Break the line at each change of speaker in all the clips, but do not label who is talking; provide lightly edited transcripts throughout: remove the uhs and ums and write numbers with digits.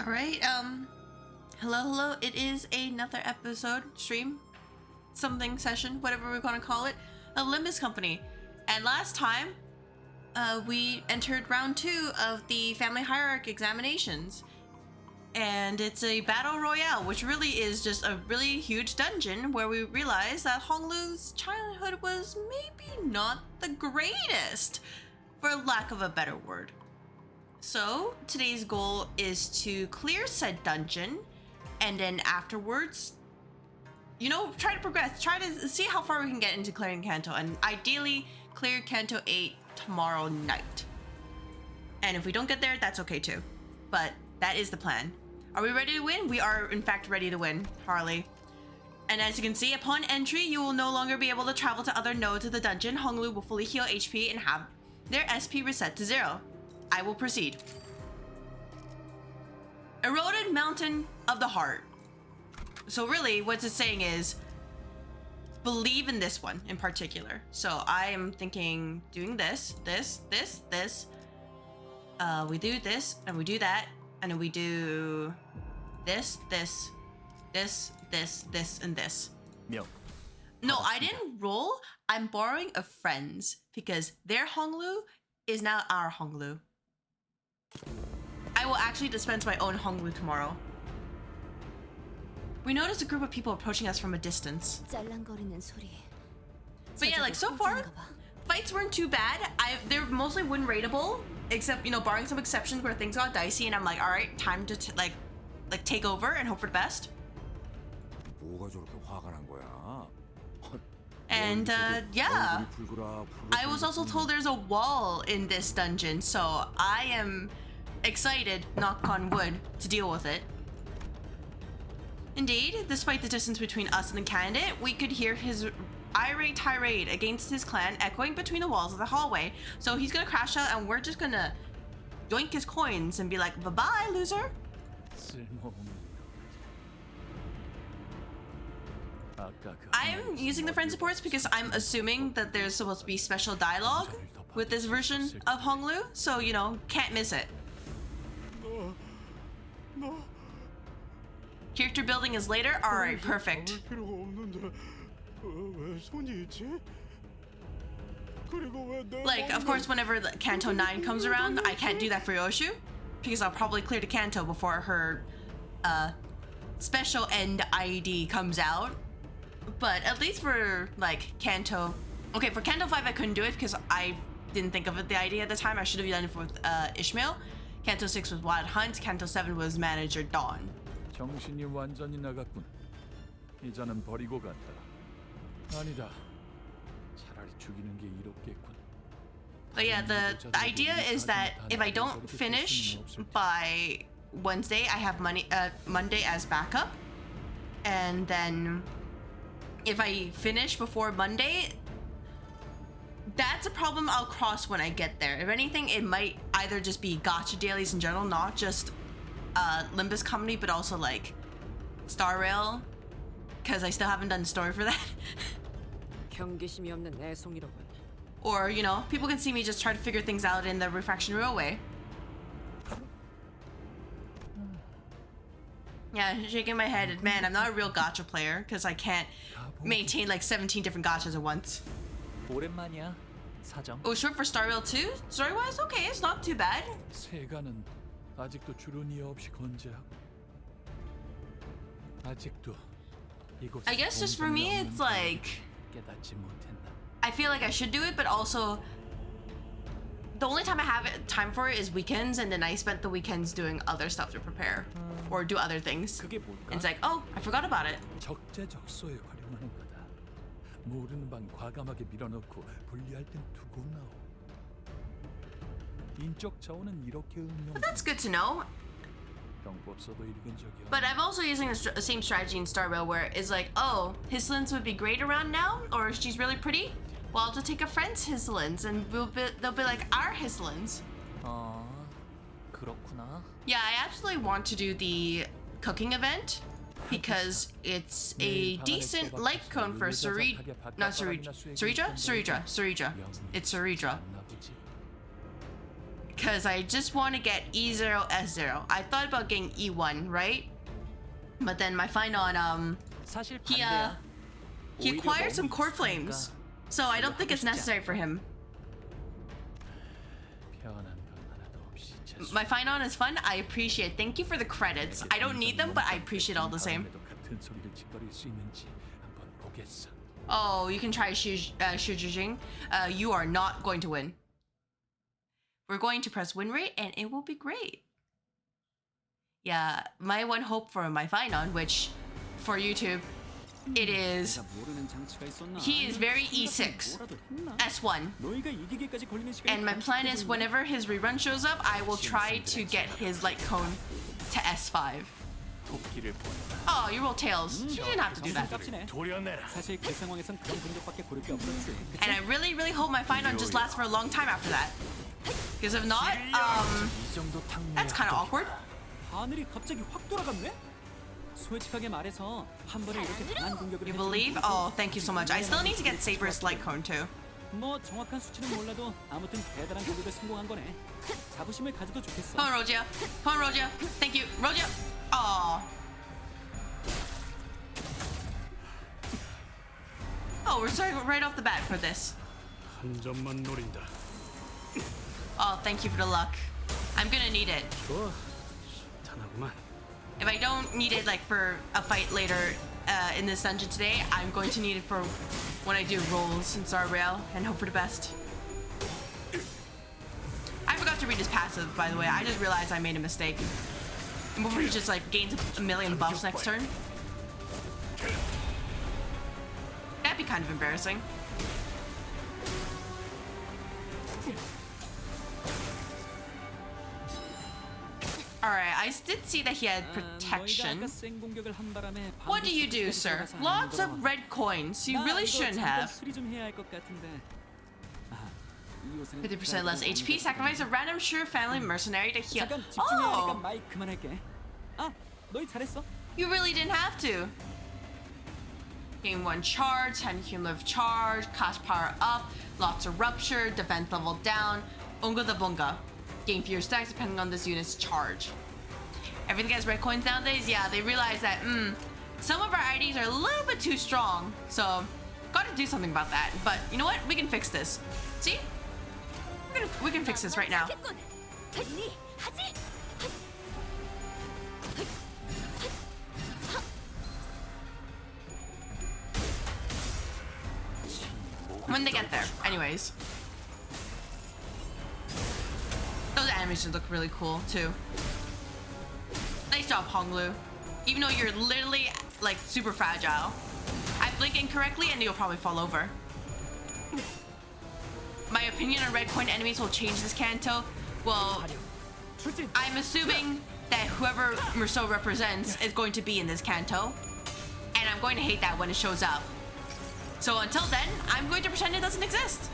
All right. Hello. It is another episode, stream, something session, whatever we're gonna call it, of Limbus Company. And last time, we entered round 2 of the family hierarchy examinations. And it's a battle royale, which really is just a really huge dungeon where we realize that Honglu's childhood was maybe not the greatest, for lack of a better word. So today's goal is to clear said dungeon, and then afterwards, you know, try to progress, try to see how far we can get into clearing Canto, and ideally clear Canto VIII tomorrow night. And if we don't get there, that's okay too. But that is the plan. Are we ready to win? We are in fact ready to win, Harley. And as you can see, upon entry, you will no longer be able to travel to other nodes of the dungeon. Honglu will fully heal HP and have their SP reset to 0. I will proceed. Eroded Mountain of the Heart. So really, what it's saying is, believe in this one in particular. So I am thinking doing this. We do this, and we do that, and then we do this, and this. No, I didn't roll. I'm borrowing a friend's because their Honglu is now our Honglu. I will actually dispense my own Honglu tomorrow. We noticed a group of people approaching us from a distance. But yeah, like so far, fights weren't too bad. They're mostly win rateable, except, you know, barring some exceptions where things got dicey, and I'm like, all right, time to like take over and hope for the best. And yeah, I was also told there's a wall in this dungeon, so I am excited, knock on wood, to deal with it. Indeed, despite the distance between us and the candidate, we could hear his irate tirade against his clan echoing between the walls of the hallway. So he's gonna crash out and we're just gonna yoink his coins and be like, bye-bye, loser. I'm using the friend supports because I'm assuming that there's supposed to be special dialogue with this version of Honglu, so, you know, can't miss it. Character building is later? Alright, perfect. Like, of course, whenever the Canto 9 comes around, I can't do that for Yoshu, because I'll probably clear the Canto before her special end ID comes out. But at least for like Canto, okay, for Canto 5 I couldn't do it because I didn't think of it the idea at the time. I should have done it with Ishmael. Canto 6 was Wild Hunt. Canto 7 was Manager Dawn.
정신이 완전히 나갔군. 이자는 버리고 간다. 아니다. 차라리 죽이는 게 이롭겠군.
But yeah, the idea is that if I don't finish by Wednesday, I have Monday as backup, and then if I finish before Monday, that's a problem I'll cross when I get there. If anything, it might either just be gacha dailies in general, not just Limbus Company, but also like Star Rail, because I still haven't done the story for that. Or, you know, people can see me just try to figure things out in the Refraction Railway. Yeah, shaking my head. Man, I'm not a real gacha player because I can't maintain like 17 different gachas at once. Oh, short for Star Rail 2? Story-wise, okay, it's not too bad. I guess just for me, it's like, I feel like I should do it, but also the only time I have time for it is weekends, and then I spent the weekends doing other stuff to prepare or do other things. And it's like, oh, I forgot about it. But that's good to know. But I'm also using the same strategy in Star Rail where it's like, oh, Hislins would be great around now, or she's really pretty. Well, I'll just take a friend's Hislins and they'll be like our Hislins. Yeah, I absolutely want to do the cooking event because it's a decent light cone for Sarija. It's Sarija. because I just want to get E0, S0. I thought about getting E1, right? But then my final on
사실
he
반대야.
he
오히려
acquired
너무
some core
익숙하니까
flames, so I don't think it's necessary for him.
변한 건 하나도 없이 재수.
My final is fun. I appreciate. Thank you for the credits. I don't need them, but I appreciate all the same.
다음에도 같은 소리를 짓거릴 수 있는지 한번 보겠어.
Oh, you can try Xu Jing. You are not going to win. We're going to press win rate, and it will be great. Yeah, my one hope for my final, which for YouTube, it is.
내가 모르는 장치가 있었나?
He is very E6,
뭐라도 했나?
S1.
너희가 이기기까지 걸리는 시간이
And my plan is whenever his rerun shows up, I will try to get his light cone to S5.
도끼를 보내라.
Oh, you roll tails. You didn't have to do that.
값이네.
도려내라.
사실 그 상황에선 그런 공격밖에 고를 게 없었지.
And I really, really hope my final just lasts for a long time after that. Because if not,
이 정도
that's kind of awkward.
하늘이 갑자기 확 돌아갔네? 솔직하게 말해서 한 번에 이렇게 강한 공격을
You
해주는
believe?
것도
Oh, thank you so much. I still need to get Saber's light cone too.
뭐 정확한 수치는 몰라도 아무튼 대단한 공격에 성공한 거네. 자부심을 가져도 좋겠어.
Come on, Rogia. Come on, Rogia. Thank you. Rogia. Oh. Oh, we're starting right off the bat for this.
한 점만 노린다.
Oh, thank you for the luck. I'm gonna need it.
좋아. 탄하구만.
If I don't need it like for a fight later in this dungeon today, I'm going to need it for when I do rolls in Star Rail and hope for the best. I forgot to read his passive, by the way. I just realized I made a mistake. Remember he just like gains a million buffs next turn? That'd be kind of embarrassing. Alright, I did see that he had protection.
너희가 아까 센 공격을 한 바람에
What do you do, sir? Lots of red coins. You really shouldn't have.
수리 좀 해야 할 것 같은데.
50% less HP. Sacrifice a random sure family mercenary to heal.
잠깐 집중해야 하니까
Oh!
마이크 그만할게. 아, 너희 잘했어.
You really didn't have to. Gain 1 charge, 10 cumulative charge, cost power up, lots of rupture, defense level down, unga the bunga. Gain fewer stacks depending on this unit's charge. Everything has red coins nowadays. Yeah, they realize that some of our IDs are a little bit too strong, so gotta do something about that. But you know what? We can fix this. See? We can fix this right now. When they get there, anyways. Those animations look really cool too. Nice job, Honglu. Even though you're literally like super fragile. I blink incorrectly and you'll probably fall over. My opinion on red coin enemies will change this Canto. Well, I'm assuming that whoever Merceau represents is going to be in this Canto. And I'm going to hate that when it shows up. So until then, I'm going to pretend it doesn't exist.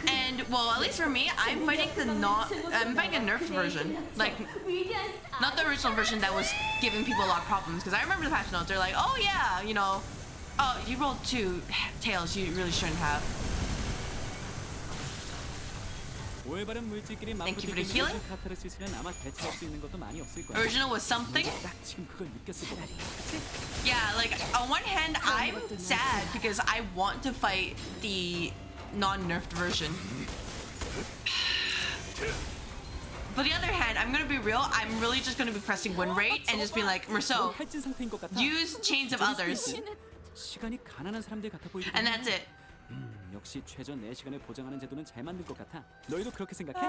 And well, at least for me, I'm fighting a nerfed version, like not the original version that was giving people a lot of problems. Because I remember the patch notes, they're like, oh yeah, you know, oh you rolled 2 tails, you really shouldn't have. Thank you for the healing. Original was something. Yeah, like on one hand, I'm sad because I want to fight the non-nerfed version. But the other hand, I'm gonna be real, I'm really just gonna be pressing win rate and just be like, Merceau, use Chains of Others. And that's it.
역시 최전 내 시간을 보장하는 제도는 잘 만든 것 같아. 너희도 그렇게 생각해?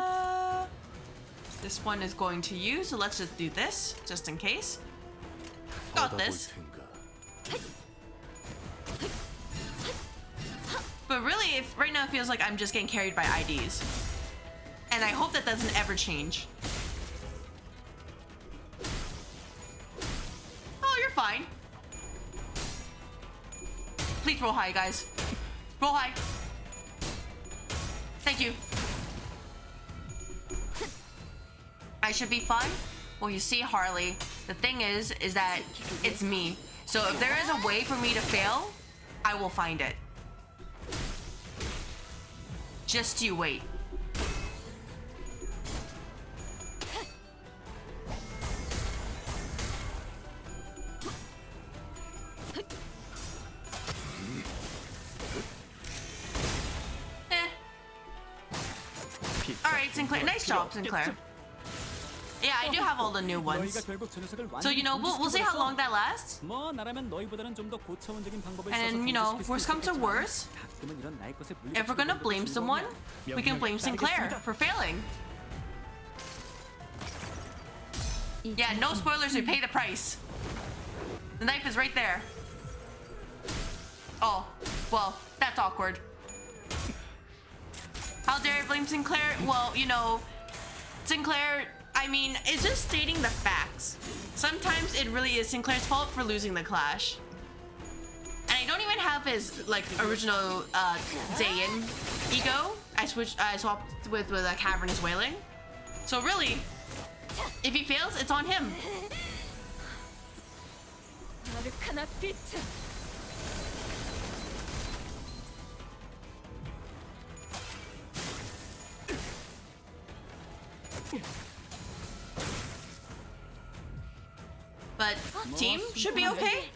This one is going to use, so let's just do this, just in case. Got this. But really, if right now it feels like I'm just getting carried by IDs. And I hope that doesn't ever change. Oh, you're fine. Please roll high, guys. Roll high. Thank you. I should be fine. Well, you see, Harley, the thing is that it's me. So if there is a way for me to fail, I will find it. Just you wait. Alright, Sinclair. Nice job, Sinclair. Yeah, I do have all the new ones. So, you know, we'll see how long that lasts. And, you know, worst comes to worst, if we're gonna blame someone, we can blame Sinclair for failing. Yeah, no spoilers, we pay the price. The knife is right there. Oh, well, that's awkward. How dare I blame Sinclair? Well, you know, Sinclair, I mean, it's just stating the facts. Sometimes it really is Sinclair's fault for losing the clash. And I don't even have his, like, original Zayn ego. I swapped with a Cavernous Wailing. So really, if he fails, it's on him. But team should be okay.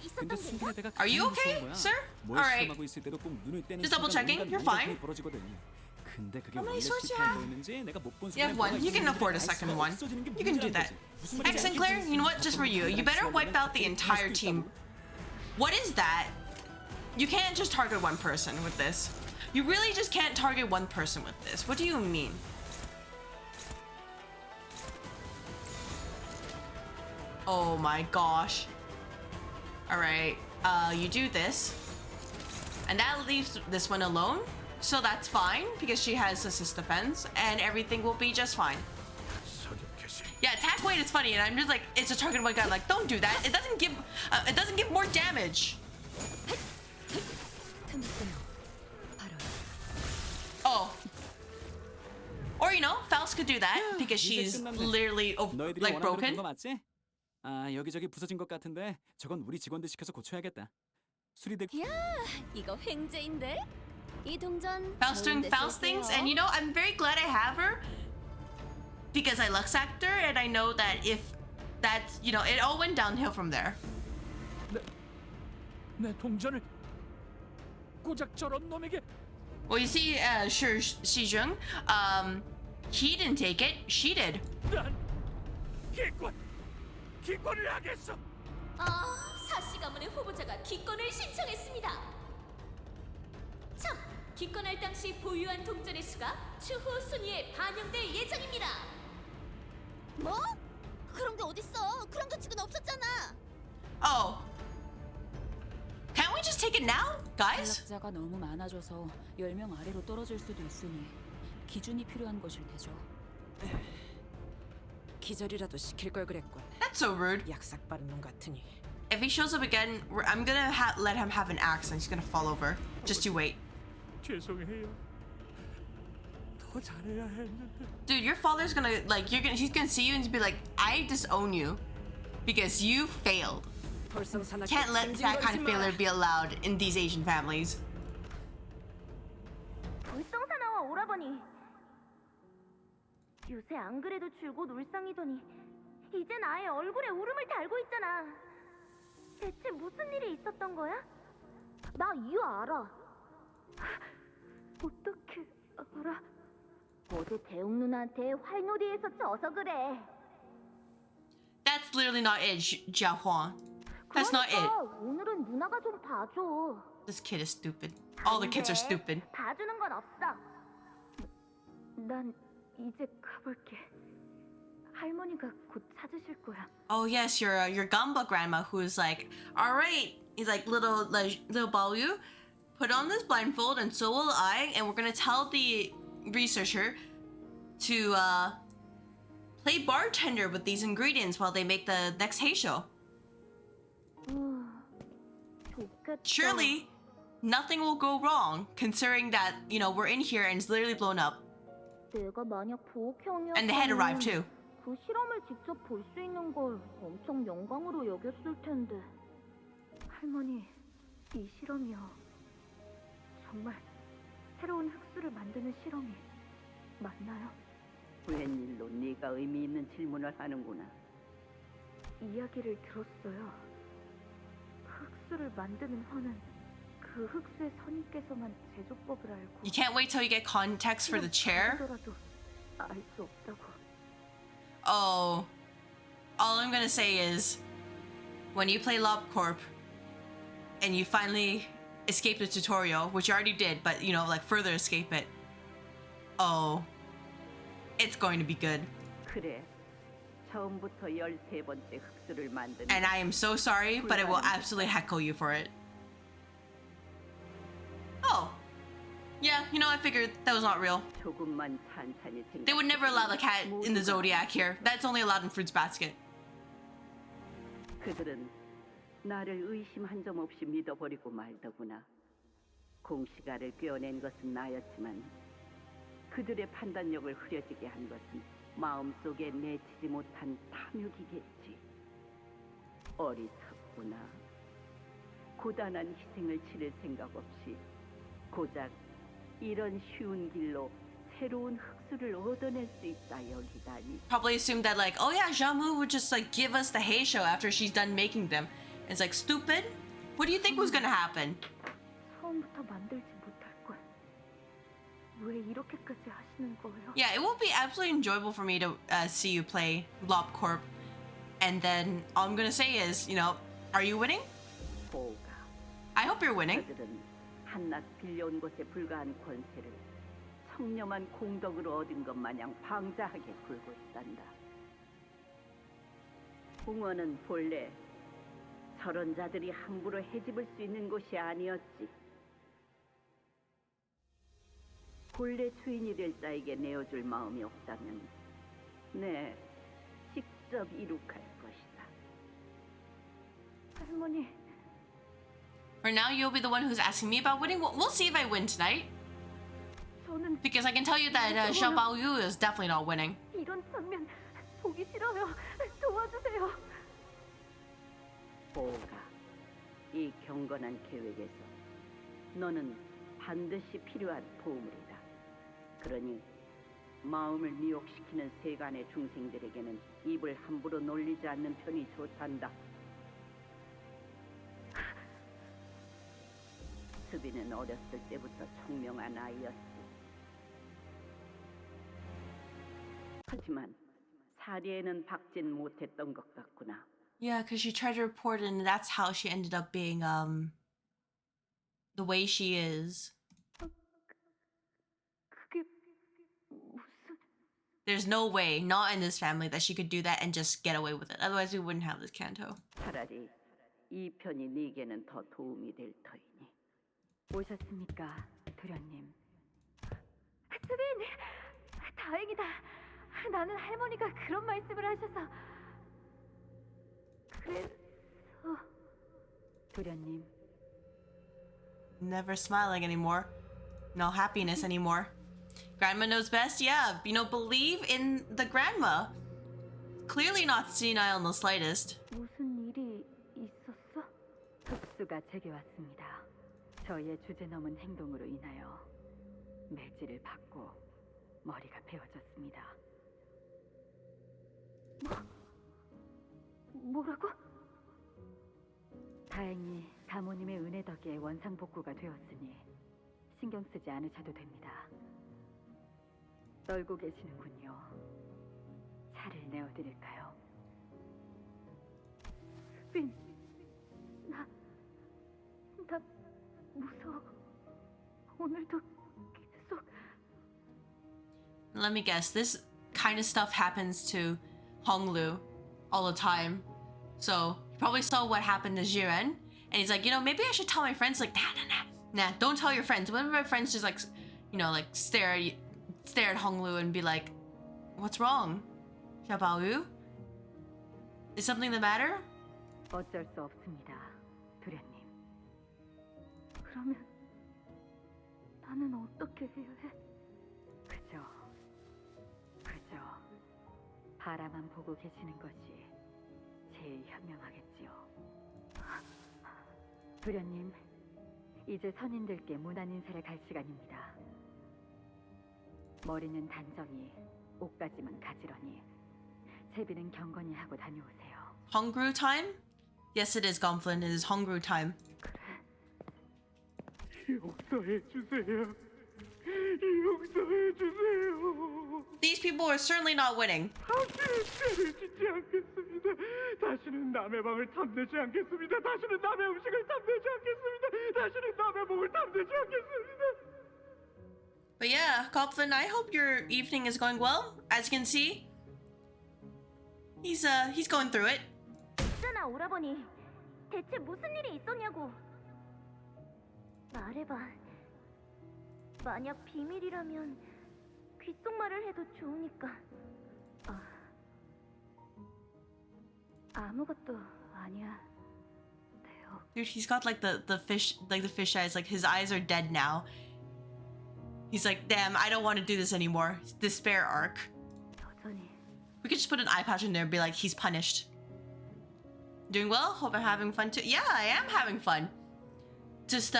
Are you okay, sir? All right. Just double checking. You're fine. How many swords do you have? You have one. You can afford a second one. You can do that. X Sinclair, you know what? Just for you, you better wipe out the entire team. What is that? You can't just target one person with this. You really just can't target one person with this. What do you mean? Oh my gosh. Alright, you do this. And that leaves this one alone. So that's fine, because she has assist defense, and everything will be just fine. Yeah, attack weight is funny, and I'm just like, it's a target one guy, like, don't do that. It doesn't give more damage. Oh. Or, you know, Faust could do that, because she's literally, like, broken.
아, 여기저기 부서진 것 같은데 저건 우리 직원들 시켜서 고쳐야겠다. 수리대.
야, 이거 횡재인데? 이 동전.
Faust doing Faust things, and you know, I'm very glad I have her because I Lux Actor, and I know that if that's, you know, it all went downhill from there.
내 동전을 고작 저런 놈에게.
Well, you see, sure, Shijung, he didn't take it, she did.
난 기권을 하겠어.
아, 사씨 가문의 후보자가 기권을 신청했습니다. 참, 기권할 당시 보유한 동전의 수가 추후 순위에 반영될 예정입니다.
뭐? 그런 게 어딨어? 그런 규칙은 없었잖아.
Oh. Can't we just take it now, guys?
탈락자가 너무 많아져서 10명 아래로 떨어질 수도 있으니 기준이 필요한 것일 테죠.
기절이라도 시킬 걸 그랬군.
That's so rude.
약삭 빠른 놈 같으니.
If he shows up again, I'm gonna let him have an axe and he's gonna fall over. Just you wait.
죄송해요. 더 잘해야 했는데.
Dude, your father's gonna, like, he's gonna see you and be like, I disown you because you failed. Can't let that kind of failure be allowed in these Asian families.
불성사나와 오라버니. 요새 안 그래도 줄곧 울상이더니 이젠 아예 얼굴에 울음을 달고 있잖아. 대체 무슨 일이 있었던 거야? 나 이유 알아. 어떻게 알아? 어제 대웅 누나한테 활놀이에서 져서 그래.
That's literally not it, Jia Qiu. That's not it.
오늘은 누나가 좀 봐줘.
This kid is stupid. All the kids are stupid.
봐주는 건 없어. 난 이제 가볼게. 할머니가 곧 찾으실 거야.
Oh yes, your Gamba grandma who's like, all right. He's like, little Baoyu, put on this blindfold and so will I, and we're gonna tell the researcher to play bartender with these ingredients while they make the next Heisho.
좋겠다.
Surely, nothing will go wrong, considering that, you know, we're in here and it's literally blown up.
내가 만약 부엌형이었다면
And the head arrived too.
그 실험을 직접 볼 수 있는 걸 엄청 영광으로 여겼을 텐데. 할머니, 이 실험이요. 정말 새로운 흑수를 만드는 실험이 맞나요?
웬일로 네가 의미 있는 질문을 하는구나.
이야기를 들었어요. 흑수를 만드는 화는 그 흑수의 선임께서만 제조법을 알고
You can't wait till you get context for the chair?
바보더라도 알 수 없다고.
Oh, all I'm gonna say is, when you play Lob Corp, and you finally escape the tutorial, which you already did, but you know, like further escape it. Oh, it's going to be good.
그래. 처음부터 13번째 흑수를 만드는
And I am so sorry, but I will absolutely heckle you for it. Oh, yeah, you know, I figured that was not real.
조금만 찬찬히 생각.
They would never allow the cat in the Zodiac here. That's only allowed in Fruits Basket.
그들은 나를 의심 한 점 없이 믿어버리고 말더구나. 공시가를 꿰어낸 것은 나였지만 그들의 판단력을 흐려지게 한 것은 마음속에 내치지 못한 탐욕이겠지. 어리석구나. 고단한 희생을 치를 생각 없이 고작 이런 쉬운 길로 새로운 흑수를 얻어낼 수 있다 여기다니.
Probably assumed that like, oh yeah, Jamu would just like give us the hay show after she's done making them. It's like, stupid? What do you think was gonna happen?
처음부터 만들지 못할 걸. 왜 이렇게까지 하시는 거예요?
Yeah, it will be absolutely enjoyable for me to see you play Lob Corp. And then all I'm gonna say is, you know, are you winning?
보가.
I hope you're winning.
그들은 한낱 빌려온 것에 불과한 권세를 청렴한 공덕으로 얻은 것 마냥 방자하게 굴고 있단다. 궁원은 본래 저런 자들이 함부로 해집을 수 있는 곳이 아니었지. 본래 주인이 될 자에게 내어줄 마음이 없다면 네, 직접 이룩할 것이다.
할머니,
For now, you'll be the one who's asking me about winning. We'll see if I win tonight.
저는
Because I can tell you that Xiao Baoyu is definitely not winning.
이런 장면 보기 싫어요. 도와주세요.
보가, 이 경건한 계획에서 너는 반드시 필요한 보물이다. 그러니 마음을 미혹시키는 세간의 중생들에게는 입을 함부로 놀리지 않는 편이 좋단다. 수비는 어렸을 때부터 총명한 아이였지. 하지만 사리에는 박진 못했던 것 같구나.
Yeah, because she tried to report it, and that's how she ended up being the way she is.
그게 무슨...
There's no way, not in this family, that she could do that and just get away with it. Otherwise, we wouldn't have this canto.
차라리 이 편이 네게는 더 도움이 될 터이니.
오셨습니까, 도련님?
수빈! 다행이다. 나는 할머니가 그런 말씀을 하셔서... 그래서...
도련님,
Never smiling anymore. No happiness anymore. Grandma knows best? Yeah, you know, believe in the grandma. Clearly not senile in the slightest.
무슨 일이 있었어?
흑수가 제게 왔습니다. 저희의 주제 넘은 행동으로 인하여 매질을 받고 머리가 베어졌습니다.
뭐라고?
다행히 사모님의 은혜 덕에 원상복구가 되었으니 신경 쓰지 않으셔도 됩니다. 떨고 계시는군요. 차를 내어드릴까요?
수빈, 나 무서워. 오늘도 계속...
Let me guess, this kind of stuff happens to Honglu all the time. So, he probably saw what happened to Jiren, and he's like, you know, maybe I should tell my friends. Like, nah, don't tell your friends. One of my friends just like, you know, like stare at Honglu and be like, what's wrong? Xiaobaoyu? Is something the matter?
어쩔 수 없습니다, 도련님.
그러면 나는 어떻게 해야 해?
그저 바라만 보고 계시는 것이 제일 현명하겠지요. 도련님, 이제 선인들께 무난 인사를 갈 시간입니다.
머리는 단정히 옷가짐은 가지런히 제비는 경건히 하고 다녀오세요.
Hongru time? Yes, it is, Gonflin. It is Hongru time.
용서해 주세요. 용서해 주세요.
These people are certainly not winning.
다시는 죄를 짓지 않겠습니다. 다시는 남의 방을 탐내지 않겠습니다. 다시는 남의 음식을 탐내지 않겠습니다. 다시는 남의 몸을 탐내지 않겠습니다.
But yeah, Gonflin, I hope your evening is going well. As you can see, he's going through it.
있잖아, 오라버니. 대체 무슨 일이 있었냐고. 말해봐. 만약 비밀이라면 귓속말을 해도 좋으니까. 아무것도 아니야. 대요.
Dude, he's got like the fish eyes. Like his eyes are dead now. He's like, damn, I don't want to do this anymore. Despair arc.
여전히.
We could just put an eye patch in there and be like, he's punished. Doing well? Hope I'm having fun too. Yeah, I am having fun. Just,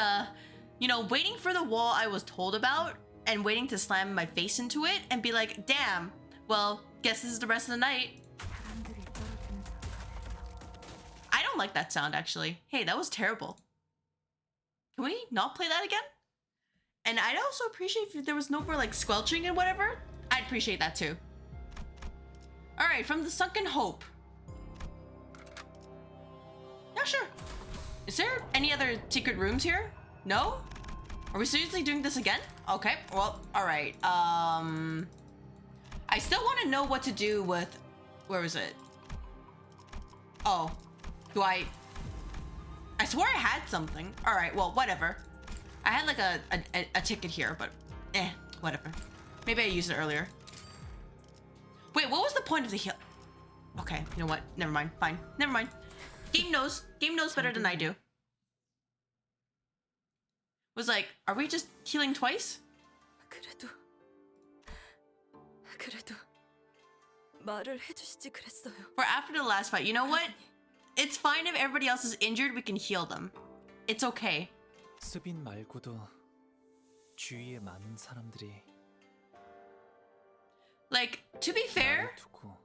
you know, waiting for the wall I was told about and waiting to slam my face into it and be like, damn, well, guess this is the rest of the night. I don't like that sound, actually. Hey, that was terrible. Can we not play that again? And I'd also appreciate if there was no more, like, squelching and whatever. I'd appreciate that, too. Alright, from the Sunken Hope. Yeah, sure. Is there any other secret rooms here? No? Are we seriously doing this again? Okay, well, alright. I still want to know what to do with... Where was it? Oh. Do I swore I had something. Alright, well, whatever. I had like a ticket here, but whatever. Maybe I used it earlier. Wait, what was the point of the heal? Okay, you know what? Never mind. Fine. Never mind. Game knows. Game knows better than I do. Was like, are we just healing twice?
그래도 말을 해주시지 그랬어요.
Or after the last fight, you know what? It's fine if everybody else is injured, we can heal them. It's okay.
수빈 말고도 주위에 많은 사람들이
Like, to be fair,
나를 두고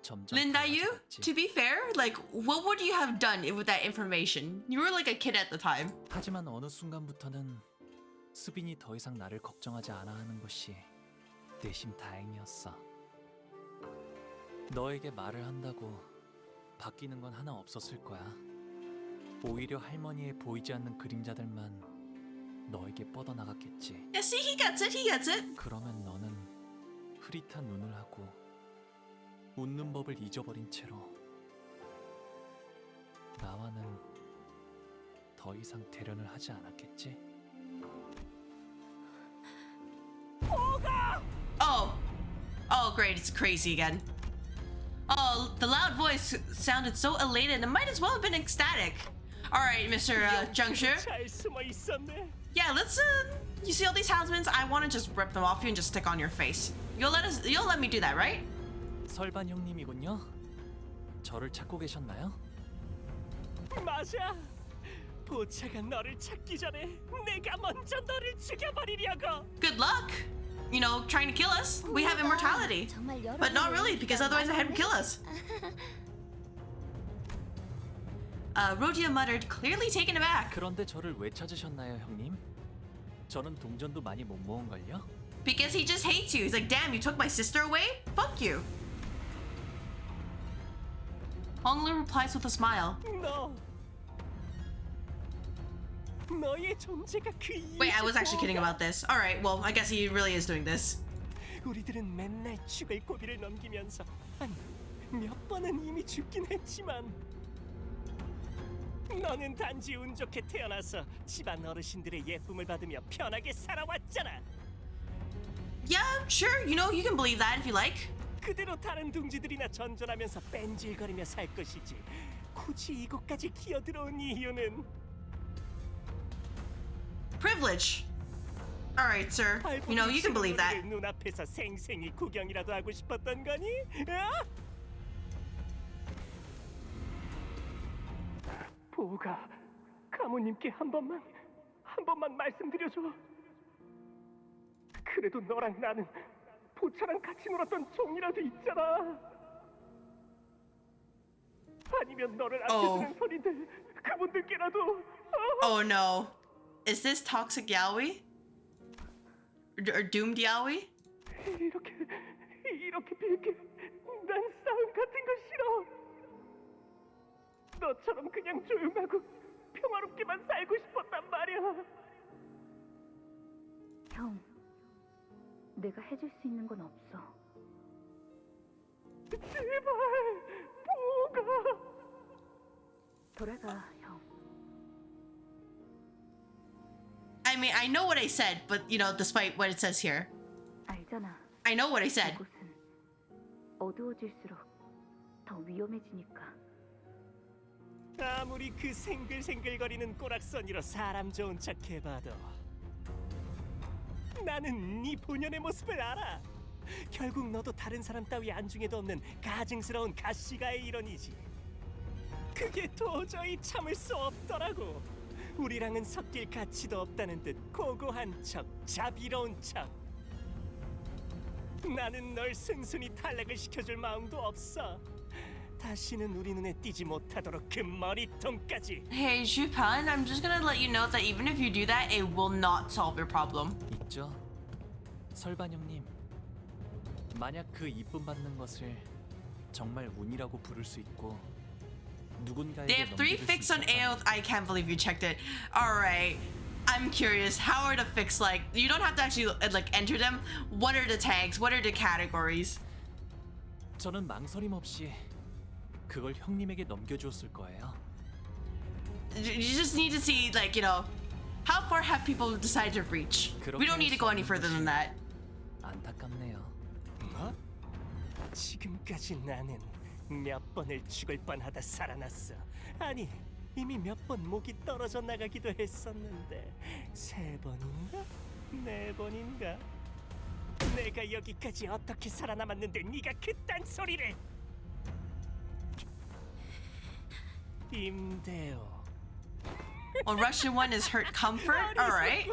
점점
Lindayu,
달라져갔지.
to be fair, like, what would you have done with that information? You were like a kid at the time.
하지만 어느 순간부터는 수빈이 더 이상 나를 걱정하지 않아 하는 것이 내심 다행이었어. 너에게 말을 한다고 바뀌는 건 하나 없었을 거야. 오히려 할머니의 보이지 않는 그림자들만 너에게 뻗어나갔겠지.
Yeah, see, he gets it, he gets it.
그러면 너는 흐릿한 눈을 하고 웃는 법을 잊어버린 채로 나와는 더 이상 대련을 하지 않았겠지?
Oh, great, it's crazy again. Oh, the loud voice sounded so elated, it might as well have been ecstatic. Alright, Mr. Juncture.
잘 숨어 있었네.
Yeah, let's, you see all these talismans? I want to just rip them off you and just stick on your face. You'll let me do that, right?
설반 형님이군요. 저를 찾고 계셨나요?
맞아. 보차가 너를 찾기 전에 내가 먼저 너를 죽여버리려고.
Good luck. You know, trying to kill us. We have immortality. But not really, because otherwise the head would kill us. Rodia muttered, clearly taken aback.
그런데 저를 왜 찾으셨나요, 형님? 저는 동전도 많이 못 모은걸요?
Because he just hates you. He's like, damn, you took my sister away? Fuck you. Honglu replies with a smile.
너의 존재가 그 이유지.
Wait, I was actually kidding about this. Alright, well, I guess he really is doing this.
우리들은 맨날 죽을 고비를 넘기면서 아니 몇 번은 이미 죽긴 했지만 너는 단지 운 좋게 태어나서 집안 어르신들의 예쁨을 받으며 편하게 살아왔잖아.
Yeah, sure. You know, you can believe that if you like.
그대로 다른 둥지들이나 전전하면서 뺀질거리며 살 것이지. 굳이 이곳까지 기어들어온 이유는
Privilege. Alright, sir. You know, you can believe that.
눈앞에서 생생히 구경이라도 하고 싶었던 거니? 어? 보가 가모님께 한 번만 말씀드려줘. 그래도 너랑 나는 보차랑 같이 놀았던 종이라도 있잖아. 아니면 너를 아껴주는 소리들 그분들께라도.
Oh no. Is this toxic yaoi? Or doomed yaoi?
이렇게 빌게. 난 싸움 같은 거 싫어. 너처럼 그냥 조용하고 평화롭게만 살고 싶었단 말이야.
형, 내가 해줄 수 있는 건 없어.
제발 보가.
돌아가, 형.
I mean, I know what I said, but you know, despite what it says here,
알잖아.
I know what I said.
이곳은 어두워질수록 더 위험해지니까.
아무리 그 생글생글거리는 꼬락서니로 사람 좋은 척 해봐도 나는 네 본연의 모습을 알아. 결국 너도 다른 사람 따위 안중에도 없는 가증스러운 가시가의 일원이지. 그게 도저히 참을 수 없더라고. 우리랑은 섞일 가치도 없다는 듯 고고한 척, 자비로운 척. 나는 널 순순히 탈락을 시켜줄 마음도 없어. 다시는 우리 눈에 띄지 못하도록 그 머리통까지.
Hey, Xue Pan, I'm just gonna let you know that even if you do that, it will not solve your problem.
있죠. 설반 형님. 만약 그 이쁨 받는 것을 정말 운이라고 부를 수 있고 누군가에게
They have 3
넘겨줄
fix
수
on
있었다면
AO. I can't believe you checked it. All right. I'm curious. How are the fix like? You don't have to actually like enter them. What are the tags? What are the categories?
저는 망설임 없이 그걸 형님에게 넘겨주었을 거예요.
You just need to see like, you know, how far have people decided to reach? We don't need to go any further than that.
안타깝네요.
뭐? 지금까지 나는 몇 번을 죽을 뻔하다 살아났어. 아니, 이미 몇 번 목이 떨어져 나가기도 했었는데 3번인가? 4번인가? 내가 여기까지 어떻게 살아남았는데 네가 그딴 소리를. 임대호.
Well, Russian one is hurt comfort. All right.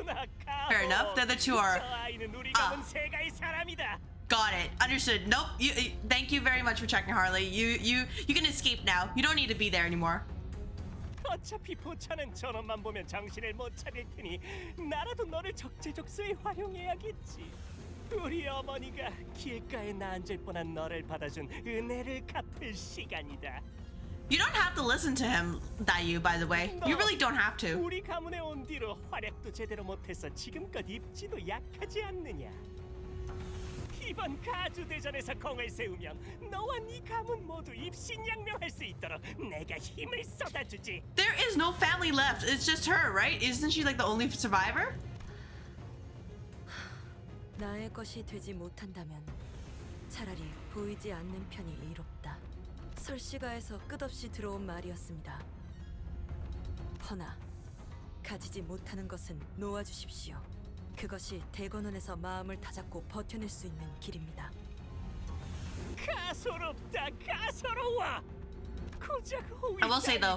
Fair enough. The other two are.
저 아이는 우리 가문 세가의 사람이다.
Got it. Understood. Nope. Thank you very much for checking, Harley. You can escape now. You don't need to be there anymore.
어차피 보차는 저놈만 보면 정신을 못 차릴 테니 나라도 너를 적재적소에 활용해야겠지. 우리 어머니가 길가에 나앉을 뻔한 너를 받아준 은혜를 갚을 시간이다.
You don't have to listen to him, Dayu, by the way. You really don't have to.
우리 가문에 온 뒤로 활약도 제대로 못해서 지금껏 입지도 약하지 않느냐. 이번 가주 대전에서 공을 세우면 너와 네 가문 모두 입신양명할 수 있도록 내가 힘을 쏟아주지.
There is no family left. It's just her, right? Isn't she like the only survivor?
나의 것이 되지 못한다면 차라리 보이지 않는 편이 이롭다. 설씨가에서 끝없이 들어온 말이었습니다. 허나 가지지 못하는 것은 놓아주십시오. 그것이 대건원에서 마음을 다잡고 버텨낼 수 있는 길입니다.
가소롭다, 가소로워. 고작
I will say though,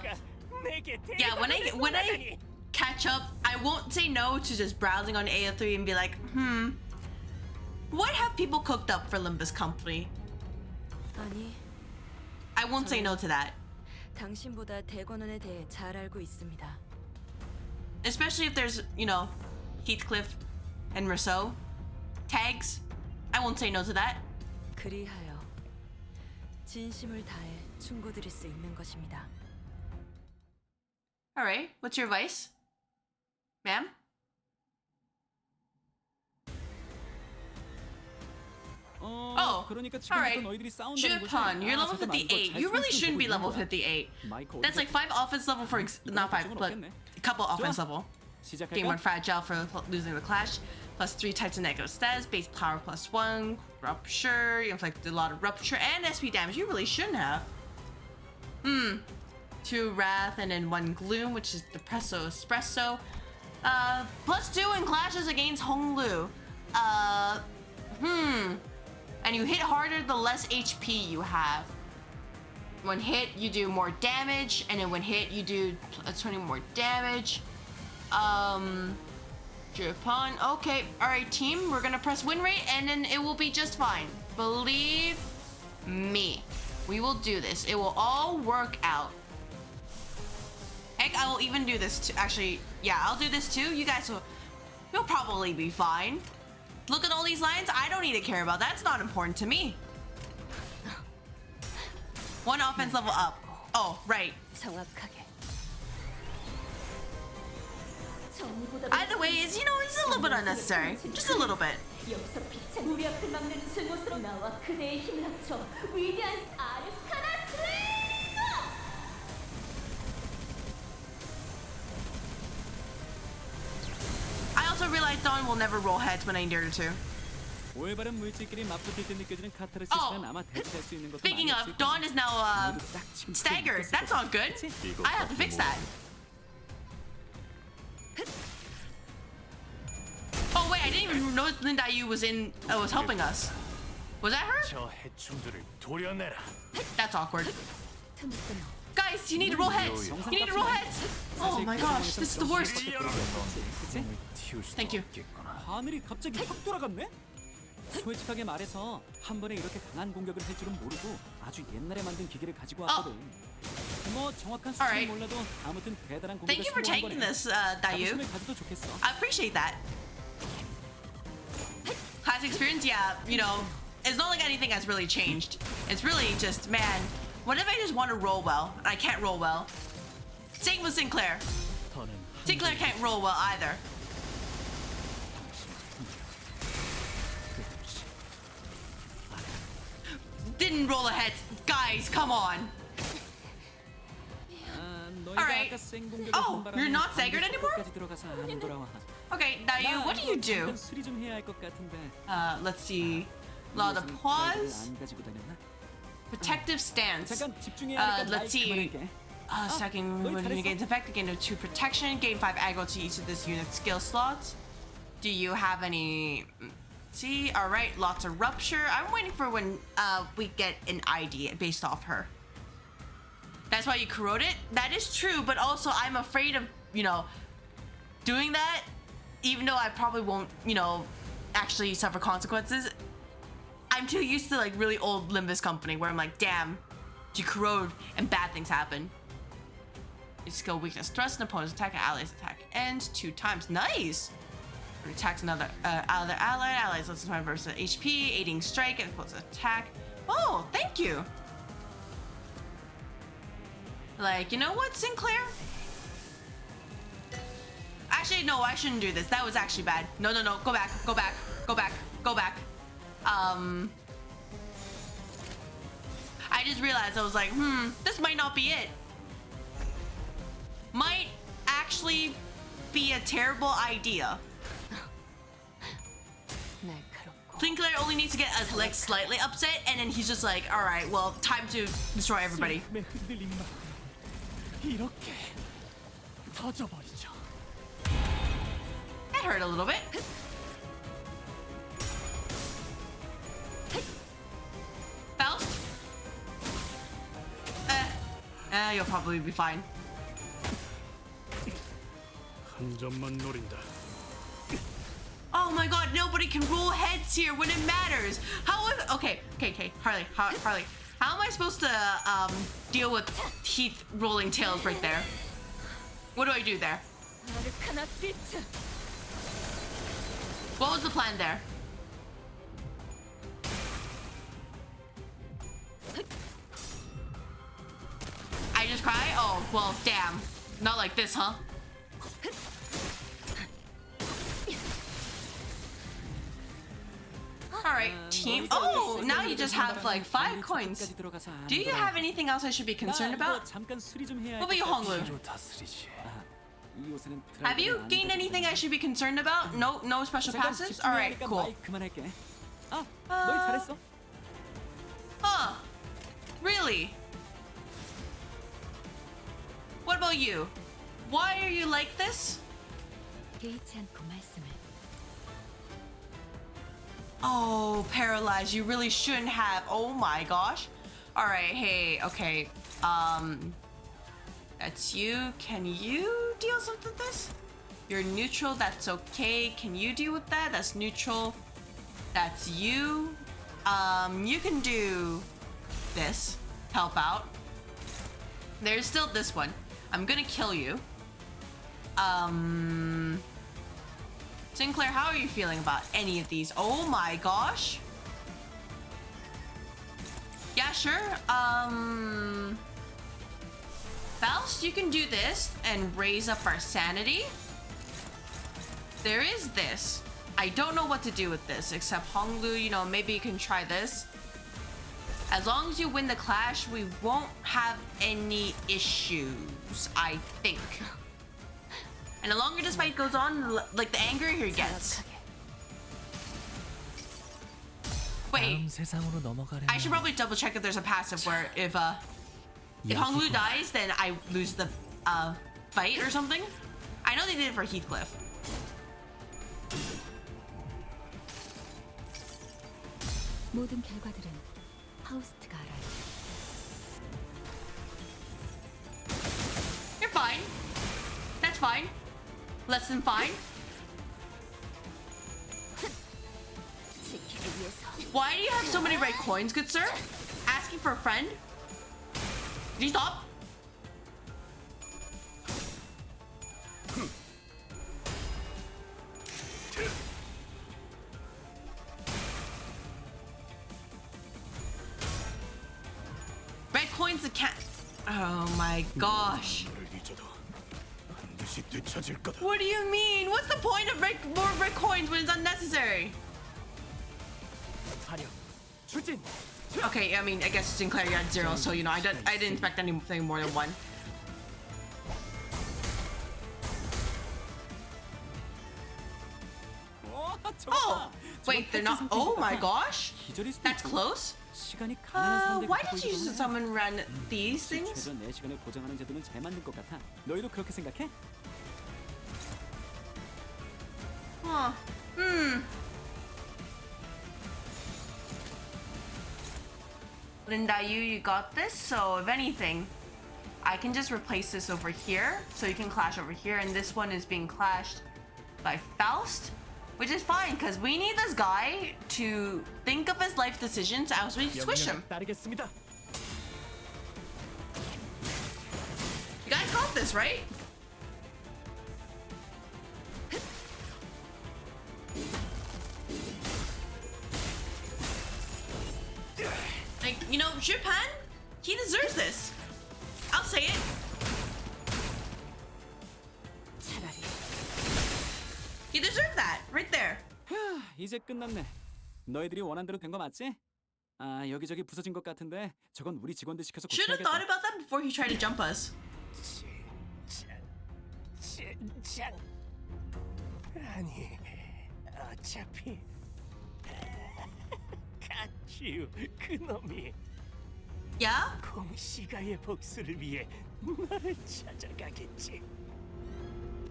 내게
yeah, when I catch up, I won't say no to just browsing on AO3 and be like, what have people cooked up for Limbus Company?
아니,
I won't say no to that.
당신보다 대건원에 대해 잘 알고 있습니다.
Especially if there's, you know, Heathcliff and Rousseau tags. I won't say no to that.
그리하여 진심을 다해 충고드릴 수 있는 것입니다.
All right, what's your advice, ma'am? Oh,
그러니까 지금
all right.
너희들이 싸운다는
Xue
거지?
Pan, you're level
잠깐만,
58.
이거
You really
잘
shouldn't be level
보고 있는 거야.
58.
마이크
That's
어디서-
like 5 offense level for not 5,
이건
but
없겠네.
a couple offense
좋아.
level.
시작할까?
Game 1 fragile for losing the clash. Plus 3 types of negative stats. Base power plus 1. Rupture. You inflict a lot of rupture and SP damage. You really shouldn't have. 2 wrath and then 1 gloom, which is depresso espresso. Plus 2 in clashes against Honglu. And you hit harder the less HP you have. When hit, you do more damage, and then when hit, you do 20 more damage. Xue Pan. Okay, alright, team. We're gonna press win rate and then it will be just fine. Believe me. We will do this. It will all work out. Heck, I will even do this too. Actually, yeah, I'll do this too. You guys will... You'll probably be fine. Look at all these lines. I don't need to care about. That's not important to me. One offense level up. Oh, right. Either way, it's, you know, it's a little bit unnecessary. Just a little bit.
여기서 빛의 우리 앞을 막는 증오스러운 나와 그대의 힘을 합쳐 위대한 아르카나 슬레이어!
I also realized Dawn will never roll heads when I need her to.
올바른 물질끼리 맞붙을 때 느껴지는 카타르시스는 아마 대체할 수 있는 것도
Speaking of, Dawn is now staggered. That's not good. I have to fix that. Oh wait, I didn't even know Linda Yu was was helping us. Was that her?
저 해충들을 도려내라.
That's awkward. Guys, you need to roll heads. You need to roll heads. Oh my gosh, this is the worst. Thank you.
하늘이 갑자기 확 돌아갔네? 솔직하게 말해서 한 번에 이렇게 강한 공격을 할 줄은 모르고 아주 옛날에 만든 기계를 가지고 왔거든. 뭐 정확한 수치는 몰라도 아무튼 대단한 공격을
Thank you for taking this, Dayu.
가져도 좋겠어.
I appreciate that. Class experience, yeah, you know, it's not like anything has really changed. It's really just, man, what if I just want to roll well and I can't roll well? Same with Sinclair. Sinclair can't roll well either. Didn't roll ahead. Guys, come on. Alright. Oh, you're not staggered anymore? Okay, Dayu, what do you do? Let's see. Law of pause. Protective stance. Let's see. Stacking when you gain effect, gain 2 protection, gain 5 aggro to each of this unit's skill slots. Do you have any? See, alright, lots of rupture. I'm waiting for when we get an ID based off her. That's why you corrode it? That is true, but also I'm afraid of, you know, doing that, even though I probably won't, you know, actually suffer consequences. I'm too used to like really old Limbus Company where I'm like, damn, you corrode and bad things happen. Your skill weakness, thrust an opponent's attack and allies attack ends 2 times. Nice! It attacks another other ally. Allies listen to my versus HP, aiding strike and opposed attack. Oh, thank you. Like, you know what, Sinclair? Actually, no, I shouldn't do this. That was actually bad. No, no, no. Go back. Go back. Go back. Go back. I just realized I was like, this might not be it. Might actually be a terrible idea. Sinclair only needs to get us like slightly upset, and then he's just like, all right, well, time to destroy everybody.
이렇게 터져버리죠.
That hurt a little bit. Faust? You'll probably be fine.
한 점만 노린다.
Oh my god, nobody can roll heads here when it matters. How is okay, Harley. How am I supposed to deal with teeth rolling tails right there? What do I do there? What was the plan there? I just cry? Oh, well, damn. Not like this, huh? Alright, team. Oh, now you just have like 5 coins. Do you have anything else I should be concerned about? What about you, Honglu? Have you gained anything I should be concerned about? No special passes? Alright, cool. Huh. Really? What about you? Why are you like this? Oh, paralyzed. You really shouldn't have. Oh my gosh. All right. Hey. Okay. That's you. Can you deal something with this? You're neutral, that's okay. Can you deal with that? That's neutral. That's you. You can do this. Help out. There's still this one. I'm gonna kill you. Sinclair, how are you feeling about any of these? Oh my gosh. Yeah, sure. Faust, you can do this and raise up our sanity. There is this. I don't know what to do with this, except Honglu, you know, maybe you can try this. As long as you win the clash, we won't have any issues, I think. And the longer this fight goes on, like the angrier he gets. Wait, I should probably double check if there's a passive where if Honglu dies, then I lose the fight or something. I know they did it for Heathcliff.
모든 결과들은 파우스트가 알아요.
You're fine. That's fine. Less than fine. Why do you have so many red coins, good sir? Asking for a friend? Did you stop? Red coins can't. Oh my gosh. What do you mean? What's the point of more red coins when it's unnecessary? Okay, I mean, I guess Sinclair, you're at 0, so you know, I didn't expect anything more than 1. Oh, wait, they're not. Oh my gosh, that's close. Why did you summon run these things? Huh. Linda, you got this. So if anything, I can just replace this over here. So you can clash over here, and this one is being clashed by Faust, which is fine because we need this guy to think of his life decisions as we squish him. You guys got this, right? Like, you know, Xue Pan, he deserves this. I'll say it. He deserved that, right there.
이제 끝났네. 너희들이 원한 대로 된 거 맞지? 아, 여기저기 부서진 것 같은데 저건 우리 직원들 시켜서
Should have thought about that before he tried to jump us.
젠장. 아니, 어차피 가치유 그놈이
Yeah?
공시가의 복수를 위해 나를 찾아가겠지.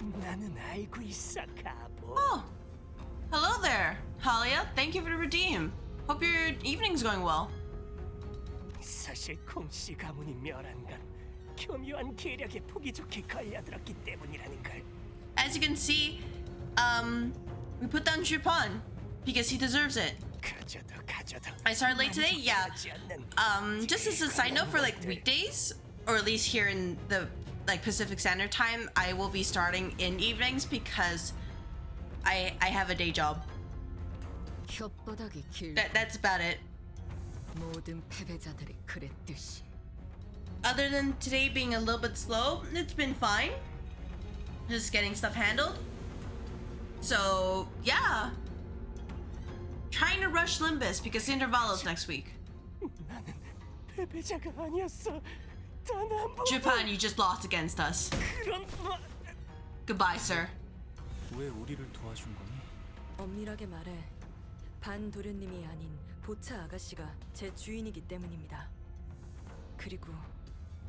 나는 알고 있어, 가보.
Oh, hello there, Halia. Thank you for the redeem. Hope your evening's going well.
사실 공시 가문이 멸한 건 교묘한 계략에 보기 좋게 걸려들었기 때문이라는걸.
As you can see, we put down Xue Pan because he deserves it. I started late today, yeah. Just as a side note, for like weekdays, or at least here in the like Pacific Standard Time, I will be starting in evenings because I have a day job. That's about it. Other than today being a little bit slow, it's been fine. Just getting stuff handled. So yeah. Trying to rush Limbus because Intervalos next week. Japan, you just lost against us. Goodbye, sir.
왜 우리를 도와준 거니?
엄밀하게 말해 반 도련님이 아닌 보차 아가씨가 제 주인이기 때문입니다. 그리고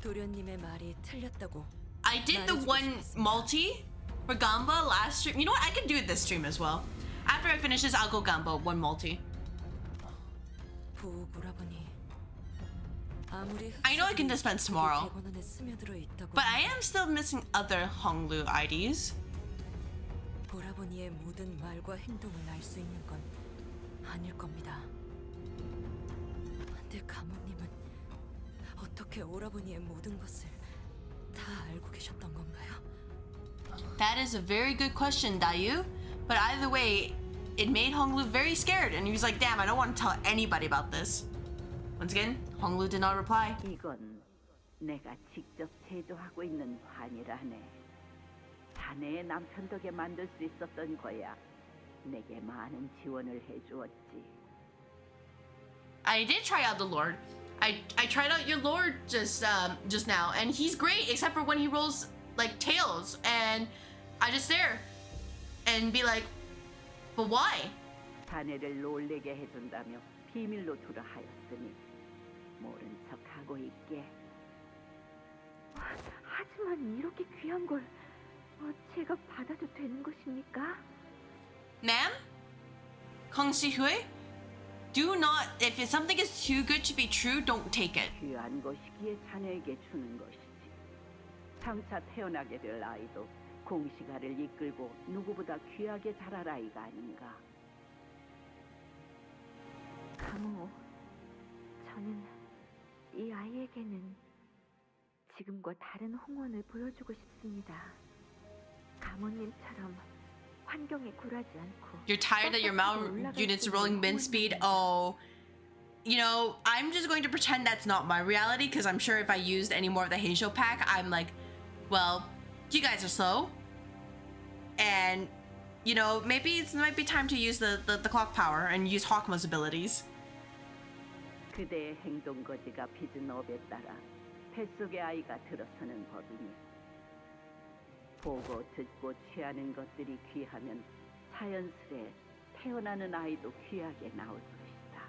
도련님의 말이 틀렸다고.
I did the one multi for Gamba last stream. You know what? I can do it this stream as well. After I finish this, I'll go Gamba one multi. I know I can dispense tomorrow, but I am still missing other Honglu IDs.
오라버니의 모든 말과 행동을 알 수 있는 건 아닐 겁니다. 근데 가모님은 어떻게 오라버니의 모든 것을 다 알고 계셨던 건가요?
That is a very good question, Dayu. But either way, it made Honglu very scared, and he was like, "Damn, I don't want to tell anybody about this." Once again, Honglu did not reply.
이건 내가 직접 제조하고 있는 환이라네. 자네의 남편 덕에 만들 수 있었던 거야. 내게 많은 지원을 해주었지.
I did try out the Lord. I tried out your Lord just now, and he's great, except for when he rolls like tails, and I just stare and be like, "But why?"
자네를 놀래게 해준다며 비밀로 두라 하였으니 모른 척하고 있게.
하지만 이렇게 귀한 걸 제가 받아도 되는 것입니까?
Ma'am, Kong Si-hui, do not. If something is too good to be true, don't take it.
귀한 것이기에 자네에게 주는 것이지. 장차 태어나게 될 아이도 공시가를 이끌고 누구보다 귀하게 자랄 아이가 아닌가.
가모, 저는 이 아이에게는 지금과 다른 홍원을 보여주고 싶습니다. 가모님처럼 환경에 굴하지 않고.
You're tired that your mount units are rolling min speed. Oh, you know, I'm just going to pretend that's not my reality, because I'm sure if I used any more of the Heisho pack, I'm like, well, you guys are slow, and you know, maybe it might be time to use the clock power and use Hawkmo's abilities.
그대의 행동 거지가 빚은 업에 따라 뱃속의 아이가 들어서는 법이니 보고 듣고 취하는 것들이 귀하면 자연스레 태어나는 아이도 귀하게 나올 것이다.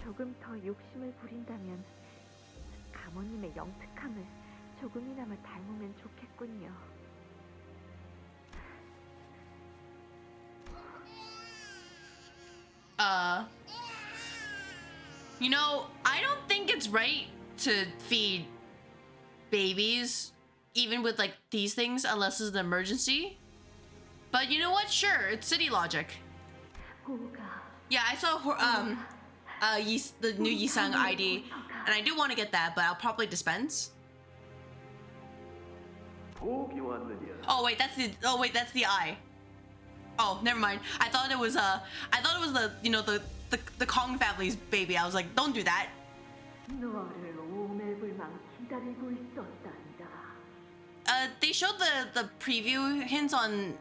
조금 더 욕심을 부린다면 가모님의 영특함을 조금이나마 닮으면 좋겠군요.
You know, I don't think it's right to feed babies, even with like these things, unless it's an emergency. But you know what? Sure, it's city logic. Yeah, I saw the new Yisang ID, and I do want to get that, but I'll probably dispense. Oh wait, that's the eye. Oh, never mind. I thought it was the, you know, the Kong family's baby. I was like, don't do that.
너를 오매불망 기다리고 있었단다.
They showed the preview hints on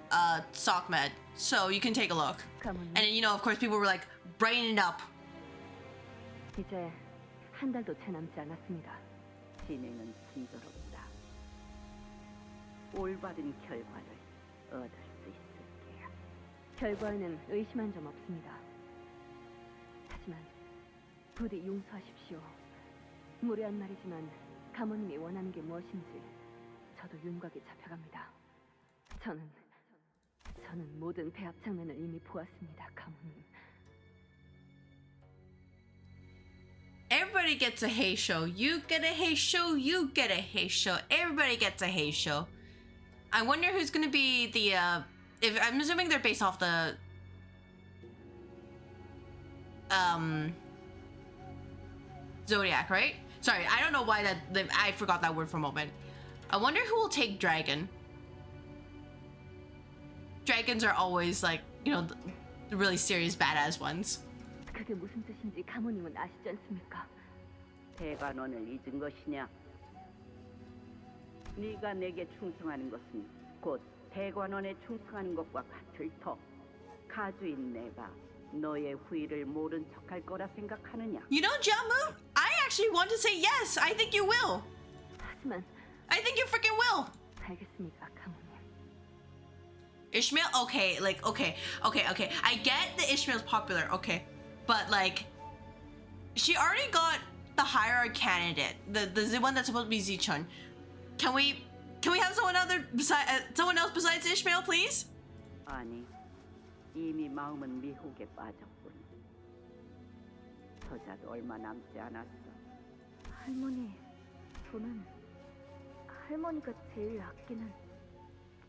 SockMed, so you can take a look. And then, you know, of course, people were like, brighten it up.
이제 한 달도 채 남지 않았습니다.
진행은 순조롭다. 올바른 결과를 얻을 수 있을게요.
결과에는 의심한 점 없습니다. 하지만 부디 용서하십시오. 무례한 말이지만 가모님이 원하는 게 무엇인지 저도 윤곽이 잡혀갑니다. 저는 모든 배합 장면을 이미 보았습니다, 가모님.
Everybody gets a Heisho. You get a Heisho. You get a Heisho. Everybody gets a Heisho. I wonder who's gonna be the if I'm assuming they're based off the Zodiac, right? Sorry, I don't know why I forgot that word for a moment. I wonder who will take Dragon. Dragons are always like, you know, the really serious badass ones.
그게 무슨 뜻인지 가모님은 아시지 않습니까?
대관원을 잊은 것이냐? 네가 내게 충성하는 것은 곧 대관원에 충성하는 것과 같을 터. 가주인 내가 너의 후일을 모른 척할 거라 생각하느냐?
You know, Jamu, I actually want to say yes. I think you will.
하지만
I think you freaking will.
알겠습니다, 가모님.
Ishmael, okay, like, okay. I get that Ishmael's popular, okay. But, like, she already got the hierarch candidate, the one that's supposed to be Zichun. Can we have someone else besides Ishmael, please?
아니, 이미 마음은 미혹에 빠졌군. 저자도 얼마 남지 않았어.
할머니, 저는 할머니가 제일 아끼는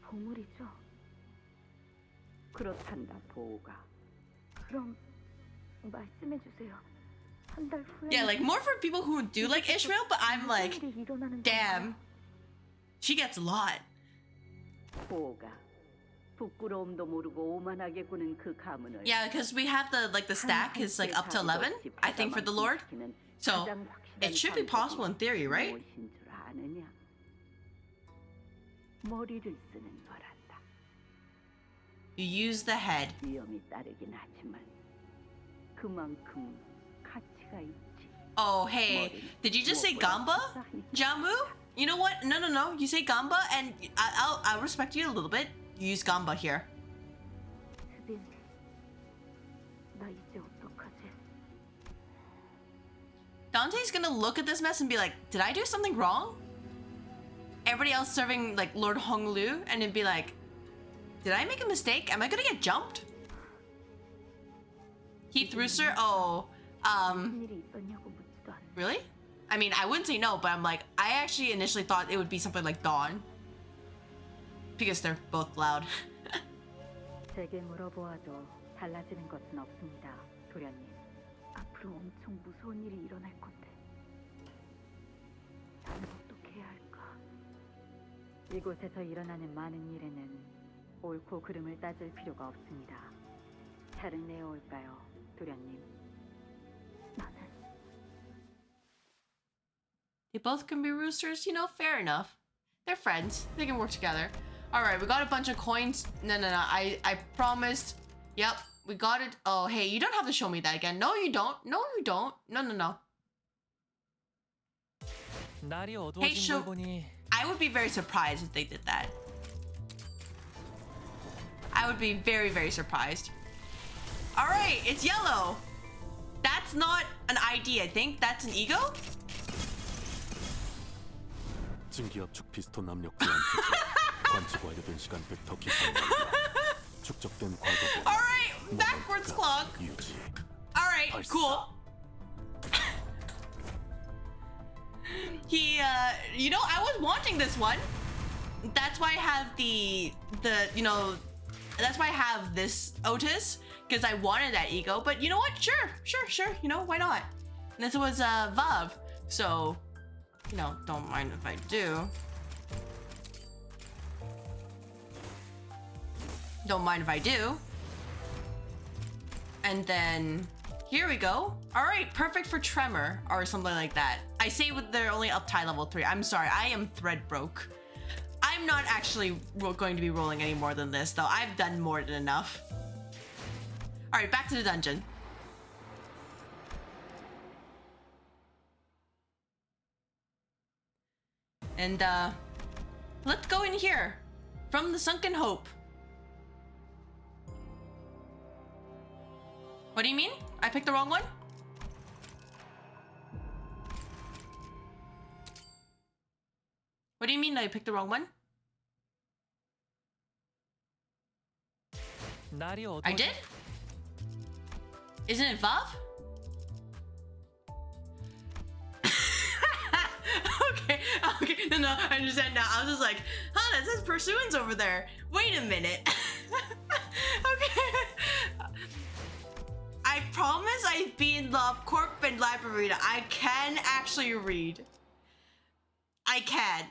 보물이죠.
그렇단다, 보호가.
그럼 말씀해 주세요. 한 달 후에
Yeah, like more for people who do like Ishmael, but I'm like, damn, she gets a lot.
보호가 부끄러움도 모르고 오만하게 구는 그 가문을
Yeah, because we have the stack is like up to 11, I think, for the Lord. So it should be possible in theory, right?
무엇인 줄 아느냐? 머리를 쓰는 거란다.
You use the head.
위험이 따르긴 하지만 그만큼 가치가 있지.
Oh, hey, did you just say Gamba, Jamu? You know what? No. You say Gamba, and I'll respect you a little bit. You use Gamba here.
수빈, 나 이제 어떡하지?
Dante's gonna look at this mess and be like, did I do something wrong? Everybody else serving like Lord Honglu, and then be like, did I make a mistake? Am I gonna get jumped? Heath Rooster? Oh,
무슨 일이 있었냐고 묻지도 않네.
really? I mean, I wouldn't say no, but I'm like, I actually initially thought it would be something like Dawn. Because they're both loud.
제게 물어보아도 달라지는 것은 없습니다, 도련님.
앞으로 엄청 무서운 일이 일어날 건데. 나는 어떻게 해야 할까?
이곳에서 일어나는 많은 일에는 옳고 그름을 따질 필요가 없습니다. 차를 내어올까요, 도련님?
나는
They both can be roosters, you know, fair enough. They're friends. They can work together. Alright, we got a bunch of coins. No. I promised. Yep, we got it. Oh, hey, you don't have to show me that again. No, you don't. No.
날이
Hey,
어두워진
show.
걸 보니
I would be very surprised if they did that. I would be very, very surprised. Alright, it's yellow. That's not an ID, I think. That's an ego?
증기압축 피스톤 압력 제한 관측 완료된 시간 벡터 기상 축적된 과거
Alright, backwards clock.
유지.
Alright, cool. He, you know, I was wanting this one. That's why I have that's why I have this Otis, because I wanted that ego. But you know what? Sure. You know, why not? And this was Vav, so you know, don't mind if I do. Don't mind if I do. And then here we go. All right, perfect for Tremor or something like that. I say they're only up to level 3. I'm sorry, I am thread broke. I'm not actually going to be rolling any more than this, though. I've done more than enough. All right, back to the dungeon. And let's go in here from the Sunken Hope. What do you mean? I picked the wrong one? What do you mean I picked the wrong one?
날이 어두워.
I did? Isn't it Vav? Okay, no, I understand now. I was just like, huh, that says Pursuance over there. Wait a minute. Okay. I promise I've been the H Corp and Library. I can actually read. I can.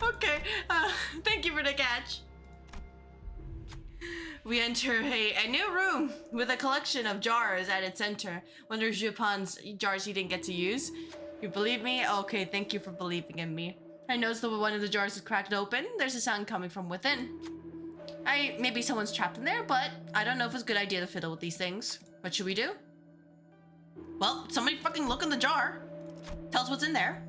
Okay, thank you for the catch. We enter a new room with a collection of jars at its center. Wonder if Xue Pan's jars he didn't get to use. You believe me? Okay, thank you for believing in me. I noticed that one of the jars is cracked open. There's a sound coming from within. Maybe someone's trapped in there, but I don't know if it's a good idea to fiddle with these things. What should we do? Well, somebody fucking look in the jar. Tell us what's in there.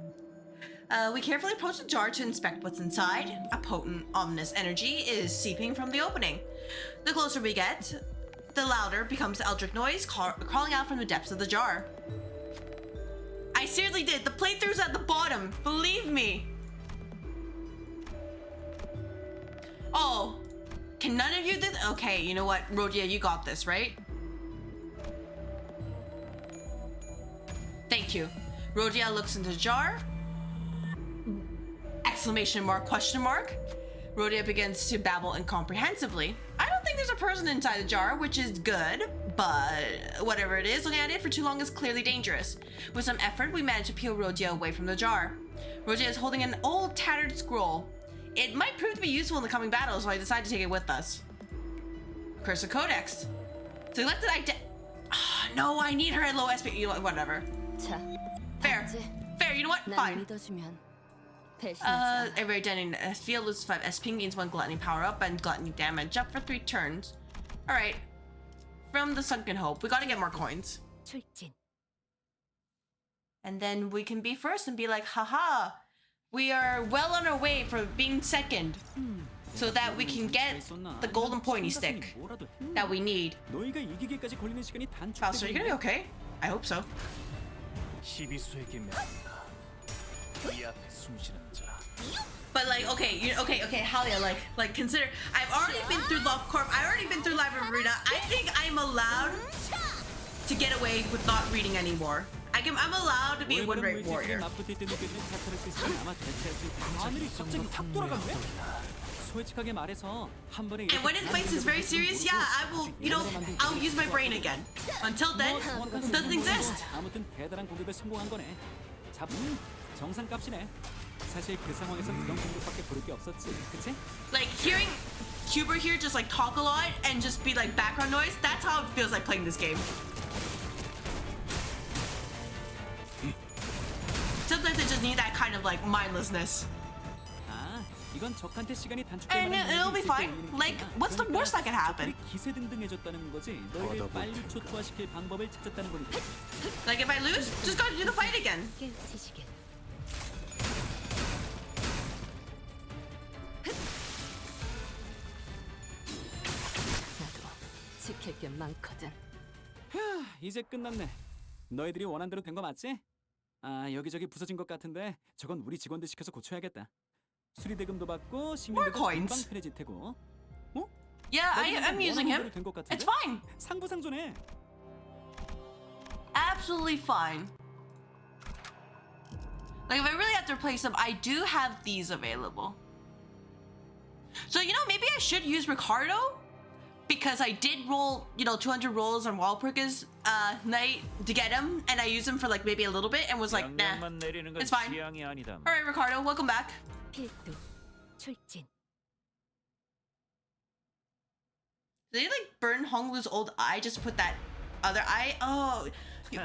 We carefully approach the jar to inspect what's inside. A potent, ominous energy is seeping from the opening. The closer we get, the louder becomes the eldritch noise crawling out from the depths of the jar. I seriously did. The playthrough's at the bottom. Believe me. Oh, can none of you do? Okay, you know what, Rodia, you got this, right? Thank you. Rodia looks into the jar. Exclamation mark, question mark. Rhodia begins to babble incomprehensibly. I don't think there's a person inside the jar, which is good, but whatever it is, looking at it for too long is clearly dangerous. With some effort, we manage to peel Rhodia away from the jar. Rhodia is holding an old, tattered scroll. It might prove to be useful in the coming battle, so I decide to take it with us. Curse of Codex. Selected no, I need her at low SP. You know, whatever. Fair. Fair, you know what? Fine. Every identity field loses 5 SP, gains 1 gluttony power up and gluttony damage up for 3 turns. Alright. From the Sunken Hope, we gotta get more coins. And then we can be first and be like, haha, we are well on our way for being second. So that we can get the golden pointy stick that we need. Faust, are you gonna be okay? I hope so. But like, okay, Halia, like consider, I've already been through H Corp, I've already been through Live Arena. I think I'm allowed to get away with not reading anymore. I'm allowed to be a win-rate warrior. And when it fights is very serious, yeah, I will, you know, I'll use my brain again. Until then, it doesn't exist. Like hearing Cuber here just like talk a lot and just be like background noise, that's how it feels like playing this game. Sometimes I just need that kind of like mindlessness. And it'll be fine. Like, what's the worst that could happen? Like, if I lose, just gotta do the fight again.
이제 끝났네. 너희들이 원한 대로 된 거 맞지? 아, 여기저기 부서진 것 같은데 저건 우리 직원들 시켜서 고쳐야겠다. 수리 대금도 받고 시민들도 금방 편해질 테고. 어?
Yeah, I'm using him. It's fine.
상부상조네.
Absolutely fine. Like if I really have to replace them, I do have these available. So you know, maybe I should use Ricardo because I did roll, you know, 200 rolls on Walpurgis night to get him, and I used him for like maybe a little bit and was like, nah, it's fine. All right, Ricardo, welcome back. Did they like burn Honglu's old eye? Just put that other eye? Oh,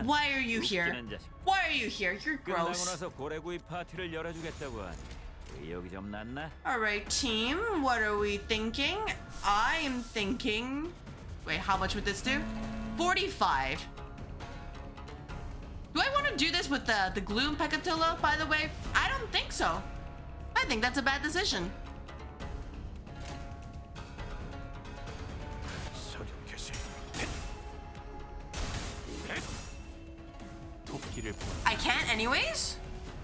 why are you here? Why are you here? You're gross. Alright, team, what are we thinking? I am thinking... Wait, how much would this do? 45. Do I want to do this with the Gloom Pecatilla, by the way? I don't think so. I think that's a bad decision. I can't anyways?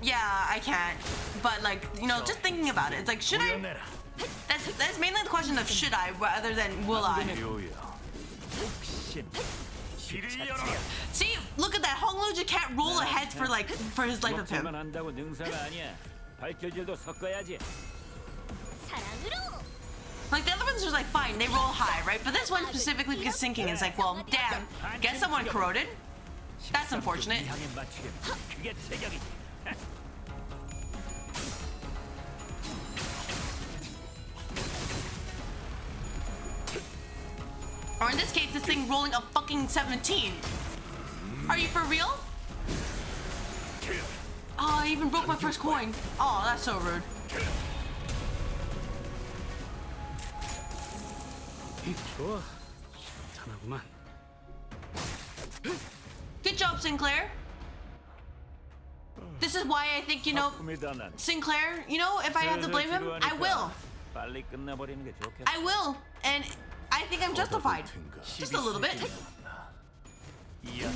Yeah, I can't. But like, you know, just thinking about it, it's like, should I? That's mainly the question of should I, rather than will I. See, look at that. Honglu just can't roll ahead for like for his life of him. Like the other ones are like fine, they roll high, right? But this one specifically because sinking is like, well, damn, get someone corroded. That's unfortunate. Or in this case, this thing rolling a fucking 17. Are you for real? Oh, I even broke my first coin. Oh, that's so rude. Good job, Sinclair. This is why I think, you know, Sinclair, you know, if I have to blame him, I will. I will. And I think I'm justified. Just a little bit. You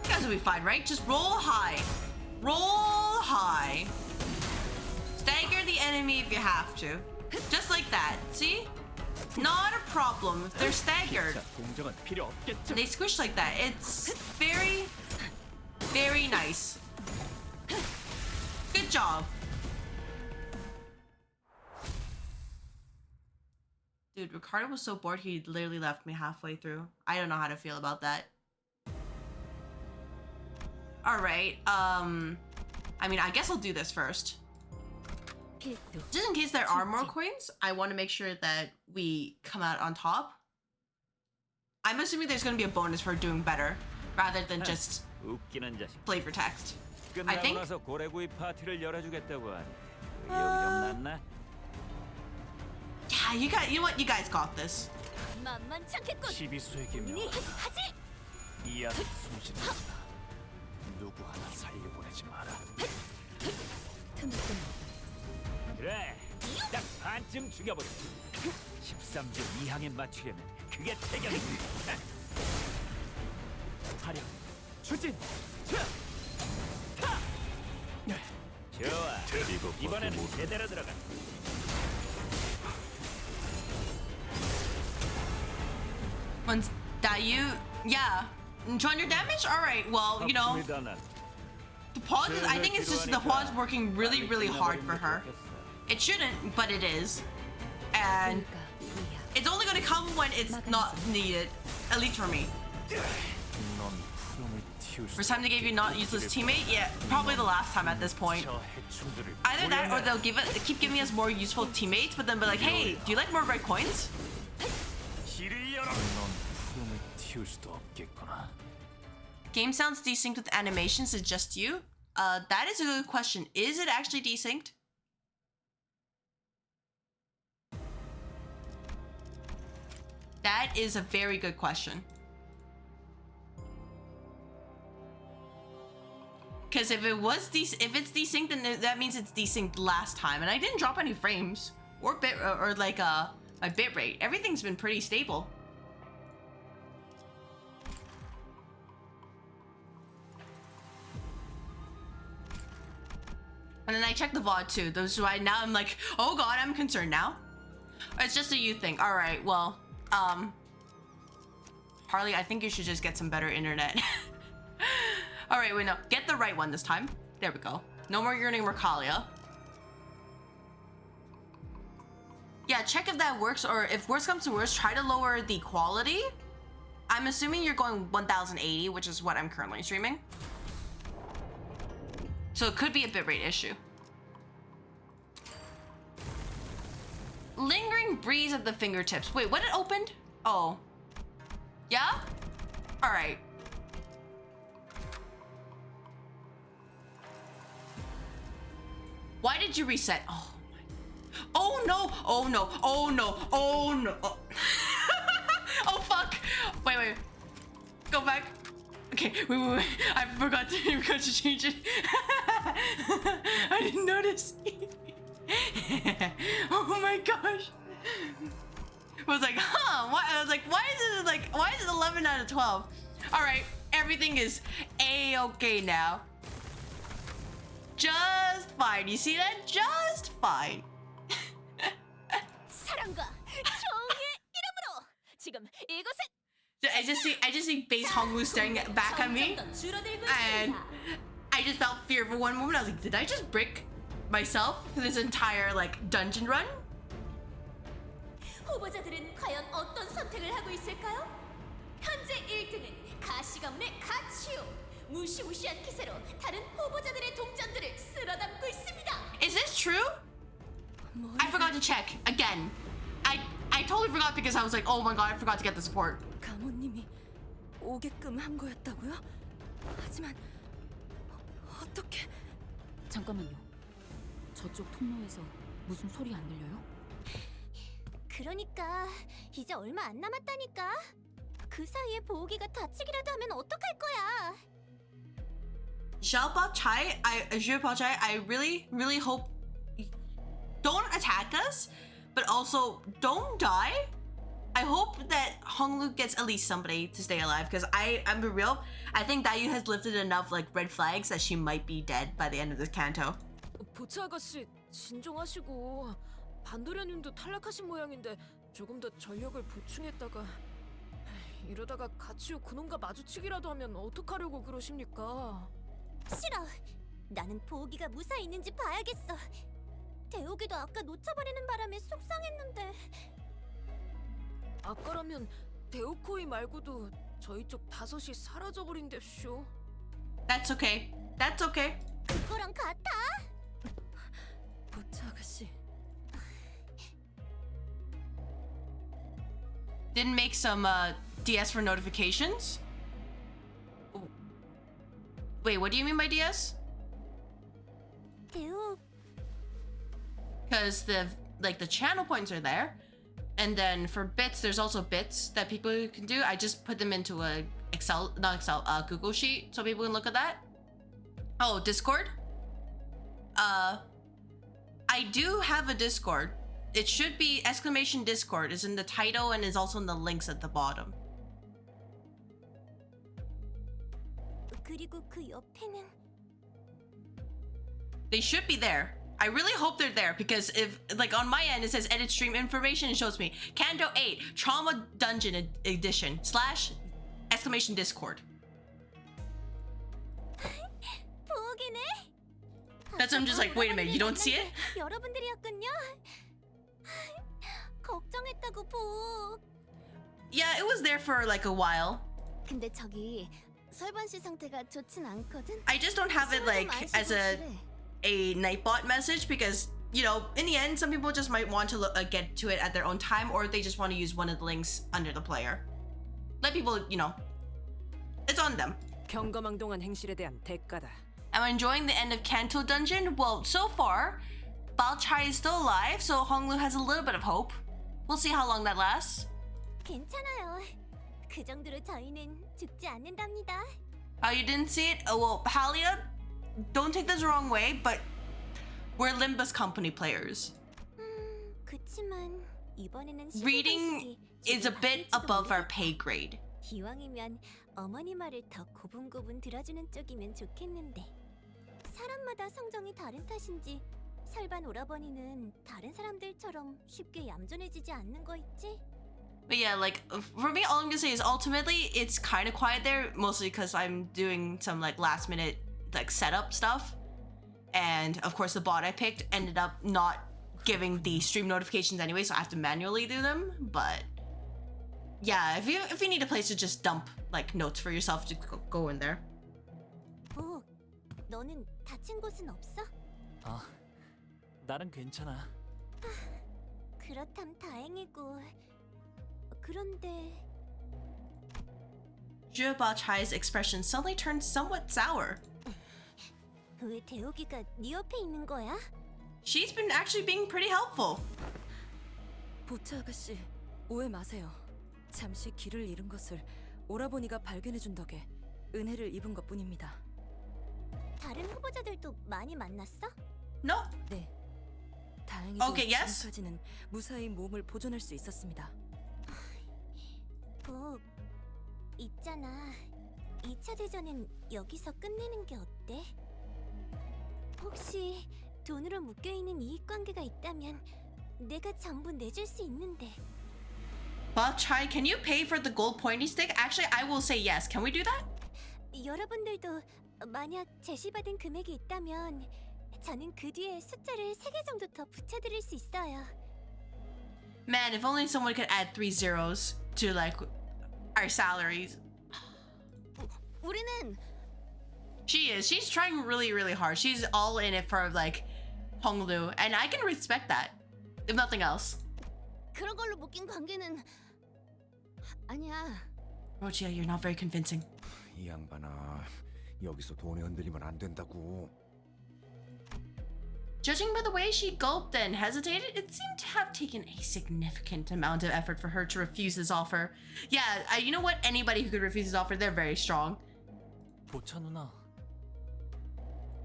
guys will be fine, right? Just roll high. Roll high. Stagger the enemy if you have to. Just like that. See? Not a problem if they're staggered.
공정은 필요 없겠죠.
They squish like that. It's very, very nice. Good job. Dude, Ricardo was so bored he literally left me halfway through. I don't know how to feel about that. Alright, I mean, I guess I'll do this first. Just in case there are more coins, I want to make sure that we come out on top. I'm assuming there's going to be a bonus for doing better, rather than just
웃기는 자식.
flavor text. I
끝나고
think.
나서 고래구이 파티를 열어주겠다고 하니 의욕이 좀 났나?
Yeah, you know what? You guys got this.
만만찮겠군.
시비수에게
네 하지.
이야기 숨쉬는 거다. 누구 하나 살려보내지 마라. 그래, 딱 반쯤 죽여버려. 13주 이항에 맞추려면 그게 태경이지.
화력, 추진,
좋아. 이번에는 제대로 들어가.
Once that you, yeah, 200 damage. All right. Well, you know, the pause. I think it's just the pause working really, really hard for her. It shouldn't, but it is, and it's only going to come when it's not needed. At least for me. First time they gave you not useless teammate? Yeah, probably the last time at this point. Either that or they'll keep giving us more useful teammates, but then be like, hey, do you like more red coins? Game sounds desynced with animations, is just you? That is a good question. Is it actually desynced? That is a very good question. Because if it's desynced, then that means it's desynced last time, and I didn't drop any frames or my bit rate. Everything's been pretty stable. And then I checked the VOD too. Those why now I'm like, oh god, I'm concerned now. It's just a you thing. All right, well, Harley, I think you should just get some better internet. All right, wait, no, get the right one this time. There we go. No more yearning Mercalia. Yeah, check if that works, or if worst comes to worst, try to lower the quality. I'm assuming you're going 1080, which is what I'm currently streaming. So it could be a bitrate issue. Lingering breeze at the fingertips. Wait, what it opened? Oh. Yeah? All right. Why did you reset? Oh my. Oh no. Oh no. Oh no. Oh no. Oh, oh fuck. Wait. Go back. Okay, wait. I forgot to change it. I didn't notice. Oh my gosh. I was like, huh? Why? I was like, why is it 11 out of 12? All right, everything is A-okay now. Just fine. You see that? Just fine.
사랑과 정의의 이름으로 지금 이곳에
I just see base Hongwu staring back at me, and I just felt fear for one moment. I was like, did I just brick myself for this entire like dungeon run?
후보자들은 과연 어떤 선택을 하고 있을까요? 현재 1등은 가시가문의 가치요. 무시무시한 기세로 다른 후보자들의 동전들을 쓸어담고 있습니다.
Is this true? I forgot to check again. I totally forgot because I was like, oh my god, I forgot to get the support.
가모님이 오게끔 한 거였다고요? 하지만 어떻게?
잠깐만요. 저쪽 통로에서 무슨 소리 안 들려요?
그러니까 이제 얼마 안 남았다니까. 그 사이에 보호기가 다치기라도 하면 어떡할 거야?
Xue Pan, I really hope don't attack us, but also don't die. I hope that Honglu gets at least somebody to stay alive, because I'm be real, I think Dayu has lifted enough like red flags that she might be dead by the end of this canto.
보치 아가씨 진정하시고 반도련님도 탈락하신 모양인데 조금 더 전력을 보충했다가 이러다가 가치우 그놈과 마주치기라도 하면 어떡하려고 그러십니까?
싫어. 나는 보기가 무사히 있는지 봐야겠어. 대옥이도 아까 놓쳐버리는 바람에 속상했는데.
아까라면 데오코이 말고도 저희 쪽 5이 사라져버린댔쇼.
That's okay. That's okay.
그거랑 같아?
보차 아가씨.
Didn't make some DS for notifications? Wait, what do you mean by DS?
대옥.
Because the channel points are there, and then for bits, there's also bits that people can do. I just put them into a Google sheet so people can look at that. Oh, Discord. I do have a Discord. It should be exclamation Discord. It's in the title and is also in the links at the bottom.
그리고 그 옆에는
They should be there. I really hope they're there because if, like, on my end it says edit stream information, it shows me Canto VIII Trauma Dungeon Edition / exclamation Discord.
보기네.
That's I'm just like, wait a minute, you don't see it?
여러분들이었군요. 걱정했다고 보.
Yeah, it was there for like a while.
근데 저기 설반 씨 상태가 좋진 않거든.
I just don't have it like as a Nightbot message because, you know, in the end, some people just might want to get to it at their own time, or they just want to use one of the links under the player. Let people, you know, it's on them.
경거망동한 행실에 대한 대가다.
Am I enjoying the end of Canto Dungeon? Well, so far, Bao Chai is still alive, so Honglu has a little bit of hope. We'll see how long that lasts.
괜찮아요. 그 정도로 저희는 죽지 않는답니다.
Oh, you didn't see it? Oh, well, Halia, don't take this the wrong way, but we're Limbus Company players.
그치만 이번에는
Reading is a bit above our pay grade.
기왕이면 어머니 말을 더 고분고분 들어주는 쪽이면 좋겠는데 사람마다 성정이 다른 탓인지 설반 오라버니는 다른 사람들처럼 쉽게 얌전해지지 않는 거 있지?
But yeah, like, for me, all I'm gonna say is ultimately, it's kind of quiet there, mostly because I'm doing some, like, last-minute, like, setup stuff. And, of course, the bot I picked ended up not giving the stream notifications anyway, so I have to manually do them. But, yeah, if you need a place to just dump, like, notes for yourself, just go in there.
오, 너는 다친 곳은 없어?
아, 나는 괜찮아.
그렇담 다행이고... 그런데...
Jia Chai's expression suddenly turned somewhat sour.
왜 대옥이가 네 옆에 있는 거야?
She's been actually being pretty helpful.
보차 아가씨, 오해 마세요. 잠시 길을 잃은 것을 오라버니가 발견해준 덕에 은혜를 입은 것뿐입니다.
다른 후보자들도 많이 만났어?
No.
네. 다행히도
Okay, yes.
지금까지는 무사히 몸을 보존할 수 있었습니다.
복, 있잖아. 2차 대전은 여기서 끝내는 게 어때? 혹시 돈으로 묶여있는 이익관계가 있다면 내가 전부 내줄 수 있는데.
Bao Chai, can you pay for the gold pointy stick? Actually, I will say yes. Can we do that?
여러분들도 만약 제시받은 금액이 있다면 저는 그 뒤에 숫자를 3개 정도 더 붙여드릴 수 있어요.
Man, if only someone could add 3 zeros to, like, our salaries.
우리는
She's trying really, really hard. She's all in it for, like, Honglu, and I can respect that, if nothing else.
그런 걸로 묶인 관계는 아니야.
Rochia, you're not very convincing.
이 양반아, 여기서 돈에 흔들리면 안 된다고.
Judging by the way she gulped and hesitated, it seemed to have taken a significant amount of effort for her to refuse this offer. Yeah, you know what? Anybody who could refuse this offer, they're very strong.
보차 누나,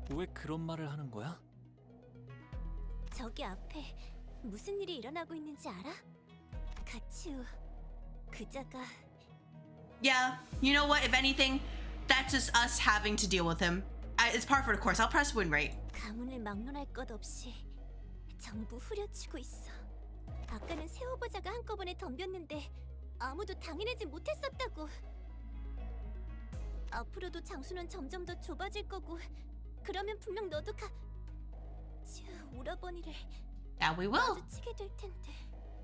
왜 그런 말을 하는 거야?
저기 앞에 무슨 일이 일어나고 있는지 알아? 가치우, 그자가...
Yeah, you know what? If anything, that's just us having to deal with him. It's par for the course. I'll press win rate.
가문을 막론할 것 없이 전부 후려치고 있어. 아까는 새 후보자가 한꺼번에 덤볐는데 아무도 당해내지 못했었다고. 앞으로도 장수는 점점 더 좁아질 거고, 그러면 분명 너도 오라버니를
Yeah, we will.
마주치게 될 텐데.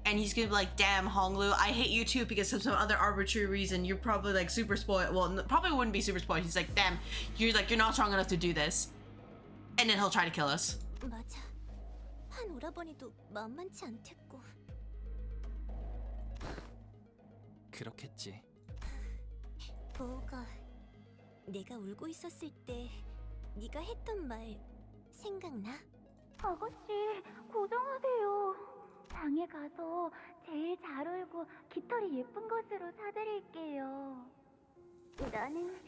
And he's gonna be like, damn, Honglu, I hate you too because of some other arbitrary reason. You're probably like super spoiled. Well, probably wouldn't be super spoiled. He's like, damn, you're not strong enough to do this. And then he'll try to kill us.
맞아. 판 오라버니도 만만치 않댔고.
그렇겠지.
보호가 내가 울고 있었을 때 네가 했던 말 생각나?
아가씨, 고정하세요. 방에 가서 제일 잘 울고 깃털이 예쁜 것으로 사드릴게요. 나는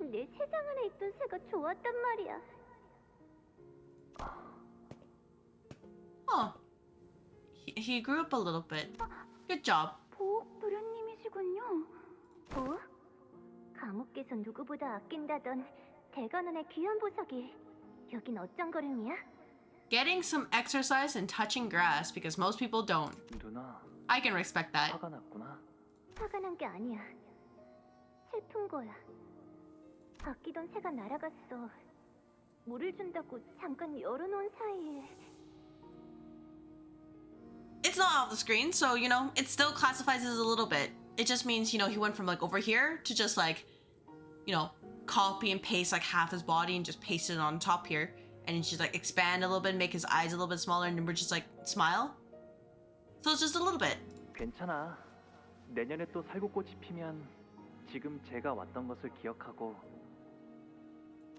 내 세상 안에 있던 새가 좋았단 말이야.
Oh. He grew up a little bit. Good job.
보옥 도련님이시군요. 뭐? 감옥께서 누구보다 아낀다던 대관원의 귀한 보석이 여긴 어쩐 걸음이야?
Getting some exercise and touching grass because most people don't.
누나,
I can respect that.
화가 났구나.
화가 난 게 아니야. 슬픈 거야. 아끼던 새가 날아갔어. 물을 준다고 잠깐 열어놓은 사이에.
It's not off the screen, so, you know, it still classifies as a little bit. It just means, you know, he went from, like, over here to just, like, you know, copy and paste, like, half his body and just paste it on top here. And just, like, expand a little bit, make his eyes a little bit smaller, and then we're just, like, smile. So it's just a little bit.
괜찮아. 내년에 또 살구꽃이 피면 지금 제가 왔던 것을 기억하고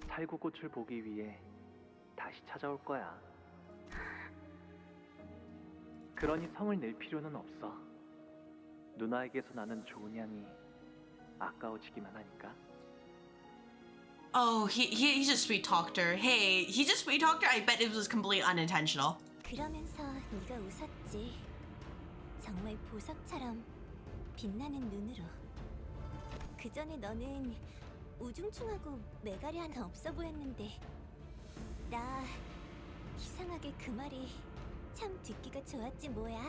살구꽃을 보기 위해 다시 찾아올 거야. 그러니 성을 낼 필요는 없어. 누나에게서 나는 좋은 향이 아까워지기만 하니까.
Oh, he just sweet talked her. Hey, he just sweet talked her? I bet it was completely unintentional.
그러면서 네가 웃었지. 정말 보석처럼 빛나는 눈으로. 그 전에 너는 우중충하고 매가리 하나 없어 보였는데 나 이상하게 그 말이 참 듣기가 좋았지 뭐야.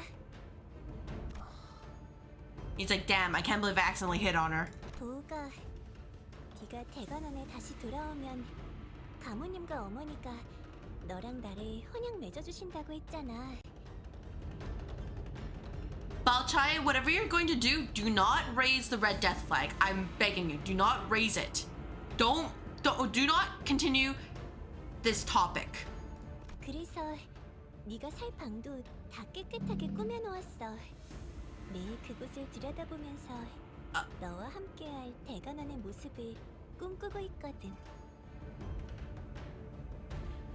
He's like, damn, I can't believe I accidentally hit on her.
보우가 네가 대관원에 다시 돌아오면 가모님과 어머니가 너랑 나를 혼양 맺어주신다고 했잖아.
Balchai, whatever you're going to do not raise the red death flag. I'm begging you, do not raise it. Do not continue this topic.
그래서 네가 살 방도 다 깨끗하게 꾸며놓았어. 매일 그곳을 들여다보면서 너와 함께할 대관원의 모습을 꿈꾸고 있거든.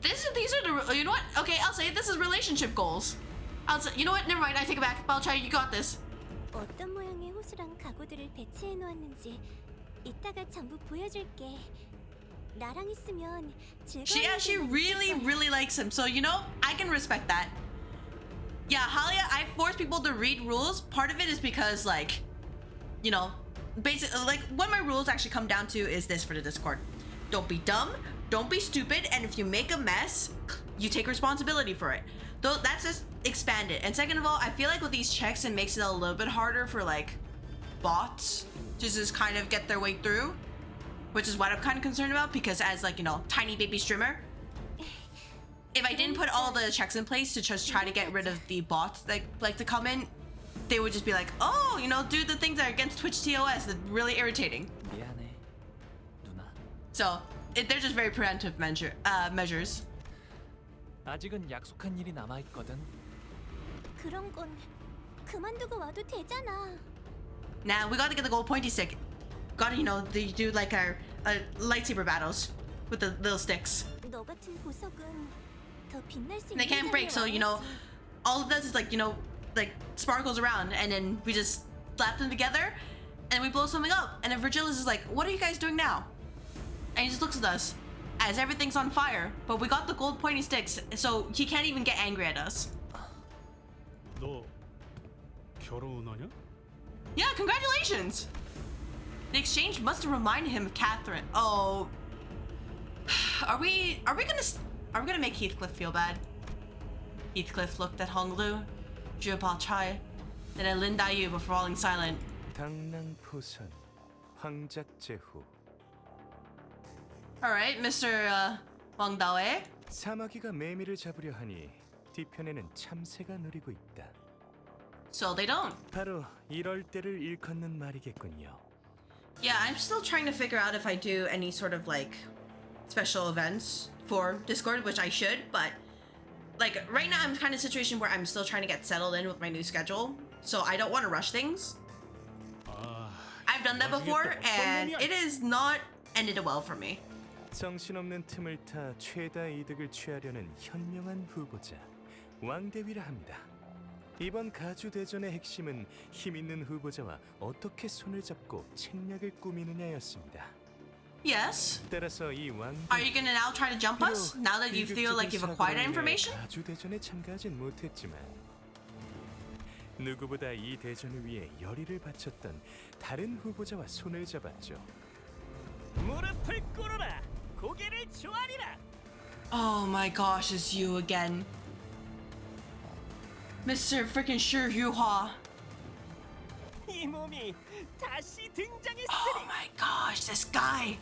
These are the, you know what? Okay, I'll say it, this is relationship goals. I'll say, you know what? Never mind. I take it back. Balchai, you got this.
어떤 모양의 호수랑 가구들을 배치해 놓았는지 이따가 전부 보여줄게. 나랑 있으면
She actually really likes him, so you know, I can respect that. Yeah, Halia, I force people to read rules. Part of it is because, like, you know, basically, like, what my rules actually come down to is this for the Discord. Don't be dumb, don't be stupid, and if you make a mess, you take responsibility for it. Though that's just expanded. And second of all, I feel like with these checks, it makes it a little bit harder for, like, bots to just kind of get their way through, which is what I'm kind of concerned about, because as, like, you know, tiny baby streamer, if I didn't put all the checks in place to just try to get rid of the bots that like to come in, they would just be like, oh, you know, do the things that are against Twitch TOS. That's really irritating.
미안해, 누나.
So they're just very preventive measures.
아직은 약속한 일이 남아 있거든.
그런 건 그만두고 와도 되잖아.
Nah, we gotta get the gold pointy stick. Gotta, you know, they do like our lightsaber battles with the little sticks.
너 같은 보석은 더 빛날 수 있는.
They can't break, so you know, all it does is like, you know, like sparkles around, and then we just slap them together, and we blow something up. And then Virgilius is like, "What are you guys doing now?" And he just looks at us as everything's on fire, but we got the gold pointy sticks, so he can't even get angry at us.
너 결혼하냐?
Yeah, congratulations! The exchange must have reminded him of Catherine. Oh, are we gonna make Heathcliff feel bad? Heathcliff looked at Honglu, Jia Qiu, then at Lin Daiyu before falling silent.
당랑포선 황작제후.
Alright, Mr. Wang Daoe.
사마귀가 매미를 잡으려 하니 뒤편에는 참새가 누리고 있다.
So they don't.
바로 이럴 때를 일컫는 말이겠군요.
Yeah, I'm still trying to figure out if I do any sort of like special events for Discord, which I should, but like right now I'm kind of in a situation where I'm still trying to get settled in with my new schedule, so I don't want to rush things. I've done that before and it has not ended well for me.
정신없는 틈을 타 최다 이득을 취하려는 현명한 후보자 왕대위라 합니다. 이번 가주 대전의 핵심은 힘 있는 후보자와 어떻게 손을 잡고 책략을 꾸미느냐였습니다.
Yes.
따라서 이 왕.
Are you gonna now try to jump us now that you feel like you've acquired that information?
가주 대전에 참가하진 못했지만 누구보다 이 대전을 위해 열의를 바쳤던 다른 후보자와 손을 잡았죠.
무릎을 꿇어라. 고개를 조아리라.
Oh my gosh, it's you again. Mr. freaking Shi Yuhua.
이 몸이 다시 등장했으니.
Oh my gosh, this guy.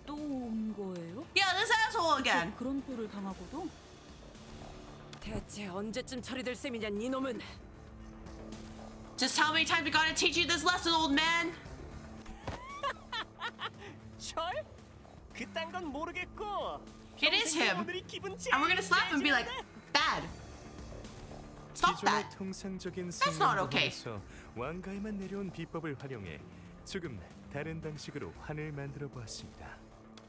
또 온 거예요?
Yeah, this asshole again.
그런 꼴을 당하고도?
대체 언제쯤 처리될 셈이냐 네 놈은?
Just how many times we gotta teach you this lesson, old man?
철? 그딴 건 모르겠고.
It is him.
오늘이 기분
And we're gonna slap him and be like, Dad, stop
기존의
that.
통상적인
That's not okay.
승용도에서 왕가에만 내려온 비법을 활용해 조금 다른 방식으로 환을 만들어 보았습니다.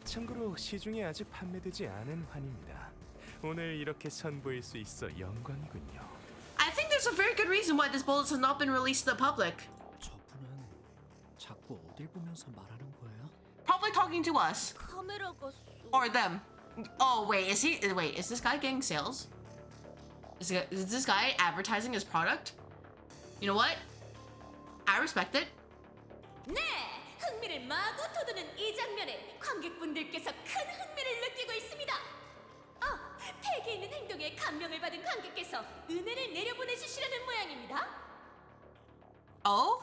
참고로 시중에 아직 판매되지 않은 환입니다. 오늘 이렇게 선보일 수 있어 영광이군요.
I think there's a very good reason why this bullet has not been released to the public.
저분은 자꾸 어딜 보면서 말하는 거예요?
Probably talking to us.
카메라가
Or them. Oh, wait, is this guy getting sales? Is this guy advertising his product? You know what? I respect it.
네! 흥미를 마구 돋우는 이 장면에 관객분들께서 큰 흥미를 느끼고 있습니다. 팩에 있는 행동에 감명을 받은 관객께서 은혜를 내려보내주시려는 모양입니다.
Oh?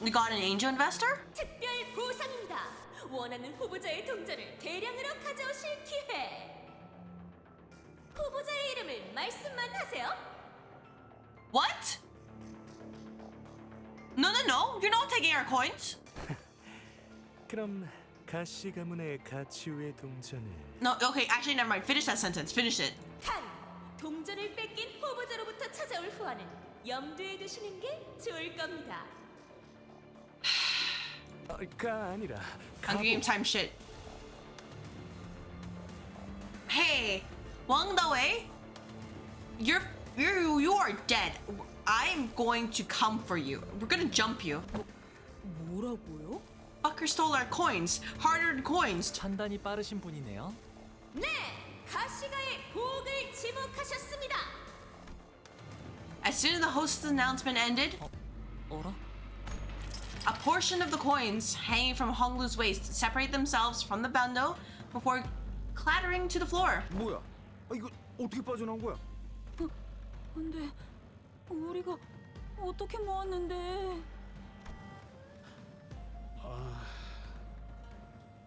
You got an angel investor?
특별 보상입니다. 원하는 후보자의 동전을 대량으로 가져오실 기회. 후보자의 이름을 말씀만 하세요.
What? No, you're not taking our coins.
그럼 가시 가문의 가치우의 동전을.
No, okay, actually, never mind. Finish that sentence. Finish it.
단, 동전을 뺏긴 후보자로부터 찾아올 후환은 염두에 두시는 게 좋을 겁니다.
가 아니라
Hunger Game time shit. Hey, Wang Daoe, you are dead. I'm going to come for you. We're gonna jump you.
뭐라고요?
Fucker stole our coins, hard-earned coins.
판단이 빠르신 분이네요.
네, 가시가의 복을 지목하셨습니다.
As soon as the host's announcement ended,
어라?
a portion of the coins hanging from Honglu's waist separate themselves from the bundle before clattering to the floor.
뭐야? 이거 어떻게 빠져나온 거야?
근데 우리가 어떻게 모았는데?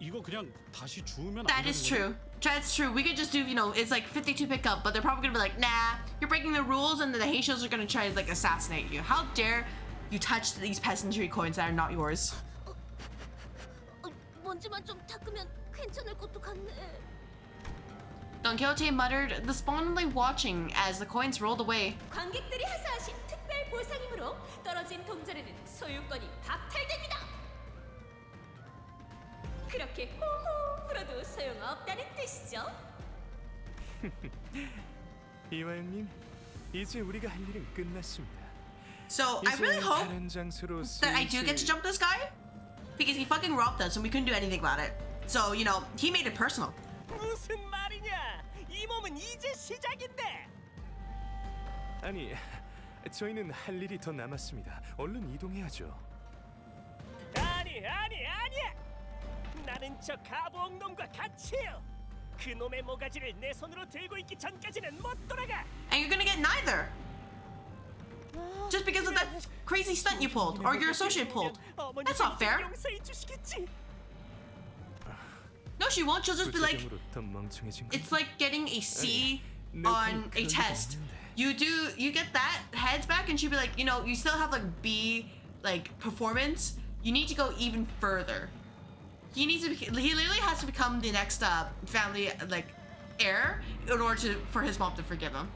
이거 그냥 다시 주우면 안
That is true. That's true. We could just do, it's like 52 pickup, but they're probably gonna be like, nah, you're breaking the rules, and then the Heishos are gonna try to like assassinate you. How dare you touch these peasantry coins that are not yours?
먼지만 좀 닦으면 괜찮을 것도 같네.
Don Quixote muttered, despondently watching as the coins rolled away.
관객들이 하사하신 특별 보상이므로 떨어진 동전에는 소유권이 박탈됩니다. 그렇게 호호 불어도 소용없다는 뜻이죠.
이화영님, 이제 우리가 할 일은 끝났습니다.
So I really hope
다른 장소로
that I do get to jump this guy, because he fucking robbed us and we couldn't do anything about it. So, he made it personal.
무슨 말이냐? 이 몸은 이제 시작인데.
아니, 저희는 할 일이 더 남았습니다. 얼른 이동해야죠.
아니야. 나는 저 가부옥 놈과 같이요. 그놈의 모가지를 내 손으로 들고 있기 전까지는 못 돌아가.
And you're gonna get neither. Just because of that crazy stunt you pulled, or your associate pulled. That's not fair.
용서해 주시겠지.
No, she won't. She'll just be like,
부재중으로 더 멍청해진 거.
it's like getting a C on a test. You get that heads back, and she'll be like, you know, you still have like B like performance. You need to go even further. He literally has to become the next family like heir in order for his mom to forgive him.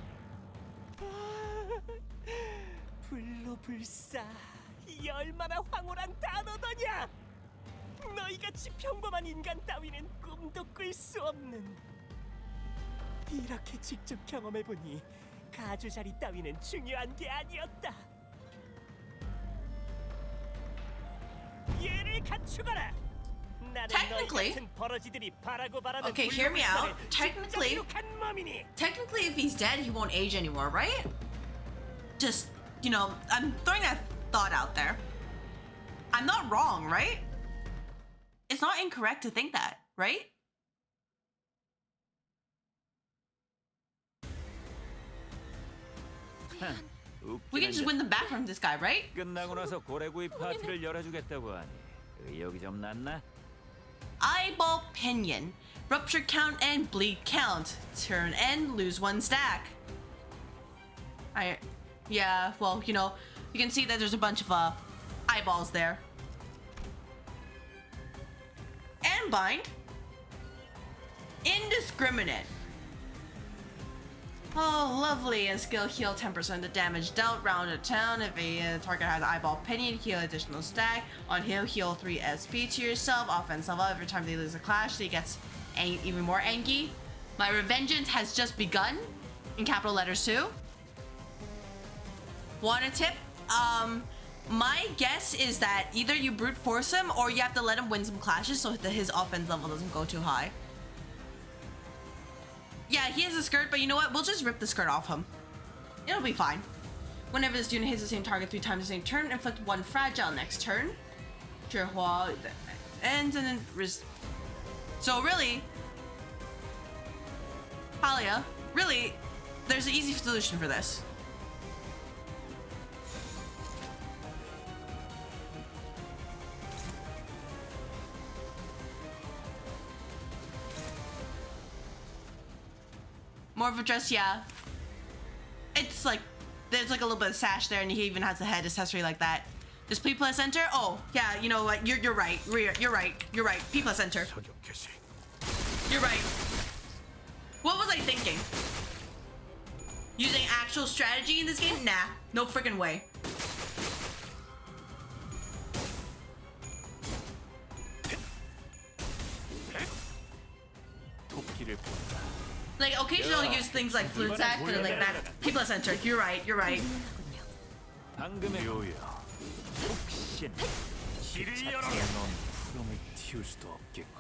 불로불사, 이 얼마나 황홀한 단어더냐. 너희같이 평범한 인간 따위는 꿈도 꿀 수 없는. 이렇게 직접 경험해보니 가주자리 따위는 중요한 게 아니었다. 얘를 갖추거라.
Technically, okay, hear me out. Technically, if he's dead, he won't age anymore, right? Just, you know, I'm throwing that thought out there. I'm not wrong, right? It's not incorrect to think that, right? We can just win them back from this guy, right?
끝나고 나서 고래구이 파티를 열어주겠다고 하니 의욕이 좀 났나?
Eyeball pinion, rupture count and bleed count. Turn and lose one stack. Yeah, well, you know, you can see that there's a bunch of eyeballs there. And bind. Indiscriminate. Oh, lovely. And skill heal 10% the damage dealt round a town. If a target has eyeball pinion, heal additional stack. On heal, heal 3 SP to yourself. Offense level every time they lose a clash, he gets even more angry. My revengeance has just begun. In capital letters too. Want a tip? My guess is that either you brute force him or you have to let him win some clashes so that his offense level doesn't go too high. Yeah, he has a skirt, but you know what? We'll just rip the skirt off him. It'll be fine. Whenever this unit hits the same target 3 times the same turn, inflict 1 fragile next turn. Ends and then so really, Halia, really, there's an easy solution for this. More of a dress, yeah. It's like, there's like a little bit of sash there, and he even has a head accessory like that. Does P plus enter? Oh, yeah, you know what? You're right. You're right. P plus enter. You're right. What was I thinking? Using actual strategy in this game? Nah, no freaking way. Like, occasionally I'll use things like flute sack, but like that, P plus enter. You're right.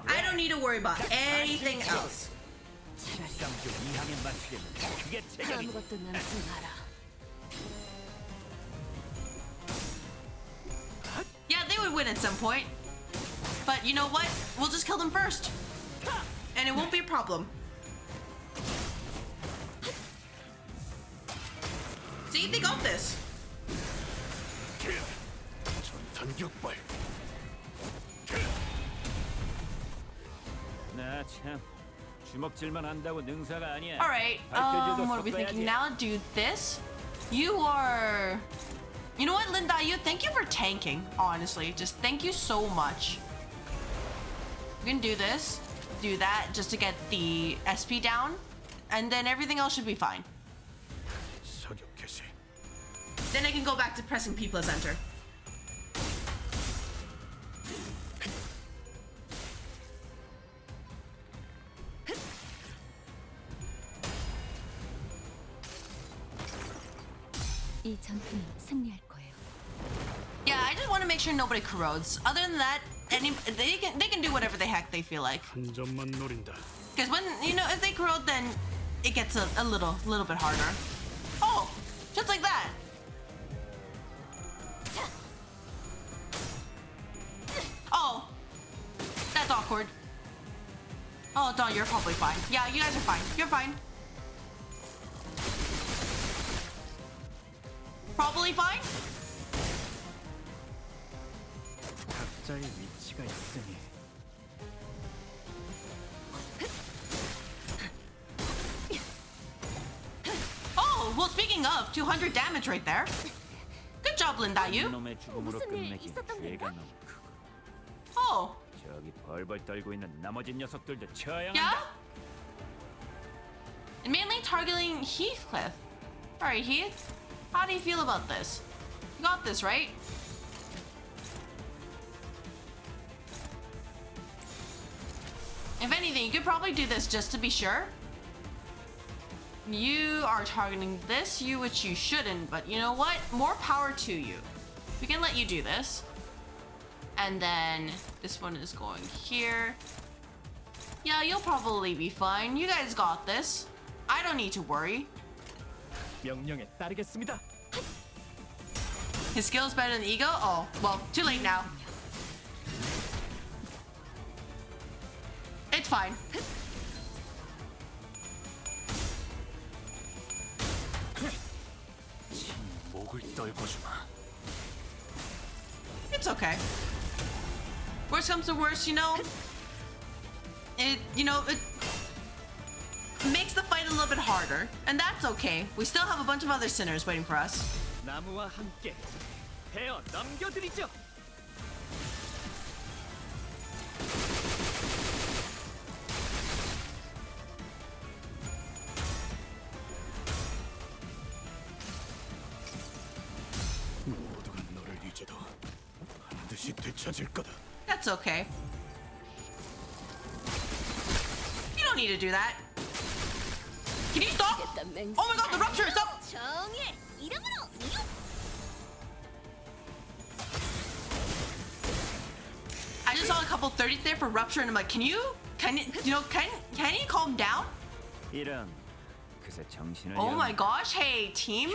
I don't need to worry about anything else. Yeah, they would win at some point. But you know what? We'll just kill them first. And it won't be a problem. See, they got this. Alright, what are we thinking now? Do this. You know what, Linda, thank you for tanking, honestly. Just thank you so much. We can do this, do that, just to get the SP down, and then everything else should be fine. Then I can go back to pressing P plus enter. Yeah, I just want to make sure nobody corrodes. Other than that, they can do whatever the heck they feel like. Because when, if they corrode, then it gets a little bit harder. Oh, just like that. Oh, that's awkward. Oh, Dawn, you're probably fine. Yeah, you guys are fine. You're fine. Probably fine?
각자의 위치가 있으니
Oh, well, speaking of, 200 damage right there. Good job, Lindayu.
놈의 죽음으로 끝내기 죄가 너무 크고.
Oh.
저기 벌벌 떨고 있는 나머지 녀석들도 처형한다.
Yeah? And mainly targeting Heathcliff. Alright, Heath. How do you feel about this? You got this, right? If anything, you could probably do this just to be sure. You are targeting this, which you shouldn't, but you know what? More power to you. We can let you do this. And then this one is going here. Yeah, you'll probably be fine. You guys got this. I don't need to worry.
명령에 따르겠습니다.
His skill's better than ego? Oh, well, too late now. It's fine.
목을 떨궈 주마.
It's okay. Worst comes to worst, it makes the fight a little bit harder, and that's okay. We still have a bunch of other sinners waiting for us.
나무와 함께 베어 넘겨드리죠.
모두가 너를 잊어도 반드시 되찾을 거다.
That's okay. You don't need to do that. Can you stop? Oh my god, the rupture! Stop!
정의 이름으로
I just saw a couple 30s there for rupture, and I'm like, can you calm down?
이런 그새 정신을
Oh my gosh, hey team.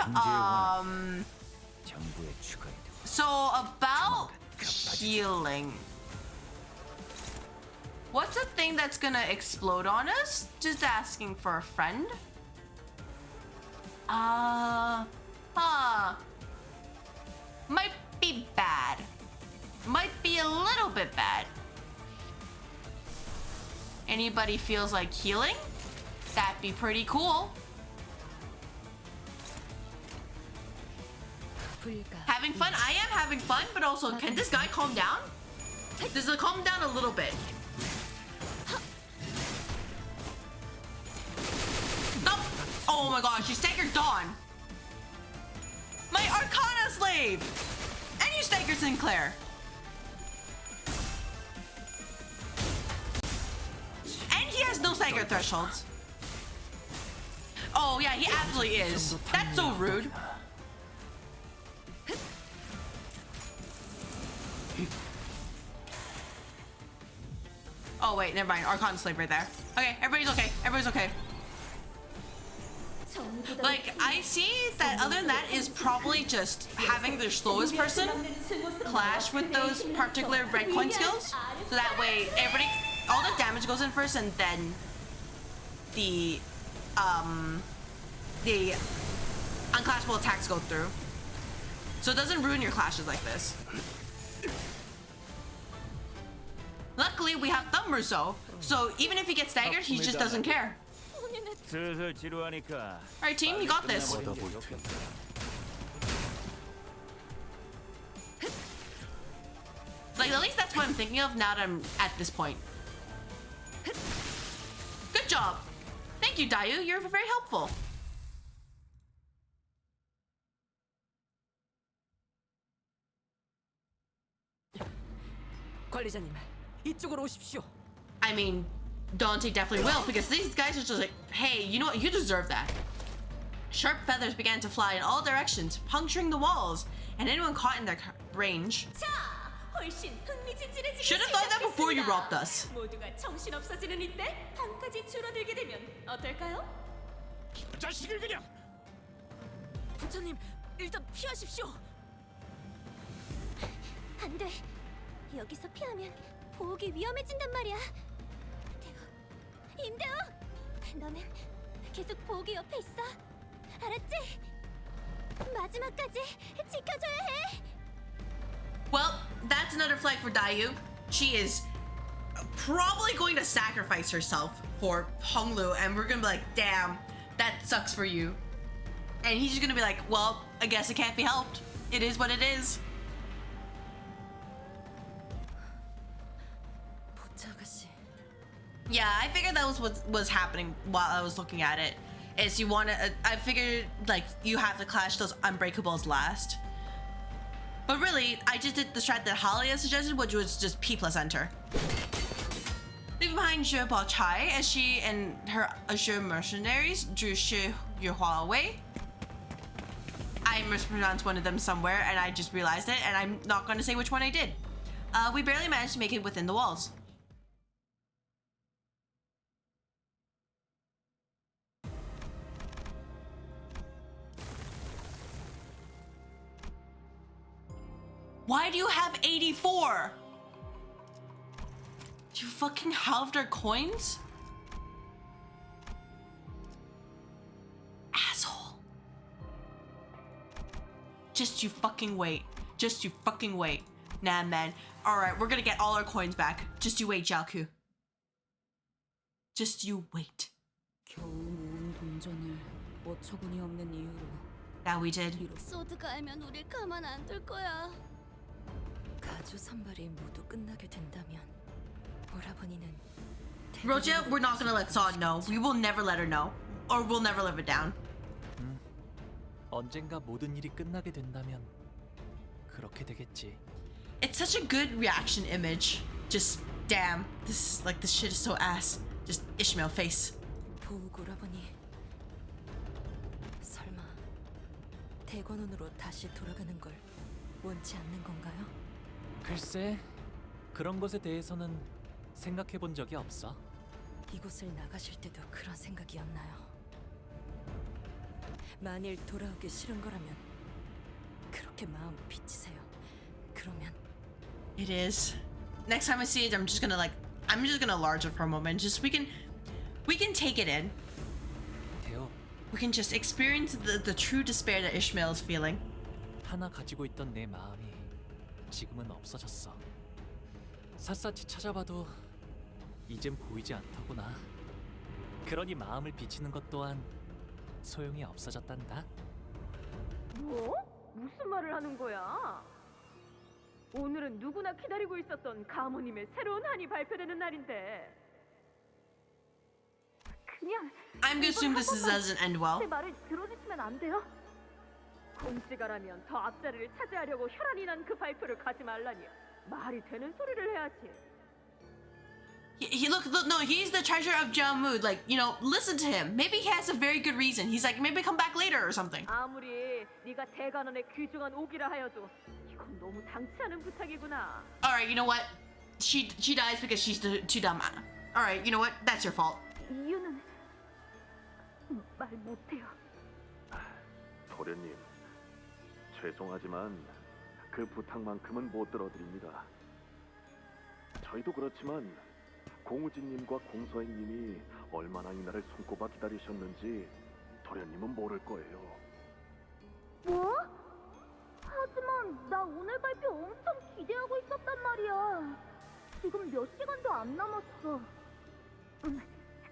정부의 추가에
So about healing. What's the thing that's gonna explode on us? Just asking for a friend. Might be bad. Might be a little bit bad. Anybody feels like healing? That'd be pretty cool. Having fun? I am having fun, but also, can this guy calm down? Does it calm down a little bit? Stop! Oh my gosh, you staggered Dawn. My Arcana slave! And you staggered Sinclair. And he has no stagger thresholds. Oh yeah, he absolutely is. That's so rude. Oh wait, never mind. Arcana slave right there. Okay, everybody's okay. Everybody's okay. Like, I see that other than that is probably just having their slowest person clash with those particular red coin skills. So that way everybody, all the damage goes in first and then the unclashable attacks go through. So it doesn't ruin your clashes like this. Luckily, we have Thumb Russo, so even if he gets staggered, he just doesn't care.
슬슬 지루하니까.
Alright, team, you got this. Like, at least that's what I'm thinking of now that I'm at this point. Good job. Thank you, Dayu. You're very helpful.
관리자님, 이쪽으로 오십시오.
I mean, Dante definitely will, because these guys are just like, hey, you know what? You deserve that. Sharp feathers began to fly in all directions, puncturing the walls, and anyone caught in their range. Should have thought that before you robbed us.
모두가 정신없어지는 이때 한까지 줄어들게 되면 어떨까요?
자식을 그냥.
부처님, 일단 피하십시오.
안 돼. 여기서 피하면 보호기 위험해진단 말이야. 임대호, 너는 계속 보기 옆에 있어. 알았지? 마지막까지 지켜줘야 해.
Well, that's another flag for Dayu. She is probably going to sacrifice herself for Honglu, and we're gonna be like, damn, that sucks for you. And he's just gonna be like, well, I guess it can't be helped. It is what it is. Yeah, I figured that was what was happening while I was looking at it. Is you want to? I figured like you have to clash those unbreakables last. But really, I just did the strat that Halia suggested, which was just P plus enter. Leaving behind Xue Chai as she and her Azure mercenaries drew Xue Yuhua away. I mispronounced one of them somewhere, and I just realized it, and I'm not going to say which one I did. We barely managed to make it within the walls. Why do you have 84? You fucking halved our coins? Asshole. Just you fucking wait. Just you fucking wait. Nah, man. Alright, we're gonna get all our coins back. Just you wait, Jia Qiu. Just you wait.
겨우 모은 동전을 어처구니 없는 이유로.
Yeah, we did.
소드가 알면 우릴 가만 안 둘 거야.
가주 선발이 모두 끝나게 된다면 오라버니는
Roja, we're not gonna let Sod know. We will never let her know. Or we'll never live it down.
언젠가 모든 일이 끝나게 된다면 그렇게 되겠지.
It's such a good reaction image. Just damn, this shit is so ass. Just Ishmael face.
보욱 오라버니 설마 대관원으로 다시 돌아가는 걸 원치 않는 건가요?
글쎄, 그런 것에 대해서는 생각해 본 적이 없어.
이곳을 나가실 때도 그런 생각이었나요? 만일 돌아오기 싫은 거라면 그렇게 마음 비치세요. 그러면
It is. Next time I see it, I'm just gonna large it for a moment. Just we can take it in.
대호,
We can just experience the true despair that Ishmael is feeling.
하나 가지고 있던 내 마음이 지금은 없어졌어. 샅샅이 찾아봐도 이젠 보이지 않더구나. 그러니 마음을 비치는 것 또한 소용이 없어졌단다.
뭐? 무슨 말을 하는 거야? 오늘은 누구나 기다리고 있었던 가모님의 새로운 한이 발표되는 날인데. 그냥
I'm gonna assume this doesn't end well.
제 말을 들어주시면 안 돼요? 공시가라면 더 앞자리를 차지하려고 혈안이 난 그 발표를 가지 말라니. 말이 되는 소리를 해야지.
Look, no, he's the treasurer of Jamud. Like, you know, listen to him. Maybe he has a very good reason. He's like, maybe come back later or something.
아무리 네가 대관원의 귀중한 오기라 하여도 이건 너무 당치 않은 부탁이구나.
All right, you know what? She dies because she's too dumb. All right, you know what? That's your fault.
이유는 말 못해요.
도련님, 죄송하지만 그 부탁만큼은 못 들어드립니다. 저희도 그렇지만 공우진님과 공서행님이 얼마나 이날을 손꼽아 기다리셨는지 도련님은 모를 거예요.
뭐? 하지만 나 오늘 발표 엄청 기대하고 있었단 말이야. 지금 몇 시간도 안 남았어.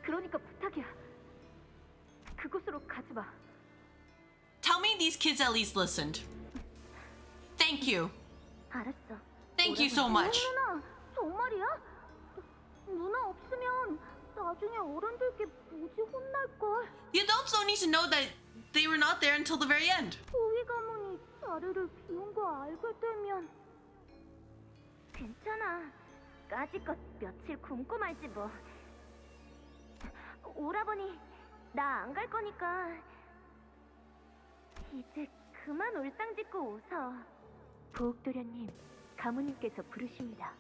그러니까 부탁이야. 그곳으로 가지 마.
Tell me these kids at least listened. Thank you.
알았어.
Thank you so much.
누나, 정말이야? 누나 없으면 나중에 어른들께 무지 혼날걸.
The adults don't need to know that they were not there until the very end.
우리 가문이 자리를 비운 거 알게 되면 괜찮아. 까짓것 며칠 굶고 말지 뭐. 오라버니, 나 안 갈 거니까 이제 그만 울상짓고 웃어. 보옥도련님, 가무님께서 부르십니다.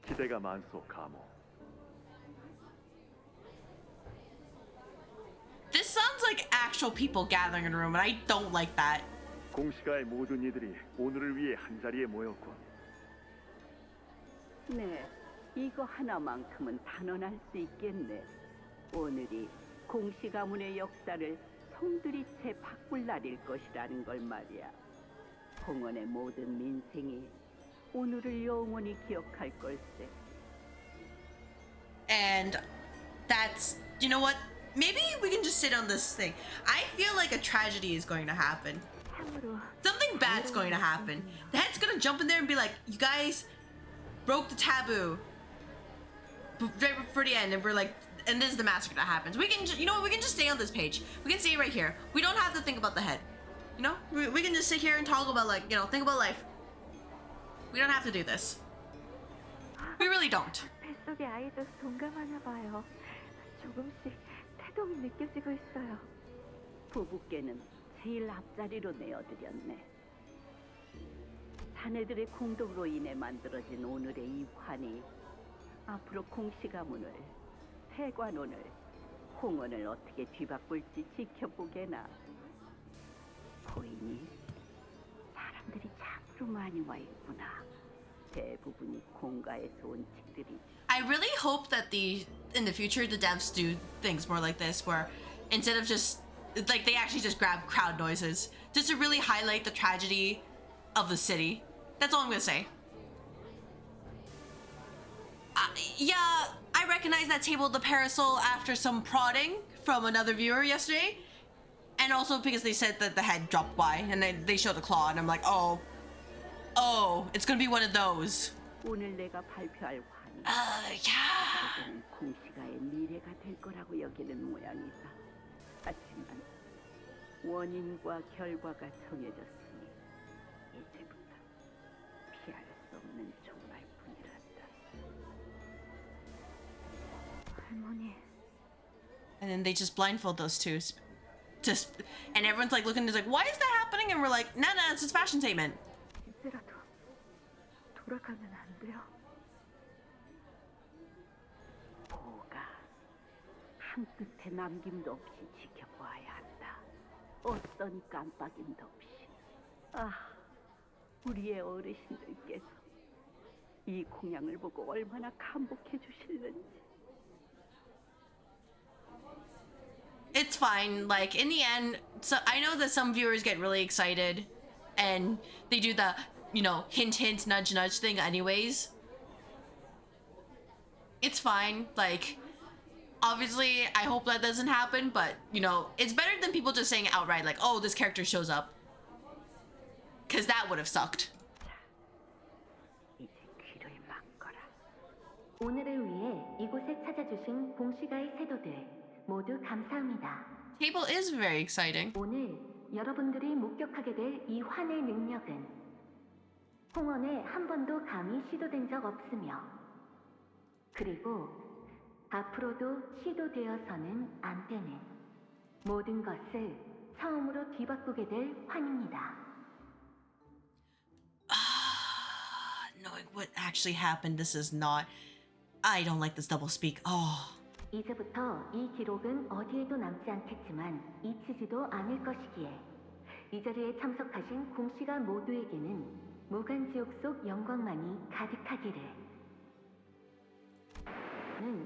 기대가 많소, 가모.
This sounds like actual people gathering in a room, and I don't like that.
공시가의 모든 이들이 오늘을 위해 한 자리에 모였군.
네, 이거 하나만큼은 단언할 수 있겠네. 오늘이 공씨 가문의 역사를 송두리째 바꿀 날일 것이라는 걸 말이야. 홍원의 모든 민생이 오늘을 영원히 기억할 걸세.
And that's, you know what? Maybe we can just sit on this thing. I feel like a tragedy is going to happen. Something bad's going to happen. The head's gonna jump in there and be like, you guys broke the taboo. Right before the end, and we're like, and this is the massacre that happens. We can, you know what? We can just stay on this page. We can stay right here. We don't have to think about the head. You know, we can just sit here and talk about, like, you know, think about life. We don't have to do this. We really don't.
뱃속의 아이도 동감하나 봐요. 조금씩 태동이 느껴지고 있어요.
부부께는 제일 앞자리로 내어드렸네. 자네들의 공덕으로 인해 만들어진 오늘의 이 환이 앞으로 공씨 가문을, 대관원을, 홍원을 어떻게 뒤바꿀지 지켜보게나. 보이니? 사람들이 참으로 많이 와 있구나. 대부분이 공가에서 온 직들이지.
I really hope that in the future the devs do things more like this, where instead of just like they actually just grab crowd noises just to really highlight the tragedy of the city. That's all I'm gonna say. Yeah, I recognize that table of the parasol after some prodding from another viewer yesterday, and also because they said that the head dropped by and they showed the claw, and I'm like, oh, it's gonna be one of those.
오늘 내가 발표할 환이
yeah.
공시가의 미래가 될 거라고 여기는 모양이다. 하지만 원인과 결과가 정해졌으니 이제부터 피할 수 없는 종말뿐이란다.
할머니.
And then they just blindfold those two. And everyone's like looking, is like, why is that happening? And we're like, nah, it's his fashion statement.
이제라도 돌아가면 안 돼요?
보가 한 끗의 남김도 없이 지켜봐야 한다. 어떤 깜빡임도 없이. 아, 우리의 어르신들께서 이 공양을 보고 얼마나 감복해 주실는지.
It's fine. Like, in the end, so I know that some viewers get really excited and they do the, you know, hint, hint, nudge, nudge thing anyways. It's fine. Like, obviously, I hope that doesn't happen, but, you know, it's better than people just saying outright, like, oh, this character shows up. Because that would have sucked.
오늘을 위해 이곳에 찾아주신 공시가의 세도들 모두 감사합니다.
Table is very exciting.
오늘 여러분들이 목격하게 될 이 환의 능력은 홍원에 한 번도 감히 시도된 적 없으며 그리고 앞으로도 시도되어서는 안 되는 모든 것을 처음으로 뒤바꾸게 될 환입니다.
Knowing what actually happened, this is not... I don't like this doublespeak.
이제부터 이 기록은 어디에도 남지 않겠지만 잊히지도 않을 것이기에 이 자리에 참석하신 공씨가 모두에게는 무간지옥 속 영광만이 가득하기를. 는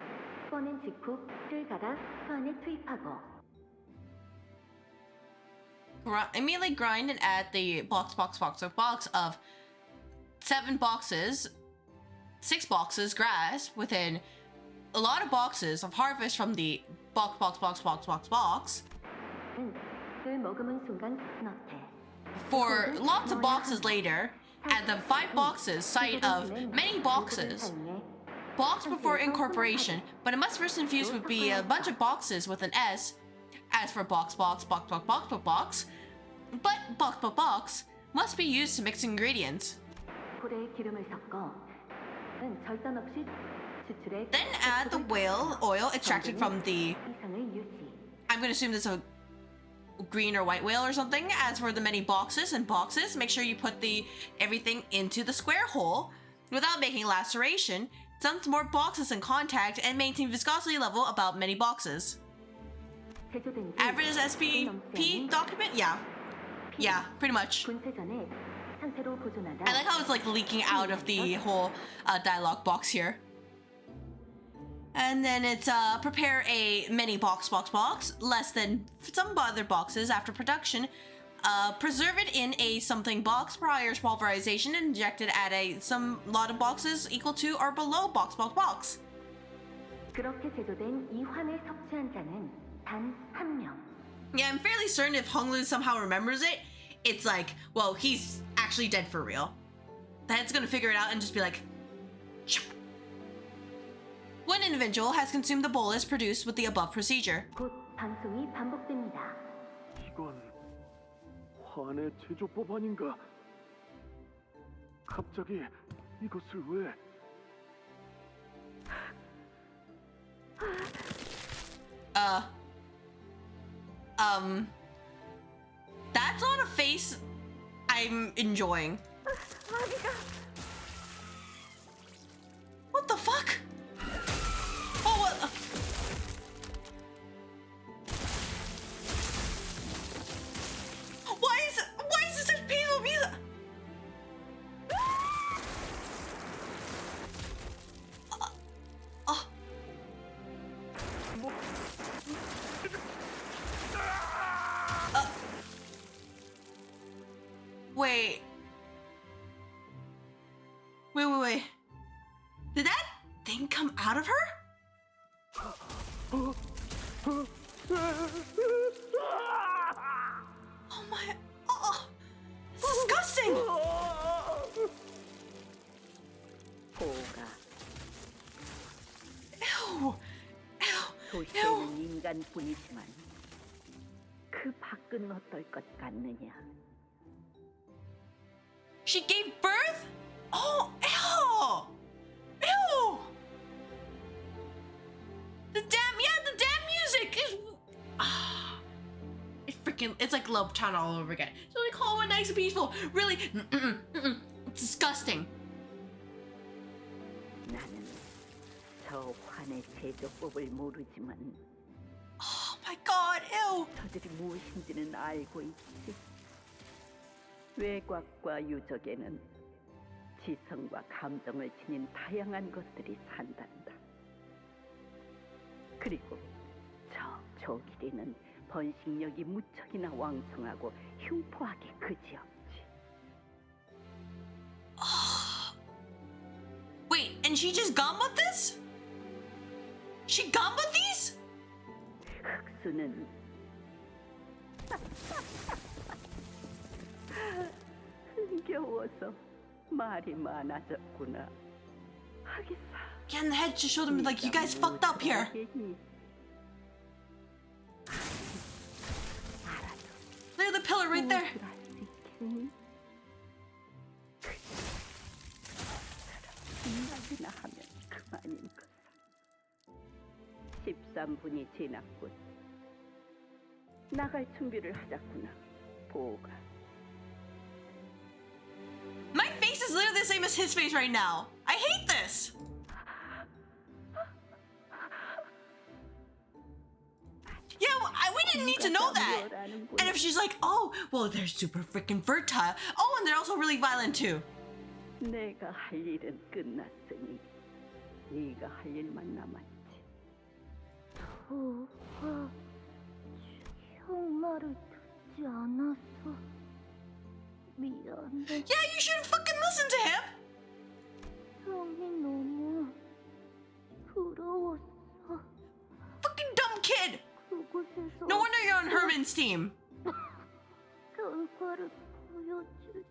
꺼낸 직후 를 갈아 그 안에 투입하고
immediately grind and add the box of 7 boxes, 6 boxes grass within a lot of boxes of harvest from the box.
그 머금은 순간 너태.
For lots of boxes later, add the 5 boxes site of many boxes. Box before incorporation, but it must first infuse would be a bunch of boxes with an S. As for box, but box must be used to mix ingredients.
불에 기름을 섞어 절단 없이 추출해.
Then add the whale oil extracted from the...
이상을 유지.
I'm gonna assume this is a green or white whale or something. As for the many boxes, make sure you put everything into the square hole without making laceration. Dump more boxes in contact and maintain viscosity level about many boxes. Average SPP document? Yeah, pretty much. I like how it's like leaking out of the whole dialogue box here. And then it's prepare a mini box, less than some other boxes after production. Preserve it in a something box prior to pulverization and inject it at some lot of boxes equal to or below box.
그렇게 제조된 이 환을 섭취한 자는 단 한 명.
Yeah, I'm fairly certain if Honglu somehow remembers it, it's like, well, he's actually dead for real. The head's gonna figure it out and just be like, Choo. One individual has consumed the bolus produced with the above procedure.
곧 방송이 반복됩니다.
이건 환의 제조법 아닌가? 갑자기 이것을 왜?
That's not a face I'm enjoying. What the fuck? Oh, what? Why is this such painful music? Wait. Did that thing come out of her? Oh my, it's disgusting! Ew.
도시에는 인간뿐이지만 그 밖은 어떨 것 같느냐?
She gave birth? Oh, ew! Ew! The damn music is... it's like Love Town all over again. So we call it nice and peaceful. Really, it's disgusting.
나는 저 환의 제조법을 모르지만
Oh my god, ew!
저들이 무엇인지는 알고 있지. 외곽과 유적에는 지성과 감정을 지닌 다양한 것들이 산단다. 그리고 저 조기리는 번식력이 무척이나 왕성하고 흉포하기 그지없지.
Wait, and she just gone with this? She gone with these?
흑수는 흥겨워서 말이 많아졌구나. 하기사.
Yeah, and the head just showed him like, you guys fucked up here. Look at the pillar right there.
생각이나 하면 그만인 거사. 13분이 지났군. 나갈 준비를 하자꾸나. 보가.
My face is literally the same as his face right now. I hate this. Yeah, we didn't need to know that. And if she's like, oh, well, they're super freaking fertile. Oh, and they're also really violent too.
내가 할 일은 끝났으니 네가 할 일만 남았지.
도화 형 말을 듣지 않았어. 미안해.
Yeah, you shouldn't fucking listen to him.
형이 너무 부러웠어.
Fucking dumb kid.
그곳에서
No wonder you're on Herman's team.
결과를 보여줄지.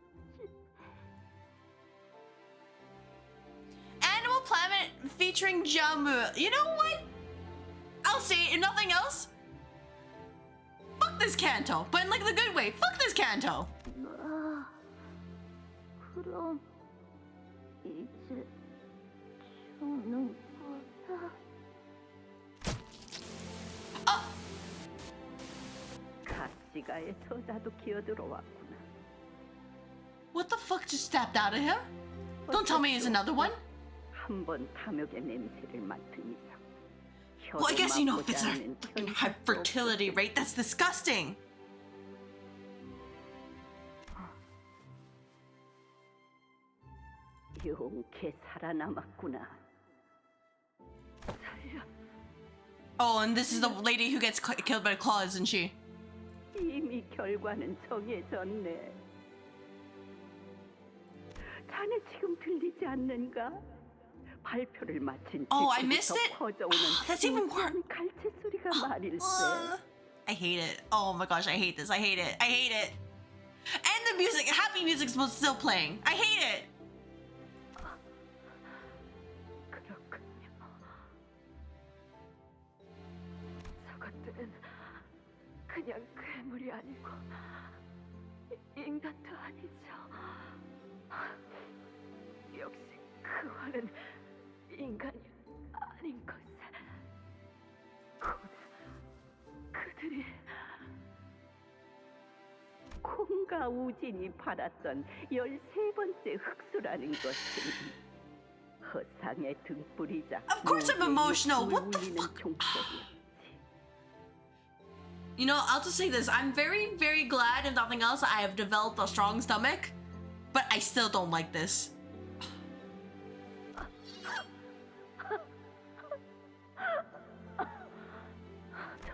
Animal Planet featuring Jamu. You know what? I'll say it, if nothing else. Fuck this Canto, but in like the good way. Fuck this Canto.
그럼 이제 죽는 거야.
가시가의 저자도 기어들어왔구나.
What the fuck just stepped out of him? Don't tell me it's another one.
한번 탐욕의 냄새를 맡은 이상.
Well, I guess you know if it's a fucking high fertility rate, that's disgusting.
용케 살아남았구나. 살려.
Oh, and this is the lady who gets killed by claws, isn't she?
이미 결과는 정해졌네. 자네 지금 들리지 않는가? 발표를 마친
Oh, I missed it?
퍼져오는
That's even worse.
갈채 소리가 말일세.
I hate it. Oh my gosh, I hate this. I hate it. I hate it. And the music, happy music's still playing. I hate it.
그렇군요. 저것들은 그냥 괴물이 아니고 인간도 아니죠. 역시 그 활은 인간이 아닌 것에 곧 그들이
콩과 우진이 받았던 13번째 흑수라는 것은 허상의 등불이자
Of course I'm emotional. What the fuck? You know, I'll just say this. I'm very, very glad, if nothing else, I have developed a strong stomach. But I still don't like this.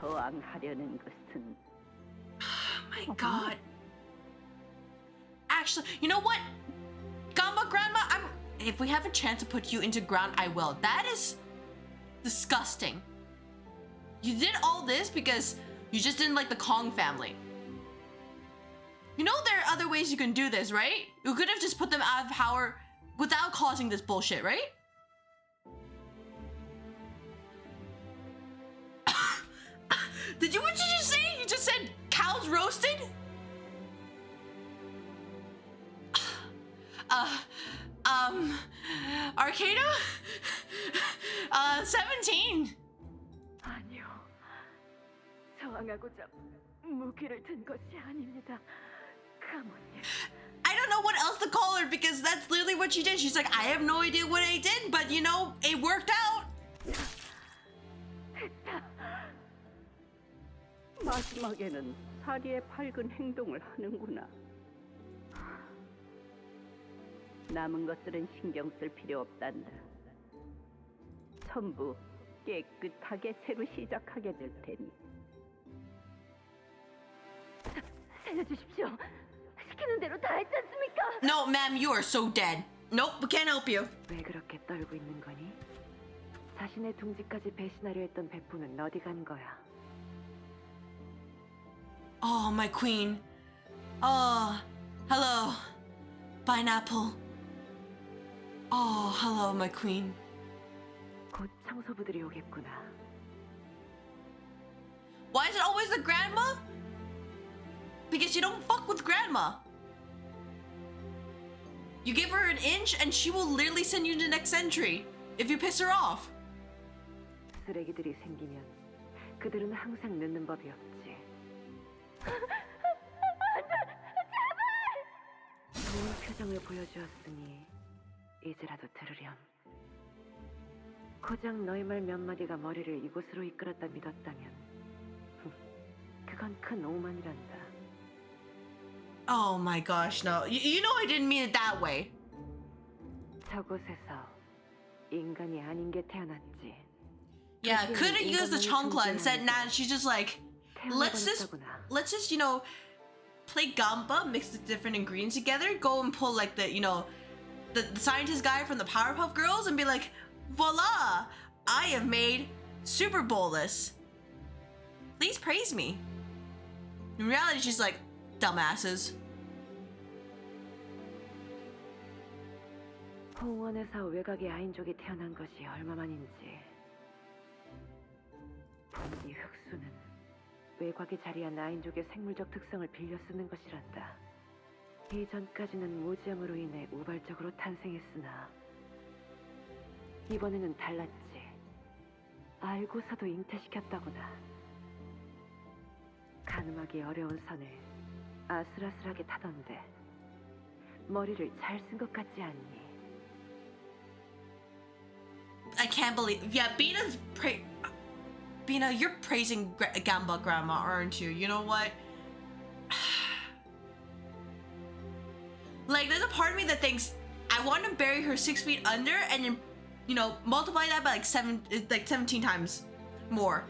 저항하려는 것은
My God. Actually, you know what? Gamba Grandma, if we have a chance to put you into ground, I will. That is disgusting. You did all this because you just didn't like the Kong family. You know there are other ways you can do this, right? You could have just put them out of power without causing this bullshit, right? What did you just say? You just said cows roasted? Arcado? 17.
아니요. 저항하고자 무기를 든 것이 아닙니다. 가문님.
I don't know what else to call her because that's literally what she did. She's like, I have no idea what I did, but you know, it worked out.
됐다.
마지막에는 사리의 밝은 행동을 하는구나. 남은 것들은 신경 쓸 필요 없단다. 전부 깨끗하게 새로 시작하게 될 테니.
살려주십시오. 시키는 대로 다 했지 않습니까?
No, ma'am, you are so dead. Nope, we can't help you.
왜 그렇게 떨고 있는 거니? 자신의 둥지까지 배신하려 했던 배포는 어디 간 거야?
Oh, my queen. Oh, hello, pineapple. Oh, hello, my queen.
곧 청소부들이 오겠구나.
Why is it always the grandma? Because you don't fuck with grandma. You give her an inch and she will literally send you to the next century if you piss her off.
쓰레기들이 생기면 그들은 항상 늦는 법이 없지. 좋은 표정을 보여주었으니 이제라도 들으렴. 고작 너희 말 몇 마디가 머리를 이곳으로 이끌었다 믿었다면 그건 큰 오만이란다.
Oh my gosh, no. You know I didn't mean it that way.
저곳에서 인간이 아닌 게 태어났지.
Yeah, could have used the chancla and said, nah, she's just like, let's just, you know, play gamba, mix the different ingredients together, go and pull like the, you know, the scientist guy from the Powerpuff Girls and be like, voila, I have made Super Bolus. Please praise me. In reality, she's like, dumbasses.
홍원에서 외곽의 아인족이 태어난 것이 얼마만인지. 이 흑수는 외곽에 자리한 아인족의 생물적 특성을 빌려 쓰는 것이란다. 이전까지는 무지함으로 인해 우발적으로 탄생했으나 이번에는 달랐지. 알고서도 잉태시켰다구나. 가늠하기 어려운 선을 아슬아슬하게 타던데 머리를 잘 쓴 것 같지 않니?
I can't believe. Yeah, Bina, you're praising Gamba Grandma, aren't you? You know what? Like, there's a part of me that thinks I want to bury her 6 feet under and then, you know, multiply that by like 17 times. more.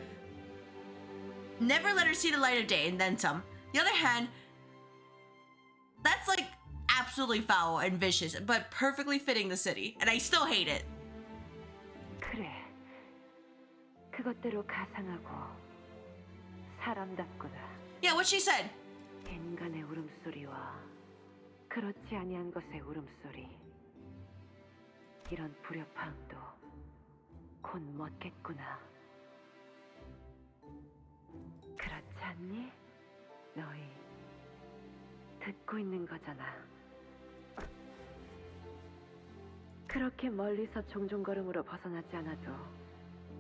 Never let her see the light of day, and then some. The other hand, that's like absolutely foul and vicious, but perfectly fitting the city, and I still hate it.
그래. 그것대로 가상하고 사람답구나.
Yeah, what she said.
인간의 울음소리와 그렇지 아니한 것의 울음소리. 이런 불협화음도 곧 멎겠구나. 그렇지 않니? 너희 듣고 있는 거잖아. 그렇게 멀리서 종종 걸음으로 벗어나지 않아도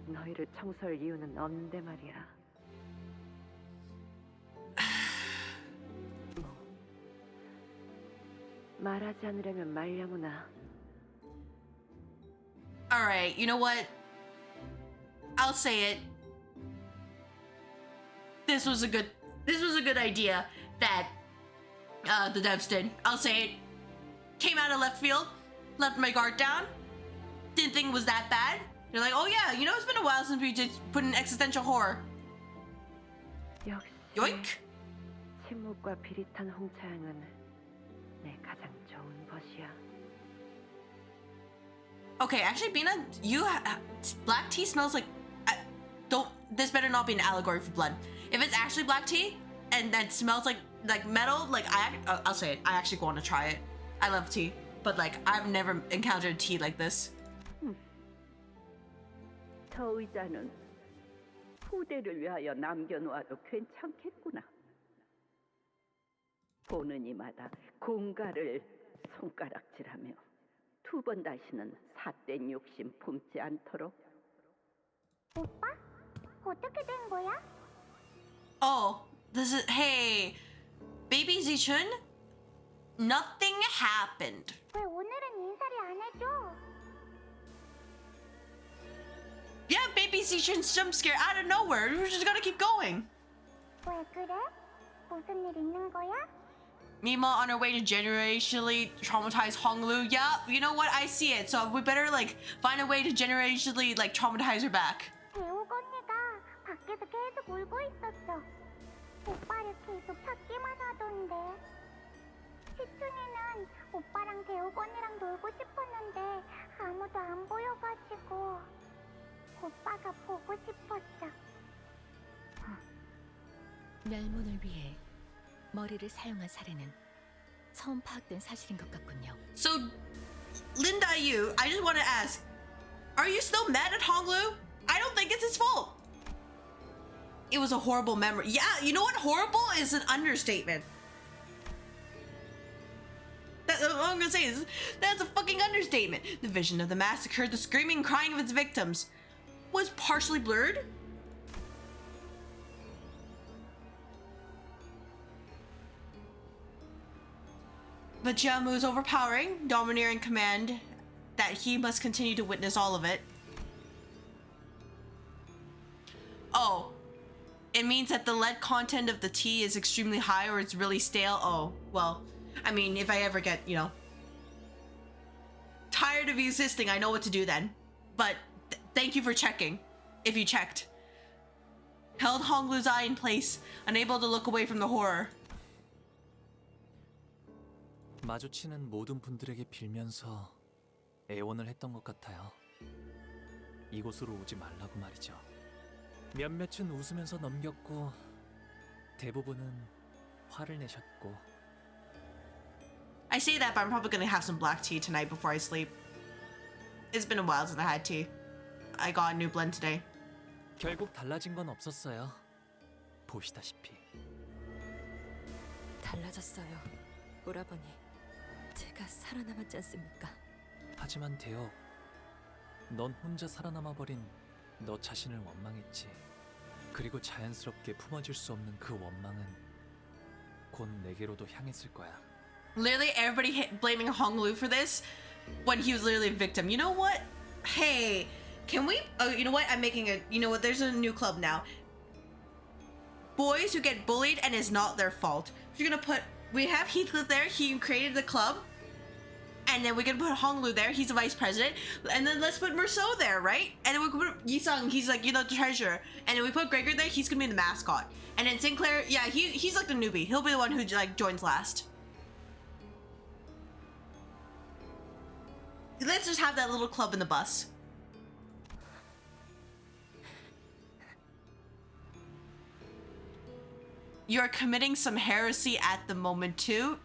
너희를 청소할 이유는 없는데 말이야. 말하지 않으려면 말려무나.
Alright, you know what? I'll say it. This was a good idea that the devs did. I'll say it. Came out of left field, left my guard down. Didn't think it was that bad. They're like, oh yeah, you know, it's been a while since we did put in existential horror.
역시
Yoink.
침묵과 비릿한 홍차향은 내 가장 좋은 벗이야.
Okay, actually, Bina, black tea smells like. This better not be an allegory for blood. If it's actually black tea and that smells like metal, like I'll say it. I actually want to try it. I love tea, but like I've never encountered tea like this.
저 의자는 후대를 위하여 남겨놓아도 괜찮겠구나. 보는 이마다 공가를 손가락질하며 두 번 다시는 삿된 욕심 품지 않도록.
오빠? 어떻게 된 거야?
Oh, hey, baby Zichun, nothing happened.
왜 오늘은 인사를 안 해줘?
Yeah, baby Zichun's jump scare out of nowhere. We're just gonna keep going.
왜 그래? 무슨 일 있는 거야?
Mima on her way to generationally traumatize Honglu. Yeah, you know what? I see it. So we better like find a way to generationally like traumatize her back.
대욱 언니가 밖에서 계속 울고 있었어. 오빠를 계속 찾기만 하던데. 시춘이는 오빠랑 대욱 언니랑 놀고 싶었는데 아무도 안 보여가지고 오빠가 보고 싶었어.
멸문을 위해 머리를 사용한 사례는 처음 파악된 사실인 것 같군요.
So, Linda Yu, I just want to ask, are you still mad at Honglu? I don't think it's his fault. It was a horrible memory. Yeah, you know what? Horrible is an understatement. That's what I'm gonna say is that's a fucking understatement. The vision of the massacre, the screaming and crying of its victims, was partially blurred. But Jiamu's overpowering, domineering command that he must continue to witness all of it. Oh, it means that the lead content of the tea is extremely high or it's really stale. Oh, well, I mean, if I ever get, you know, tired of you insisting, I know what to do then. But thank you for checking, if you checked. Held Honglu's eye in place, unable to look away from the horror.
마주치는 모든 분들에게 빌면서 애원을 했던 것 같아요. 이곳으로 오지 말라고 말이죠. 몇몇은 웃으면서 넘겼고 대부분은 화를 내셨고.
I say that, but I'm probably gonna have some black tea tonight before I sleep. It's been a while since I had tea. I got a new blend today.
결국 달라진 건 없었어요. 보시다시피.
달라졌어요, 오라버니. 제가 살아남았지 않습니까?
하지만 대혁, 넌 혼자 살아남아버린 너 자신을 원망했지. 그리고 자연스럽게 품어질 수 없는 그 원망은 곧 내게로도 향했을 거야.
Literally everybody blaming Honglu for this when he was literally a victim. You know what? Hey, can we? Oh, you know what? I'm making a. You know what? There's a new club now. Boys who get bullied and it's not their fault. You're gonna put. We have Heathcliff there. He created the club, And then we can put Honglu there. He's the vice president. And then let's put Merceau there, right? And then we can put Yisung. He's like, you know, the treasurer. And then we put Gregor there. He's gonna be the mascot. And then Sinclair, yeah, he's like the newbie. He'll be the one who like joins last. Let's just have that little club in the bus. You're committing some heresy at the moment too.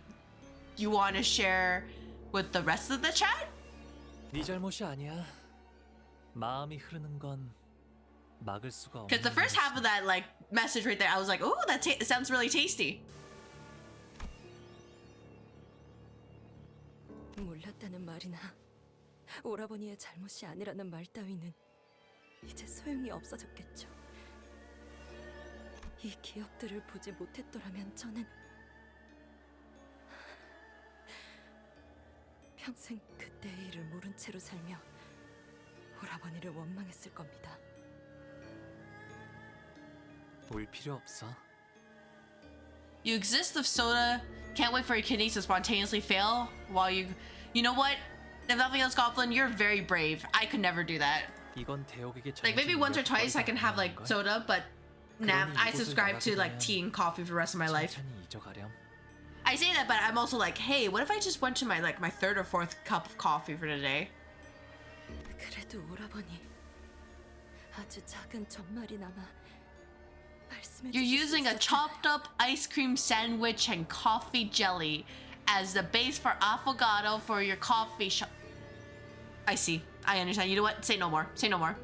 You want to share with the rest of the chat?
네 잘못이 아니야. 마음이 흐르는 건 막을 수가 없는.
Because the first half of that like message right there, I was like, "Oh, that sounds really tasty."
몰랐다는 말이나 오라버니의 잘못이 아니라는 말 따위는 이제 소용이 없어졌겠죠. 이 기업들을 보지 못했더라면 저는 평생 그때의 일을 모른 채로 살며 오라버니를 원망했을 겁니다.
울 필요 없어.
You exist of soda. Can't wait for your kidneys to spontaneously fail while you know what? If nothing else, Goblin, you're very brave. I could never do that.
이건 대옥에게
Like maybe once or twice I can have like soda, but nah, I subscribe to like tea and coffee for the rest of my life. I say that, but I'm also like, hey, what if I just went to my like my third or fourth cup of coffee for the day?
그래도 오라버니 아주 작은 전말이나마 말씀해
You're
주실 수
using a
있었다면
chopped up ice cream sandwich and coffee jelly as the base for affogato for your coffee shop. I see. I understand. You know what? Say no more. Say no more.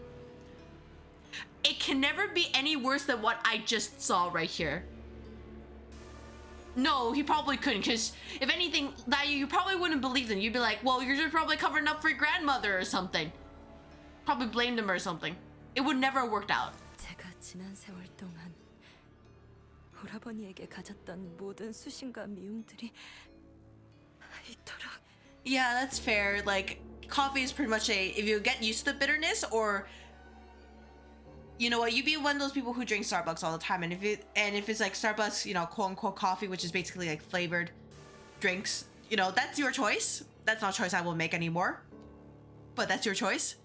It can never be any worse than what I just saw right here. No, he probably couldn't, because if anything, that you probably wouldn't believe them. You'd be like, well, you're just probably covering up for your grandmother or something. Probably blamed him or something. It would never have worked out.
제가 지난 세월 동안 오라버니에게 가졌던 모든 수신과 미움들이 이토록
Yeah, that's fair. Like, coffee is pretty much if you get used to the bitterness, or you know what, you be one of those people who drink Starbucks all the time, and if it's like Starbucks, you know, quote unquote coffee, which is basically like flavored drinks, you know, that's your choice. That's not a choice I will make anymore, but that's your choice.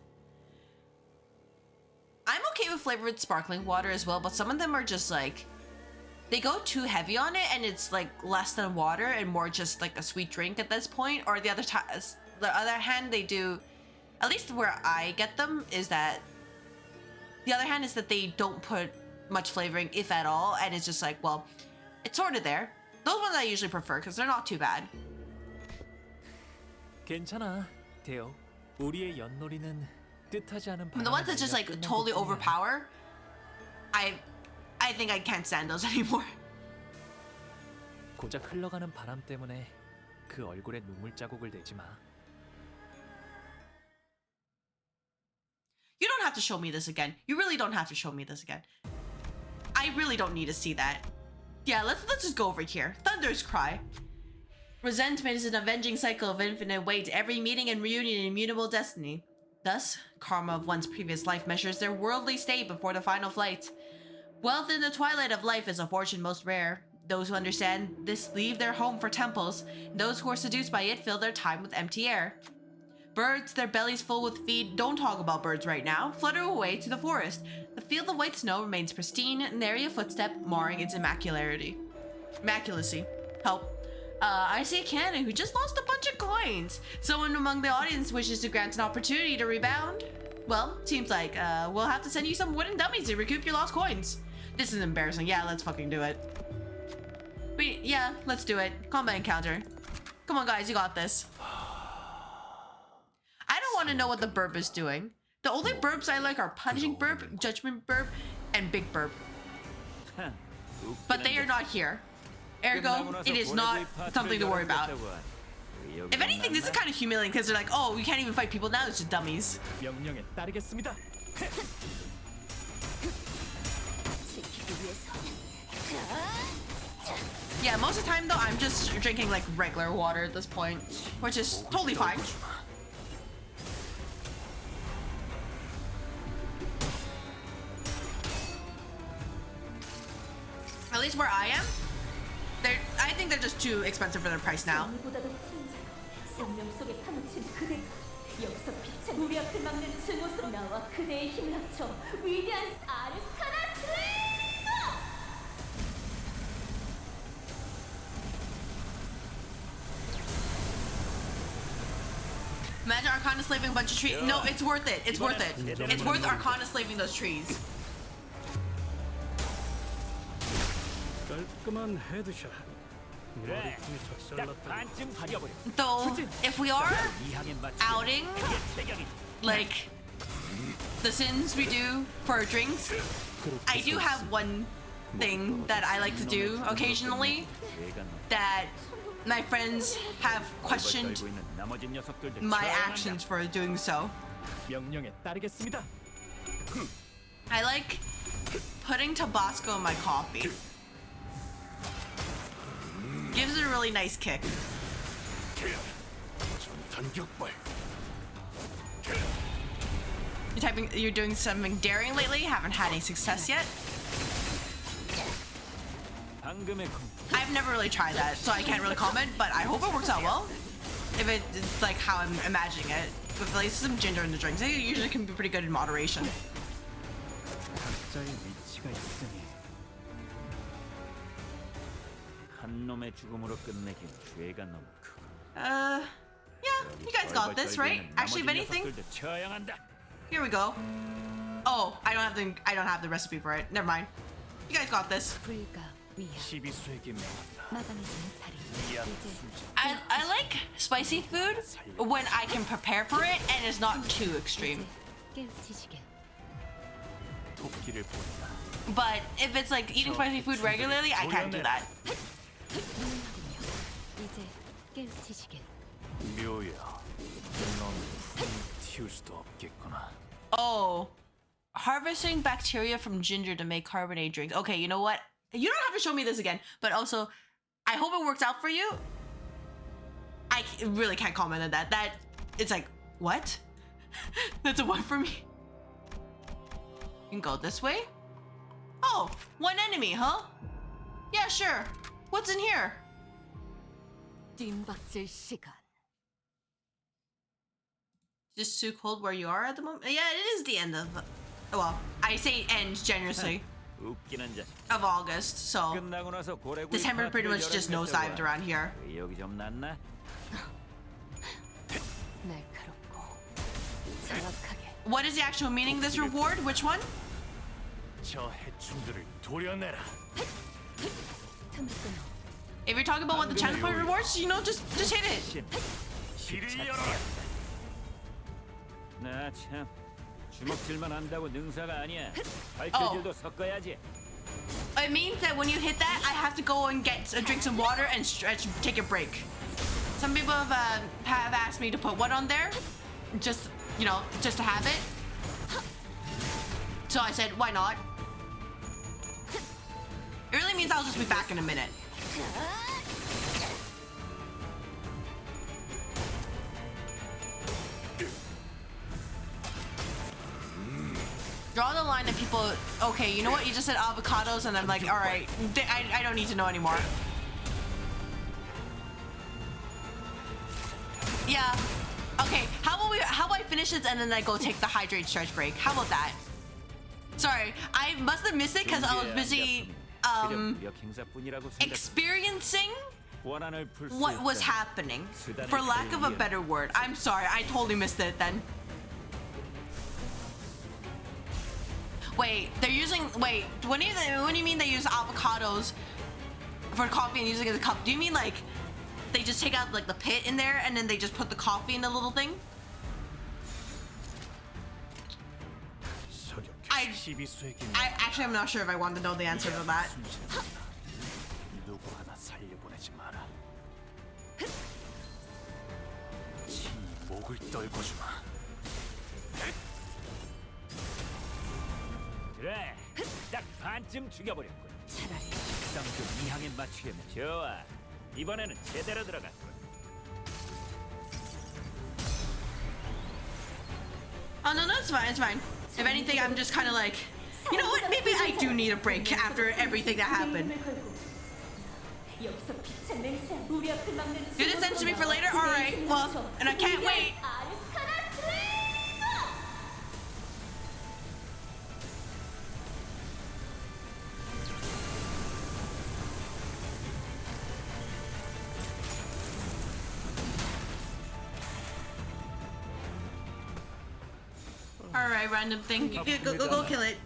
I'm okay with flavored sparkling water as well, but some of them are just like, they go too heavy on it and it's like less than water and more just like a sweet drink at this point. Or the other hand, they do, at least where I get them, is that the other hand is that they don't put much flavoring, if at all, and it's just like, well, it's sort of there. Those ones I usually prefer because they're not too bad.
괜찮아, 대옥. 우리의 연놀이는 뜻하지 않은
The ones that just like totally overpower, I think I can't stand those anymore.
고작 흘러가는 바람 때문에 그 얼굴에 눈물 자국을 내지 마.
You don't have to show me this again. You really don't have to show me this again. I really don't need to see that. Yeah, let's just go over here. Thunder's Cry. Resentment is an avenging cycle of infinite weight. Every meeting and reunion an immutable destiny. Thus, karma of one's previous life measures their worldly state before the final flight. Wealth in the twilight of life is a fortune most rare. Those who understand this leave their home for temples. Those who are seduced by it fill their time with empty air. Birds, their bellies full with feed, don't talk about birds right now, flutter away to the forest. The field of white snow remains pristine, nary a footstep marring its immaculacy. Help. I see a cannon who just lost a bunch of coins. Someone among the audience wishes to grant an opportunity to rebound. Well, seems like we'll have to send you some wooden dummies to recoup your lost coins. This is embarrassing. Yeah, let's fucking do it. Yeah, let's do it. Combat encounter. Come on, guys, you got this. I don't want to know what the burp is doing. The only burps I like are punishing burp, judgment burp, and big burp. But they are not here. Ergo, it is not something to worry about. If anything, this is kind of humiliating because they're like, oh, we can't even fight people now, it's just dummies.
명령에 따르겠습니다.
Yeah, most of the time though, I'm just drinking like regular water at this point, which is totally fine. At least where I am, I think they're just too expensive for their price now.
생명 속에 파묻힌 그대가 여기서 빛은 우리 앞을 막는 증오스러운 나와 그대의 힘을 합쳐 위대한 아르카나 슬레이어!
Imagine Arcana slaving a bunch of trees. No, it's worth it. It's worth it. It's worth Arcana slaving those trees.
깔끔한 헤드샷.
그래, 딱 반쯤 가려버려.
Though, if we are outing, like, the sins we do for our drinks, I do have one thing that I like to do occasionally that my friends have questioned my actions for doing so.
명령에 따르겠습니다.
I like putting Tabasco in my coffee. Gives it a really nice kick. You're doing something daring lately? Haven't had any success yet? I've never really tried that, so I can't really comment, but I hope it works out well. If it's like how I'm imagining it. With like some ginger in the drinks, it usually can be pretty good in moderation.
각자의 위치가 있으니
한 놈의 죽음으로 끝내긴 죄가 너무 크고.
Yeah, you guys got this, right? Actually, if anything, here we go. Oh, I don't have the recipe for it. Never mind. You guys got this. I like spicy food when I can prepare for it and it's not too extreme. But if it's like eating spicy food regularly, I can't do that. Oh, harvesting bacteria from ginger to make carbonate drinks. Okay, you know what? You don't have to show me this again, but also, I hope it works out for you. I really can't comment on that. It's like, what? That's a what for me? You can go this way? Oh, one enemy, huh? Yeah, sure. What's in here? Just too cold where you are at the moment? Yeah, it is the end of... Well, I say end generously. Of August, so December pretty much just nosedived around here. What is the actual meaning of this reward? Which one? If you're talking about what the challenge point rewards, you know, just hit it. It means that when you hit that, I have to go and drink some water and stretch, take a break. Some people have asked me to put what on there, just to have it. So I said, why not? It really means I'll just be back in a minute. Draw the line at people. Okay, you know what? You just said avocados, and I'm like, all right, I don't need to know anymore. Yeah. Okay. How about I finish this and then I go take the hydrate stretch break? How about that? Sorry, I must have missed it because I was busy experiencing what was happening, for lack of a better word. I'm sorry, I totally missed it then. Wait, they're using, wait, when do you mean they use avocados for coffee and using it as a cup? Do you mean like they just take out like the pit in there and then they just put the coffee in the little thing? I'm not sure if I want to know the answer to that.
그래, 딱 반쯤 죽여버렸군. 식성 좀 이항에 맞추려면 좋아. 이번에는 제대로 들어갔군.
Oh no, it's fine, it's fine. If anything, I'm just kind of like, you know what? Maybe I do need a break after everything that happened. Do this send to me for later? Alright, well, and I can't wait. Alright, random thing. Go kill it.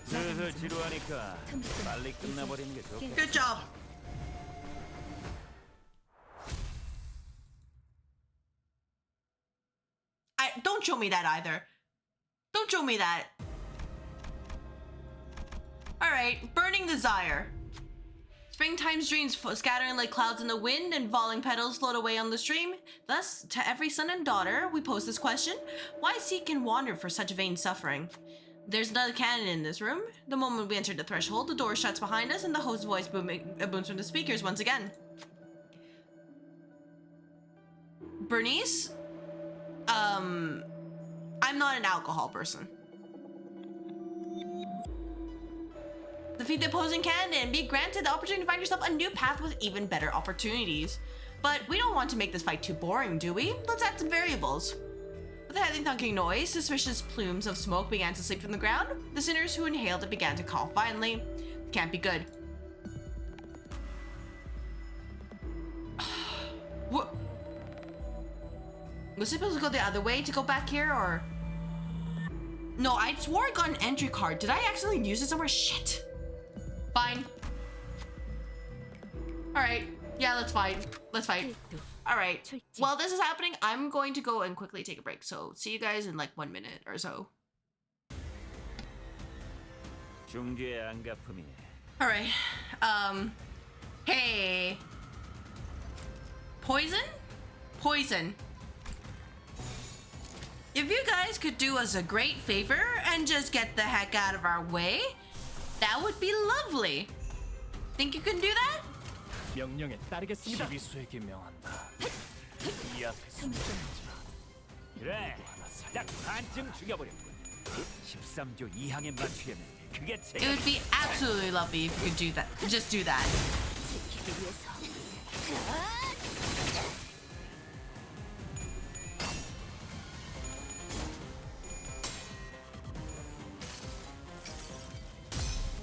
슬슬 지루하니까 빨리 끝나버리는 게 좋겠다.
Good job. Don't show me that either. Don't show me that. Alright, burning desire. Springtime's dreams scattering like clouds in the wind and falling petals float away on the stream. Thus, to every son and daughter, we pose this question: why seek and wander for such vain suffering? There's another cannon in this room. The moment we enter the threshold, the door shuts behind us and the host's voice booms from the speakers once again. Bernice? I'm not an alcohol person. Defeat the opposing candidate and be granted the opportunity to find yourself a new path with even better opportunities. But we don't want to make this fight too boring, do we? Let's add some variables. With a heavy thunking noise, suspicious plumes of smoke began to leap from the ground. The sinners who inhaled it began to cough violently. Can't be good. What? Was I supposed to go the other way to go back here, or? No, I swore I got an entry card. Did I accidentally use it somewhere? Shit. Fine. Alright. Yeah, let's fight. Let's fight. Alright. While this is happening, I'm going to go and quickly take a break. So, see you guys in like 1 minute or so. Alright. Hey. Poison? Poison. If you guys could do us a great favor and just get the heck out of our way, that would be lovely. Think you can do that?
명령에 따르겠습니다.
시비수에게 명한다. 이 앞에서
그래, 딱 반쯤 죽여버렸군. 13조 2항에 맞추려면 그게
It would be absolutely lovely if you could do that. Just do that.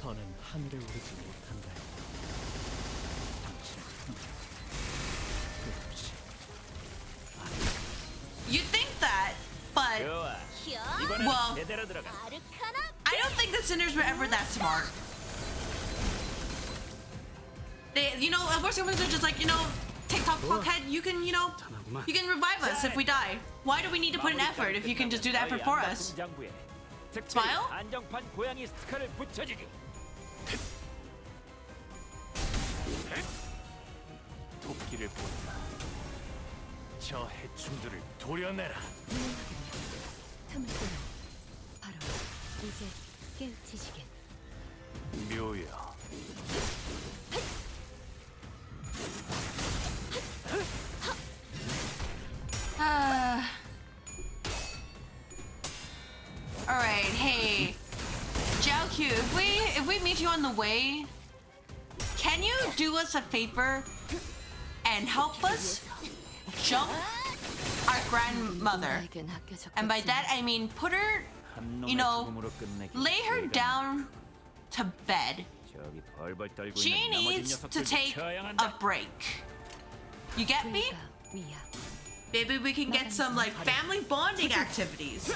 더는 하늘에 오르지 못한다.
You'd think that, but well, I don't think the sinners were ever that smart. They, you know, worst humans are just like, you know, TikTok fuckhead. You can, you know, you can revive us if we die. Why do we need to put an effort if you can just do that for us? Smile?
안정판 고양이 스티커를 붙여주기.
토끼를 본다. 저 해충들을 도려내라.
바로 이제 깨우치시게.
묘야.
Alright, hey. Jia Qiu, if we meet you on the way, can you do us a favor and help us jump our grandmother? And by that I mean put her, you know, lay her down to bed. She needs to take a break. You get me? Maybe we can get some like family bonding activities.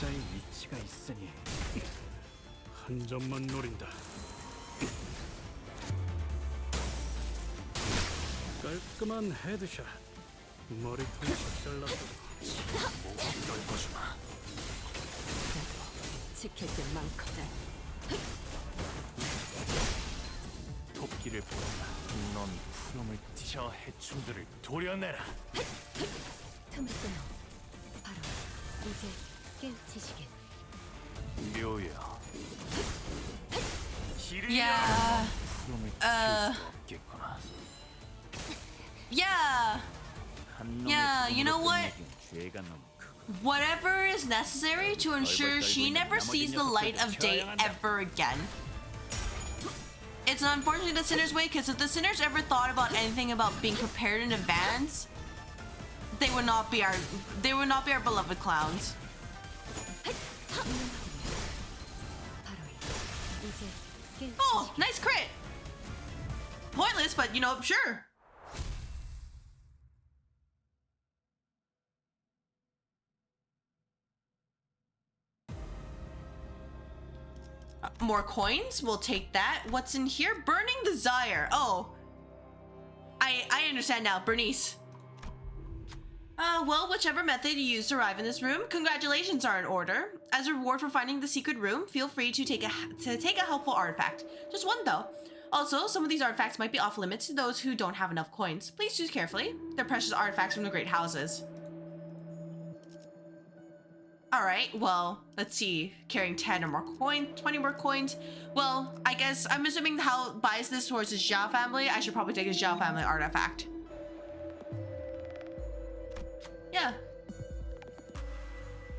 각자의 위치가 있으니 한 점만 노린다. 깔끔한 헤드샷. 머리통 박살났다. 목이 넓어주마.
지킬 게 많거든.
토끼를 본다. 넌 푸름을 저 해충들을 도려내라.
틈을 끊어. 바로 이제 깨우치시게.
묘야.
Yeah. Yeah. Yeah, you know what? Whatever is necessary to ensure she never sees the light of day ever again. It's unfortunate the Sinners way, because if the Sinners ever thought about anything about being prepared in advance, they would not be our beloved clowns. Oh, nice crit. Pointless, but you know, sure. More coins, we'll take that. What's in here? Burning Desire. Oh, I understand now. Bernice. Well, whichever method you use to arrive in this room, congratulations are in order. As a reward for finding the secret room, feel free to take a helpful artifact. Just one though. Also, some of these artifacts might be off limits to those who don't have enough coins. Please choose carefully. They're precious artifacts from the great houses. Alright, well, let's see. Carrying 10 or more coins, 20 more coins. Well, I guess I'm assuming how biased this towards the Jia family. I should probably take a Jia family artifact. Yeah.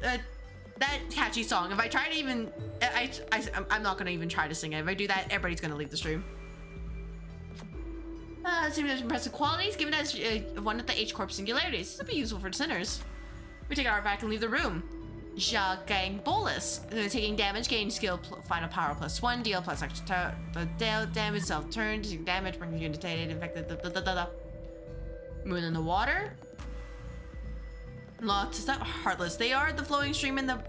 That catchy song. If I try to even... I'm not gonna even try to sing it. If I do that, everybody's gonna leave the stream. Seems to have impressive qualities, given as one of the H Corp singularities. This would be useful for sinners. We take our artifact and leave the room. Jia Gang Bolus. Taking damage, gain skill, final power +1, deal plus extra damage, self-turn, taking damage, bringing you infected, Moon in the water. Lots of stuff. Heartless. They are the flowing stream and the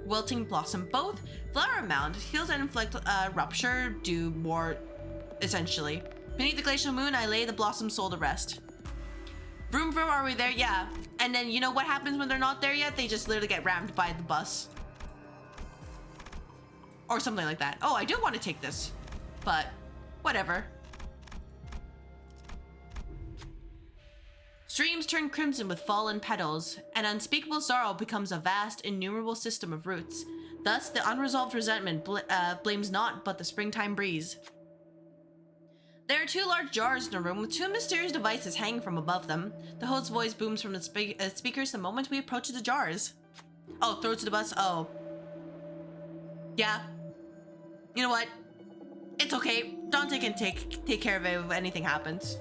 wilting blossom both. Flower mound. Heals and inflict rupture, do more, essentially. Beneath the glacial moon, I lay the blossom soul to rest. Vroom vroom, are we there? Yeah. And then you know what happens when they're not there yet? They just literally get rammed by the bus. Or something like that. Oh, I do want to take this. But, whatever. Streams turn crimson with fallen petals. An unspeakable sorrow becomes a vast, innumerable system of roots. Thus, the unresolved resentment blames naught but the springtime breeze. There are 2 large jars in the room with 2 mysterious devices hanging from above them. The host's voice booms from the speakers the moment we approach the jars. Oh, throw it to the bus? Oh. Yeah. You know what? It's okay. Dante can take care of it if anything happens.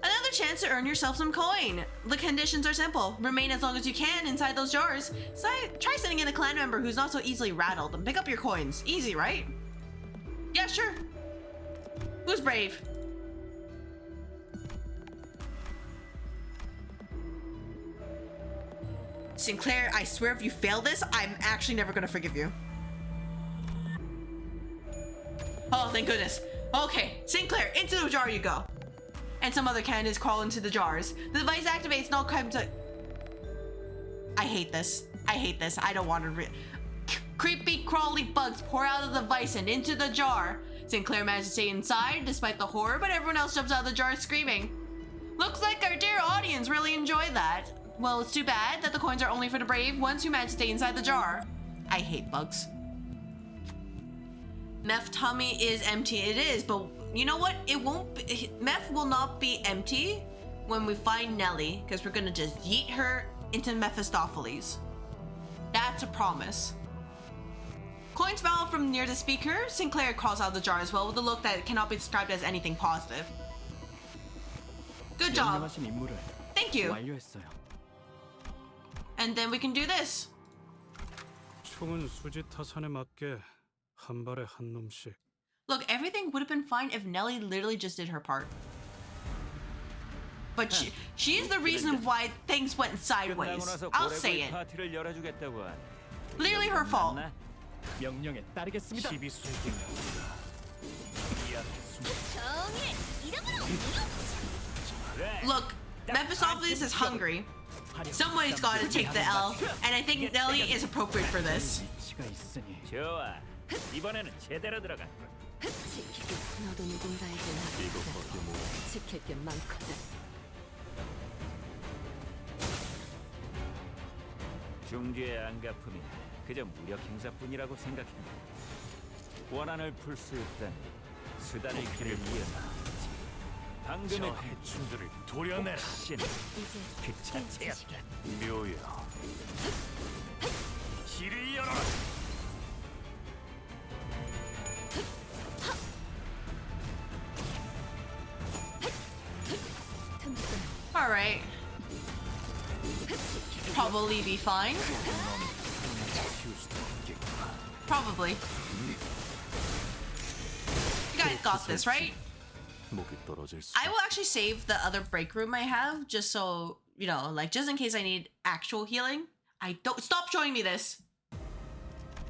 Another chance to earn yourself some coin. The conditions are simple. Remain as long as you can inside those jars. Try sending in a clan member who's not so easily rattled and pick up your coins. Easy, right? Yeah, sure. Who's brave? Sinclair, I swear if you fail this, I'm actually never gonna forgive you. Oh, thank goodness. Okay, Sinclair, into the jar you go. And some other candidates crawl into the jars. The device activates, no crime to... I hate this. I hate this. I don't want to creepy crawly bugs pour out of the device and into the jar. Sinclair managed to stay inside despite the horror, but everyone else jumps out of the jar screaming. Looks like our dear audience really enjoyed that. Well, it's too bad that the coins are only for the brave ones who managed to stay inside the jar. I hate bugs. Meth tummy is empty. It is, but you know what? It won't be, Meth will not be empty when we find Nellie, because we're gonna just yeet her into Mephistopheles. That's a promise. Coins fell from near the speaker. Sinclair crawls out of the jar as well with a look that cannot be described as anything positive. Good job. Thank you. And then we can do this. Look, everything would have been fine if Nellie literally just did her part. But she is the reason why things went sideways. I'll say it. Literally her fault. Look, Mephistopheles is hungry. Somebody's got to take the L, and I think Nellie is appropriate for this.
이번에는 제대로 들어가.
너도 누군가에게 나가자. 지킬 게 많거든.
중주의 안가품이 그저 무력 행사뿐이라고 생각했는데 원한을 풀 수 있다니 수단의 길을 이어서 방금의 해충들을 도려내라. 그 자체였다. 묘야. 길을 열어라.
probably be fine. Probably. You guys got this, right? I will actually save the other break room I have just so, you know, like just in case I need actual healing. I don't stop showing me this.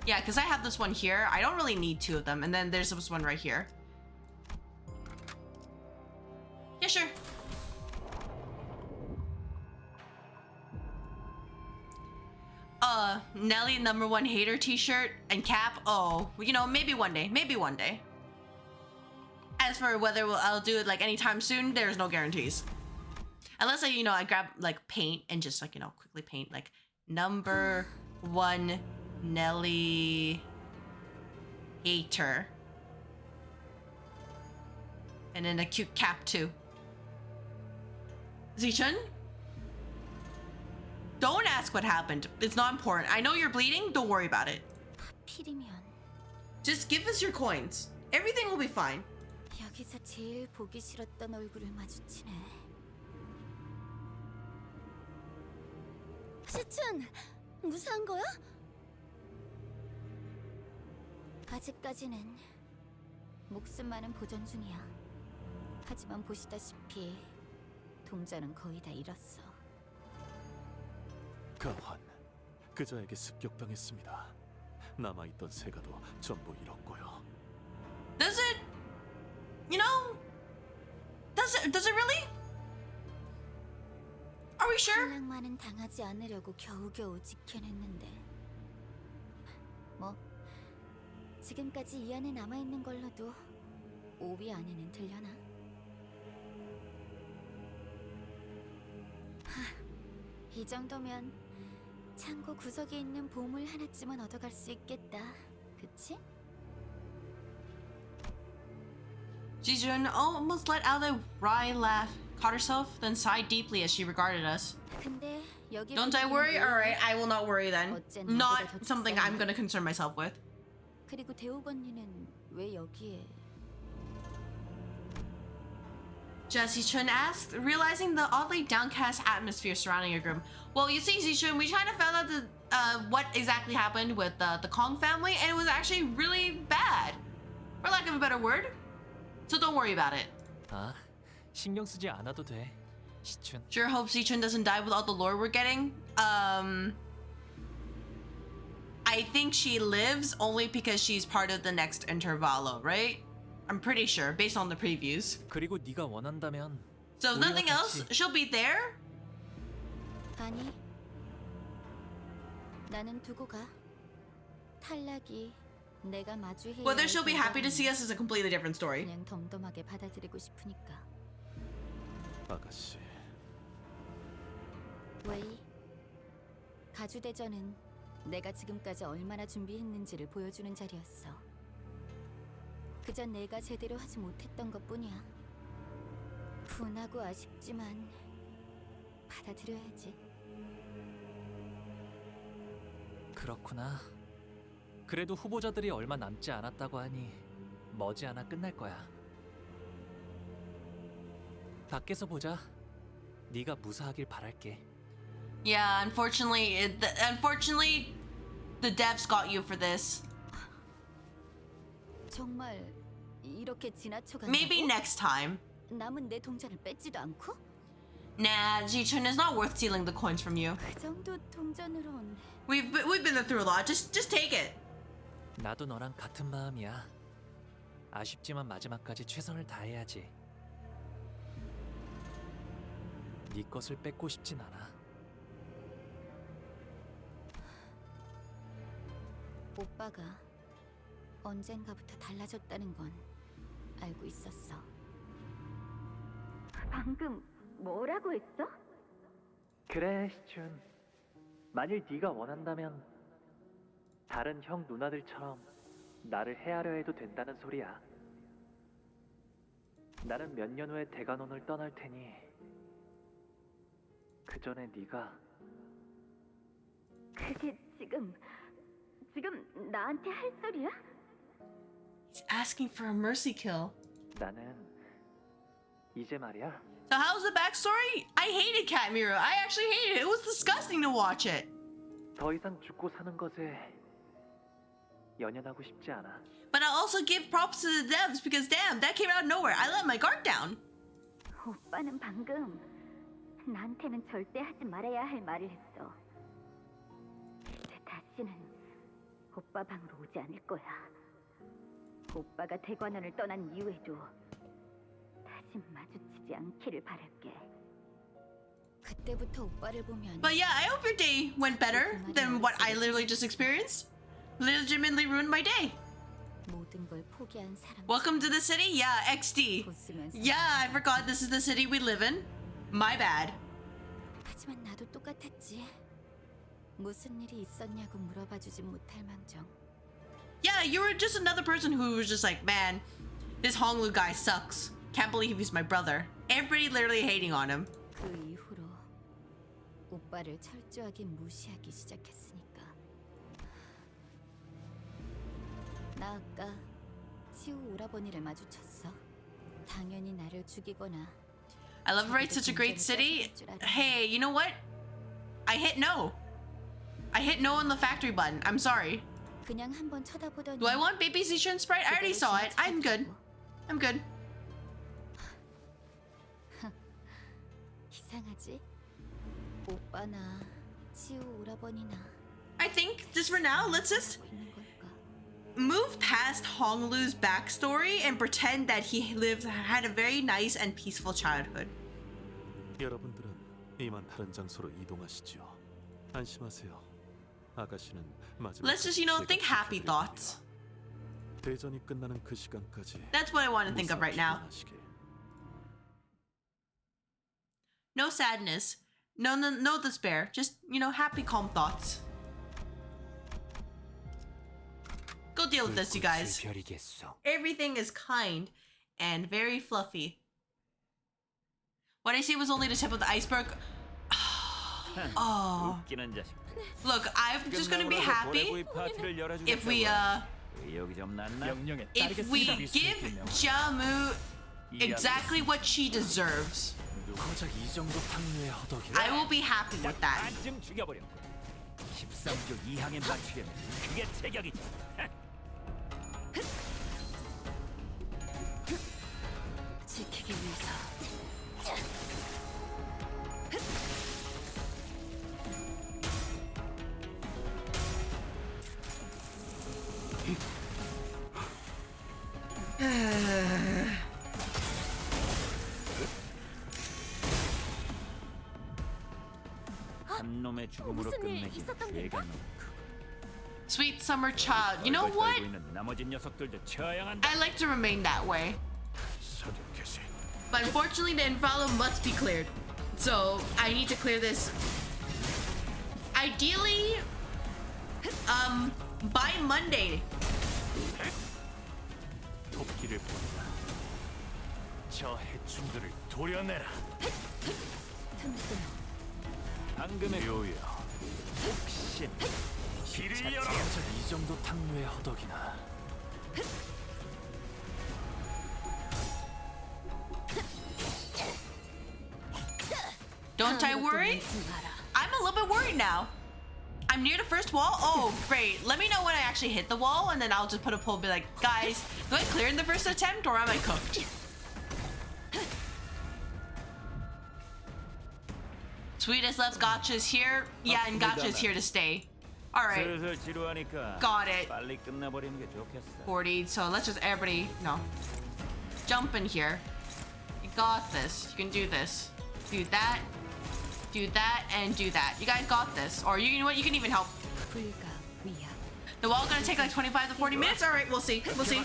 Yeah, because I have this one here. I don't really need two of them. And then there's this one right here. Yeah, sure. Nelly #1 hater t-shirt and cap. Oh, you know, maybe one day. Maybe one day. As for whether I'll do it like anytime soon, there's no guarantees. Unless I, you know, I grab like paint and just like, you know, quickly paint like #1 Nelly hater. And then a cute cap too. Zichun? Don't ask what happened. It's not important. I know you're bleeding. Don't worry about it. Just give us your coins. Everything will be fine.
여기서 제일 보기 싫었던 얼굴을 마주치네. 시춘, 무사한 거야? 아직까지는 목숨만은 보전 중이야. 하지만 보시다시피 동자는 거의 다 잃었어.
가환, 그자에게 습격당했습니다. 남아있던 세가도 전부 잃었고요.
Does it, you know, does it really? Are we sure?
한량만은 당하지 않으려고 겨우겨우 지켜냈는데. 뭐 지금까지 이 안에 남아있는 걸로도 5위 안에는 들려나? 이 정도면 창고 구석에 있는 보물 하나쯤은 얻어갈 수 있겠다. 그치?
Jijun almost let out a wry laugh, caught herself, then sighed deeply as she regarded us.
근데 여기
Don't I worry? Alright, I will not worry then. Not something I'm gonna concern myself with.
그리고 대욱 언니는 왜 여기에?
Jesse Chun asked, realizing the oddly downcast atmosphere surrounding your group. Well, you see, Zichun, we kind of found out what exactly happened with the Kong family, and it was actually really bad, for lack of a better word. So don't worry about it.
아, 신경 쓰지 않아도 돼, 시춘.
Sure hope Zichun doesn't die with all the lore we're getting. I think she lives only because she's part of the next Intervallo, right? I'm pretty sure, based on the previews.
그리고 네가 원한다면.
So if nothing else, she'll be there?
아니, 나는 두고 가. 탈락이 내가 마주해야
Whether she'll be happy to see us is a completely different story.
그냥 덤덤하게 받아들이고 싶으니까.
아가씨.
웨이, 가주대전은 내가 지금까지 얼마나 준비했는지를 보여주는 자리였어. 그저 내가 제대로 하지 못했던 것뿐이야. 분하고 아쉽지만 받아들여야지.
그렇구나. 그래도 후보자들이 얼마 남지 않았다고 하니 머지않아 끝날 거야. 밖에서 보자. 네가 무사하길 바랄게.
Yeah, unfortunately, the devs got you for this.
정말 이렇게 지나쳐간다고?
Maybe next time.
남은 내 동전을 뺏지도 않고?
Nah, Zichun is not worth stealing the coins from you.
그 정도 동전으론
We've been through a lot. Just take it.
나도 너랑 같은 마음이야. 아쉽지만 마지막까지 최선을 다해야지. 네 것을 뺏고 싶진 않아.
오빠가 언젠가부터 달라졌다는 건 알고 있었어.
방금 뭐라고 했어?
그래, 시춘. 만일 네가 원한다면 다른 형 누나들처럼 나를 헤아려 해도 된다는 소리야. 나는 몇 년 후에 대관원을 떠날 테니 그 전에 네가
그게 지금 나한테 할 소리야?
He's asking for a mercy kill.
나는 이제 말이야.
So how's the backstory? I hated Cat Mirror. I actually hated it. It was disgusting to watch it.
더 이상 죽고 사는 것에 연연하고 싶지 않아.
But I'll also give props to the devs because damn, that came out of nowhere. I let my guard down.
오빠는 방금 나한테는 절대 하지 말아야 할 말을 했어. 이제 다시는 오빠 방으로 오지 않을 거야. 오빠가 대관원을 떠난 이후에도 다시 마주치지 않기를 바랄게.
그때부터 오빠를 보면
But yeah, I hope your day went better than what I literally just experienced. Legitimately ruined my day.
모든 걸 포기한 사람.
Welcome to the city? Yeah, XD. Yeah, I forgot this is the city we live in. My bad.
하지만 나도 똑같았지. 무슨 일이 있었냐고 물어봐주지 못할 망정.
Yeah, you were just another person who was just like, man, this Honglu guy sucks. Can't believe he's my brother. Everybody literally hating on him.
그 이후로 오빠를 철저하게 무시하기 시작했으니까. 나 아까 치우 오라버니를 마주쳤어. 당연히 나를 죽이거나.
I love right, such a great city. Hey, you know what? I hit no. I hit no on the factory button. I'm sorry.
그냥 한번 쳐다보더니.
Do I want baby Zichun Sprite? I already saw it. I'm good. I'm good.
이상하지? 오빠나 치우 오라버니나.
I think just for now, let's just move past Honglu's backstory and pretend that he had a very nice and peaceful childhood.
여러분들은 이만 다른 장소로 이동하시죠. 안심하세요. 아가씨는 마지막.
Let's just, think happy thoughts.
대전이 끝나는 그 시간까지.
That's what I want to think of right now. No sadness, no despair. Just, happy, calm thoughts. Go deal with this, you guys. Everything is kind and very fluffy. What I see was only the tip of the iceberg. Oh. Look, I'm just gonna be happy if we give Jia exactly what she deserves. I will be happy with that.
지키기 위해서.
한 놈의 죽음으로 끝내기 죄가
Sweet summer child. You know what?
나머진 녀석들도 처형한.
I like to remain that way. But unfortunately, the Invalid must be cleared. So I need to clear this. Ideally, by Monday.
토끼를 본다. 저 해충들을 도려내라.
방금의
묘야. 혹신 길을 열어.
이 정도 탕류의 허덕이나.
Don't I worry? I'm a little bit worried now. I'm near the first wall. Oh, great. Let me know when I actually hit the wall, and then I'll just put a pull and be like, guys, do I clear in the first attempt, or am I cooked? Sweetest loves gotcha's here. Yeah, and gotcha's here to stay. Alright. Got it. 40, so let's just everybody, jump in here. You got this. You can do this. Do that, and do that. You guys got this. Or you know what? You can even help. The wall's gonna take like 25 to 40 minutes? Alright, we'll see. We'll see.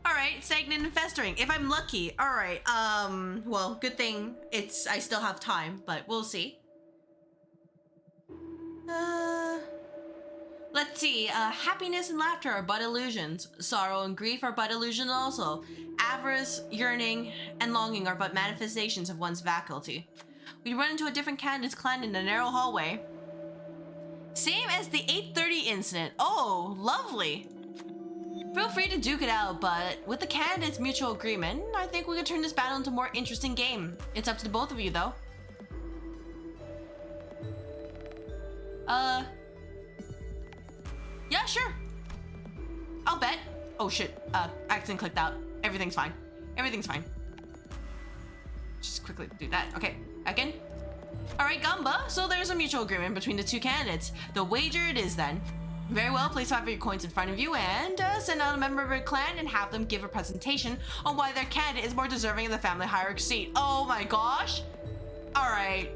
Alright, stagnant and festering. If I'm lucky. Alright, well, good thing I still have time, but we'll see. Let's see. Happiness and laughter are but illusions. Sorrow and grief are but illusions also. Avarice, yearning, and longing are but manifestations of one's faculty. We run into a different candidate's clan in a narrow hallway. Same as the 8:30 incident. Oh, lovely. Feel free to duke it out, but with the candidates' mutual agreement, I think we could turn this battle into a more interesting game. It's up to the both of you, though. Yeah, sure. I'll bet. Oh shit, accident clicked out. Everything's fine. Everything's fine. Just quickly do that. Okay, back in. Alright, Gamba, so there's a mutual agreement between the two candidates. The wager it is then. Very well, place 5 of your coins in front of you and send out a member of your clan and have them give a presentation on why their candidate is more deserving of the family hierarchy seat. Oh my gosh. Alright.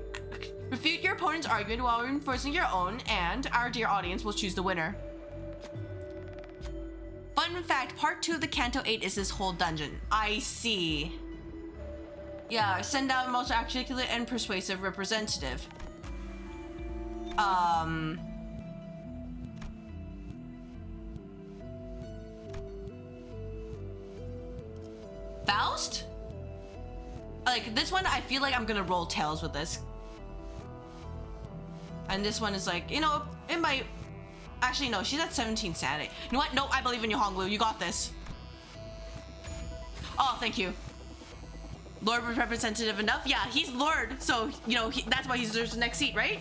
Refute your opponent's argument while reinforcing your own, and our dear audience will choose the winner. Fun fact, part 2 of the Canto VIII is this whole dungeon. I see. Yeah, send out a most articulate and persuasive representative. Faust? Like, this one, I feel like I'm gonna roll tails with this. And this one is like, you know, it might... Actually, no, she's at 17 sanity. You know what? No, I believe in you, Honglu. You got this. Oh, thank you. Lord was representative enough? Yeah, he's Lord, so, you know, that's why he deserves the next seat, right?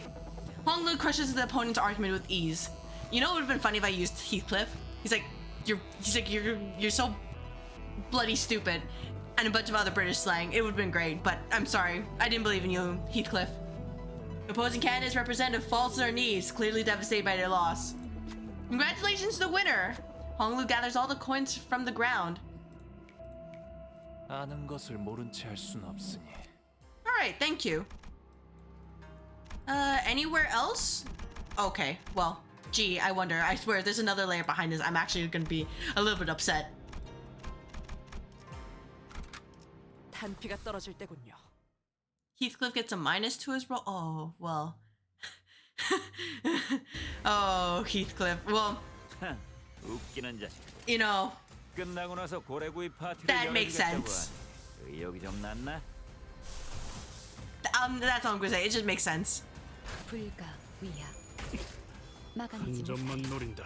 Honglu crushes the opponent's argument with ease. You know, it would have been funny if I used Heathcliff. He's like, you're so bloody stupid. And a bunch of other British slang. It would have been great, but I'm sorry. I didn't believe in you, Heathcliff. Opposing candidate's representative falls to their knees, clearly devastated by their loss. Congratulations to the winner! Honglu gathers all the coins from the ground.
아는 것을 모른 채 할 순 없으니.
Alright, thank you. Anywhere else? Okay, well, gee, I wonder. I swear, there's another layer behind this. I'm actually gonna be a little bit upset.
단피가 떨어질 때군요.
Heathcliff gets a minus to his roll. Oh, well. Oh, Heathcliff. Well,
웃기는 자식.
you know,
끝나고 나서 고래구이 파티를
that makes sense.
의욕이 좀 났나?
That's all I'm gonna say. It just makes sense.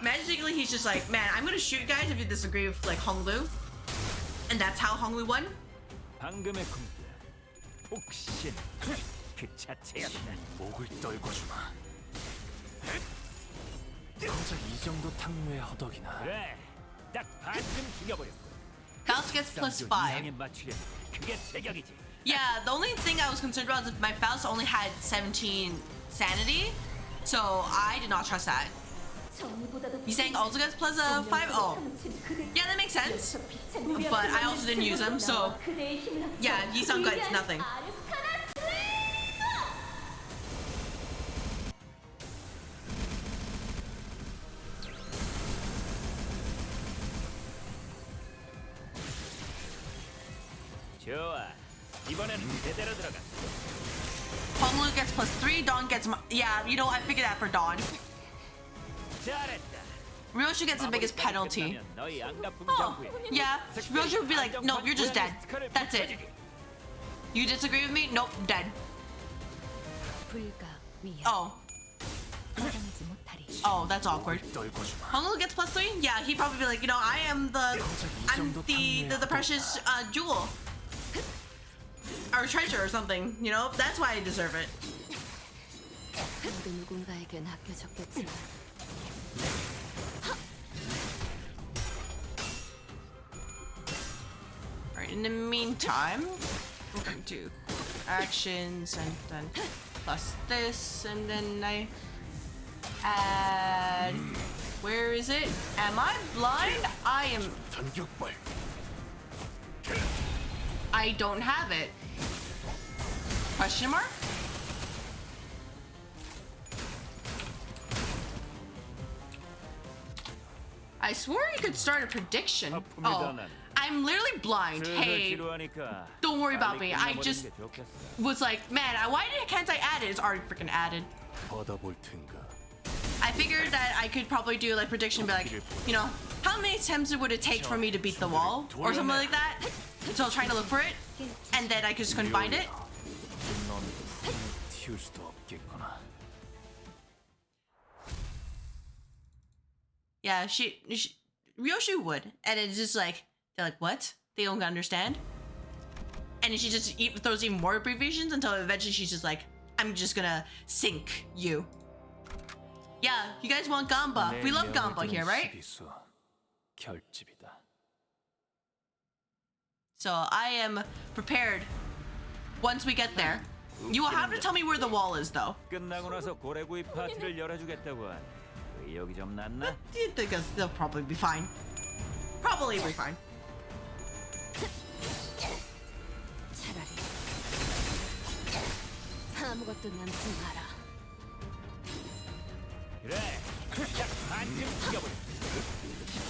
Magically, he's just like, man, I'm gonna shoot you guys if you disagree with like Honglu, and that's how Honglu won.
방금의 꿈들, 혹신 그 자체였다.
목을 떨궈주마. 정작 이 정도 탕류의 허덕이나.
그래, 딱 반쯤 죽여버렸고.
Faust gets plus 5.
그게 제격이지.
Yeah, the only thing I was concerned about is my Faust only had 17 sanity, so I did not trust that. He's saying also gets plus 5? Oh. Yeah, that makes sense. But I also didn't use him, so... Yeah, Yisun gets nothing.
좋아. 이번에는 제대로 들어가.
Honglu gets plus 3, Dawn gets... Yeah, you know, I figured that for Dawn.
잘했다.
Ryoshi gets the biggest penalty. Oh, yeah. Ryoshi would be like, no, you're just dead. That's it. You disagree with me? Nope, dead. Oh. Oh, that's awkward. Honglu gets plus 3? Yeah, he'd probably be like, you know, I'm the precious jewel. Or treasure or something, you know? That's why I deserve it. Alright, in the meantime, we're going to do actions and then plus this, and then I add... Where is it? Am I blind? I don't have it. Question mark? I swore you could start a prediction. Oh, I'm literally blind. Hey, don't worry about me. I just was like, man, why can't I add it? It's already freaking added. I figured that I could probably do like prediction, be like, you know, how many attempts would it take for me to beat the wall or something like that? So trying to look for it, and then I just couldn't find it. Yeah, Ryoshi would, and it's just like they're like, what? They don't understand. And then she just throws even more abbreviations until eventually she's just like, I'm just gonna sink you. Yeah, you guys want Gamba. We love Gamba here, right? So I am prepared once we get there. You will have to tell me where the wall is, though.
끝나고 나서 고래구이 파티를 열어주겠다고 하네. 의욕이 좀 났나?
You think they'll probably be fine. Probably be fine.
아무것도 남지 마라.
그래, 딱 반쯤 죽여버려.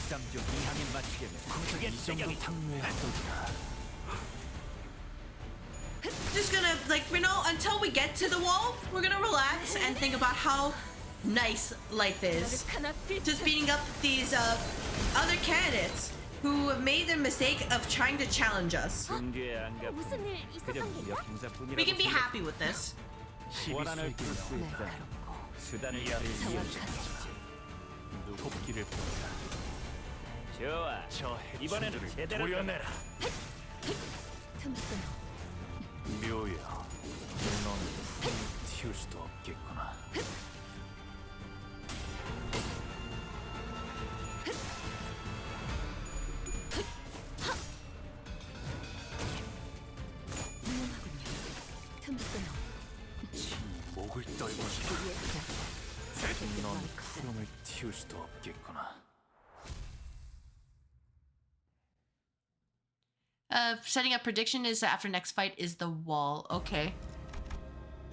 13조 이항에 맞추려면 그게 세경이
Just gonna, like, you know, until we get to the wall, we're gonna relax and think about how nice life is. Just beating up these other candidates who have made the mistake of trying to challenge us. We can be happy with this.
원한을 풀수 있다. 수단을 이해하지.
도끼를 뽑다.
좋아. 이번에는 제대로
도려내라. 묘야, 넌 튀울 수도 없겠구나. 목을 떨고 싶어. 넌 푸름을 튀울 수도 없겠구나.
Setting up prediction is after next fight is the wall. Okay.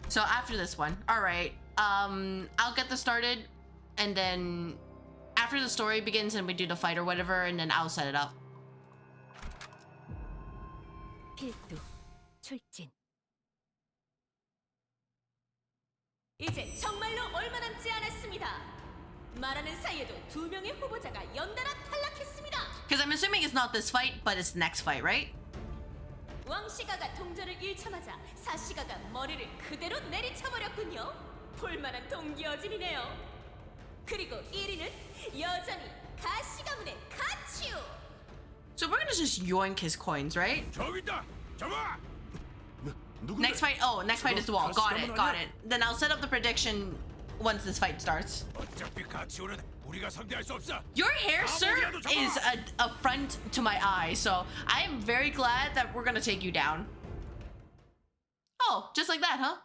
So after this one. Alright. I'll get this started, and then after the story begins and we do the fight or whatever, and then I'll set it up.
필두 출진.
이제 정말로 얼마 남지 않았습니다. 말하는 사이에도 2명의 후보자가 연달아 탈락했습니다.
Because I'm assuming it's not this fight, but it's the next fight, right?
왕시가가 동전을 잃자마자 사시가가 머리를 그대로 내리쳐버렸군요. 볼만한 동기어진이네요. 그리고 1위는 여전히 가시가문의 가치우.
So we're gonna just yoink his coins, right?
저기다, 잡아.
Next fight. Oh, next fight is the wall. Got it. Got it. Then I'll set up the prediction once this fight starts. Your hair, sir, is an affront to my eye, so I am very glad that we're gonna take you down. Oh, just like that, huh?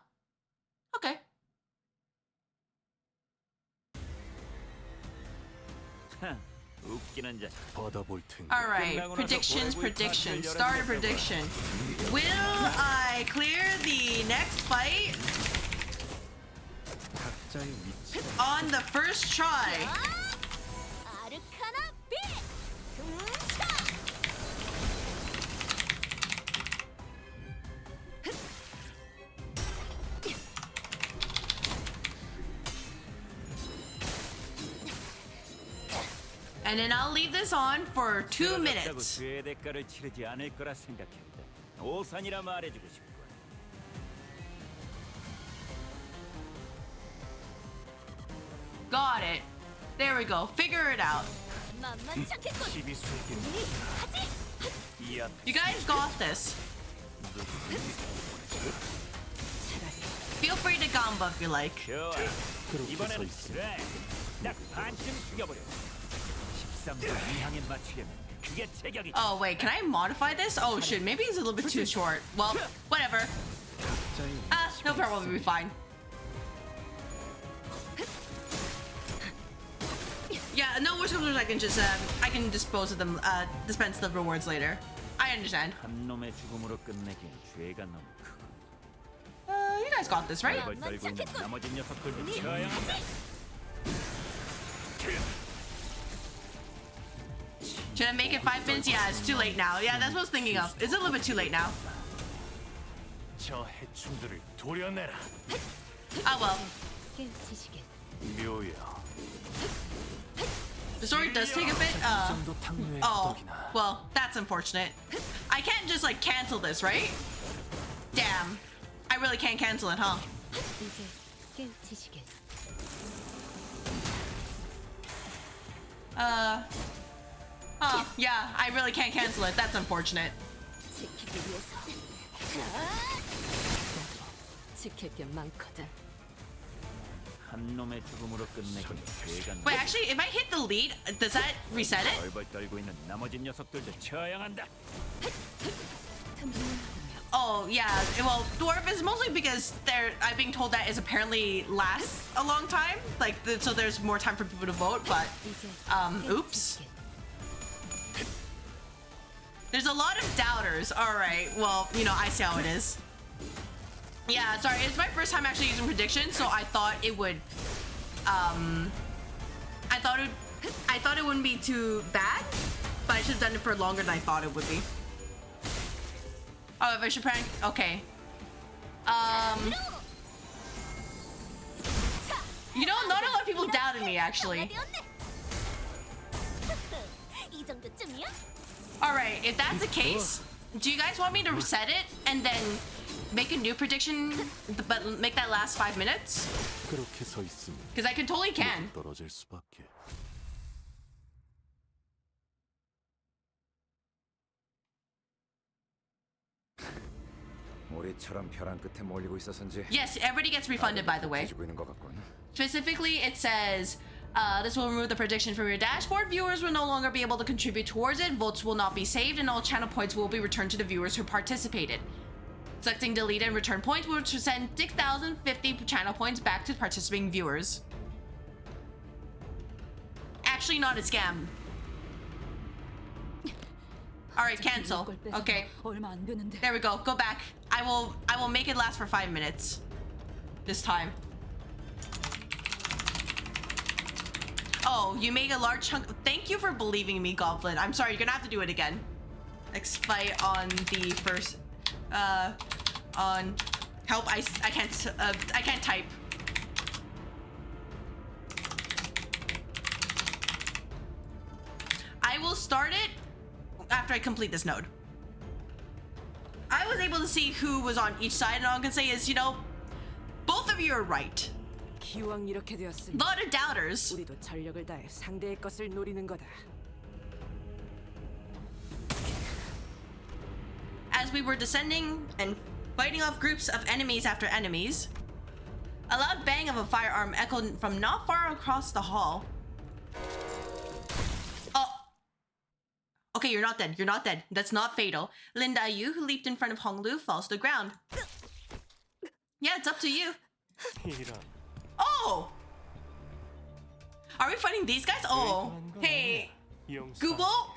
Okay. All right, predictions. Start a prediction. Will I clear the next fight on the first try? And then I'll leave this on for 2 minutes. Got it. There we go. Figure it out. You guys got this. Feel free to gamba if you like. Oh wait, can I modify this? Oh shit, maybe it's a little bit too short. Well, whatever. He'll probably be fine. Yeah, no more sculptures. I can dispose of them, dispense the rewards later. I understand. You guys got this, right? Should I make it 5 minutes? Yeah, it's too late now. Yeah, that's what I was thinking of. It's a little bit too late now. Oh well. The story does take a bit. Oh, well, that's unfortunate. I can't just like cancel this, right? Damn. I really can't cancel it, huh? Oh, yeah, I really can't cancel it. That's unfortunate. Wait, actually, if I hit the lead, does that reset it? Oh, yeah. Well, dwarf is mostly because I'm being told that is apparently lasts a long time. Like, so there's more time for people to vote, but, oops. There's a lot of doubters. All right. Well, you know, I see how it is. Yeah, sorry. It's my first time actually using prediction, so I thought it would, I thought it wouldn't be too bad, but I should have done it for longer than I thought it would be. Oh, if I should prank? Okay. You know, not a lot of people doubted me, actually. Alright, if that's the case, do you guys want me to reset it and then make a new prediction, but make that last 5 minutes? Because I totally can. Yes, everybody gets refunded, by the way. Specifically, it says, this will remove the prediction from your dashboard. Viewers will no longer be able to contribute towards it. Votes will not be saved, and all channel points will be returned to the viewers who participated. Selecting delete and return points will send 6,050 channel points back to participating viewers. Actually, not a scam. All right, cancel. Okay. There we go. Go back. I will make it last for 5 minutes. This time. Oh, you made a large chunk. Thank you for believing me, Goblin. I'm sorry, you're gonna have to do it again. Expite on the first. On help. I can't type. I will start it after I complete this node. I was able to see who was on each side, and all I can say is, you know, both of you are right. A lot of doubters. As we were descending and fighting off groups of enemies after enemies, a loud bang of a firearm echoed from not far across the hall. Oh. Okay, you're not dead. You're not dead. That's not fatal. Linda Yu, who leaped in front of Hong Lu, falls to the ground. Yeah, it's up to you. Oh! Are we fighting these guys? Oh. Hey, Google?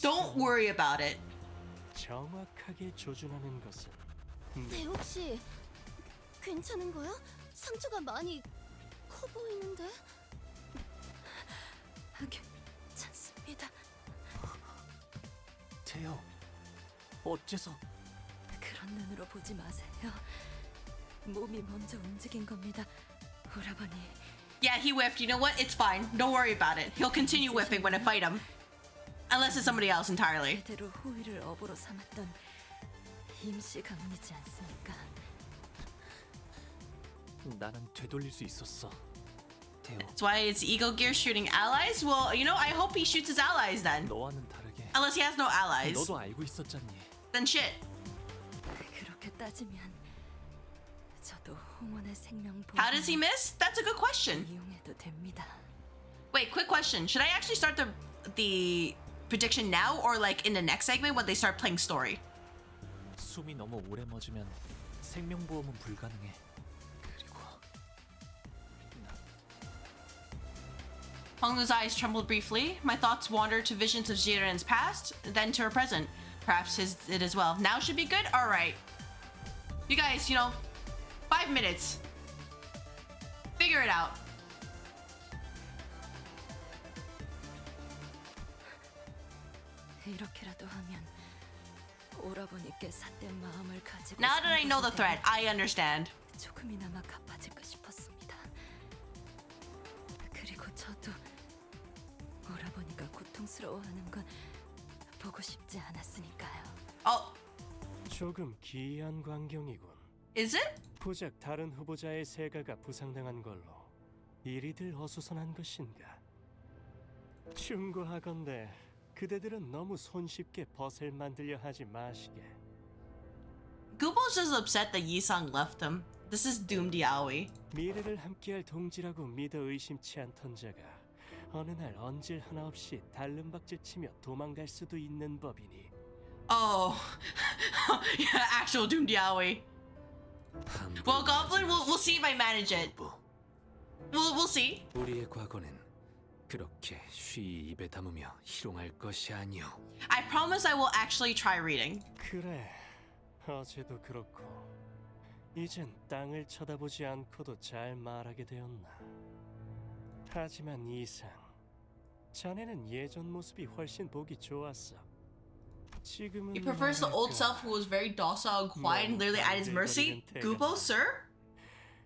Don't worry about it.
네, 혹시 괜찮은 거야? 상처가 많이 커 보이는데? 괜찮습니다.
태요, 어째서?
그런 눈으로 보지 마세요. 몸이 먼저 움직인 겁니다, 오라버니.
Yeah, he whiffed. You know what? It's fine. Don't worry about it. He'll continue whiffing when I fight him. Unless it's somebody else entirely.
대대로 호의를 업으로 삼았던 임시 가문이지 않습니까?
나는 되돌릴 수 있었어. 태요.
That's why it's Ego Gear shooting allies? Well, you know, I hope he shoots his allies then.
너와는 다르게.
Unless he has no allies.
너도 알고 있었잖니.
Then shit.
그렇게 따지면 저도 홍원의 생명 보호.
How does he miss? That's a good question.
이용해도 됩니다.
Wait, quick question. Should I actually start the prediction now or like in the next segment when they start playing story?
숨이 너무 오래 멎으면 생명 보험은 불가능해. 그리고
Hong Lu's eyes trembled briefly. My thoughts wandered to visions of Jiren's past, then to her present. Perhaps his did as well. Now should be good? Alright. You guys, you know, 5 minutes. Figure it out.
이렇게라도 하면 오라버니께 삿된 마음을 가지고.
Now that I know the threat, I understand.
조금이나마 갚아질까 싶었습니다. 그리고 저도 오라버니가 고통스러워하는 건 보고 싶지 않았으니까요.
조금 기이한 광경이군.
Is it?
고작 다른 후보자의 세가가 부상당한 걸로 이리들 어수선한 것인가? 충고하건대 그대들은 너무 손쉽게 벗을 만들려 하지 마시게.
Gubo's just upset that Yisang left him. This is doomed Yaoi.
미래를 함께할 동지라고 믿어 의심치 않던 자가 어느 날 언질 하나 없이 달름박질 치며 도망갈 수도 있는 법이니.
Oh, yeah, actual doomed Yaoi. Well, Goblin, we'll see if I manage it. We'll see.
우리의 과거는 그렇게 쉬이 입에 담으며 희롱할 것이 아니오.
I promise I will actually try reading.
그래, 어제도 그렇고 이젠 땅을 쳐다보지 않고도 잘 말하게 되었나. 하지만 이상, 자네는 예전 모습이 훨씬 보기 좋았어. 지금은
He prefers the old self who was very docile and quiet and literally at his mercy? Gubo, sir?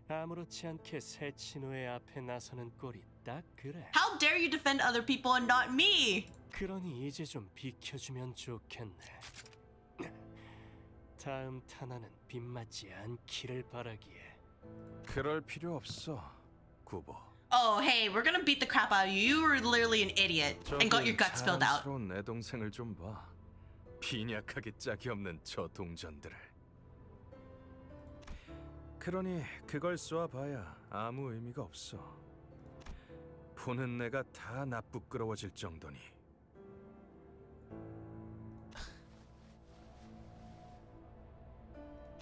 아무렇지 않게 새 친구의 앞에 나서는 꼴이 딱 그래.
How dare you defend other people and not me?
그러니 이제 좀 비켜주면 좋겠네. 다음 탄환은 빗맞지 않기를 바라기에.
그럴 필요 없어, 구보.
Oh, hey, we're gonna beat the crap out of you. You were literally an idiot and got your guts spilled out.
자랑스러운 내 동생을 좀 봐. 빈약하게 짝이 없는 저 동전들을. 그러니 그걸 쏘아봐야 아무 의미가 없어. 보는 내가 다 나쁘끄러워질 정도니.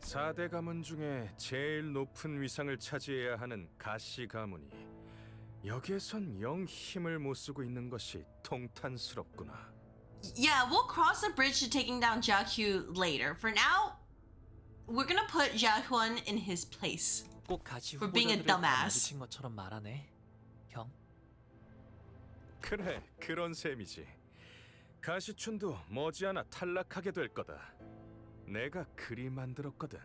사대 가문 중에 제일 높은 위상을 차지해야 하는 가시 가문이 여기에선 영 힘을 못 쓰고 있는 것이 통탄스럽구나.
Yeah, we'll cross the bridge to taking down Jia Qiu later. For now, we're gonna put Jia Huan in his place.
꼭 가시
For being a
후보자들을 다
dumbass.
마주친 것처럼 말하네, 형.
그래, 그런 셈이지. 가시춘도 머지않아 탈락하게 될 거다. 내가 그리 만들었거든.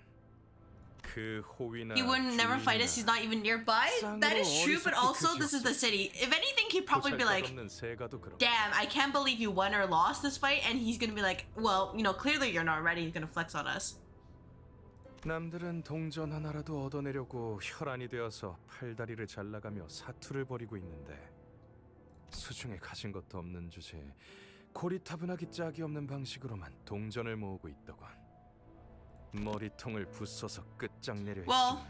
그 호위나
He would never fight us. He's not even nearby. That is true, but also this is the city. If anything, he'd probably be like, "Damn, I can't believe you won or lost this fight," and he's gonna be like, "Well, you know, clearly you're not ready." He's gonna flex on us.
남들은 동전 하나라도 얻어내려고 혈안이 되어서 팔다리를 잘라가며 사투를 벌이고 있는데 수중에 가진 것도 없는 주제에 고리타분하기 짝이 없는 방식으로만 동전을 모으고 있더군. 머리통을 부숴서 끝장내려 했지.
Well,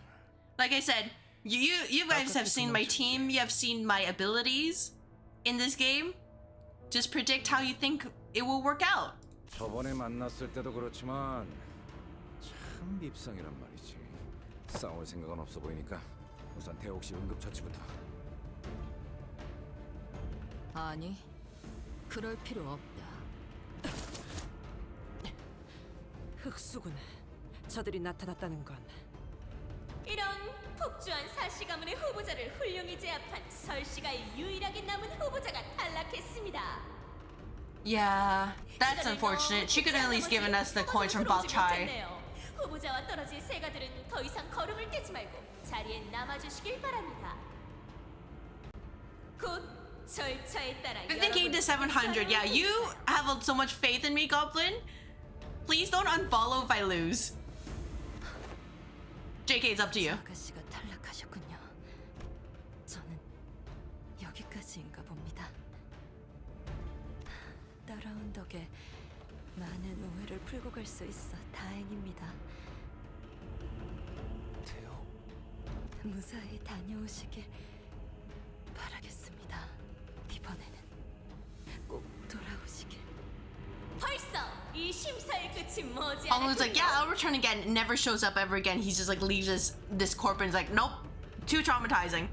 like I said, you guys have seen my team. You have seen my abilities in this game. Just predict how you think it will work out.
저번에 만났을 때도 그렇지만 참 밉상이란 말이지. 싸울 생각은 없어 보이니까 우선 태옥 씨 응급처치부터.
아니, 그럴 필요 없다.
흑수군, 저들이 나타났다는 건
이런 폭주한 사시 가문의 후보자를 훌륭히 제압한 설씨가의 유일하게 남은 후보자가 탈락했습니다.
Yeah, that's unfortunate. She could have at least given us the coins from Balchai.
후보자와 떨어질 세가들은 더 이상 걸음을 떼지 말고 자리에 남아주시길 바랍니다. 곧 절차에 따라
50k to 700. Yeah, you have so much faith in me, Goblin. Please don't unfollow if I lose. JK, it's up to you.
아가씨가 탈락하셨군요. 저는 여기까지인가 봅니다. 따라온 덕에 많은 오해를 풀고 갈 수 있어 다행입니다.
태호.
무사히 다녀오시길 바라겠습니다. 이번에는 꼭 돌아오시길.
벌써 이 심사의 끝이 머지않았군요.
Honglu's like, yeah, I'll return again. Never shows up ever again. He's just like leaves this corp and is like, nope, too traumatizing.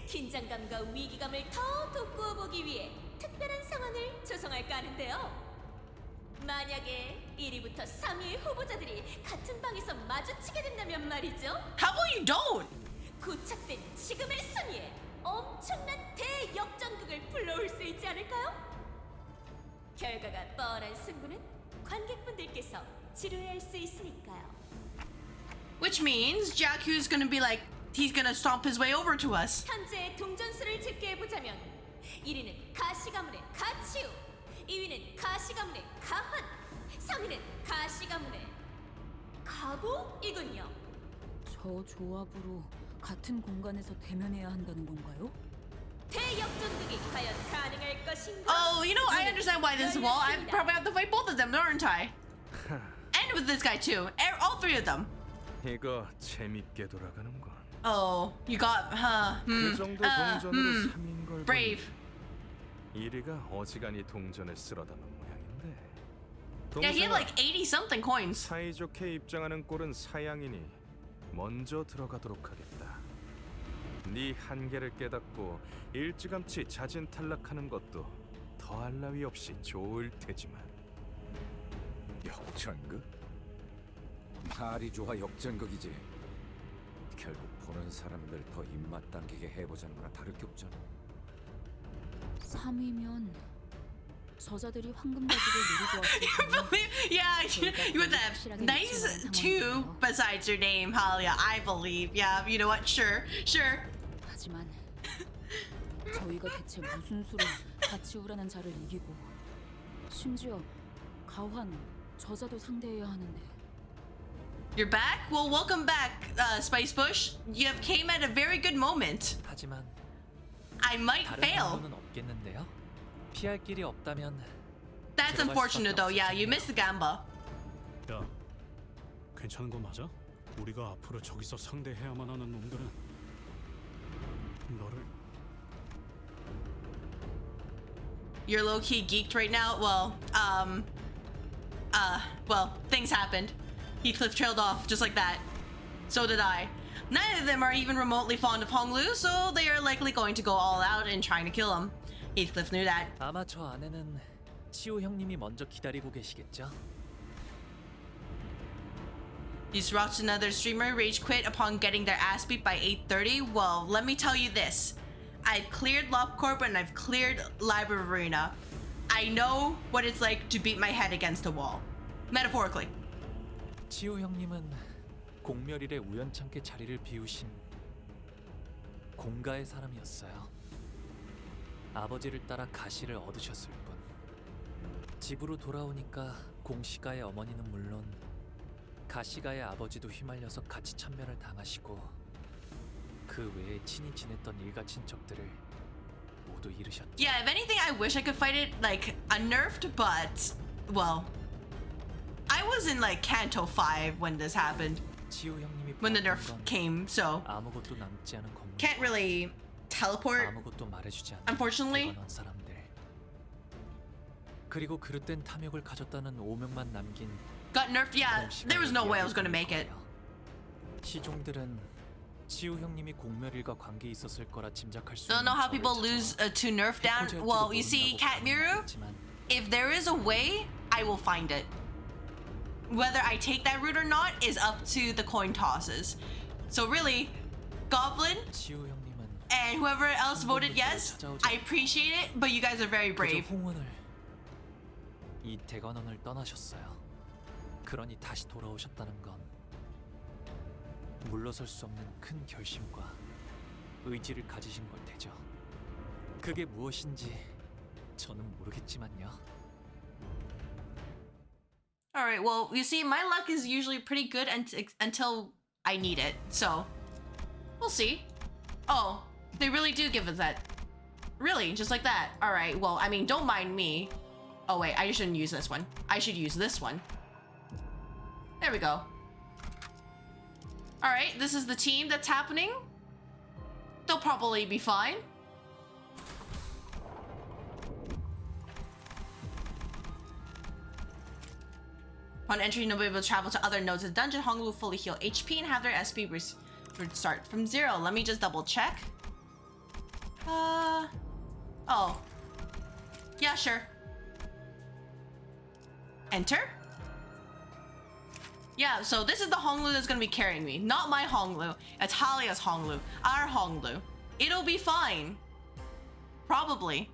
긴장감과 위기감을 더 돋구어 보기 위해 특별한 상황을 조성할까 하는데요. 만약에 1위부터 3위의 후보자들이 같은 방에서 마주치게 된다면 말이죠.
How about you don't?
고착된 지금의 순위에 엄청난 대역전극을 불러올 수 있지 않을까요? 결과가 뻔한 승부는 관객분들께서 지루해할 수 있으니까요.
Which means Jia Qiu's gonna be like, he's gonna stomp his way over to us.
현재 동전수를 집계해보자면 1위는 가시 가문의 가치우, 2위는 가시 가문의 가환, 3위는 가시 가문의 가부이군요.
저 조합으로 같은 공간에서 대면해야 한다는 건가요?
대역전극이 과연 가능할 것인가?
Oh, you know, I understand why this is a wall. I probably have to fight both of them, aren't I? And with this guy too. All three of them.
이거 재밌게 돌아가는군.
Oh, you got,
그 정도 동전으로 3인 걸
brave.
보니 이리가 어지간히 동전을 쓸어담은 모양인데.
Yeah, he had like 80-something coins.
사이좋게 입장하는 꼴은 사양이니 먼저 들어가도록 하겠다. 네 한계를 깨닫고 일찌감치 자진 탈락하는 것도 더할 나위 없이 좋을 테지만.
역전극? 말이 좋아 역전극이지. 결국 보는 사람들 더 입맛 당기게 해보자는 거나 다를 게 없잖아.
3위면 저자들이 황금 가지를 누리고 왔을
Yeah, you with that nice two besides your name, Halia. I believe. Yeah, you know what? Sure.
하지만 저희가 대체 무슨 수로 가치우라는 자를 이기고 심지어 가환 저자도 상대해야 하는데.
You're back? Well, welcome back, Spice Bush. You have came at a very good moment.
하지만
I might
다른
fail.
경로는 없겠는데요? 피할 길이 없다면
That's
들어갈
unfortunate,
수밖에
though. Yeah, you
없을
missed the gamba.
야, 괜찮은 거 맞아? 우리가 앞으로 저기서 상대해야만 하는 놈들은 너를.
You're low-key geeked right now? Well, things happened. Heathcliff trailed off just like that. So did I. Neither of them are even remotely fond of Honglu, so they are likely going to go all out in trying to kill him. Heathcliff knew that.
아마 저 안에는 치우 형님이 먼저 기다리고 계시겠죠?
You just watched another streamer rage quit upon getting their ass beat by 8:30? Well, let me tell you this. I've cleared H Corp and I've cleared Library Arena. I know what it's like to beat my head against a wall. Metaphorically.
치우 형님은 공멸일에 우연찮게 자리를 비우신 공가의 사람이었어요. 아버지를 따라 가시를 얻으셨을 뿐. 집으로 돌아오니까 공시가의 어머니는 물론 가시가의 아버지도 휘말려서 같이 참변을 당하시고 그 외에 친히 지냈던 일가 친척들을 모두 잃으셨죠.
Yeah, if anything, I wish I could fight it like unnerved, but well, I was in like Canto VIII when this happened.
치우 형님이
When the nerf came, so
아무것도 남지 않은 건물.
can't really teleport,
아무것도 말해주지 않는
unfortunately.
대관원 사람들. 그리고 그릇된 탐욕을 가졌다는 오명만 남긴
Got nerfed. Yeah, there was no way I was gonna make it.
시종들은 치우 형님이 공멸일과 관계 있었을 거라 짐작할 수
Don't
있는
know how people lose to nerf down. Well, you see, Cat Miru, if there is a way, I will find it. Whether I take that route or not is up to the coin tosses. So really, Goblin and whoever else voted yes, I appreciate it, but you guys are very brave.
홍원을 이 대관원을 떠나셨어요. 그러니 다시 돌아오셨다는 건 물러설 수 없는 큰 결심과 의지를 가지신 걸 테죠. 그게 무엇인지 저는 모르겠지만요.
All right, well, you see, my luck is usually pretty good until I need it, so we'll see. Oh, they really do give us that. Really, just like that. All right, well, I mean, don't mind me. Oh wait, I shouldn't use this one. I should use this one. There we go. All right, this is the team that's happening. They'll probably be fine. Upon entry, nobody will travel to other nodes of the dungeon. Honglu will fully heal HP and have their SP start from 0. Let me just double check. Oh. Yeah, sure. Enter? Yeah, so this is the Honglu that's gonna be carrying me. Not my Honglu. It's Halia's Honglu. Our Honglu. It'll be fine. Probably.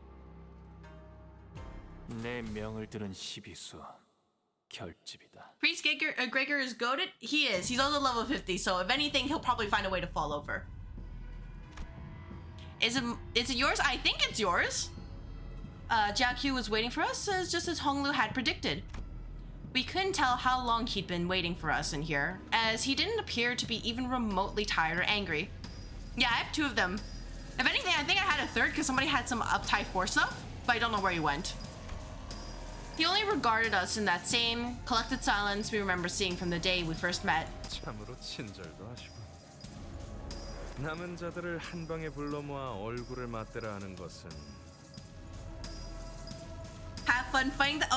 내 명을 들은 시비수. 결집이다.
Priest Gregor is goated? He is. He's also level 50, so if anything, he'll probably find a way to fall over. Is it yours? I think it's yours. Jia Qiu was waiting for us, just as Honglu had predicted. We couldn't tell how long he'd been waiting for us in here, as he didn't appear to be even remotely tired or angry. Yeah, I have 2 of them. If anything, I think I had a 3rd because somebody had some uptie 4 stuff, but I don't know where he went. He only regarded us in that same collected silence we remember seeing from the day we first met.
참으로 친절도 하시고. 남은 자들을 한 방에 불러 모아 얼굴을 맞대라 하는 것은
Have fun fighting the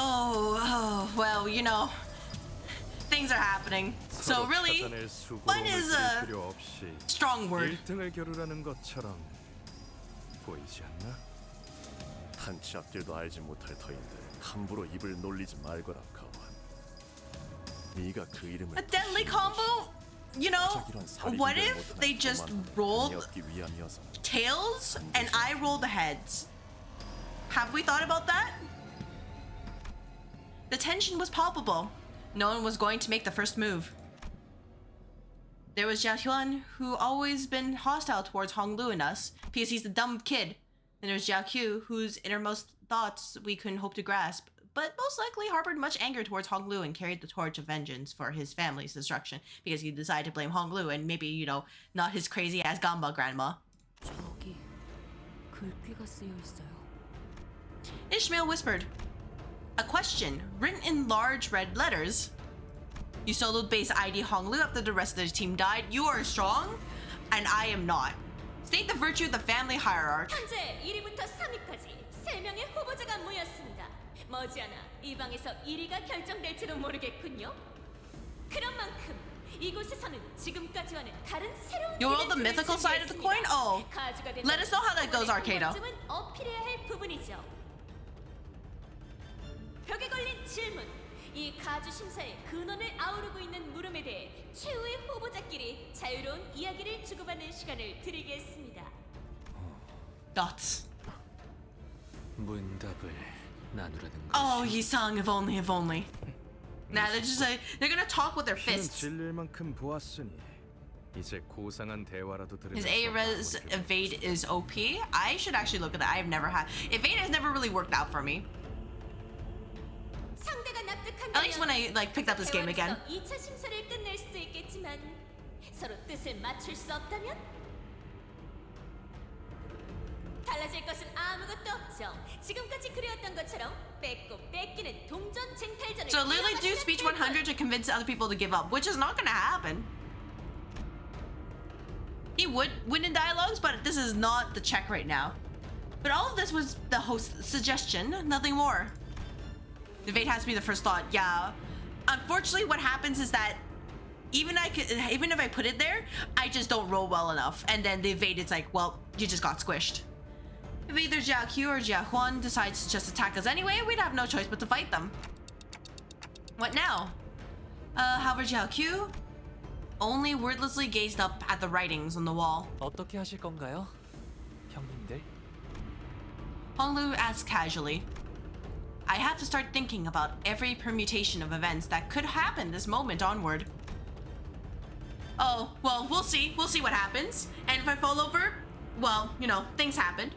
well, you know, things are happening. So really, fun is a strong word.
1등을 겨루라는 것처럼 보이지 않나?
한치 앞길도 알지 못할 터인데 함부로 입을 놀리지 말거라, 가완. 네가 그 이름을
A deadly combo? You know, what if they just rolled tails and I roll the heads? Have we thought about that? The tension was palpable. No one was going to make the first move. There was Jia Qiu, who always been hostile towards Honglu and us because he's the dumb kid. Then there's Jia Qiu, whose innermost thoughts we couldn't hope to grasp, but most likely harbored much anger towards Honglu and carried the torch of vengeance for his family's destruction because he decided to blame Honglu and maybe, you know, not his crazy ass Gamba grandma.
저기 글귀가 쓰여 있어요.
Ishmael whispered, a question written in large red letters. You soloed base ID Honglu after the rest of the team died. You are strong, and I am not. State the virtue of the family hierarchy.
현재 1위부터 3위까지 3명의 후보자가 모였습니다. 머지않아 이 방에서 1위가 결정될지도 모르겠군요. 그런 만큼 이곳에서는 지금까지와는 다른 새로운
You roll the mythical side of the coin? Oh, let us know how that goes, Arcado.
어필해야 할 부분이죠. 벽에 걸린 질문. 이 가주 심사의 근원을 아우르고 있는 물음에 대해 최후의 후보자끼리 자유로운 이야기를 주고받는 시간을 드리겠습니다.
Dots.
문답을 나누라는 것.
Oh, Yisang, if only, if only. Nah, they're just they're gonna talk with their fists.
질릴 만큼 보았으니 이제 고상한 대화라도
His
들으면서
A-res evade is OP. I should actually look at that. I've never had evade has never really worked out for me. At least when I like picked up this game again.
2차 심사를 끝낼 수도 있겠지만 서로 뜻을 맞출 수 없다면 달라질 것은 아무것도 없죠. 지금까지 그래왔던 것처럼 뺏고 뺏기는 동전 쟁탈전을.
So literally do speech 100 to convince other people to give up, which is not gonna happen. He would win in dialogues, but this is not the check right now. But all of this was the host's suggestion, nothing more. The evade has to be the first thought. Yeah. Unfortunately, what happens is that even if I put it there, I just don't roll well enough. And then the evade, it's like, well, you just got squished. If either Jia Qiu or Jia Huan decides to just attack us anyway, we'd have no choice but to fight them. What now? However, Jia Qiu only wordlessly gazed up at the writings on the wall.
어떻게 하실 건가요, 형님들?
Honglu asked casually. I have to start thinking about every permutation of events that could happen this moment onward. Oh, well, we'll see. We'll see what happens. And if I fall over, well, you know, things happen.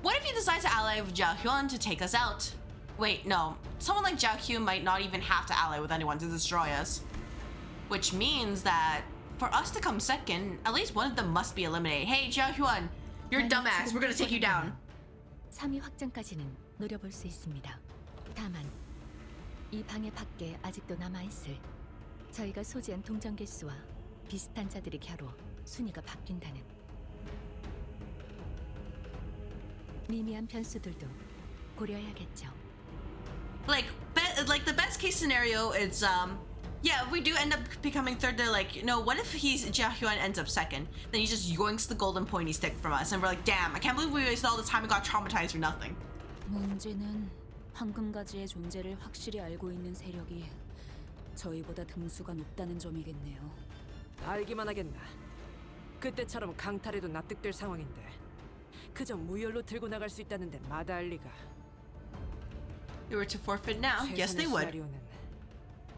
What if he decides to ally with Jia Qiu to take us out? Wait, no. Someone like Jia Qiu might not even have to ally with anyone to destroy us. Which means that for us to come second, at least one of them must be eliminated. Hey, Jia Qiu, you're a dumbass. We're gonna take you down.
3위 확정까지는 노려볼 수 있습니다. 다만 이 방해 밖에 아직도 남아있을 저희가 소지한 동전 개수와 비슷한 자들이 겨루 순위가 바뀐다는 미미한 변수들도 고려해야겠죠.
Like the best case scenario is yeah, if we do end up becoming third, they're like, you know, what if Jia Qiu ends up second? Then he just yoinks the golden pointy stick from us, and we're like, damn, I can't believe we wasted all this time and got traumatized for nothing.
문제는 황금가지의 존재를 확실히 알고 있는 세력이 저희보다 등수가 높다는 점이겠네요.
알기만 하겠나. 그때처럼 강탈해도 납득될 상황인데 그저 무혈로 들고 나갈 수 있다는데 마다할 리가.
They were to forfeit now. Yes, they would.
시나리오는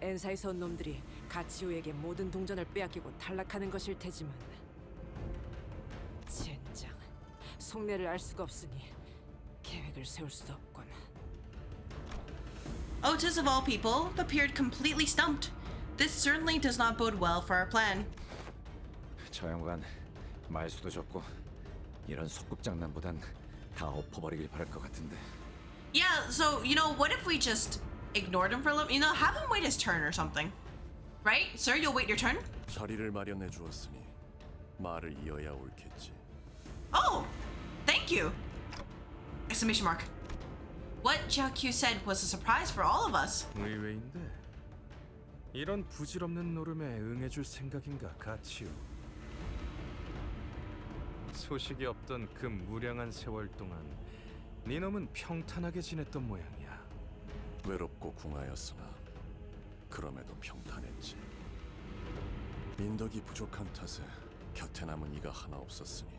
엔사에서 온 놈들이 가치우에게 모든 동전을 빼앗기고 탈락하는 것일 테지만 젠장, 속내를 알 수가 없으니 계획을 세울 수도 없군.
Otis of all people appeared completely stumped. This certainly does not bode well for our plan.
저 양반 말수도 적고 이런 소꿉장난보단 다 엎어버리길 바랄 것 같은데.
Yeah, so, you know, what if we just ignored him for a little, you know, have him wait his turn or something. Right? Sir, you'll wait your turn?
자리를 마련해 주었으니 말을 이어야 옳겠지.
Oh, thank you! Exclamation mark. What Jia Qiu said was a surprise for all of us.
의외인데 이런 부질없는 노름에 응해줄 생각인가, 가치요. 소식이 없던 그 무량한 세월 동안 네 놈은 평탄하게 지냈던 모양이야.
외롭고 궁하였으나 그럼에도 평탄했지. 민덕이 부족한 탓에 곁에 남은 이가 하나 없었으니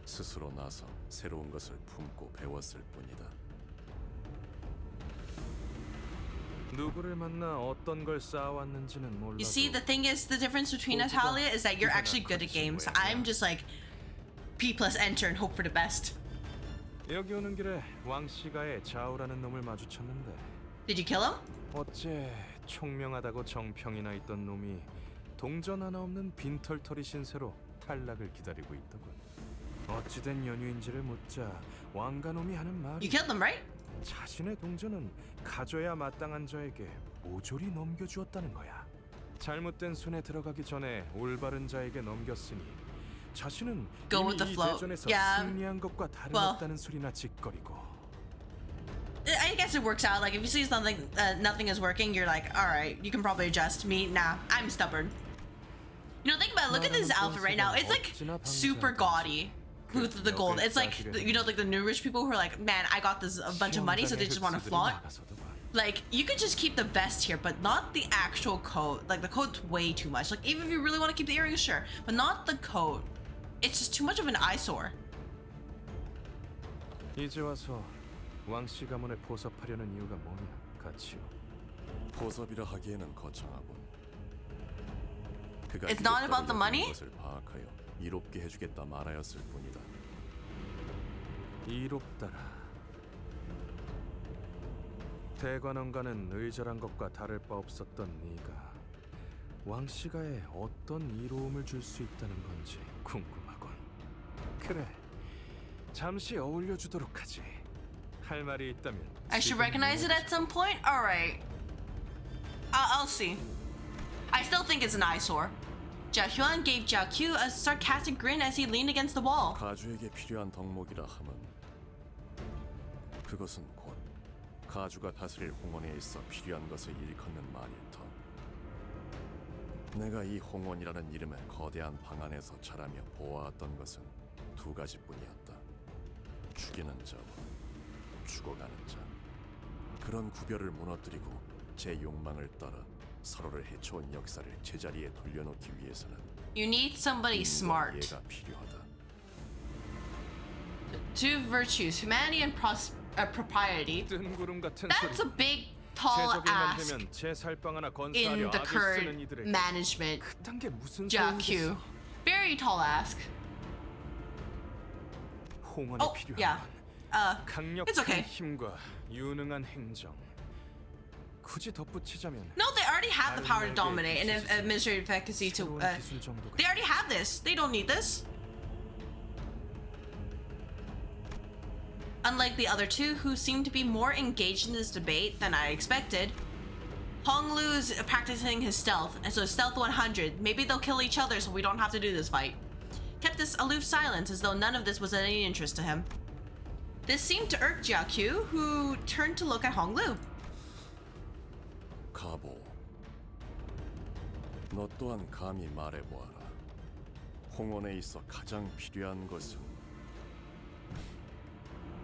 스스로 나서 새로운 것을 품고 배웠을 뿐이다.
누구를 만나 어떤 걸 쌓아왔는지는 몰라도.
You see, the thing is, the difference between us, Halia, is that you're actually good at games. I'm just like P plus enter and hope for the best.
여기 오는 길에 왕씨가의 자우라는 놈을 마주쳤는데.
Did you kill him?
어째 총명하다고 정평이나 있던 놈이 동전 하나 없는 빈털터리 신세로 탈락을 기다리고 있더군. 어찌된 연유인지를 묻자 왕가놈이 하는 말이.
You killed them, right?
자신의 동전은 가져야 마땅한 자에게 모조리 넘겨주었다는 거야. 잘못된 손에 들어가기 전에 올바른 자에게 넘겼으니 자신은
Go
이미
with the
이
flow.
대전에서
Yeah.
승리한 것과 다름없다는 소리나 짓거리고.
I guess it works out. Like, if you see something, nothing is working, you're like, all right, you can probably adjust. Me, nah, I'm stubborn. You know, think about it. Look at this outfit right now. It's like super gaudy. With the gold. It's like, you know, like the new rich people who are like, man, I got this a bunch of money, so they just want to flaunt. Like, you could just keep the vest here, but not the actual coat. Like, the coat's way too much. Like, even if you really want to keep the earrings, sure, but not the coat. It's just too much of an eyesore.
이제 와서 왕씨 가문에 보섭하려는 이유가 뭐냐, 가치요?
보섭이라 하기에는 거창하군. 그가
It's not about the money?
것을 파악하여 이롭게 해주겠다 말하였을 뿐이다.
이롭다라. 대관원가는 의절한 것과 다를 바 없었던 네가 왕씨가에 어떤 이로움을 줄 수 있다는 건지 궁금하군. 그래, 잠시 어울려주도록 하지. 할 말이 있다면
I should recognize it at some point? Alright. I'll see. I still think it's an eyesore. Jia Qiu gave Jia Qiu a sarcastic grin as he leaned against the wall.
가주에게 필요한 덕목이라 함은 그것은 곧 가주가 다스릴 홍원에 있어 필요한 것을 일컫는 말일 터. 내가 이 홍원이라는 이름의 거대한 방 안에서 자라며 보아왔던 것은 두 가지뿐이었다. 죽이는 자와 죽어가는 자. 그런 구별을 무너뜨리고 제 욕망을 따라 서로를 해쳐온 역사를 제자리에 돌려놓기 위해서는
You need somebody smart.
이해가 필요하다.
Two virtues, humanity and propriety.
뜬구름 같은
That's a big, tall ask
되면 제 살빵 하나
in
건사하려
the
악을 쓰는
current
이들에게
management.
그딴 게 무슨
Jia
소용이겠어?
Qiu. Very tall ask.
홍원에
Oh,
필요한
yeah.
건 강력한
It's okay.
힘과 유능한 행정. 굳이 덧붙이자면
No, they already have the power to dominate and administrative efficacy to. They already have this. They don't need this. Unlike the other two, who seem to be more engaged in this debate than I expected, Honglu is practicing his stealth, and so stealth 100. Maybe they'll kill each other so we don't have to do this fight. Kept this aloof silence as though none of this was of any interest to him. This seemed to irk Jia Qiu, who turned to look at Honglu.
가보, 너 또한 감히 말해보아라. 홍원에 있어 가장 필요한 것은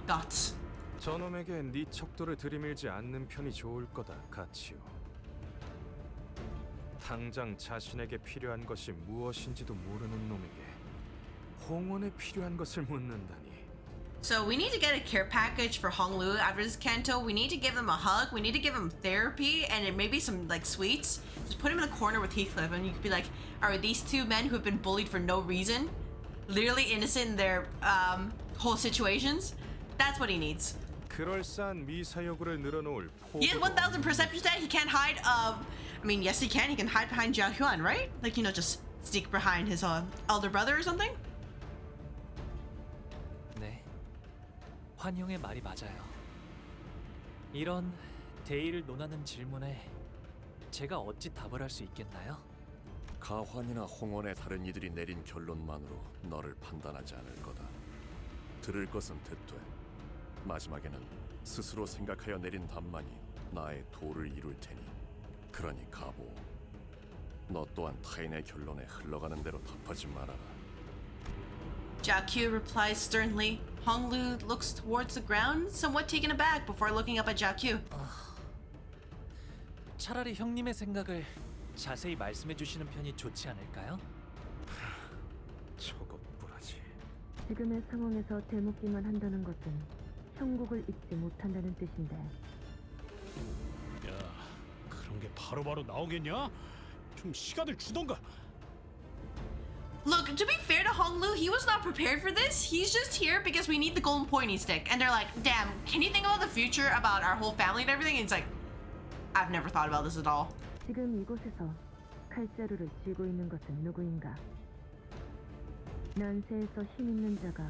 Guts.
저놈에게 네 척도를 들이밀지 않는 편이 좋을 거다, 가치요. 당장 자신에게 필요한 것이 무엇인지도 모르는 놈에게 홍원에 필요한 것을 묻는다니
So we need to get a care package for Honglu after this Canto. We need to give him a hug. We need to give him therapy and maybe some like sweets. Just put him in a corner with Heathcliff and you could be like, all right, these two men who have been bullied for no reason, literally innocent in their whole situations. That's what he needs.
그럴싸한 미사여구를 늘어놓을
He has 1,000 perception stat. He can't hide. I mean, yes, he can. He can hide behind Jia Qiu, right? Like, you know, just sneak behind his elder brother or something.
네, 환용의 말이 맞아요. 이런 대의를 논하는 질문에 제가 어찌 답을 할 수 있겠나요?
가환이나 홍원의 다른 이들이 내린 결론만으로 너를 판단하지 않을 거다. 들을 것은 듣되 마지막에는 스스로 생각하여 내린 답만이 나의 도를 이룰 테니 그러니 가보. 너 또한 타인의 결론에 흘러가는 대로 답하지 말아라.
Jia Qiu replies sternly. Honglu looks towards the ground, somewhat taken aback before looking up at Jia Qiu.
차라리 형님의 생각을 자세히 말씀해 주시는 편이 좋지 않을까요?
저것 보라지.
지금의 상황에서 되묻기만 한다는 것은 형국을 잊지 못한다는 뜻인데.
야, 그런 게 바로바로 나오겠냐? 좀 시간을 주던가.
Look, to be fair to Honglu, he was not prepared for this. He's just here because we need the golden pointy stick. And they're like, damn, can you think about the future, about our whole family and everything? And it's like, I've never thought about this at all.
지금 이곳에서 칼자루를 쥐고 있는 것은 누구인가? 난세에서 힘 있는 자가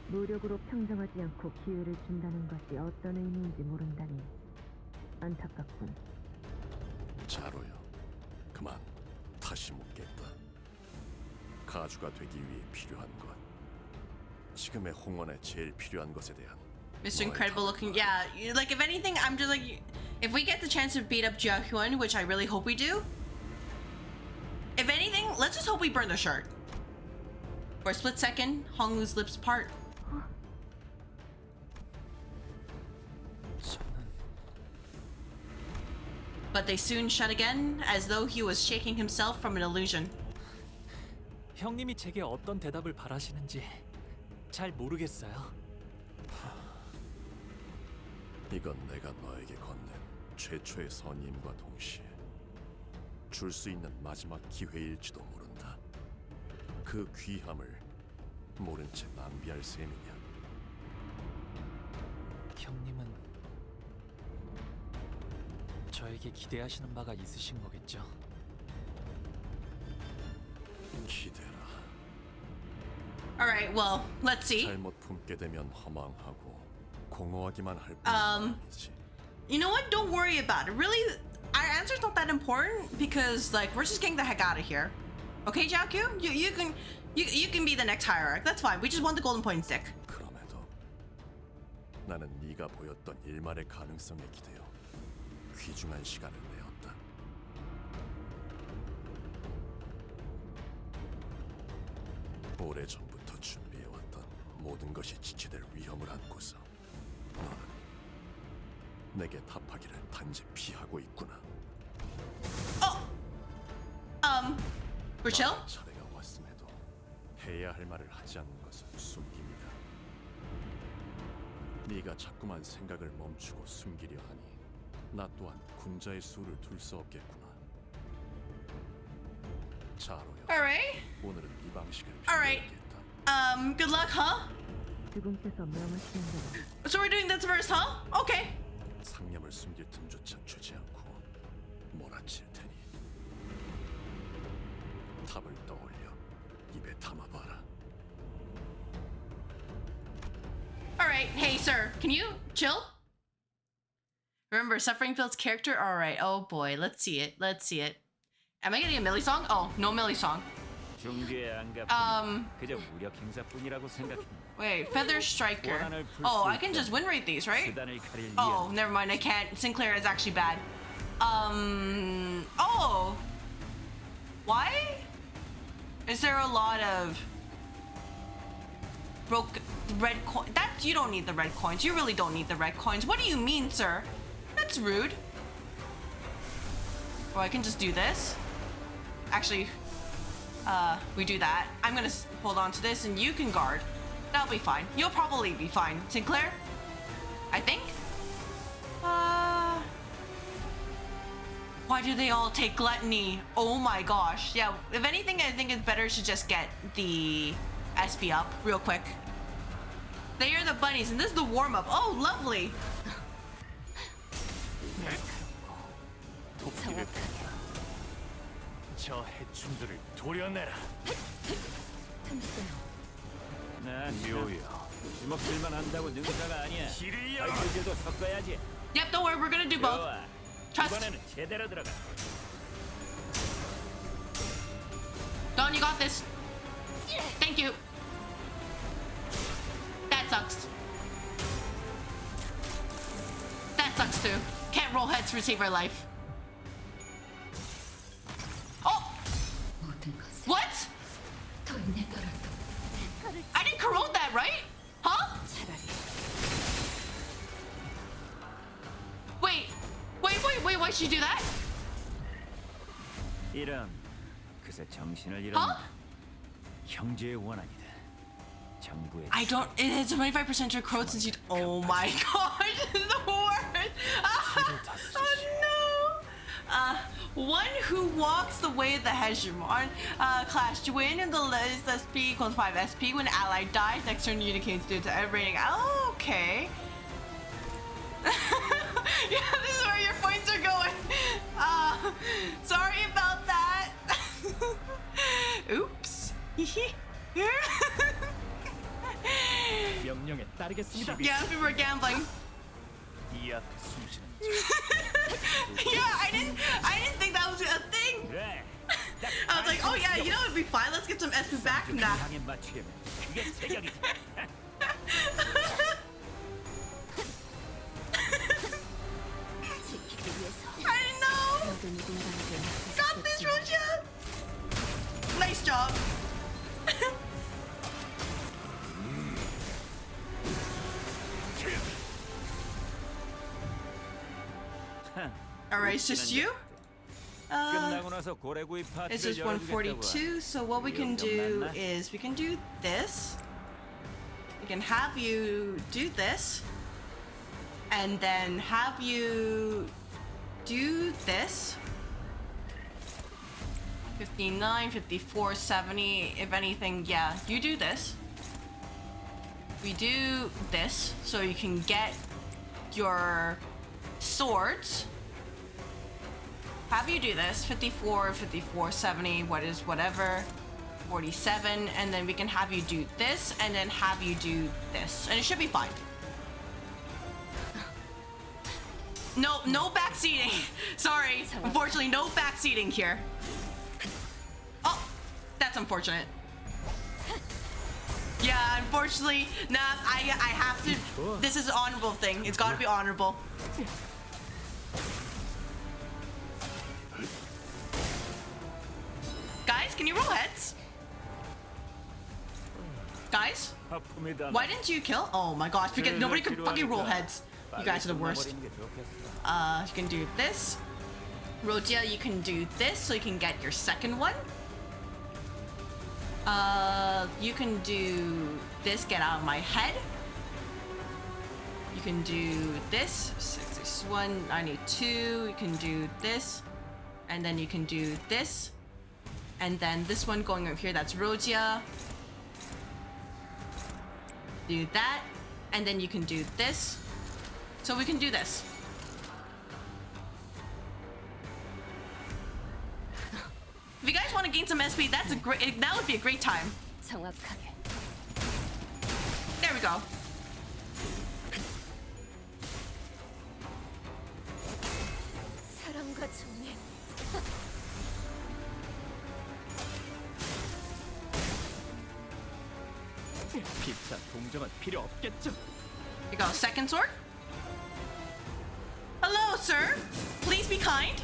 무력으로 평정하지 않고 기회를 준다는 것이 어떤 의미인지 모른다니 안타깝군.
자로요. 그만 다시 묻겠다. 가주가 되기 위해 필요한 것. 지금의 홍원에 제일 필요한 것에 대한
Mr. Incredible looking, yeah. Like, if anything, I'm just like, if we get the chance to beat up Jia Qiu, which I really hope we do, if anything, let's just hope we burn the shirt. For a split second, Honglu's lips part. But they soon shut again, as though he was shaking himself from an illusion.
형님이 제게 어떤 대답을 바라시는지 잘 모르겠어요.
이건 내가 너에게 건넨 최초의 선임과 동시에 줄 수 있는 마지막 기회일지도 모른다. 그 귀함을 모른 채 낭비할 셈이냐?
형님은 저에게 기대하시는 바가 있으신 거겠죠?
기대라.
All right, well, let's see.
잘못 품게 되면 허망하고 공허하기만 할 뿐이지.
You know what? Don't worry about it. Really, our answer's not that important because, like, we're just getting the heck out of here. Okay, Jia Qiu? You can be the next hierarch. That's fine. We just want the golden point stick.
그럼에도 나는 네가 보였던 일말의 가능성에 기대어 귀중한 시간을 내었다. 오래전부터 준비해왔던 모든 것이 지체될 위험을 안고서 너는 내게 답하기를 단지 피하고 있구나.
Rachel?
차례가 왔음에도 해야 할 말을 하지 않는 것은 숨김이다. 네가 자꾸만 생각을 멈추고 숨기려 하니 나 또한 군자의 수를 둘 수 없겠구나. 자로요.
Alright.
오늘은 이 방식을
Alright. Good luck, huh?
지금께서 명하시는 대로.
So we're doing this first, huh? Okay.
상념을 숨길 틈조차 주지 않고 몰아칠 테니 답을 떠올려 입에 담아봐라.
Alright, hey, sir. Can you chill? Remember, Suffering builds character? Alright, oh boy. Let's see it. Let's see it. Am I getting a Millie song? Oh, no Millie song.
중계에 안 가뿐 그저 무력 행사뿐이라고 생각해.
Wait, Feather Striker. Oh, I can just win rate these, right? Oh, never mind, I can't. Sinclair is actually bad. Oh! Why? Is there a lot of broke red coin? You don't need the red coins. You really don't need the red coins. What do you mean, sir? That's rude. Oh, I can just do this. Actually, we do that. I'm gonna hold on to this and you can guard. That'll be fine. You'll probably be fine. Sinclair? I think? Why do they all take gluttony? Oh my gosh. Yeah, if anything, I think it's better to just get the SP up real quick. They are the bunnies, and this is the warm-up. Oh, lovely.
저 해충들을 도려내라. 난 묘야. 주먹질만 한다고 능사가 아니야. 발길도 섞어야지.
Yep, don't worry, we're gonna do both. Trust.
이번에는 제대로 들어가.
Don, you got this. Thank you. That sucks. That sucks too. Can't roll heads to save our life. Oh! What? I didn't corrode that, right? Huh? Wait, why'd she do that?
이런 그새 정신을 잃었나? 형제의 원한이다. 정부의
I don't. It has a 25% to corrode since you. Oh my gosh, this is the worst. Oh no. One who walks the way of the hegemon class to win in the list SP equals 5 SP when ally dies. Next turn indicates due to every rating. Oh, okay. Yeah, this is where your points are going. Sorry about that. Oops.
명령에 따르겠습니다.
Yeah, we were gambling.
이 앞에 숨쉬는
Yeah, I didn't think that was a thing. I was like, oh yeah, you know it'd be fine. Let's get some SP back. Nah.
향에 맞추려면 그게 제격이지.
I didn't know. Got this, Roja. Nice job. Alright, it's just you? It's just 142, so what we can do is we can do this. We can have you do this. And then have you do this. 59, 54, 70. If anything, yeah, you do this. We do this so you can get your swords. Have you do this 54, 54, 70, whatever, 47, and then we can have you do this and then have you do this, and it should be fine. No backseating. Sorry, unfortunately, no backseating here. Oh, that's unfortunate. Yeah, unfortunately, nah. I have to. This is an honorable thing. It's got to be honorable. Guys, can you roll heads? Guys? Why didn't you kill? Oh my gosh, because nobody could fucking roll heads. You guys are the worst. You can do this. Rogia, you can do this so you can get your second one. You can do this, get out of my head. You can do this, 61, I need 2. You can do this. And then you can do this. And then this one going over here, that's Rogia. Do that. And then you can do this. So we can do this. If you guys want to gain some SP, that would be a great time. There we go. Here you go, second sword. Hello, sir. Please be kind.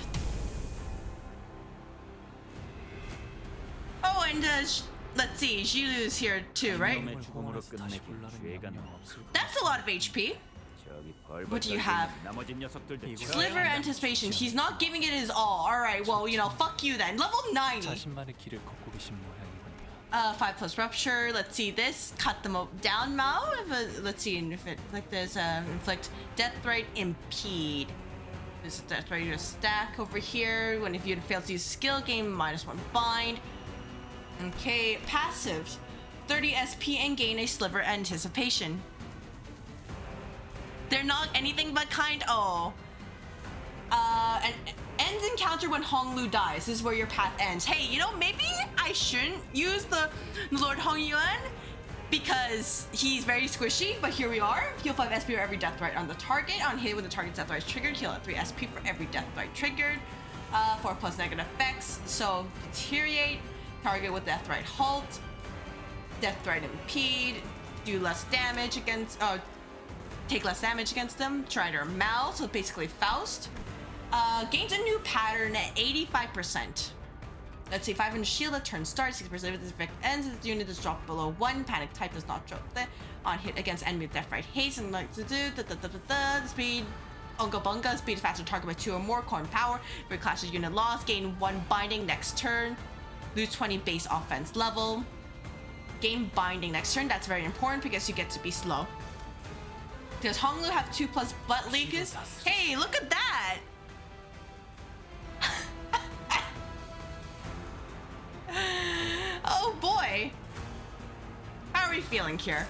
Oh, and let's see, Jilu's here too, right? That's a lot of HP. What do you have? Sliver anticipation. He's not giving it his all. Alright, well, you know, fuck you then. Level 90. 5+ rupture. Let's see this. Cut them down Mao. Let's see if it like this. Inflict death rate, impede. This is death rate to stack over here. When if you fail to use skill, gain -1 bind. Okay, passives. 30 SP and gain a sliver anticipation. They're not anything but kind. Oh. And ends encounter when Honglu dies. This is where your path ends. Hey, you know, maybe I shouldn't use the Lord Hongyuan because he's very squishy, but here we are. Heal 5 SP for every death right on the target. On hit when the target's death right is triggered, heal at 3 SP for every death right triggered. 4+ negative effects. So deteriorate, target with death right halt, death right impede, do less damage against, take less damage against them. Strider Mal, so basically Faust. Gains a new pattern at 85%. Let's see, 500 shield at turn start, 6% if this effect ends, the unit is dropped below 1. Panic type does not drop there. On hit against enemy with death right haste and like to do speed. Unga Bunga, speed faster target by 2 or more. Corn power, every class of unit lost, gain 1 binding next turn. Lose 20 base offense level. Gain binding next turn, that's very important because you get to be slow. Does Honglu have 2+ butt leakers? Hey, look at that! Oh boy! How are we feeling here?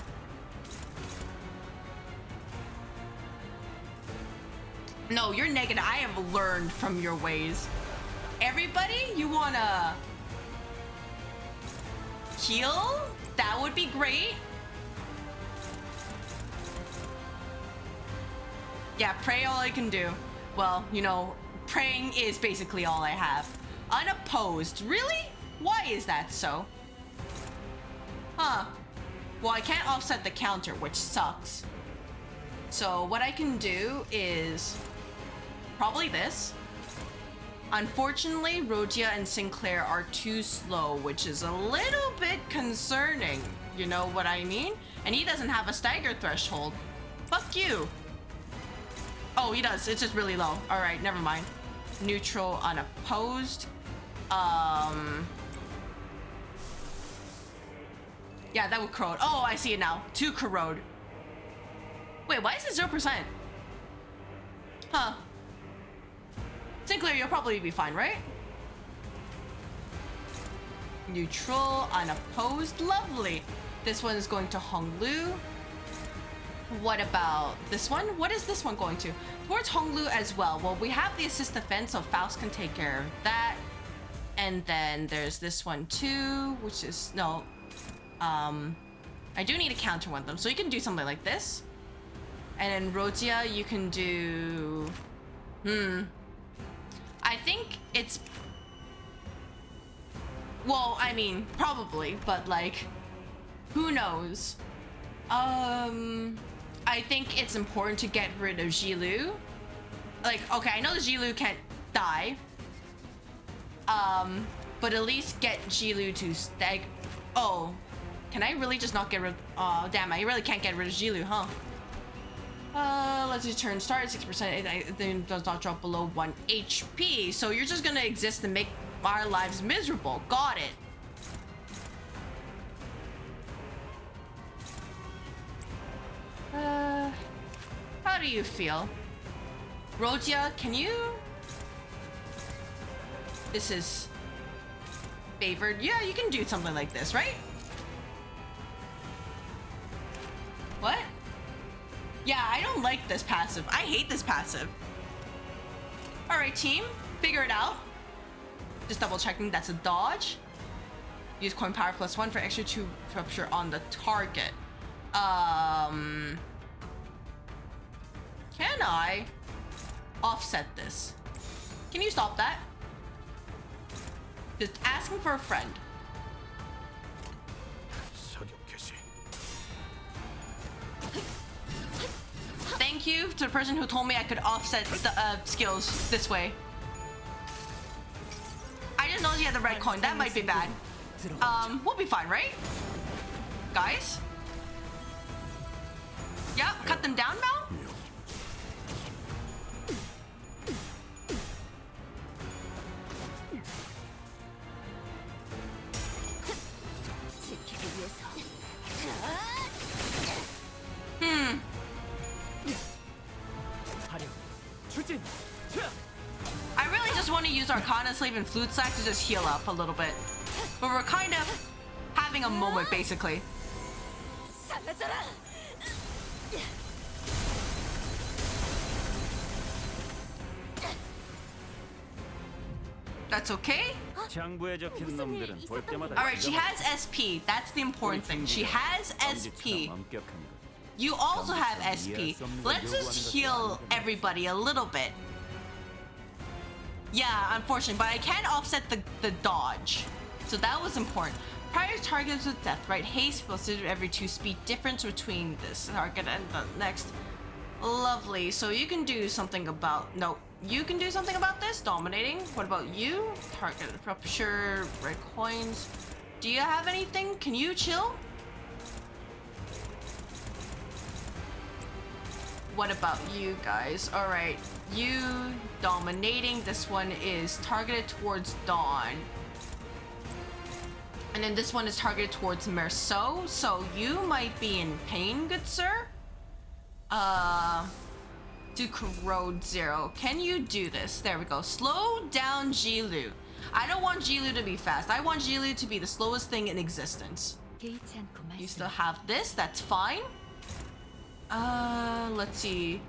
No, you're negative. I have learned from your ways. Everybody, you wanna heal? That would be great. Yeah, pray all I can do. Well, you know, praying is basically all I have. Unopposed. Really? Why is that so? Huh. Well, I can't offset the counter, which sucks. So what I can do is probably this. Unfortunately, Rogia and Sinclair are too slow, which is a little bit concerning. You know what I mean? And he doesn't have a stagger threshold. Fuck you. Oh, he does. It's just really low. All right, never mind. Neutral, unopposed. Yeah, that would corrode. Oh, I see it now. 2 corrode. Wait, why is it 0%? Huh. Sinclair, you'll probably be fine, right? Neutral, unopposed. Lovely. This one is going to Honglu. What about this one? What is this one going to? Towards Honglu as well. Well, we have the assist defense, so Faust can take care of that. And then there's this one too, which is no. I do need to counter one of them, so you can do something like this. And then Rotia, you can do. I think it's. Well, I mean, probably, but like, who knows? I think it's important to get rid of Jilu. Like, okay, I know the Jilu can't die. But at least get Jilu to stag. Oh, can I really just not get rid? Oh, damn! I really can't get rid of Jilu, huh? Let's do turn start 6%. It then does not drop below 1 HP. So you're just gonna exist and make our lives miserable. Got it. How do you feel? Rogia, can you? This is favored. Yeah, you can do something like this, right? What? Yeah, I don't like this passive. I hate this passive. All right, team, figure it out. Just double checking that's a dodge. Use coin power +1 for extra 2 rupture on the target. Can I offset this? Can you stop that? Just asking for a friend. Thank you to the person who told me I could offset the skills this way. I just know you had the red coin. That might be bad. We'll be fine, right? Guys? Yeah, cut them down now? Arcana Sleeve and Flute Sack to just heal up a little bit. But we're kind of having a moment, basically. That's okay. Alright, she has SP. That's the important thing. She has SP. You also have SP. Let's just heal everybody a little bit. Yeah, unfortunately, but I can offset the dodge. So that was important. Prior targets with death, right? Haste will consider every 2 speed difference between this target and the next. Lovely. So you can do something about... No. You can do something about this? Dominating. What about you? Target rupture, red coins. Do you have anything? Can you chill? What about you guys? Alright. You dominating. This one is targeted towards Dawn. And then this one is targeted towards Merceau. So you might be in pain, good sir. To corrode 0. Can you do this? There we go. Slow down Jilu. I don't want Jilu to be fast. I want Jilu to be the slowest thing in existence. You still have this. That's fine. Let's see.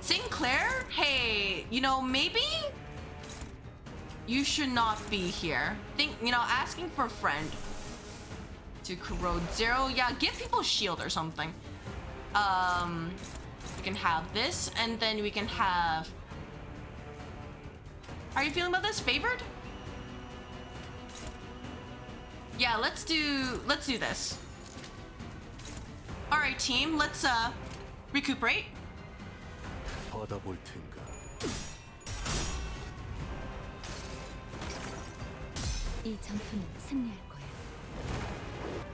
Sinclair? Hey, you know, maybe you should not be here. Think, you know, asking for a friend. To corrode 0. Yeah, give people shield or something. We can have this, and then we can have... Are you feeling about this? Favored? Yeah, let's do this. All right, team, let's recuperate.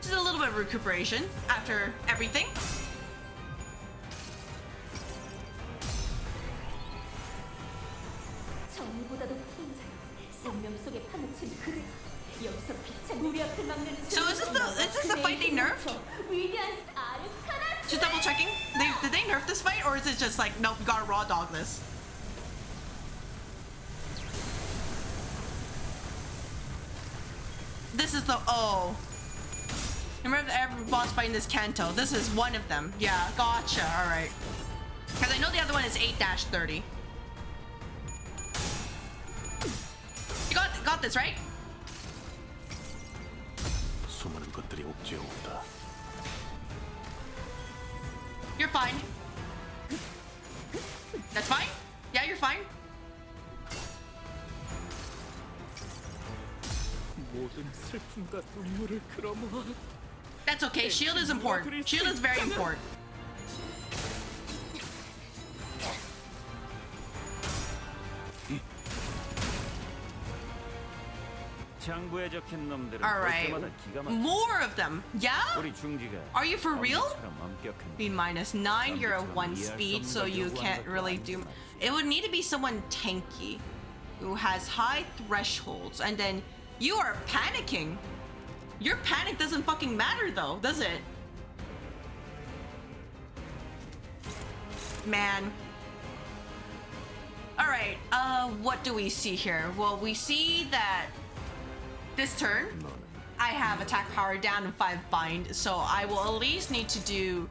Just a little bit of recuperation after everything. So is this the fight they nerfed? Just double checking. Did they nerf this fight, or is it just like, nope, we gotta raw dog this? This is the Remember every boss fight in this Canto. This is one of them. Yeah, gotcha. All right. Because I know the other one is 8-30. You got this, right? You're fine. That's fine? Yeah, you're fine. That's okay. Shield is important. Shield is very important. Alright. More of them. Yeah? Are you for real? Be -9. You're at 1 speed, so you can't really do... It would need to be someone tanky who has high thresholds, and then you are panicking. Your panic doesn't fucking matter though, does it? Man. Alright, what do we see here? Well, we see that this turn, I have attack power down and 5 bind, so I will at least need to do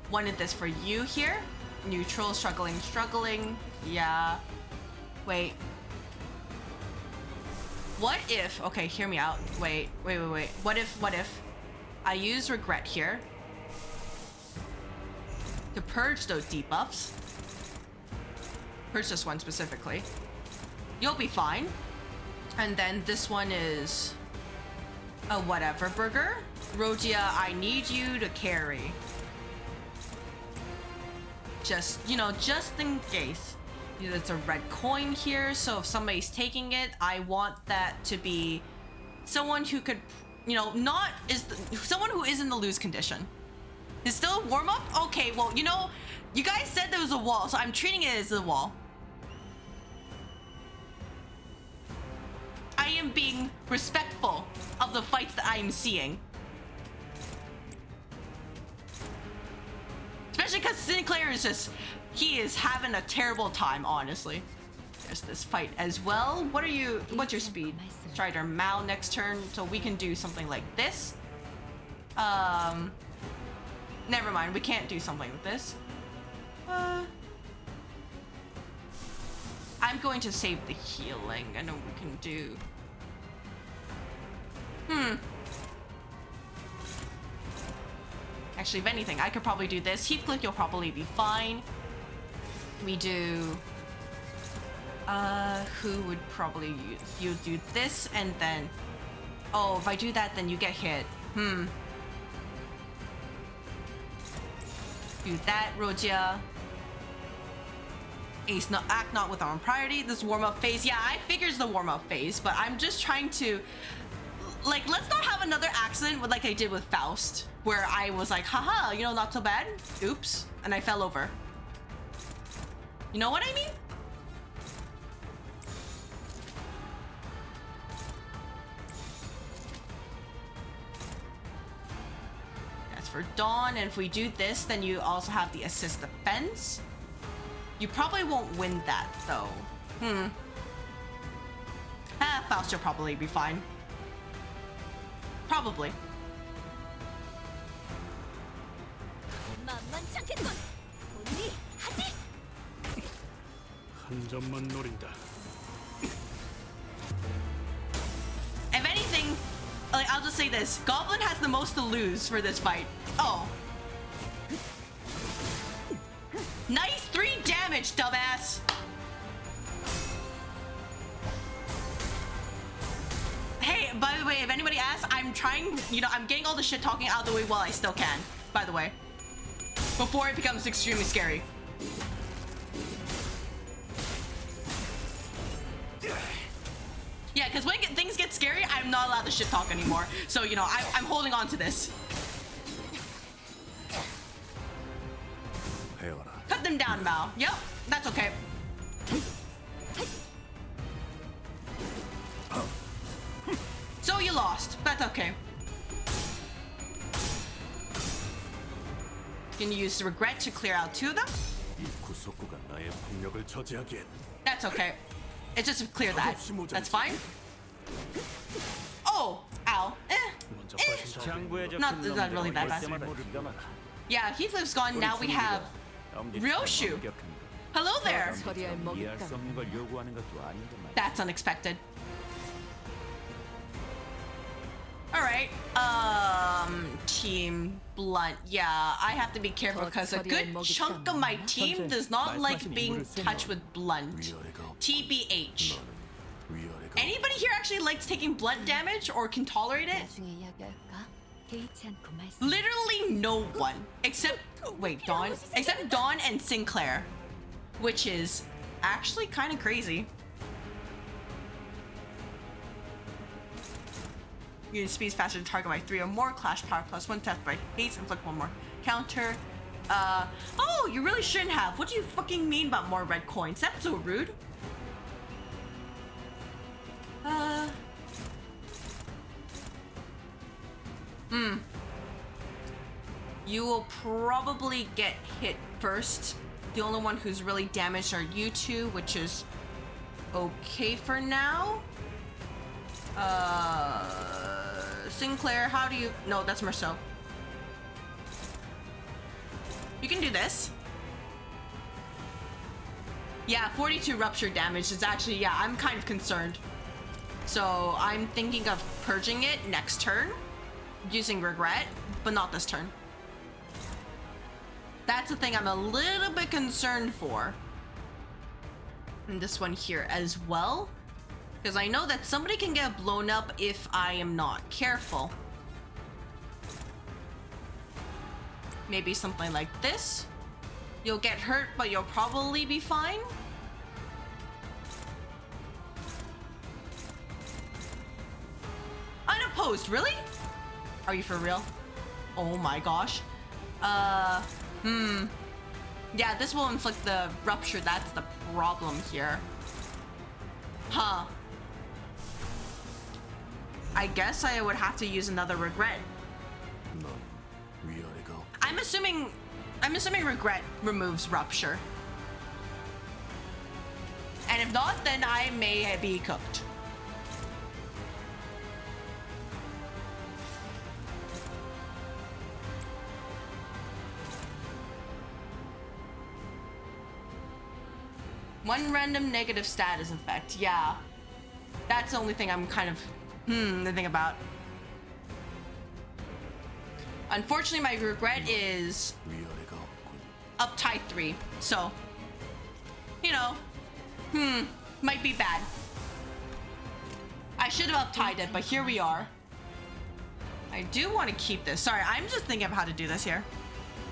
one of this for you here. Neutral, struggling. Yeah. Wait. What if, okay, hear me out. Wait. What if I use regret here to purge those debuffs? Purge this one specifically. You'll be fine. And then this one is a whatever burger. Rogia, I need you to carry. Just, you know, just in case. It's a red coin here, so if somebody's taking it, I want that to be someone who could, you know, someone who is in the lose condition. Is still a warm up? Okay, well, you know, you guys said there was a wall, so I'm treating it as a wall. I am being respectful of the fights that I am seeing. Especially because Sinclair is just, he is having a terrible time, honestly. there's this fight as well. What are you? What's your speed? Strider Mao next turn, so we can do something like this. Never mind. We can't do something with this. I'm going to save the healing. I know we can do. Actually, if anything, I could probably do this. Heathcliff, you'll probably be fine. We do. Who would probably use? You do this and then. Oh, if I do that, then you get hit. Do that, Rojia. Ace, not act not with our own priority. This warm-up phase. Yeah, I figures the warm-up phase, but I'm just trying to, like, let's not have another accident with like I did with Faust, where I was like, haha, you know, not so bad. Oops, and I fell over. You know what I mean? That's for Dawn, and if we do this, then you also have the assist defense. You probably won't win that, though. Faust will probably be fine. Probably.
한 점만 노린다.
If anything, like, I'll just say this. Goblin has the most to lose for this fight. Oh. Nice 3 damage, dumbass. Hey, by the way, if anybody asks, I'm trying, you know, I'm getting all the shit talking out of the way while I still can, by the way. Before it becomes extremely scary. Yeah, because when things get scary, I'm not allowed to shit talk anymore. So, you know, I'm holding on to this. Cut them down, Mao. Yep, that's okay. So you lost. That's okay. You can use regret to clear out 2 of them. That's okay. It's just to clear that. That's fine. Oh, ow. Not really that bad. Yeah, Heathcliff's gone. Now we have Ryoshu. Hello there. That's unexpected. All right. Team Blunt. Yeah, I have to be careful because a good chunk of my team does not like being touched with Blunt. TBH. Anybody here actually likes taking blunt damage or can tolerate it? Literally no one. Except, wait, Dawn? Except Dawn and Sinclair. Which is actually kind of crazy. Unit speeds faster to target by 3 or more. Clash power +1 death by haste. Inflict 1 more counter. Oh, you really shouldn't have. What do you fucking mean about more red coins? That's so rude. You will probably get hit first. The only one who's really damaged are you two, which is okay for now. Sinclair, how do you... No, that's Merceau. You can do this. Yeah, 42 rupture damage is actually... Yeah, I'm kind of concerned. So I'm thinking of purging it next turn. Using regret, but not this turn. That's the thing I'm a little bit concerned for. And this one here as well. Because I know that somebody can get blown up if I am not careful. Maybe something like this. You'll get hurt, but you'll probably be fine. Unopposed, really? Are you for real? Oh my gosh. Yeah, this will inflict the rupture. That's the problem here. Huh. I guess I would have to use another regret. I'm assuming regret removes rupture. And if not, then I may be cooked. One random negative status effect. Yeah. That's the only thing I'm kind of thinking about. Unfortunately, my regret is uptied 3. So, you know, might be bad. I should have uptied it, but here we are. I do want to keep this. Sorry, I'm just thinking of how to do this here.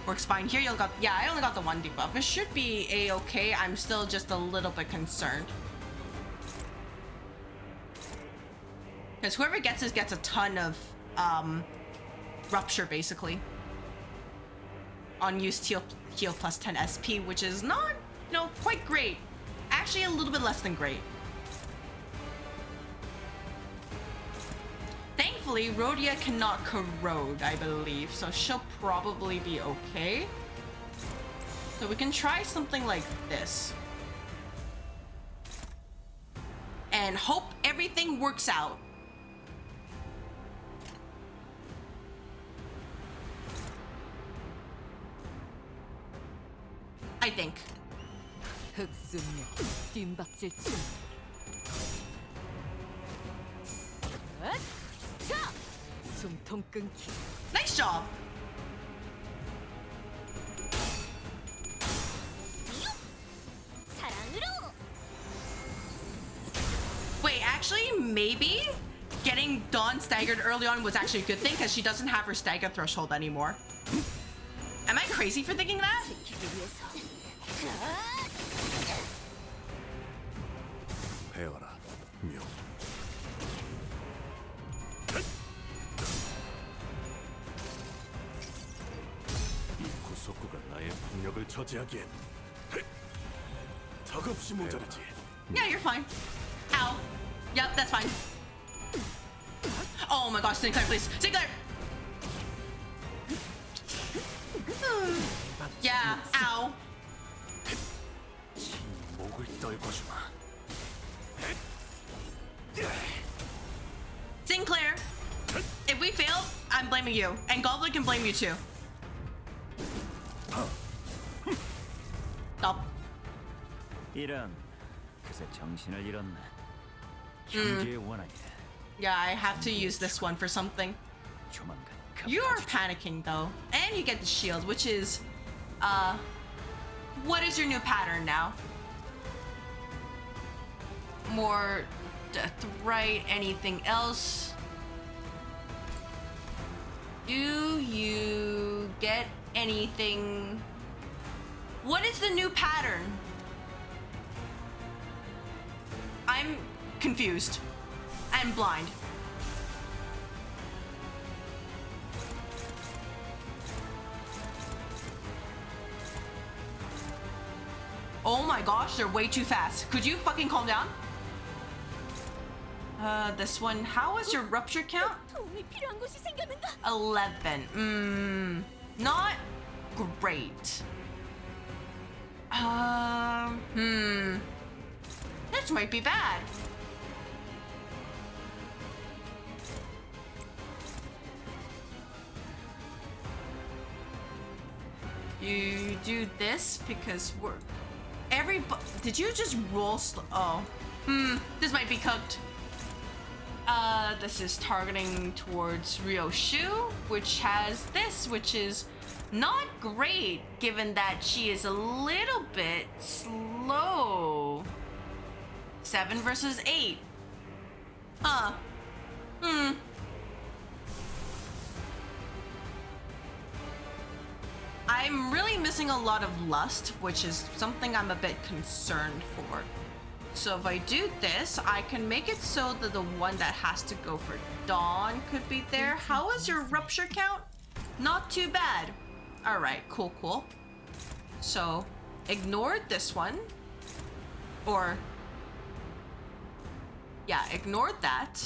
Works fine. Here you got, yeah, I only got the 1 debuff. It should be a-okay. I'm still just a little bit concerned. Because whoever gets this gets a ton of rupture, basically. Unused heal plus 10 SP, which is not, you know, quite great. Actually, a little bit less than great. Thankfully, Rhodia cannot corrode, I believe, so she'll probably be okay. So we can try something like this. And hope everything works out. I think. Nice job. Wait, actually, maybe getting Dawn staggered early on was actually a good thing because she doesn't have her stagger threshold anymore. Am I crazy for thinking that? Yeah, you're fine. Ow. Yep, that's fine. Oh my gosh, Sinclair, please. Sinclair! Yeah, ow. Sinclair, if we fail, I'm blaming you. And Goblin can blame you too. Stop.
이런 그새 정신을 잃었네. 형제의 원한이다.
Yeah, I have to use this one for something. You are panicking though, and you get the shield, which is, what is your new pattern now? More death right? Anything else? Do you get anything? What is the new pattern? I'm confused. I'm blind. Oh my gosh, they're way too fast. Could you fucking calm down? This one, how is your rupture count? 11. Not great. This might be bad. You do this because we're did you just roll oh. This might be cooked. This is targeting towards Ryoshu, which has this, which is not great given that she is a little bit slow. 7 versus 8. I'm really missing a lot of lust, which is something I'm a bit concerned for. So if I do this, I can make it so that the one that has to go for Dawn could be there. How is your rupture count? Not too bad. All right, cool, cool. So ignore this one. Or, yeah, ignore that.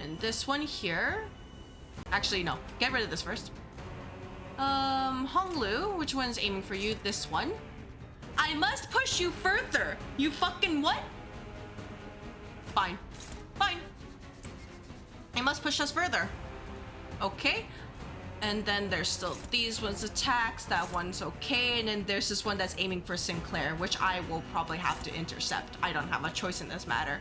And this one here. Actually, no, get rid of this first. Honglu, which one's aiming for you? This one. I must push you further. You fucking what? Fine. Fine. I must push us further. Okay. And then there's still these ones attacks. That one's okay. And then there's this one that's aiming for Sinclair, which I will probably have to intercept. I don't have a choice in this matter.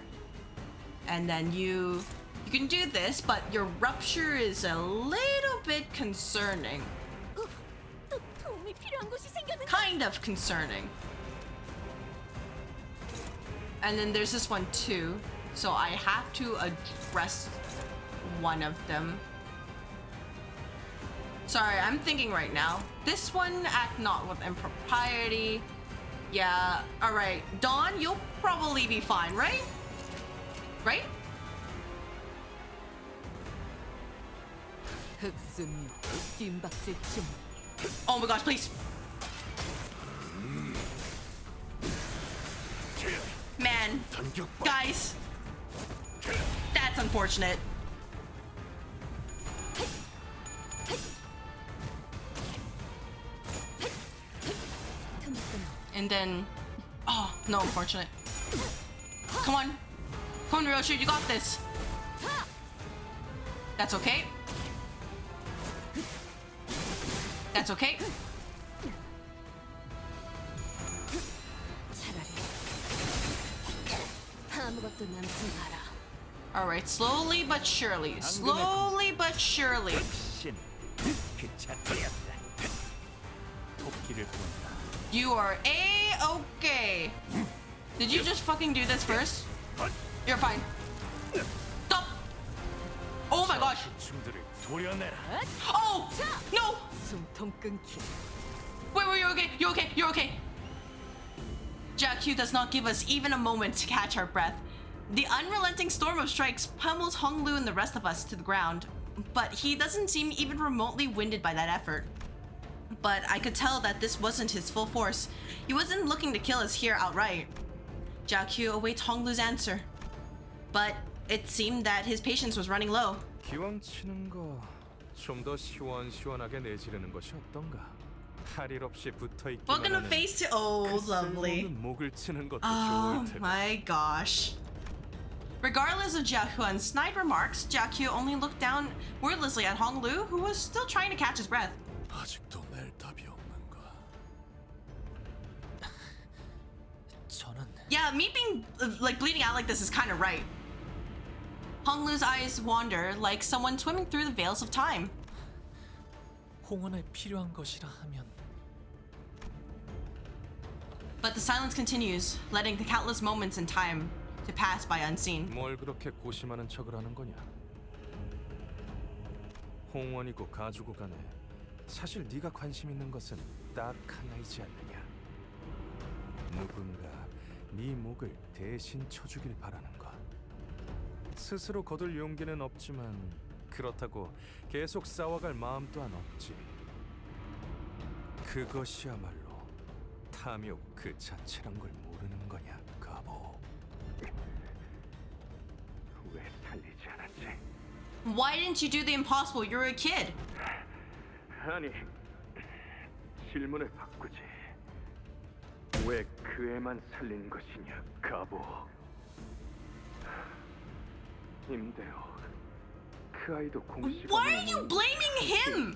And then you can do this, but your rupture is a little bit concerning. Kind of concerning. And then there's this one too. So I have to address one of them. Sorry, I'm thinking right now. This one, act not with impropriety. Yeah, alright. Dawn, you'll probably be fine, right? Right? Oh my gosh, please. Man, guys. That's unfortunate. And then, oh, no, unfortunate. Come on. Come on, Ryoshi, you got this. That's okay. That's okay. Alright, slowly but surely. Slowly but surely. You are A-okay. Did you just fucking do this first? You're fine. Stop. Oh my gosh. Oh! No! Wait, you're okay. You're okay. You're okay. Jia Qiu does not give us even a moment to catch our breath. The unrelenting storm of strikes pummels Honglu and the rest of us to the ground, but he doesn't seem even remotely winded by that effort. But I could tell that this wasn't his full force. He wasn't looking to kill us here outright. Jia Qiu awaits Honglu's answer, but it seemed that his patience was running low.
기왕 치는 거 좀 더 시원시원하게 내지르는 것이 어떤가? 할 일 없이 붙어 있기만
Welcome to
하는
Phase 2. Oh, lovely.
목을 치는 것도
Oh
좋을 테고.
my gosh. Regardless of Jia Huan's snide remarks, Jia Qiu only looked down wordlessly at Honglu, who was still trying to catch his breath.
아직도 낼 답이 없는가?
저는
Yeah, me being like bleeding out like this is kind of right. Honglu's eyes wander like someone swimming through the veils of time.
홍원에 필요한 것이라 하면
But the silence continues, letting the countless moments in time to pass by unseen.
뭘 그렇게 고심하는 척을 하는 거냐? 홍원이고 가주고 간에 사실 네가 관심 있는 것은 딱 하나이지 않느냐? 누군가 네 목을 대신 쳐주길 바라는 것. 스스로 거둘 용기는 없지만 그렇다고 계속 싸워갈 마음 또한 없지. 그것이야말로 탐욕 그 자체란 걸 모르는 거냐, 가보.
왜 살리지 않았지?
Why didn't you do the impossible? You're a kid.
아니, 질문을 바꾸지. 왜 그 애만 살린 것이냐, 가보. 임대호, 그 아이도 공시가.
Why are you blaming him?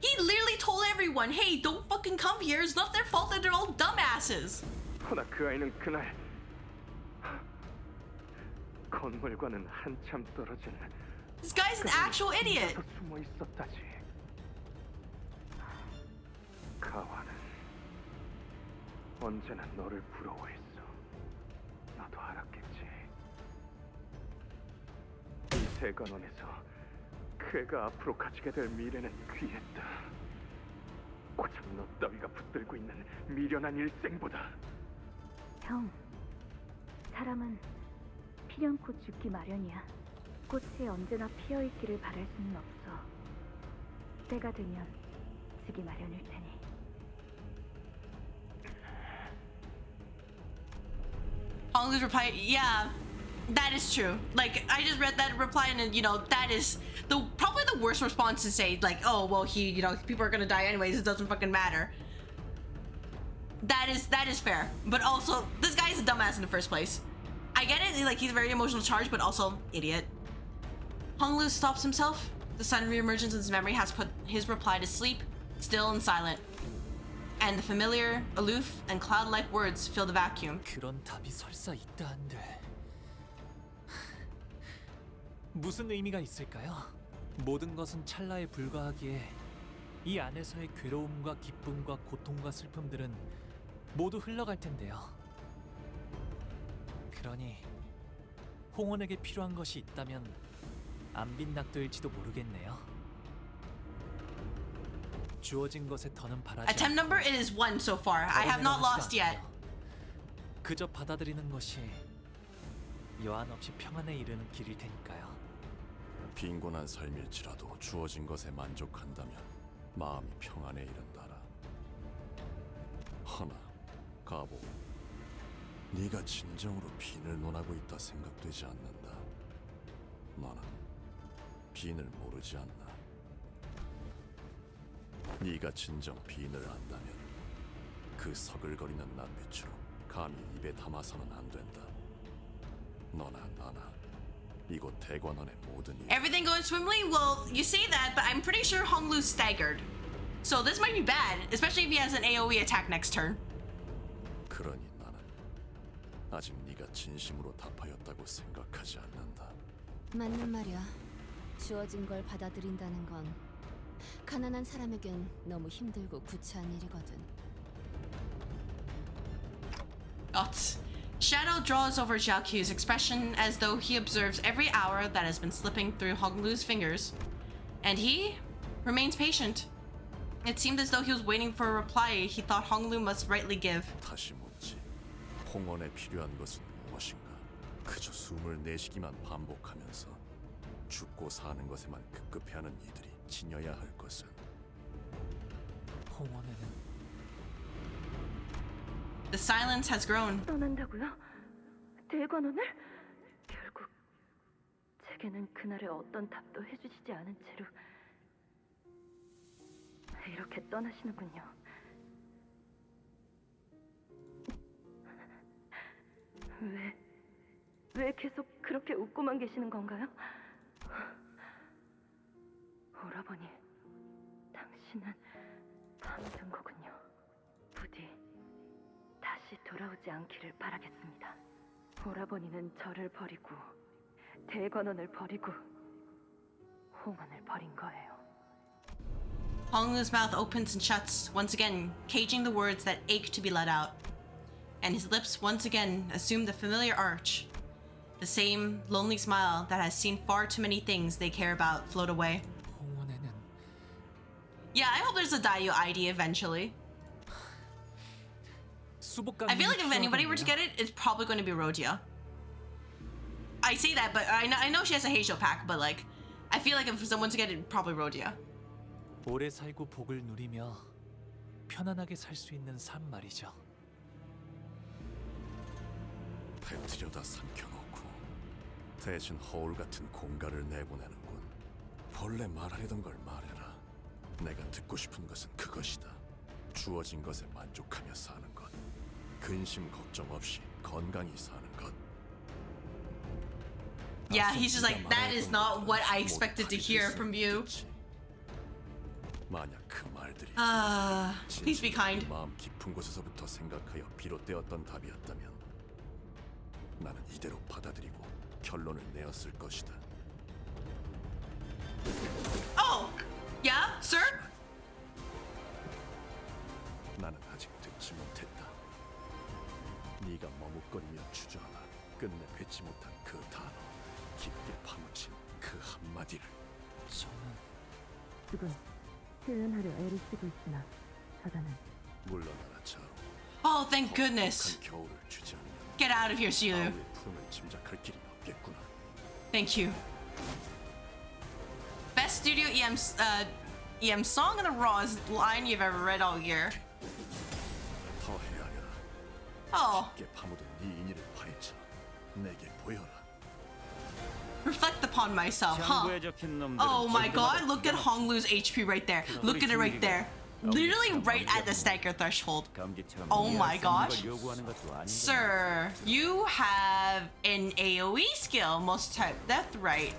He literally told everyone, hey, don't fucking come here. It's not their fault that they're all dumbasses.
허나 그 아이는 그날 건물과는 한참 떨어진.
This guy's an actual idiot.
숨어 있었다지. 가와는 언제나 너를 부러워했어. 너도 알았겠지. 이 세관원에서 그 애가 앞으로 가지게 될 미래는 귀했다. 고작 너 따위가 붙들고 있는 미련한 일생보다.
형, 사람은 필연코 죽기 마련이야. 꽃이 언제나 피어있기를 바랄 수는 없어. 때가 되면 지기 마련일 테니.
Honglu's reply, yeah, that is true. Like, I just read that reply and, you know, that is probably the worst response to say, like, oh, well, people are gonna die anyways, it doesn't fucking matter. That is fair. But also, this guy's a dumbass in the first place. I get it, like he's very emotional charged, but also idiot. Honglu stops himself. The sudden reemergence of his memory has put his reply to sleep, still and silent. And the familiar, aloof, and cloud-like words fill the vacuum.
그런 답이 설사 있다 한들 무슨 의미가 있을까요? 모든 것은 찰나에 불과하기에 이 안에서의 괴로움과 기쁨과 고통과 슬픔들은 모두 흘러갈 텐데요. 그러니 홍원에게 필요한 것이 있다면 안 빛낙도일지도 모르겠네요. 주어진 것에 더는 바라지
Attempt number is 1 so far. I have not lost yet.
그저 받아들이는 것이 여한 없이 평안에 이르는 길일 테니까요.
빈곤한 삶일지라도 주어진 것에 만족한다면 마음이 평안에 이른다라. 허나 가보, 네가 진정으로 빈을 논하고 있다 생각되지 않는다. 너는 빈을 모르지 않나? 네가 진정 빈을 안다면 그 서글거리는 낯빛으로 감히 입에 담아서는 안 된다. 너나 나나 이곳 대관원의 모든 일.
Everything going swimmingly? Well, you say that, but I'm pretty sure Honglu's staggered. So this might be bad, especially if he has an AoE attack next turn.
그러니 나는 아직 네가 진심으로 답하였다고 생각하지 않는다.
맞는 말이야. 주어진 걸 받아들인다는 건 가난한 사람에겐 너무 힘들고 구차한 일이거든.
Shadow draws over Jia Qiu's expression as though he observes every hour that has been slipping through Honglu's fingers. And he remains patient. It seemed as though he was waiting for a reply he thought Honglu must rightly give.
다시 묻지. 홍원에 필요한 것은 무엇인가? 그저 숨을 내쉬기만 반복하면서 죽고 사는 것에만 급급해하는 이들이 지녀야 할 것은
홍원에는
The silence has grown.
떠난다고요? 대관원을? 결국 제게는 그날의 어떤 답도 해주시지 않은 채로 이렇게 떠나시는군요. 왜 계속 그렇게 웃고만 계시는 건가요? 오라버니, 당신은 방금 거군요. 부디 다시 돌아오지 않기를 바라겠습니다. 오라버니는 저를 버리고 대관원을 버리고 홍원을 버린 거예요.
Honglu's mouth opens and shuts, once again, caging the words that ache to be let out. And his lips once again assume the familiar arch. The same lonely smile that has seen far too many things they care about float away.
홍원에는
Yeah, I hope there's a Daio ID eventually. I feel like if anybody were to get it, it's probably going to be Rodia. I say that, but I know she has a Heisho pack, but like, I feel like if someone to get it, probably Rodia.
오래 살고 복을 누리며 편안하게 살 수 있는 삶 말이죠.
배트려다 삼켜놓고 대신 허울 같은 공갈을 내보내는군. 본래 말하려던 걸 말해라. 내가 듣고 싶은 것은 그것이다. 주어진 것에 만족하며 사는 것. 근심 걱정 없이 건강히 사는 것.
Yeah, he's just like, that is not what I expected to hear from you.
만약 그 말들이
please be kind.
마음 깊은 곳에서부터 생각하여 비롯되었던 답이었다면 나는 이대로 받아들이고 결론을 내었을 것이다.
Oh, yeah, sir?
나는 아직 듣지 못했다. 네가 머뭇거리며 주저하다 끝내 뱉지 못한 그 단어, 깊게 파묻힌 그 한마디를.
저는
지금 표현하려 애를 쓰고 있으나 저자는
물러나라 자로.
Oh, thank goodness.
겨울을 주지 않으면
Get out of here, Xilu.
아우의 푸름을 짐작할 길이 없겠구나.
Thank you. Best studio EM song in the rawest line you've ever read all year.
더 헤아려라.
Oh.
깊게 파묻은 네 인의를 파헤쳐 내게 보여라.
Reflect upon myself, huh? Oh my god, look at Honglu's HP right there. Look at it right there. literally right at the stagger threshold. Oh my gosh. Sir, you have an AoE skill, most type death right.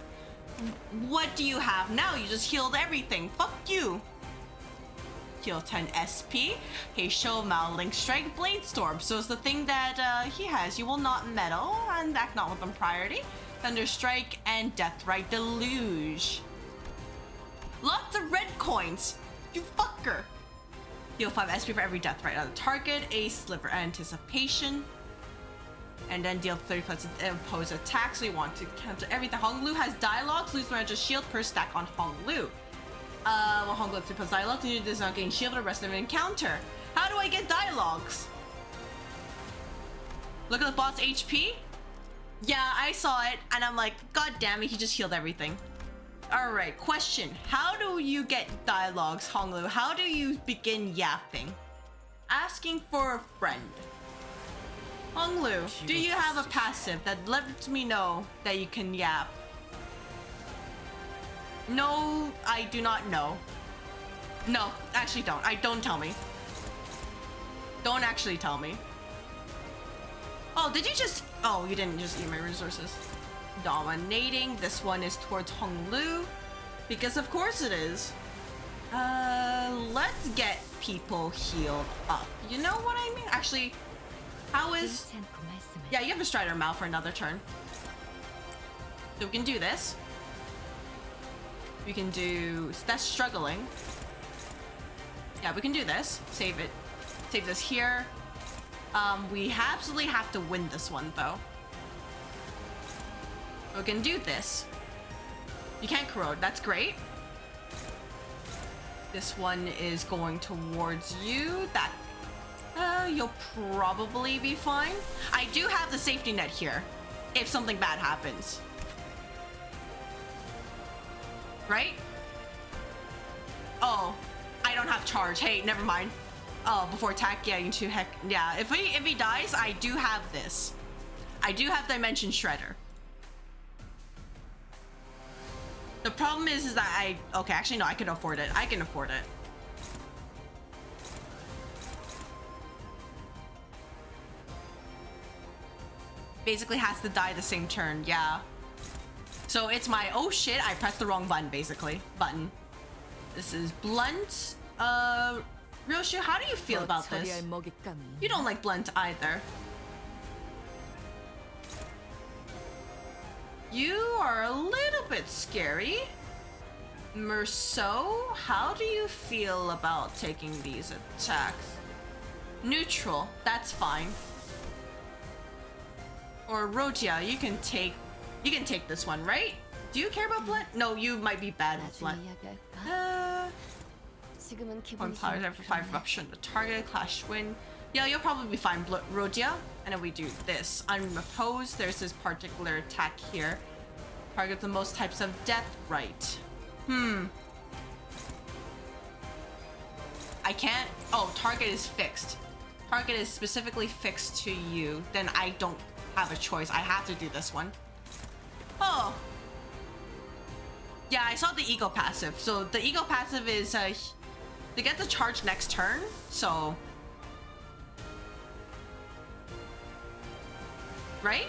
What do you have now? You just healed everything. Fuck you. Heal 10 SP. Hey, show Mal Link Strike Blade Storm. So it's the thing that he has. You will not meddle and act not with them priority. Thunder Strike and Deathrite Deluge. Lots of red coins. You fucker. Heal 5 SP for every Deathrite on the target. A Sliver Anticipation. And then deal 30 plus opposed attack. So you want to counter everything. Hong Lu has dialogues. Lose range of shield per stack on Hong Lu. Well, Hong Lu plus dialogue. You does not gain shield for the rest of an encounter. How do I get dialogues? Look at the boss HP. Yeah, I saw it, and I'm like, God damn it, he just healed everything. All right, question: how do you get dialogues, Hong Lu? How do you begin yapping? Asking for a friend. Hong Lu, do you have a passive that lets me know that you can yap? No, I do not know. No, actually don't. Don't tell me. Don't actually tell me. Oh, did you just... Oh, you didn't just eat my resources. Dominating. This one is towards Hong Lu. Because of course it is. Let's get people healed up. You know what I mean? Actually, how is... Yeah, you have a Strider Mouth for another turn. So we can do this. We can do... That's struggling. Yeah, we can do this. Save it. Save this here. We absolutely have to win this one, though. We can do this. You can't corrode. That's great. This one is going towards you. That... you'll probably be fine. I do have the safety net here. If something bad happens. Right? Oh, I don't have charge. Hey, never mind. Oh, before attack, yeah, you two heck, yeah. If he dies, I do have this. I do have Dimension Shredder. The problem is that okay, actually no, I can afford it. I can afford it. Basically has to die the same turn, yeah. So it's my, oh shit, I pressed the wrong button, basically. Button. This is blunt. Ryoshu, how do you feel about this? You don't like blunt either. You are a little bit scary. Merceau, how do you feel about taking these attacks? Neutral, that's fine. Or Rogia, you can take this one, right? Do you care about blunt? No, you might be bad with blunt. One power for 5 eruption. The target clash win. Yeah, you'll probably be fine, Rogia. And then we do this. Unopposed. There's this particular attack here. Target the most types of death right. I can't. Oh, target is fixed. Target is specifically fixed to you. Then I don't have a choice. I have to do this one. Oh. Yeah, I saw the ego passive. So the ego passive is they get the charge next turn. So right?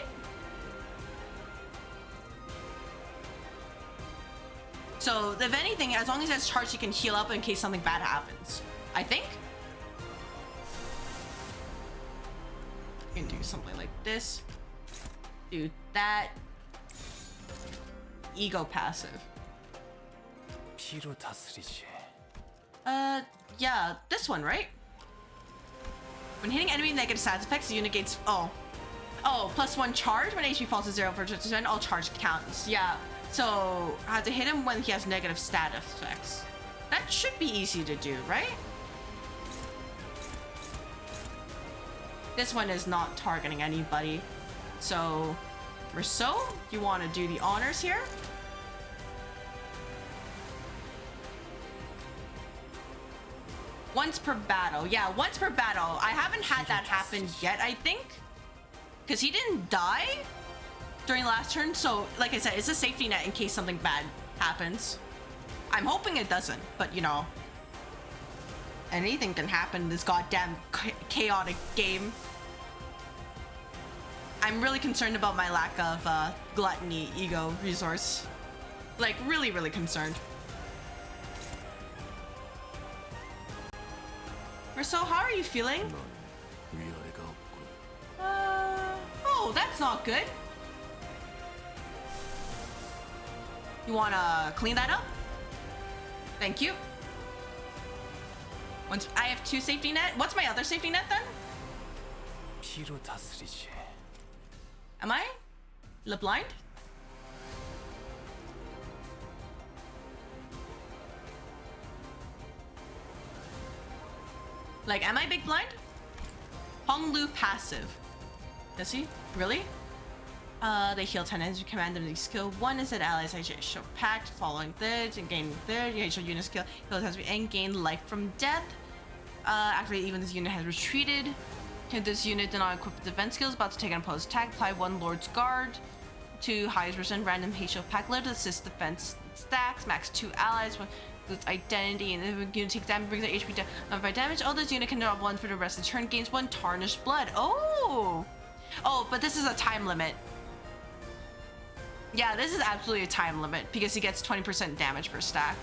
So if anything, as long as it's charged, you can heal up in case something bad happens. I think. You can do something like this. Do that. Ego passive. Yeah, this one, right? When hitting enemy negative stats effects, the unit gains +1 charge when HP falls to 0 for turn. All charge counts. Yeah. So I have to hit him when he has negative stat effects. That should be easy to do, right? This one is not targeting anybody. So, Rousseau, you want to do the honors here? Once per battle. Yeah, once per battle. I haven't had that happen yet, I think. Because he didn't die during last turn. So, like I said, it's a safety net in case something bad happens. I'm hoping it doesn't, but you know. anything can happen in this goddamn chaotic game. I'm really concerned about my lack of gluttony ego resource. Like, really, really concerned. So how are you feeling? Oh, that's not good. You wanna clean that up? Thank you. Once I have 2 safety net. What's my other safety net then?
피로 다스리지.
Am I? blind? Like, am I big blind? Honglu passive. Does he? Really? They heal 10 as you command them to skill. 1 is that allies show pact following third and gain third. You show unit skill. Heal has and gain life from death. Activate even this unit has retreated. Can this unit do not equip defense skills? About to take an opposed attack. Apply 1 Lord's Guard. 2 highest percent random H pack load to assist defense stacks. Max 2 allies. With identity, and if a unit takes damage, brings their HP down. By damage, oh, this unit can drop 1 for the rest of the turn, gains 1 tarnished blood. Oh! Oh, but this is a time limit. Yeah, this is absolutely a time limit because he gets 20% damage per stack.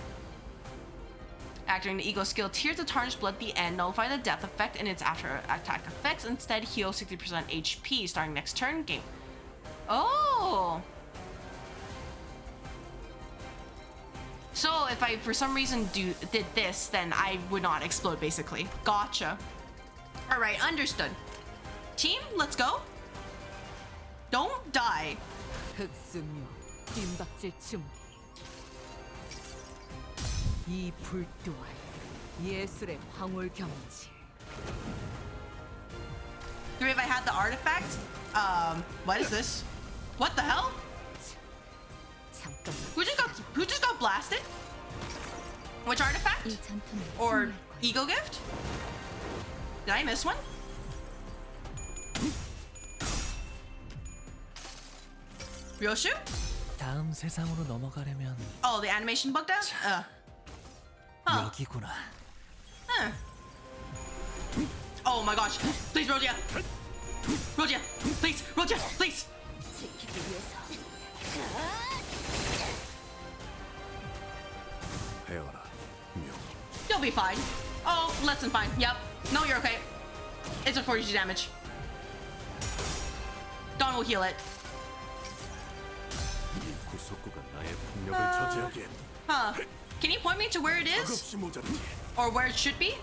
Activating the Ego skill, tears the tarnished blood at the end, nullify the death effect and its after attack effects. Instead, heal 60% HP starting next turn game. Oh! So if I, for some reason, did this, then I would not explode, basically. Gotcha. All right, understood. Team, let's go. Don't die.
흑승류, 빈박질 춤. 이 불 또한 예술의 황홀 경지.
If I had the artifact, what is this? What the hell? Who just got blasted? Which artifact? Or ego gift? Did I miss one? Ryoshu?
다음 세상으로 넘어가려면
Oh, the animation bugged out?
여기구나.
Huh. Oh my gosh. Please, Rogia. Rogia, please. Rogia, please. You'll be fine. Oh, less than fine. Yep. No, you're okay. It's a 42 damage. Dawn will heal it. Huh. Can you point me to where it is? Or where it should be?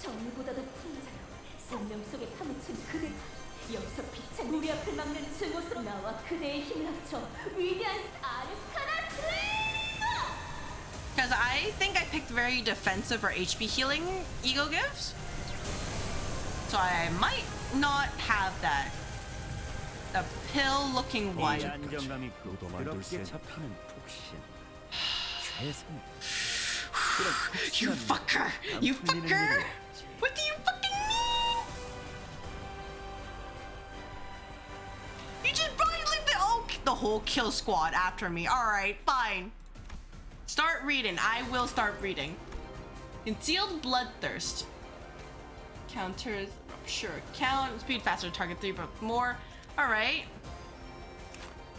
정의보다도 풍자로 생명 속에 파묻힌 그대, 여기서 빛은 우리 앞을 막는 증오스러운 나와 그대의 힘을 합쳐 위대한 아르카나 슬레이어!
Because I think I picked very defensive or HP healing ego gifts. So I might not have that. The pill looking one.
안정감 있고 그렇게 잡히는 폭신. 최선.
You fucker! You fucker! What do you fucking mean? You just brought like the whole kill squad after me. Alright, fine. Start reading. I will start reading. Concealed Bloodthirst. Counters rupture count. Speed faster, target 3 but more. Alright.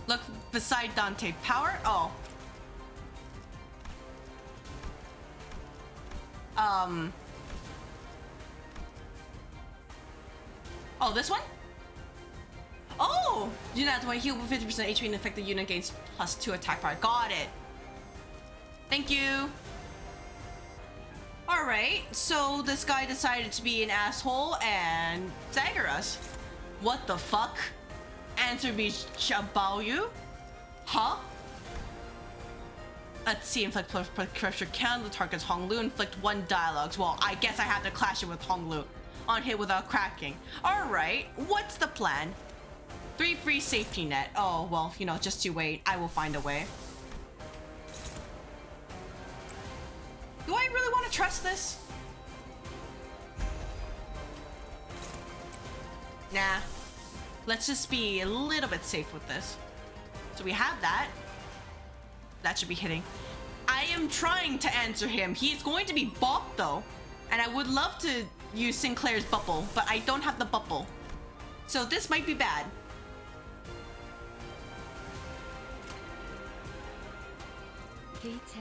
Look beside Dante. Power? Oh. Oh, this one? Oh! You do not want to heal with 50% HP and affect the unit gains +2 attack power. Got it. Thank you. Alright, so this guy decided to be an asshole and stagger us. What the fuck? Answer me, Shabaoyu? Huh? Let's see, inflict pressure count. The target's Honglu. Inflict 1 dialogues. Well, I guess I have to clash it with Honglu. On hit without cracking. Alright, what's the plan? 3 free safety net. Oh, well, you know, just you wait. I will find a way. Do I really want to trust this? Nah. Let's just be a little bit safe with this. So we have that. That should be hitting. I am trying to answer him. He's going to be bopped though. And I would love to use Sinclair's bubble, but I don't have the bubble. So this might be bad.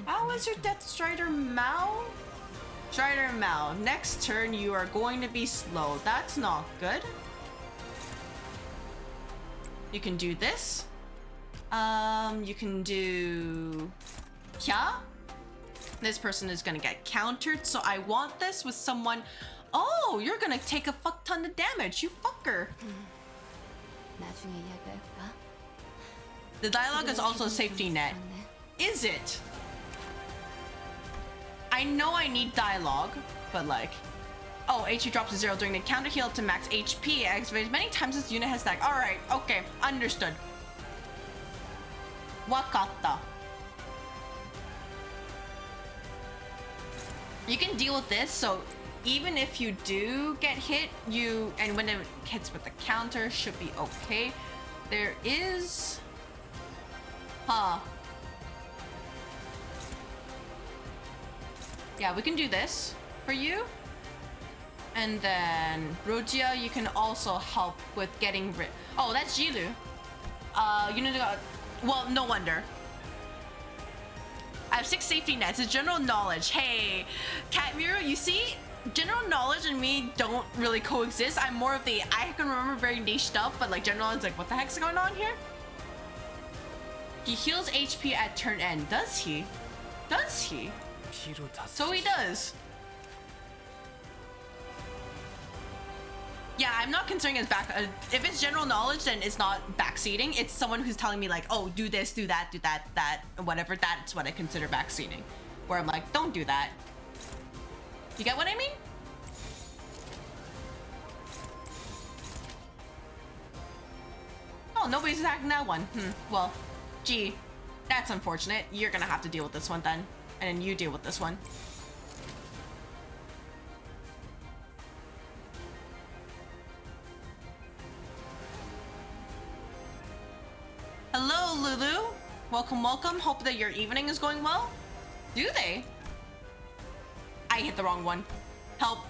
How was your Death Strider Mao? Strider Mao, next turn you are going to be slow. That's not good. You can do this. You can do Kya. This person is gonna get countered, so I want this with someone. Oh, you're gonna take a fuck ton of damage, you fucker. The dialogue is also a safety net. Is it? I know I need dialogue, but like, oh, HP drops to 0 during the counter heal to max HP activated many times this unit has stacked. Alright, okay, understood. Wakata. You can deal with this, so even if you do get hit, and when it hits with the counter, should be okay. There is... Huh. Yeah, we can do this for you. And then Rojia, you can also help with getting rid. Oh, that's Jilu. You need to. Well, no wonder. I have 6 safety nets. It's general knowledge. Hey, Cat Miro, you see, general knowledge and me don't really coexist. I'm more of the I can remember very niche stuff, but like general knowledge, like what the heck's going on here? He heals HP at turn end. Does he? Does he? So he does. Yeah, I'm not considering it as back. If it's general knowledge, then it's not backseating. It's someone who's telling me like, oh, do this, do that, whatever. That's what I consider backseating. Where I'm like, don't do that. You get what I mean? Oh, nobody's attacking that one. Well, gee, that's unfortunate. You're gonna have to deal with this one then. And then you deal with this one. Hello, Lulu. Welcome, welcome. Hope that your evening is going well. Do they? I hit the wrong one. Help.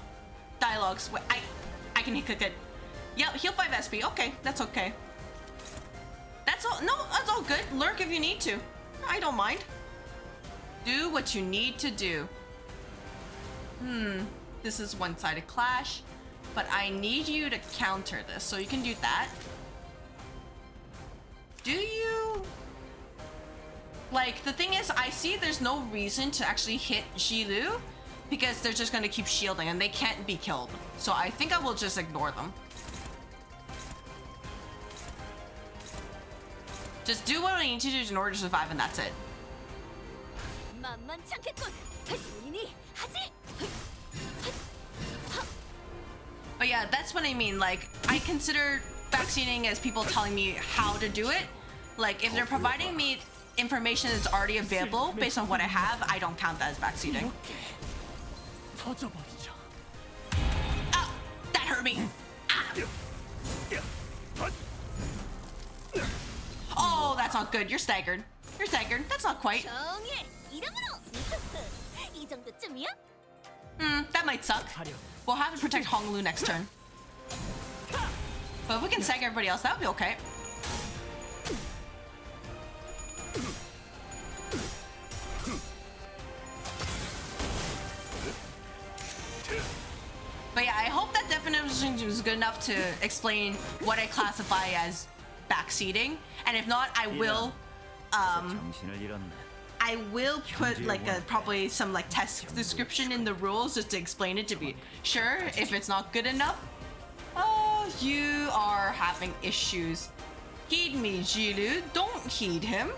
Dialogues. Wait, I can click it. Yep, heal 5 SP. Okay, that's okay. That's all. No, that's all good. Lurk if you need to. I don't mind. Do what you need to do. This is one-sided clash, but I need you to counter this, so you can do that. Do you? Like, the thing is, I see there's no reason to actually hit Jilu because they're just gonna keep shielding and they can't be killed. So I think I will just ignore them. Just do what I need to do in order to survive, and that's it. But yeah, that's what I mean. Like, I consider backseating as people telling me how to do it. Like, if they're providing me information that's already available based on what I have, I don't count that as backseating. Ah, that hurt me. Ah. Oh, that's not good. You're staggered. You're staggered. That's not quite. That might suck. We'll have to protect Honglu next turn. But if we can stagger everybody else, that would be okay. But yeah, I hope that definition was good enough to explain what I classify as backseating. And if not, I will put like probably some like text description in the rules just to explain it to be sure if it's not good enough. Oh, you are having issues. Heed me, Jilu. Don't heed him.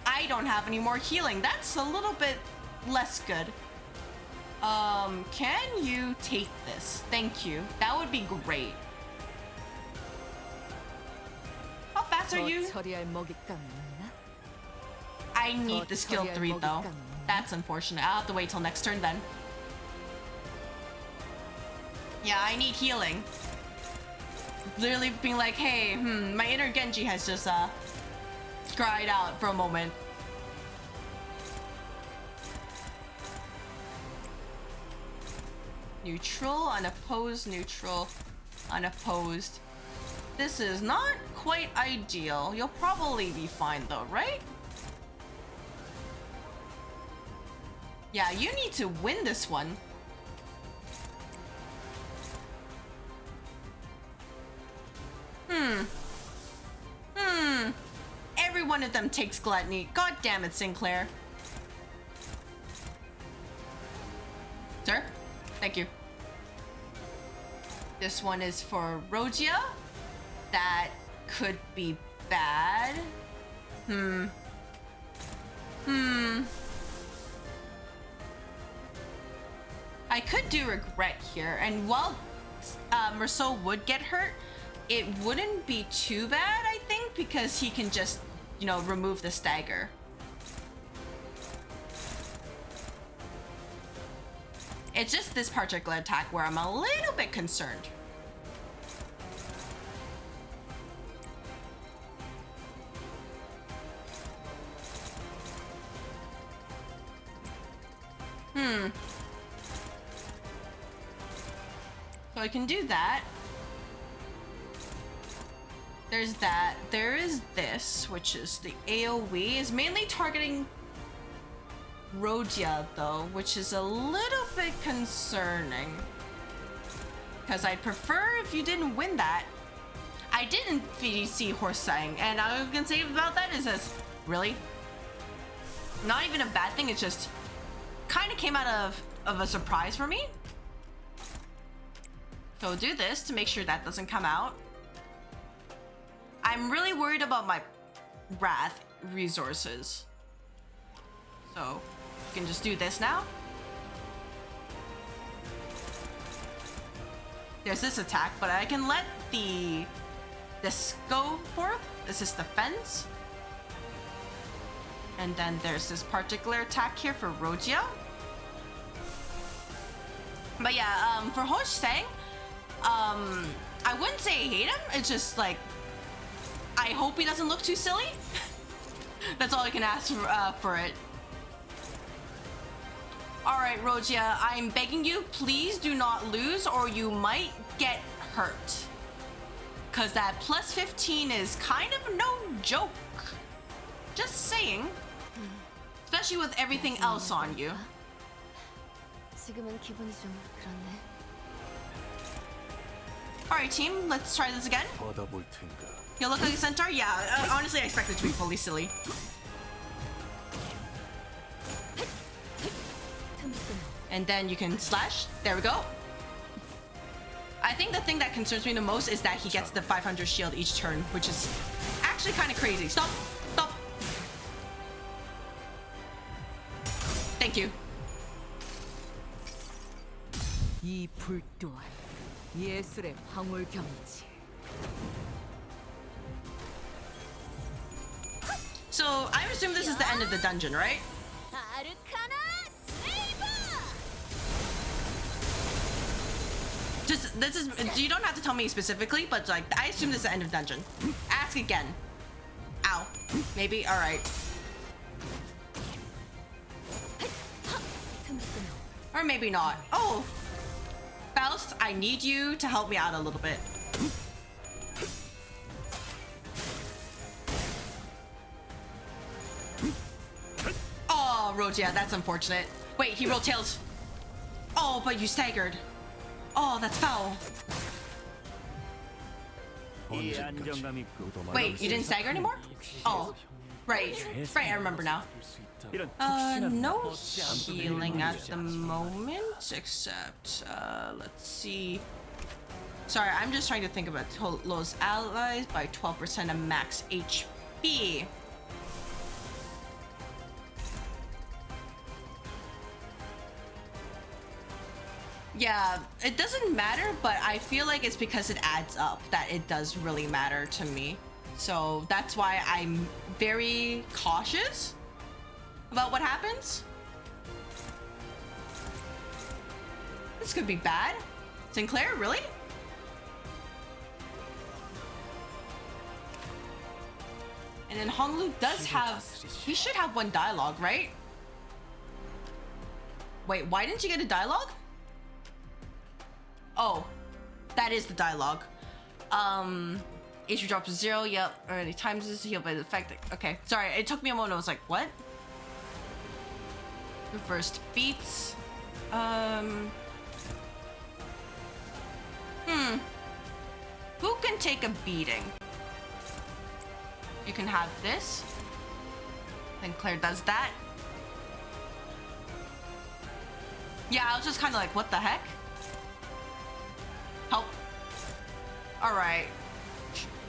I don't have any more healing. That's a little bit less good. Can you take this? Thank you. That would be great. How fast are you? I need the skill 3 though. That's unfortunate. I'll have to wait till next turn then. Yeah, I need healing. Literally being like, hey, my inner Genji has just cried out for a moment. Neutral, unopposed, neutral, unopposed. This is not quite ideal. You'll probably be fine though, right? Yeah, you need to win this one. Every one of them takes gluttony. God damn it, Sinclair. Sir? Thank you. This one is for Rogia. That could be bad. I could do regret here, and while Merceau would get hurt, it wouldn't be too bad, I think, because he can just, you know, remove the stagger. It's just this particular attack where I'm a little bit concerned. So I can do that. There's that. There is this, which is the AoE. Is mainly targeting Rogia though, which is a little bit concerning. Because I'd prefer if you didn't win that. I didn't see Horsang, and all I was gonna say about that is this, really? Not even a bad thing, it's just kind of came out of a surprise for me. So do this to make sure that doesn't come out. I'm really worried about my Wrath resources. So you can just do this now. There's this attack, but I can let this go forth. This is defense. And then there's this particular attack here for Rogia. But yeah, for Horsang, I wouldn't say I hate him. It's just like, I hope he doesn't look too silly. That's all I can ask for it. All right, Rogia, I'm begging you, please do not lose or you might get hurt. Cause that plus 15 is kind of no joke. Just saying. Especially with everything else on you.
지금은 기분이 좀 그렇네.
Alright team, let's try this again. You look like a centaur? Yeah, honestly I expect it to be fully silly. And then you can slash. There we go. I think the thing that concerns me the most is that he gets the 500 shield each turn, which is actually kind of crazy. Stop! Stop! Thank you.
이 불 또한 예술의 황홀경이지.
So I assume this is the end of the dungeon, right? Just this is, you don't have to tell me specifically, but like I assume this is the end of dungeon. Ask again. Ow. Maybe. All right. Or maybe not. Oh, Faust, I need you to help me out a little bit. Oh, Rogia, that's unfortunate. Wait, he rolled tails. Oh, but you staggered. Oh, that's foul. Wait, you didn't stagger anymore? Oh, right. Right, I remember now. No healing at the moment, except, let's see. Sorry, I'm just trying to think about Tolo's allies by 12% of max HP. Yeah, it doesn't matter, but I feel like it's because it adds up that it does really matter to me. So that's why I'm very cautious about what happens. This could be bad. Sinclair, really? And then Honglu does have, he should have one dialogue, right? Wait, why didn't you get a dialogue? Oh, that is the dialogue. HP drops to 0, yep, already times this, healed by the effect. Okay, sorry, it took me a moment, I was like, what? Reversed beats. Who can take a beating? You can have this. Then Claire does that. Yeah, I was just kind of like, what the heck? Help. All right.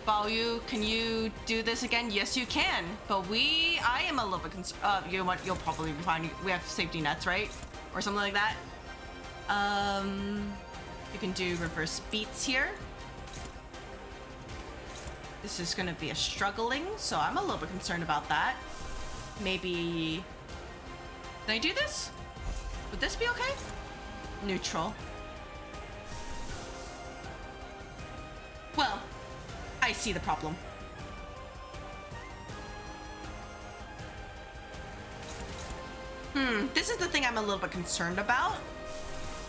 Baoyu, can you do this again? Yes, you can. But I am a little bit concerned. You know what? You'll probably be fine. We have safety nets, right? Or something like that. You can do reverse beats here. This is gonna be a struggling, so I'm a little bit concerned about that. Maybe... Can I do this? Would this be okay? Neutral. Well, I see the problem. This is the thing I'm a little bit concerned about.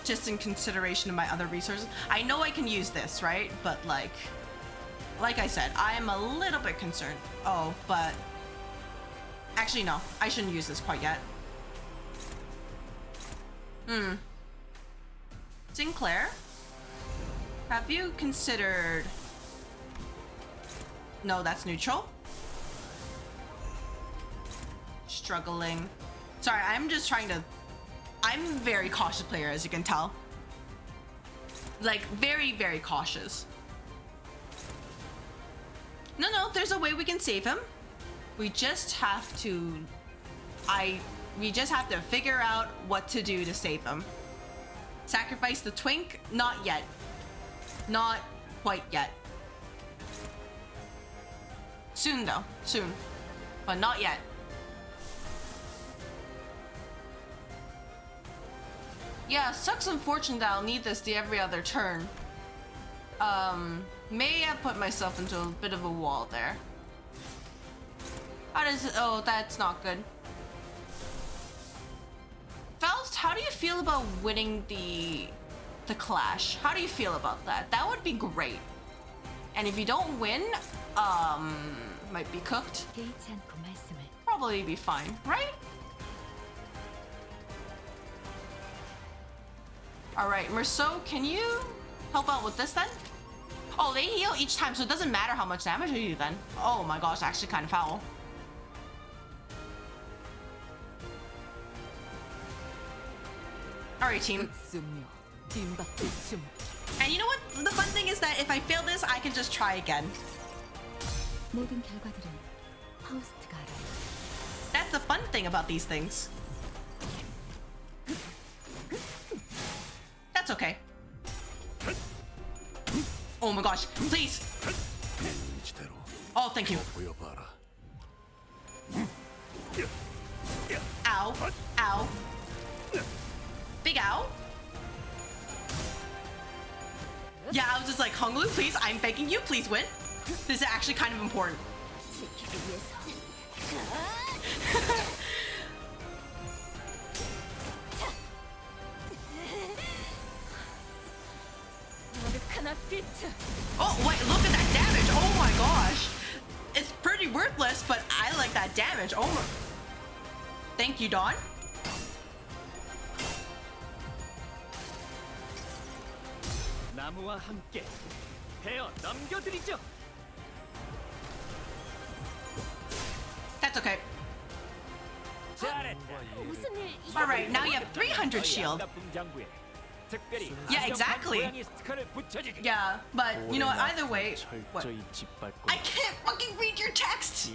Just in consideration of my other resources. I know I can use this, right? But like I said, I am a little bit concerned. Oh, but actually no, I shouldn't use this quite yet. Sinclair, have you considered... No, that's neutral. Struggling. Sorry, I'm just trying to... I'm a very cautious player, as you can tell. Like, very, very cautious. No, there's a way we can save him. We just have to... We just have to figure out what to do to save him. Sacrifice the twink? Not yet. Not quite yet. Soon though, soon. But not yet. Yeah, sucks unfortunate that I'll need this every other turn. May have put myself into a bit of a wall there. How does it, oh, that's not good. Faust, how do you feel about winning the clash? How do you feel about that? That would be great. And if you don't win, might be cooked. Probably be fine, right? All right, Merceau, can you help out with this then? Oh, they heal each time, so it doesn't matter how much damage you do then. Oh my gosh, actually kind of foul. All right, team. And you know what? The fun thing is that if I fail this, I can just try again. That's the fun thing about these things. That's okay. Oh my gosh, please. Oh, thank you. Ow. Ow. Big ow. Yeah, I was just like, Honglu, please, I'm begging you, please win. This is actually kind of important. Oh, wait, look at that damage. Oh my gosh. It's pretty worthless, but I like that damage. Oh my. Thank you, Dawn.
나무와 함께 베어 넘겨드리죠.
That's okay. All right, now you have 300 shield. Yeah, exactly. Yeah, but you know what? Either way, what? I can't fucking read your text.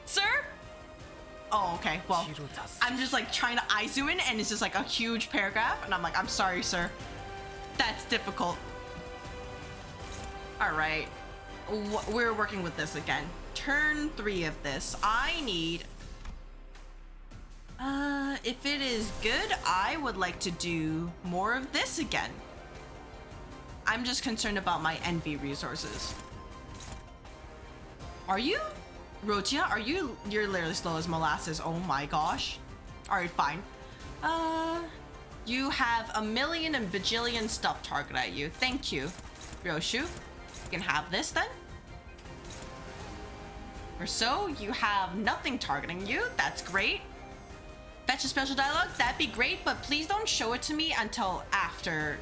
Sir? Oh, okay. Well, I'm just like trying to eye zoom in, and it's just like a huge paragraph, and I'm like, I'm sorry, sir. That's difficult. All right, we're working with this again. Turn 3 of this. I need. If it is good, I would like to do more of this again. I'm just concerned about my envy resources. Are you? Rogia, are you? You're literally slow as molasses. Oh my gosh. Alright, fine. You have a million and bajillion stuff targeted at you. Thank you, Ryoshu. You can have this then. Or so, you have nothing targeting you. That's great. Fetch a special dialogue. That'd be great, but please don't show it to me until after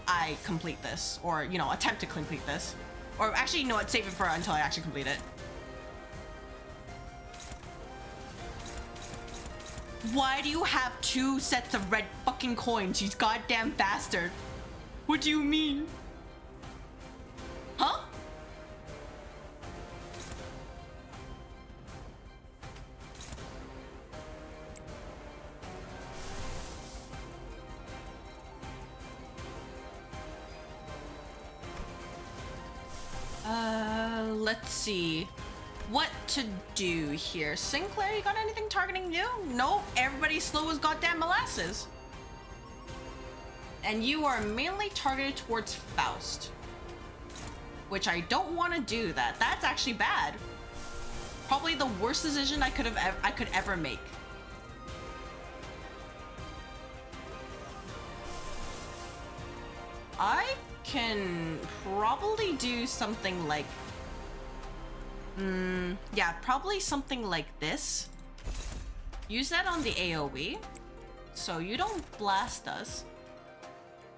I complete this. Or, you know, attempt to complete this. Or actually, you know what? Save it for until I actually complete it. Why do you have 2 sets of red fucking coins, you goddamn bastard? What do you mean? Huh? Let's see what to do here. Sinclair, you got anything targeting you? Nope, everybody's slow as goddamn molasses. And you are mainly targeted towards Faust, which I don't want to do that. That's actually bad. Probably the worst decision I could ever make. I can probably do something like yeah, probably something like this. Use that on the AoE, so you don't blast us.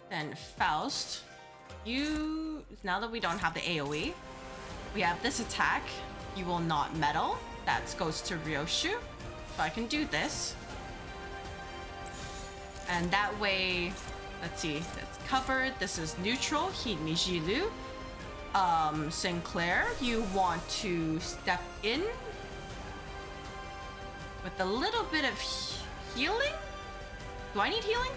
Then Faust, you, now that we don't have the AoE, we have this attack. You will not meddle. That goes to Ryoshu. So I can do this. And that way, let's see, that's covered. This is neutral. Hinijilu. Sinclair, you want to step in with a little bit of healing? Do I need healing?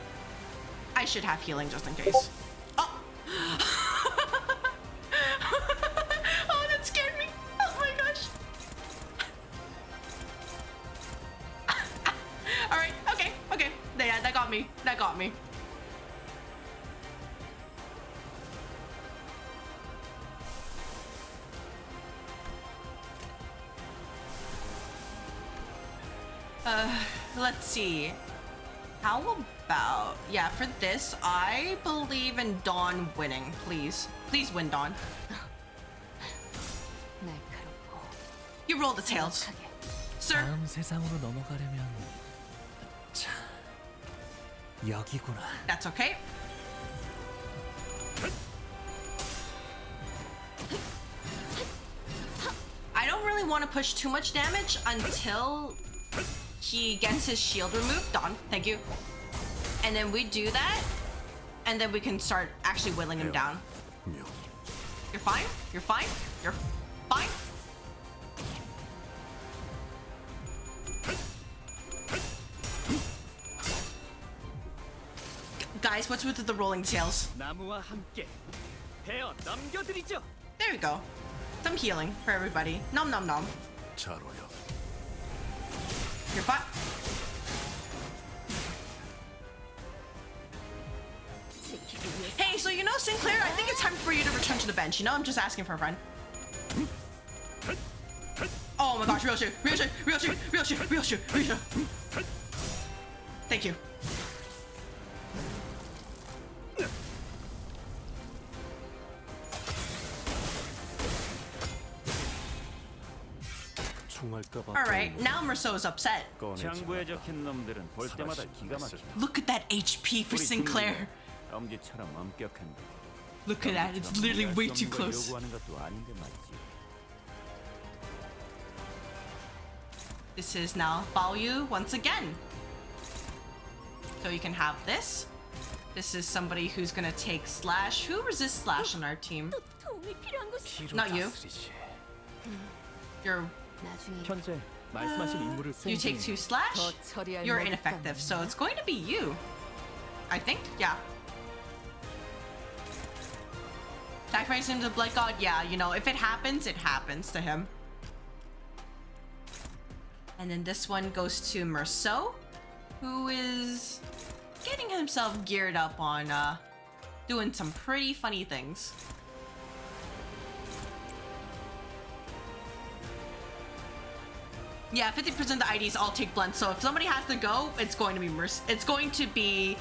I should have healing just in case. Oh! Oh, that scared me. Oh my gosh. All right, okay. Yeah, that got me. Let's see. How about, yeah, for this, I believe in Dawn winning, please. Please win, Dawn. You roll the tails. Sir.
다음 세상으로 넘어가려면 자, 여기구나.
That's okay. I don't really want to push too much damage until he gets his shield removed. Dawn, thank you. And then we do that, and then we can start actually whittling him down. You're fine? You're fine? You're fine? Guys, what's with the rolling tails? There we go. Some healing for everybody. Nom nom nom. You're fine. Hey, so you know, Sinclair, I think it's time for you to return to the bench. You know, I'm just asking for a friend. Oh my gosh, Ryoshu. Thank you. Alright, now Merceau's upset. Look at that HP for Sinclair. Look at that, it's literally way too close. This is now Baoyu once again. So you can have this. This is somebody who's gonna take Slash. Who resists Slash on our team? Not you. You're... you take 2 Slash, you're ineffective, so it's going to be you. I think, yeah. Sacrifice him to the Blood God, yeah, you know, if it happens to him. And then this one goes to Merceau. who is getting himself geared up on doing some pretty funny things. Yeah, 50% of the IDs all take blunt, so if somebody has to go, it's going to be it's going to be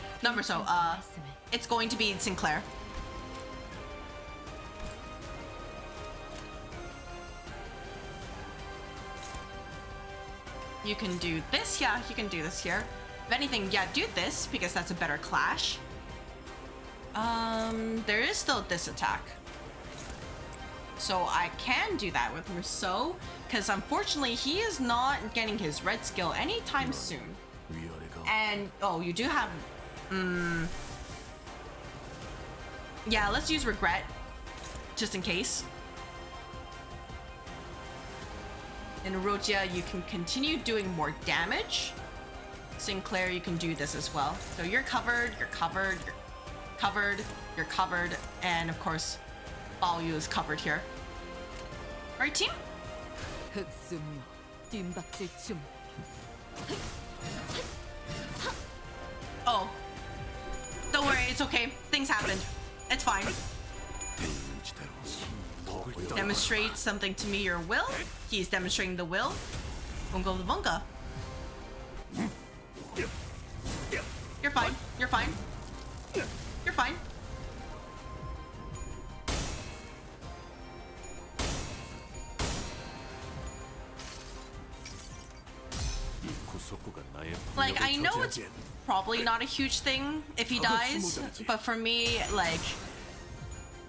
it's going to be Sinclair. You can do this, yeah, you can do this here. If anything, yeah, do this because that's a better clash. There is still this attack. So I can do that with Rousseau, because unfortunately he is not getting his red skill anytime soon. And, oh, you do have, yeah, let's use Regret, just in case. In Orochia, you can continue doing more damage. Sinclair, you can do this as well. So you're covered, you're covered, you're covered, you're covered, and of course, Baoyu is covered here. Right, team? Oh. Don't worry, it's okay. Things happened. It's fine. Demonstrate something to me, your will. He's demonstrating the will. Bunga the bunga. You're fine. You're fine. You're fine. Like, I know it's probably not a huge thing if he dies, but for me, like,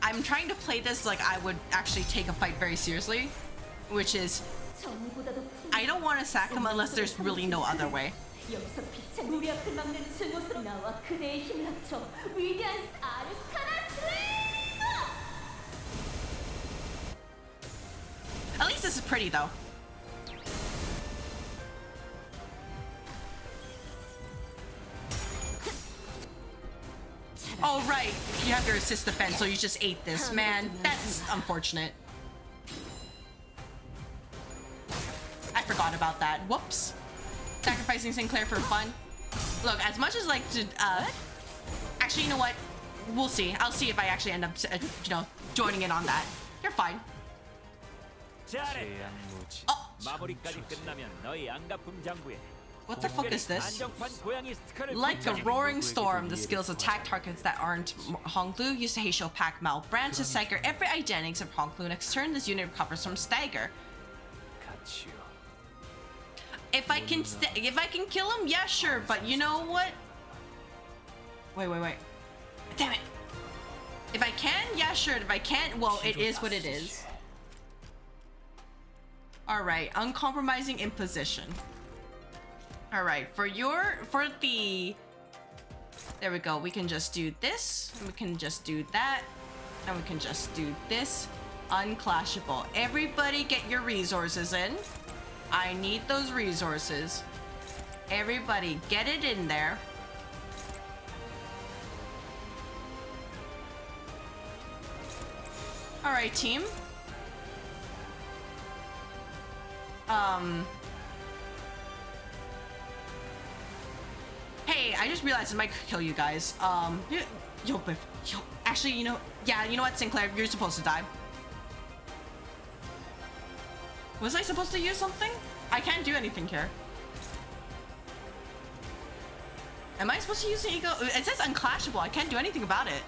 I'm trying to play this like I would actually take a fight very seriously, which is, I don't want to sack him unless there's really no other way. At least this is pretty though. Oh right, you have your assist defense, so you just ate this. Man, that's unfortunate. I forgot about that. Whoops. Sacrificing Sinclair for fun. Look, as much as like to, actually, you know what? We'll see. I'll see if I actually end up, you know, joining in on that. You're fine. Oh. What the fuck is this? Like a roaring storm, the skills attack targets that aren't Honglu. Use the Heisho Pack Mal branch to stagger every identics of Honglu. Next turn, this unit recovers from stagger. If I can kill him, yeah, sure. But you know what? Wait. Damn it. If I can, yeah, sure. If I can't, well, it is what it is. All right, uncompromising imposition. All right, for the, there we go. We can just do this, and we can just do that, and we can just do this. Unclashable. Everybody get your resources in. I need those resources. Everybody get it in there. All right, team. Hey, I just realized I might kill you guys. Yo, actually, you know what, Sinclair, you're supposed to die. Was I supposed to use something? I can't do anything here. Am I supposed to use an ego? It says unclashable. I can't do anything about it.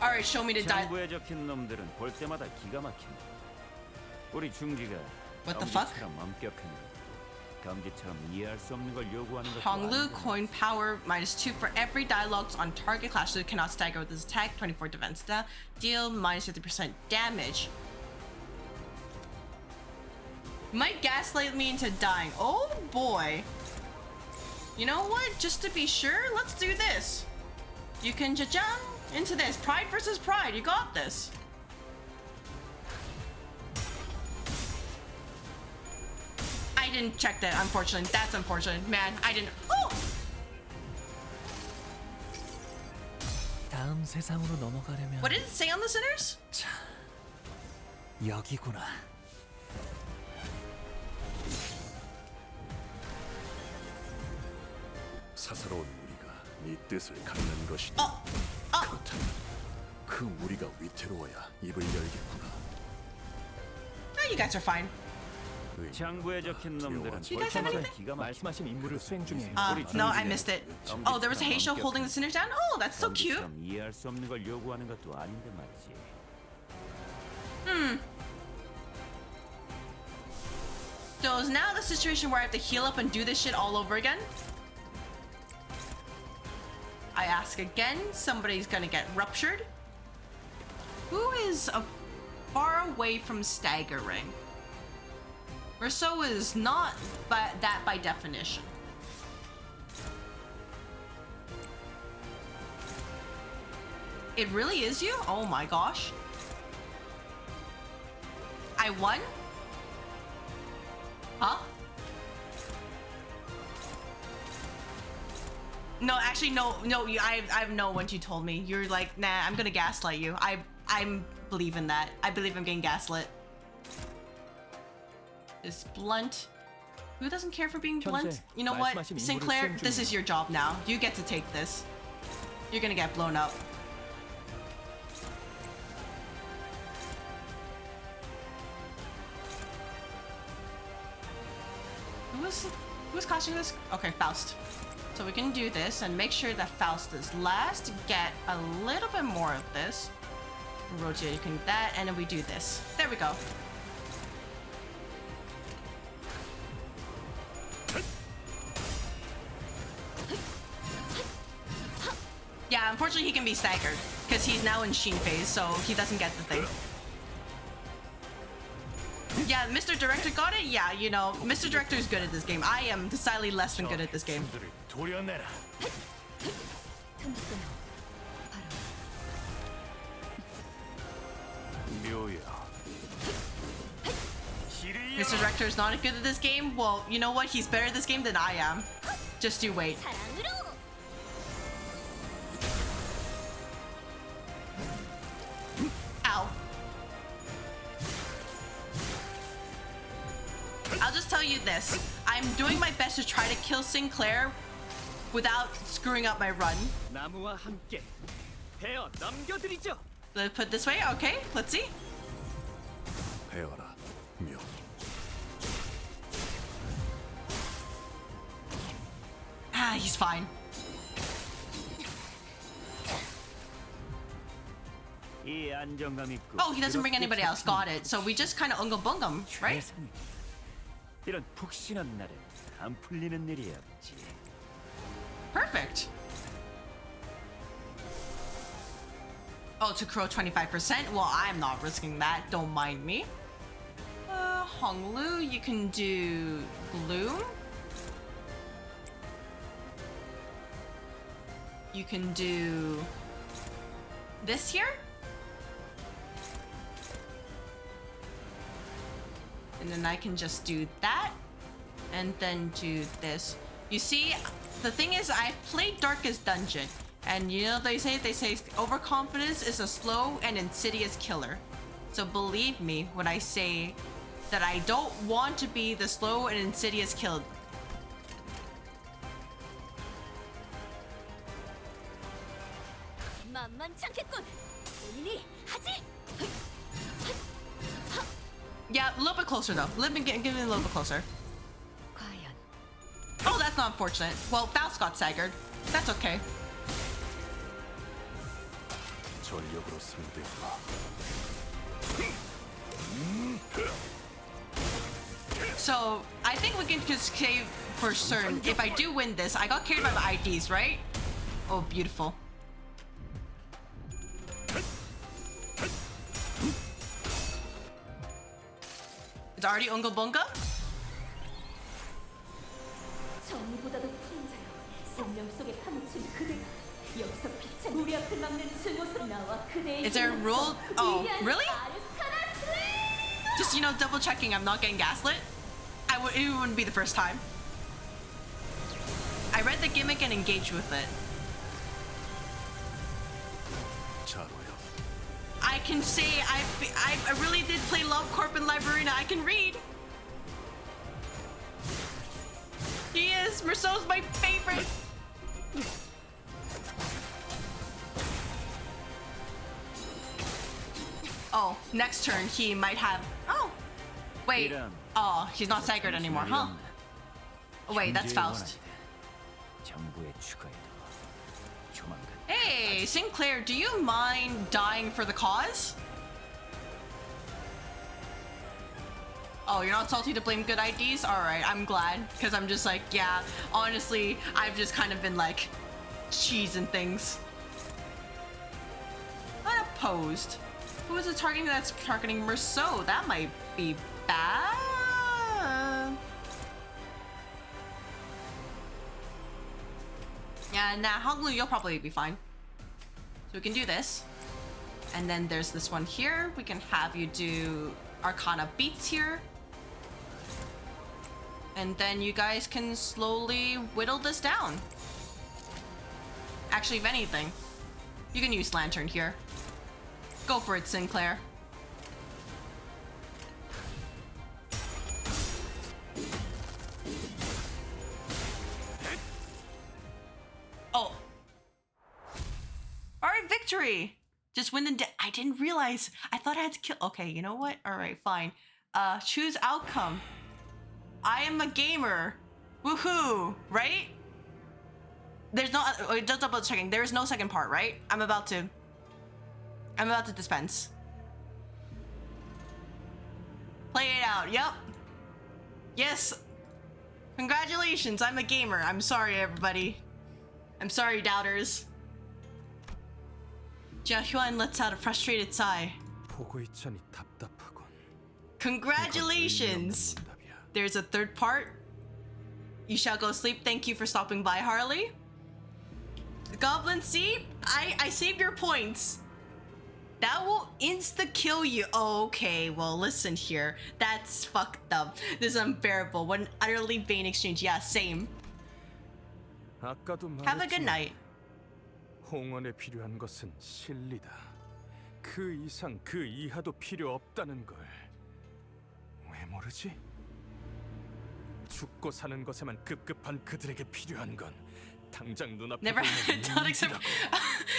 Alright, show me the die. What the fuck? Honglu coin power -2 for every dialogues on target clash that cannot stagger with this attack. 24 defense. Deal -50% damage. Might gaslight me into dying. Oh boy. You know what? Just to be sure, let's do this. You can jump into this. Pride versus pride. You got this. didn't check that, unfortunately. That's unfortunate. Man, I didn't. Oh!
다음 세상으로 넘어가려면
What did it say on the sinners?
자, 여기구나.
사사로운 무리가 네 뜻을 갖는 것이다. 그렇다면 그 무리가 위태로워야 입을 열겠구나.
Oh, you guys are fine.
장부에 적힌 놈들은
You guys have anything?
기가 말씀하신 임무를 수행 중에
No, I missed it. Oh, there was a Heisho holding the sinners down? Oh, that's so cute.
이해할 수 없는 걸 요구하는 것도 아닌데 말이지.
So is now the situation where I have to heal up and do this shit all over again? I ask again, somebody's gonna get ruptured. Who is far away from staggering? Rousseau is not that by definition. It really is you? Oh my gosh. I won? Huh? No, actually, no. I know what you told me. You're like, nah, I'm gonna gaslight you. I'm believing that. I believe I'm getting gaslit. This blunt. Who doesn't care for being blunt? You know what, Sinclair, this is your job now. You get to take this. You're gonna get blown up. Who's catching this? Okay, Faust. So we can do this and make sure that Faust is last. Get a little bit more of this. Rotate, you can that, and then we do this. There we go. Yeah, unfortunately he can be staggered because he's now in Sheen phase, so he doesn't get the thing. Yeah, Mr. Director got it? Yeah, you know, Mr. Director is good at this game. I am decidedly less than good at this game. Mr. Director is not good at this game? Well, you know what? He's better at this game than I am. Just you wait. Ow. I'll just tell you this. I'm doing my best to try to kill Sinclair without screwing up my run. Let's put it this way. Okay, let's see. Ah, he's fine. Oh, he doesn't bring anybody else. Got it. So we just kind of unga-bunga, right?
이런 푹신한 날에 안 풀리는 일이 없지.
Perfect. Oh, to crow 25%? Well, I'm not risking that. Don't mind me. Honglu, you can do Gloom. You can do this here. And then I can just do that. And then do this. You see, the thing is, I've played Darkest Dungeon. And you know, they say overconfidence is a slow and insidious killer. So believe me when I say that I don't want to be the slow and insidious killer. Yeah, a little bit closer though. Give me a little bit closer. Oh, that's not unfortunate. Well, Faust got staggered. That's okay. So, I think we can just save for certain. If I do win this, I got carried by my IDs, right? Oh, beautiful. It's already Unga Bunga?
정의보다도 큰 자여, 생명 속에 파묻힌 그대가 여기서 빛은 우리 앞을 막는 증오스러운 나와 그대의
Is there a rule? Oh, really?
아르카나 슬레이어!
Just, you know, double checking I'm not getting gaslit. I it wouldn't be the first time. I read the gimmick and engaged with it. I can say I really did play Love Corp and Librarina. I can read. He is. Merceau's my favorite. Oh, next turn he might have. Oh, wait. Oh, he's not staggered anymore, huh? Oh, wait, that's Faust. Hey, Sinclair, do you mind dying for the cause? Oh, you're not salty to blame good IDs? Alright, I'm glad. Because I'm just like, yeah, honestly, I've just kind of been like, cheesing things. Unopposed. Who is it targeting that's targeting Merceau? That might be bad. Yeah, nah, Honglu, you'll probably be fine. So we can do this. And then there's this one here. We can have you do Arcana Beats here. And then you guys can slowly whittle this down. Actually, if anything, you can use Lantern here. Go for it, Sinclair. Oh. Alright, victory! Just win the I didn't realize. I thought I had to kill. Okay, you know what? Alright, fine. Choose outcome. I am a gamer. Woohoo! Right? There's no. Just double checking. There is no second part, right? I'm about to dispense. Play it out. Yep. Yes. Congratulations. I'm a gamer. I'm sorry, everybody. I'm sorry, doubters. Jia Qiu lets out a frustrated sigh. Congratulations. There's a third part. You shall go sleep. Thank you for stopping by, Harley. The Goblin Seed? I saved your points. That will insta-kill you. Oh, okay, well, listen here. That's fucked up. This is unbearable. What an utterly vain exchange. Yeah, same. Have a good night.
홍원에 필요한 것은 실리다. 그 이상 그 이하도 필요 없다는 걸. 왜 모르지? 죽고 사는 것에만 급급한 그들에게 필요한 건 당장 눈앞에
Never had not except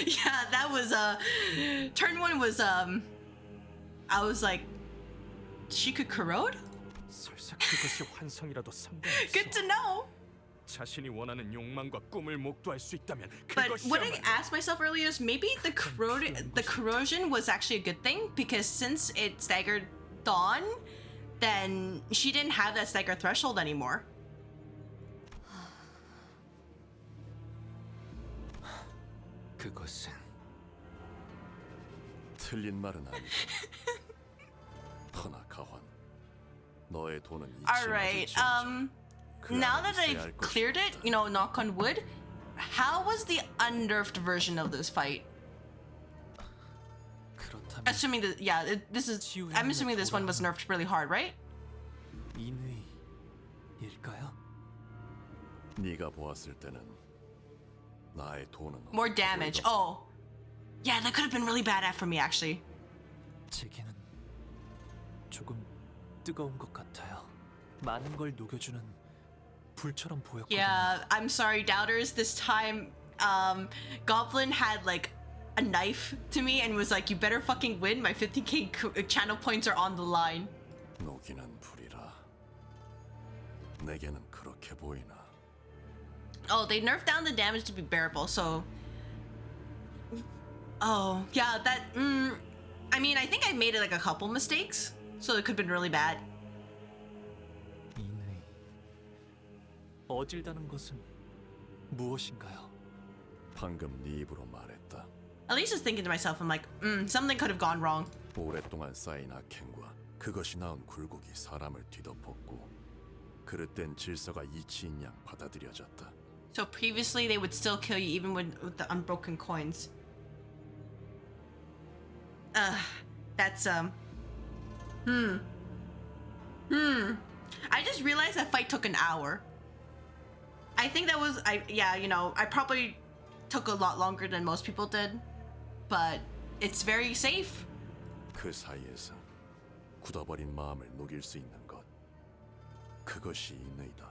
yeah, that was turn one was I was like she could corrode?
설사 그것이 환상이라도 상관없어.
Good to know.
자신이 원하는 욕망과 꿈을 목도할 수 있다면
But what I asked myself earlier is maybe the corrosion was actually a good thing because since it staggered Dawn, then she didn't have that stagger threshold anymore.
그것은 틀린 말은 아니다. 허나 가환, 너의 돈은
Alright, now that I've cleared it, you know, knock on wood, how was the unnerfed version of this fight? Assuming that, yeah, I'm assuming this one was nerfed really hard, right?
인의일까요? 네가 보았을 때는 나의 돈은
More damage. Oh, yeah, that could have been really bad for me actually.
제게는 조금 뜨거운 것 같아요. 많은 걸 녹여주는 불처럼 보였거든요.
Yeah, I'm sorry, doubters. This time, Goblin had like a knife to me and was like, "You better fucking win. My 50k channel points are on the line."
녹이는 불이라. 내게는 그렇게 보이나.
Oh, they nerfed down the damage to be bearable. So, oh yeah, that. I mean, I think I made it like a couple mistakes, so it could have been really bad.
어질다는 것은 무엇인가요?
방금 네 입으로 말했다.
At least just thinking to myself, I'm like, something could have gone wrong.
오랫동안 쌓인 악행과 그것이 낳은 굴곡이 사람을 뒤덮었고 그릇된 질서가 이치인 양 받아들여졌다.
So previously they would still kill you even with the unbroken coins. That's I just realized that fight took an hour. I think that was, I probably took a lot longer than most people did, but it's very safe.
그 사이에서 굳어버린 마음을 녹일 수 있는 것, 그것이 인의다.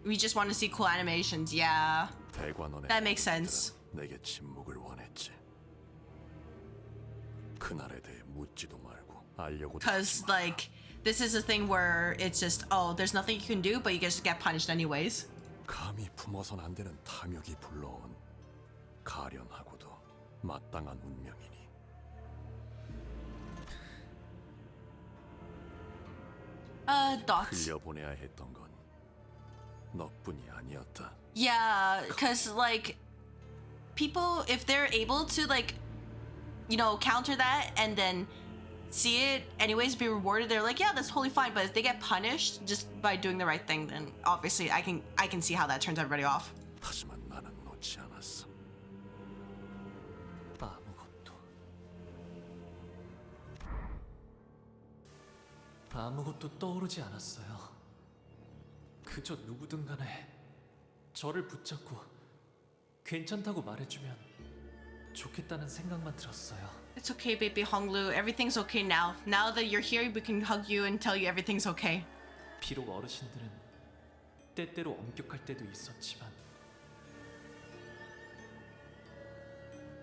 We just want to see cool animations, yeah.
대관원의
That makes sense.
내게 침묵을 원했지. 그날에 대해 묻지도 말고 알려고도
Because, like, this is a thing where it's just, oh, there's nothing you can do, but you just get punished anyways.
감히 품어선 안 되는 탐욕이 불러온 가련하고도 마땅한 운명이니.
Dots.
흘려보내야 했던 건 너뿐이 아니었다.
Yeah, because, like, people, if they're able to, like, counter that and then see it anyways be rewarded, they're like, yeah, that's totally fine. But if they get punished just by doing the right thing, then obviously I can see how that turns everybody off.
하지만 나는 놓지 않았어.
아무것도 떠오르지 않았어요. 그저 누구든 간에 저를 붙잡고 괜찮다고 말해주면 좋겠다는 생각만 들었어요.
It's okay, baby Honglu. Everything's okay now. Now that you're here, we can hug you and tell you everything's okay.
비록 어르신들은 때때로 엄격할 때도 있었지만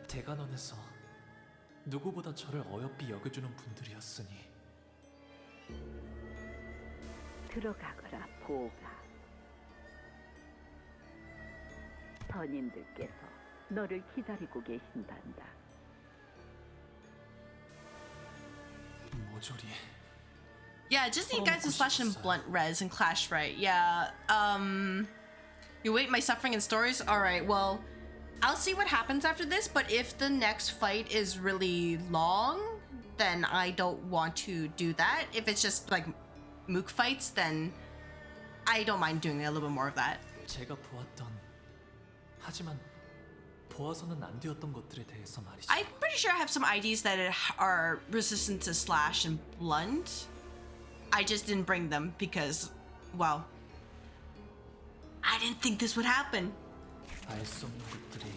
대관원에서 누구보다 저를 어여삐 여겨주는 분들이었으니
들어가거라, 보가. 선임들께서 너를 기다리고 계신단다.
모조리
Yeah, just need guys to slash and blunt res and clash right. Yeah. You wait my suffering and stories? Alright, well, I'll see what happens after this, but if the next fight is really long, then I don't want to do that. If it's just like mook fights, then I don't mind doing a little bit more of that.
제가 보았던 하지만 보아서는 안 되었던 것들에 대해서 말이죠.
I'm pretty sure I have some IDs that are resistant to slash and blunt. I just didn't bring them because, well, I didn't think this would happen.
알 수 없는 것들이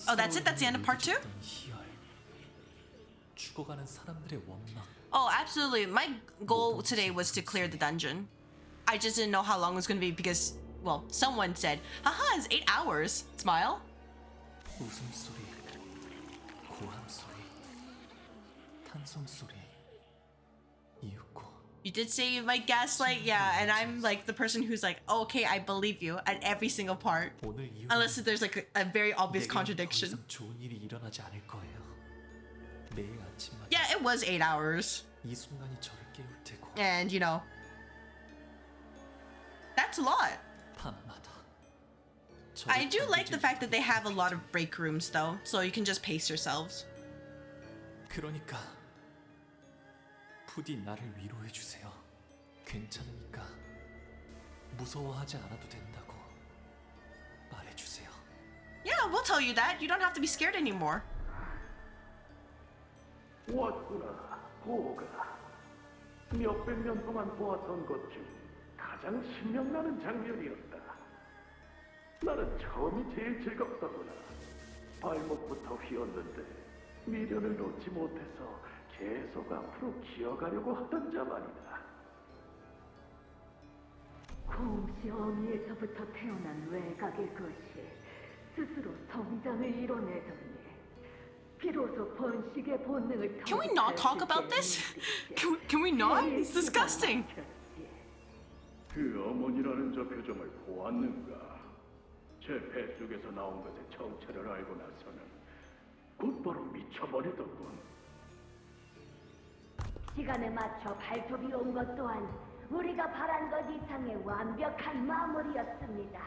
Oh, that's it? That's the end of part 2?
희열, 죽어가는 사람들의 원망.
Oh, absolutely. My goal today was to clear the dungeon. I just didn't know how long it was going to be because, well, someone said, haha, it's 8 hours. Smile.
웃음소리, 고함소리, 탄성소리, 이윽고.
You did say you might gaslight, yeah, and I'm like the person who's like, oh, okay, I believe you at every single part. Unless there's like a very obvious contradiction.
좋은 일이 일어나지 않을 거예요. 매일 아침마다
Yeah, it was 8 hours.
이 순간이 저를 깨울 테고.
And, that's a lot.
밤마다.
I do like the fact that they have a lot of break rooms though, so you can just pace yourselves.
그러니까 부디 나를 위로해 주세요. 괜찮으니까 무서워하지 않아도 된다고 말해 주세요.
Yeah, we'll tell you that. You don't have to be scared anymore.
왔구나, 보가. 몇백 년 동안 보았던 것 중 가장 신명나는 장면이었다. 나는 처음이 제일 즐겁더구나. 발목부터 휘었는데 미련을 놓지 못해서 계속 앞으로 기어가려고 하던 자 말이다.
공시 어미에서부터 태어난 외곽의 것이 스스로 성장을 이뤄내더니 비로소 번식의 본능을
Can we not talk about this? Can we not? It's disgusting.
그 어머니라는 저 표정을 보았는가? 제 뱃속에서 나온 것의 정체를 알고 나서는 곧바로 미쳐버리더군.
시간에 맞춰 발톱이 온 것 또한 우리가 바란 것 이상의 완벽한 마무리였습니다.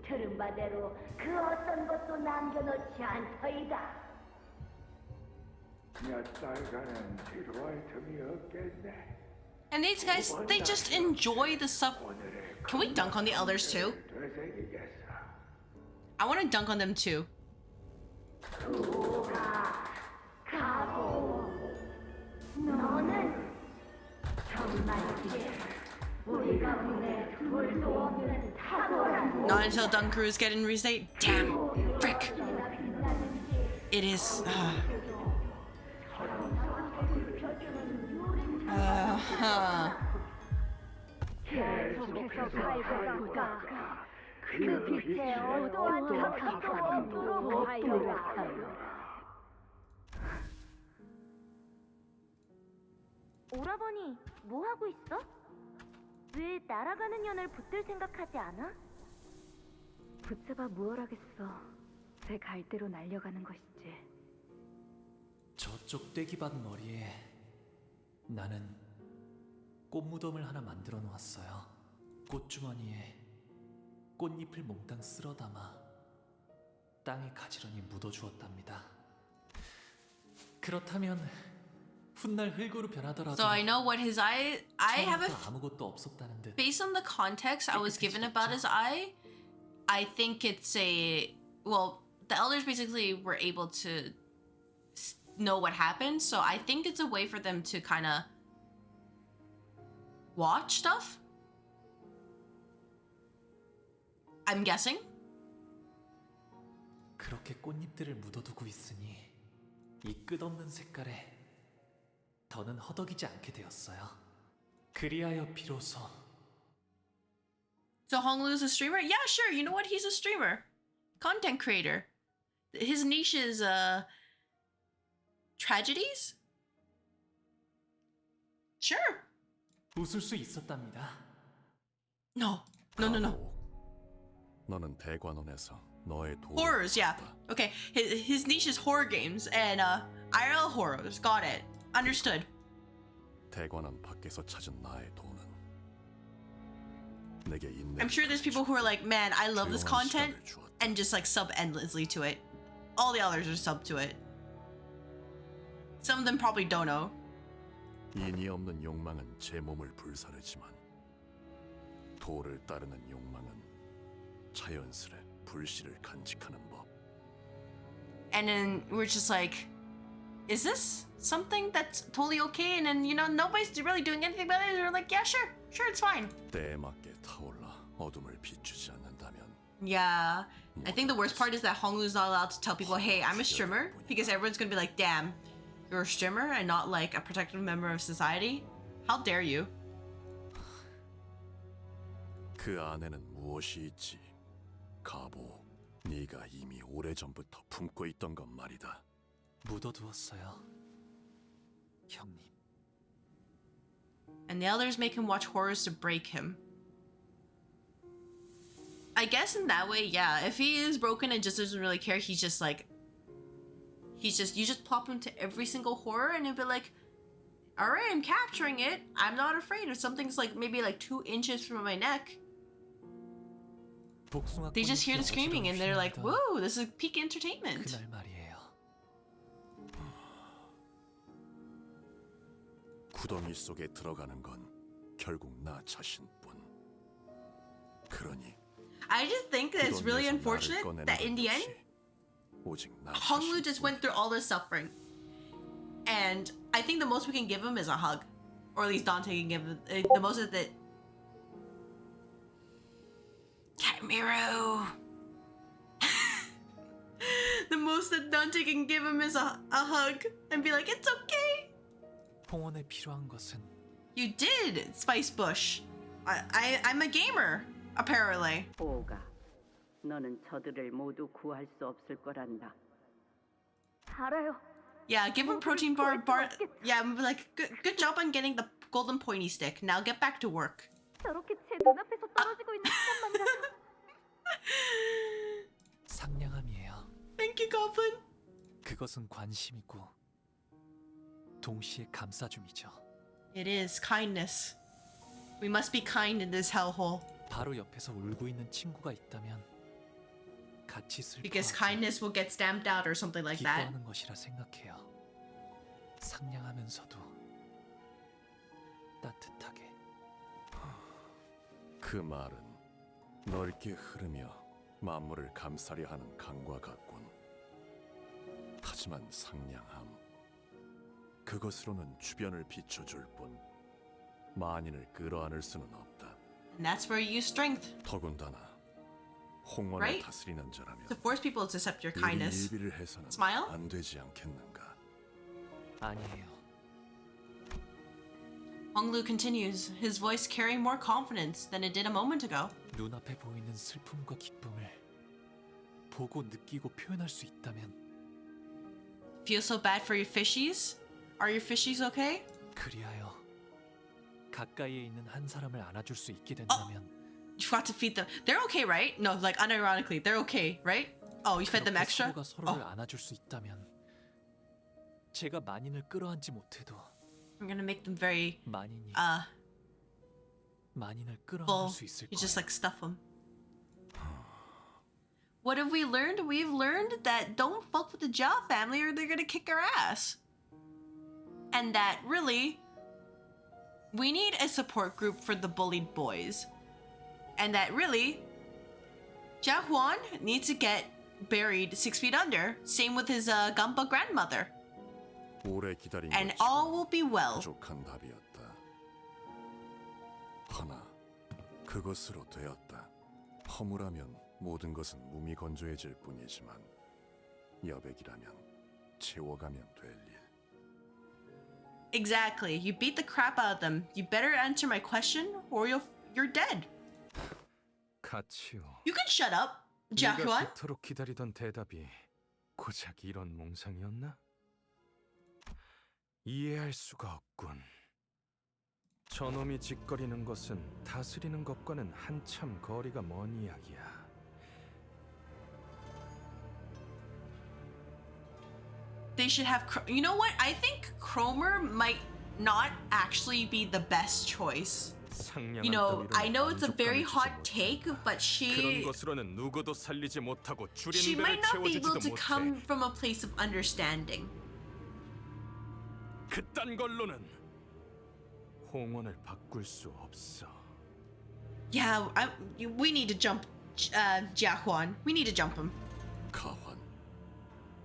들은 바대로 그 어떤 것도 남겨놓지 않더이다.
몇 달간은 지루할 틈이 없겠네.
And these guys, they just enjoy the stuff. Can we dunk on the elders too? I want to dunk on them too.
가고
Not until Dunkaroos get in restate. Damn, frick. It is.
계속해서 갈고닦아 그 빛의 어떠한 작품도 없도록 하여라.
오라버니, 뭐 하고 있어? 왜 날아가는 연을 붙들 생각하지 않아?
붙잡아 무얼 하겠어. 제 갈대로 날려가는 것이지.
저쪽 떼기밭 머리에 나는 꽃무덤을 하나 만들어 놓았어요. 꽃주머니에 꽃잎을 몽땅 쓸어 담아 땅에 가지런히 묻어주었답니다. 그렇다면 훗날 흙으로 변하더라도
So I know what his eye. I have a.
아무것도 없었다는 듯.
Based on the context I was given about his eye, I think it's a. Well, the elders basically were able to know what happened, so I think it's a way for them to kind of watch stuff. I'm guessing.
그렇게 꽃잎들을 묻어두고 있으니 이 끝없는 색깔에 더는 허덕이지 않게 되었어요. 그리하여 비로소.
So Honglu's a streamer? Yeah, sure. You know what? He's a streamer, content creator. His niche is tragedies. Sure.
웃을 수 있었답니다.
No.
너는 대관원에서 너의 도움을
Horrors, yeah. Okay, his niche is horror games and IRL horrors. Got it. Understood.
대관원 밖에서 찾은 나의 돈은 내게 인내.
I'm sure there's people who are like, man, I love this content, and just like sub endlessly to it. All the others are sub to it. Some of them probably don't know.
인이 없는 욕망은 제 몸을 불사르지만 도를 따르는 욕망은 자연스레 불씨를 간직하는 법.
And then we're just like, is this something that's totally okay? And then, you know, nobody's really doing anything about it. We're like, yeah, sure, it's fine.
때에 맞게 타올라 어둠을 비추지 않는다면.
Yeah, I think the worst part is that Honglu's not allowed to tell people, hey, I'm a streamer, because everyone's gonna be like, damn, you're a streamer and not like a protective member of society? How dare you?
그 안에는 무엇이 있지? 가보, 네가 이미 오래전부터 품고 있던 것 말이다.
묻어두었어요, 형님.
And the elders make him watch horrors to break him. I guess in that way, yeah, if he is broken and just doesn't really care, he's just like, you just plop him to every single horror and he'll be like, all right, I'm capturing it. I'm not afraid. If something's like maybe like 2 inches from my neck, they just hear the screaming and they're like, whoa, this is peak entertainment.
그날 말이에요.
구덩이 속에 들어가는 건 결국 나 자신뿐. 그러니
I just think that it's really unfortunate that in the end, Honglu just went through all this suffering. And I think the most we can give him is a hug. Or at least Dante can give him the most of that. Katmiro! The most that Dante can give him is a hug and be like, it's okay!
봉헌에 필요한 것은
You did, Spice Bush. I'm a gamer, apparently.
오가, 너는 저들을 모두 구할 수 없을 거란다.
알아요.
Yeah, give him protein bar. Yeah, like good job on getting the golden pointy stick. Now get back to work.
저렇게 제 눈앞에서 떨어지고 있는 시간만이라도.
상냥함이에요.
Thank you, Goblin.
그것은 관심이고 동시에 감싸줌이죠.
It is kindness. We must be kind in this hellhole.
바로 옆에서 울고 있는 친구가 있다면 같이
Because kindness will get stamped out or something like that.
기뻐하는 것이라 생각해요. 상냥하면서도 따뜻하게.
그 말은 넓게 흐르며 만물을 감싸려 하는 강과 같군. 하지만 상냥함, 그것으로는 주변을 비춰줄 뿐 만인을 끌어안을 수는 없다.
And that's where you use strength.
더군다나 홍원을
Right?
다스리는 자라면
To force people to accept your kindness.
일비를 해서는
Smile?
안 되지 않겠는가?
아니에요.
Honglu continues, his voice carrying more confidence than it did a moment ago.
눈앞에 보이는 슬픔과 기쁨을 보고 느끼고 표현할 수 있다면
Feel so bad for your fishies? Are your fishies okay?
그리하여 가까이에 있는 한 사람을 안아줄 수 있게 된다면
You forgot to feed them. They're okay, right? No, like unironically, they're okay, right? Oh, you fed them
그렇게
extra?
서로가 서로를 안아줄 수 있다면 제가 만인을 끌어안지 못해도
I'm gonna make them very
만인이 만인을 끌어안을
full.
수 있을
You
거예요.
just like stuff them. What have we learned? We've learned that don't fuck with the Jia family or they're gonna kick our ass. And that really, we need a support group for the bullied boys. And that really, Jia Huan needs to get buried 6 feet under. Same with his Gampa grandmother.
오래 기다린
And
것
all will be well.
부족한 답이었다. 허나 그것으로 되었다. 허무라면 모든 것은 무미건조해질 뿐이지만 여백이라면 채워가면 될 일.
Exactly. You beat the crap out of them. You better answer my question or you're dead.
가치요.
You can shut up, Jia
네가
Huan.
그토록 기다리던 대답이 고작 이런 몽상이었나? 이해할 수가 없군. 저놈이 짓거리는 것은 다스리는 것과는 한참 거리가 먼 이야기야.
They should have. You know what? I think Cromer might not actually be the best choice. You know, I know it's a very hot take, but
그런
she
것으로는 누구도 살리지 못하고
she
줄인
might
배를
not be able
채워주지도
to
못해.
come from a place of understanding.
그딴 걸로는 홍원을 바꿀 수 없어.
Yeah, we need to jump Jia Huan. We need to jump him.
가환,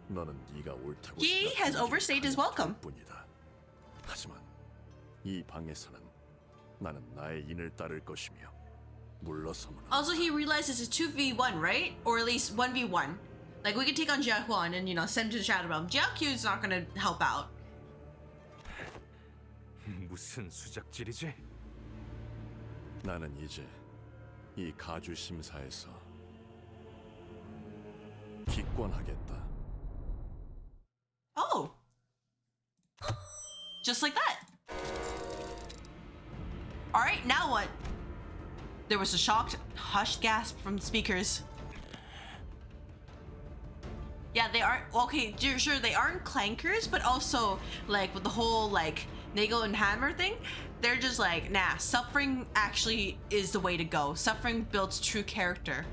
너는 네가 옳다고
He has overstayed his welcome.
뿐이다. 하지만 이 방에서는 나는 나의 인을 따를 것이며 물러서면
Also, he realizes it's 2v1, right? Or at least 1v1. Like, we could take on Jia Huan and, you know, send him to the Shadow Realm. Jia Qiu is not gonna help out.
무슨 수작질이지?
나는 이제 이 가주 심사에서 기권하겠다.
Oh. Just like that. Alright, now what? There was a shocked, hushed gasp from the speakers. Yeah, they aren't, okay, sure, they aren't clankers, but also, like, with the whole, like, Nagel and Hammer thing, they're just like, nah, suffering actually is the way to go. Suffering builds true character.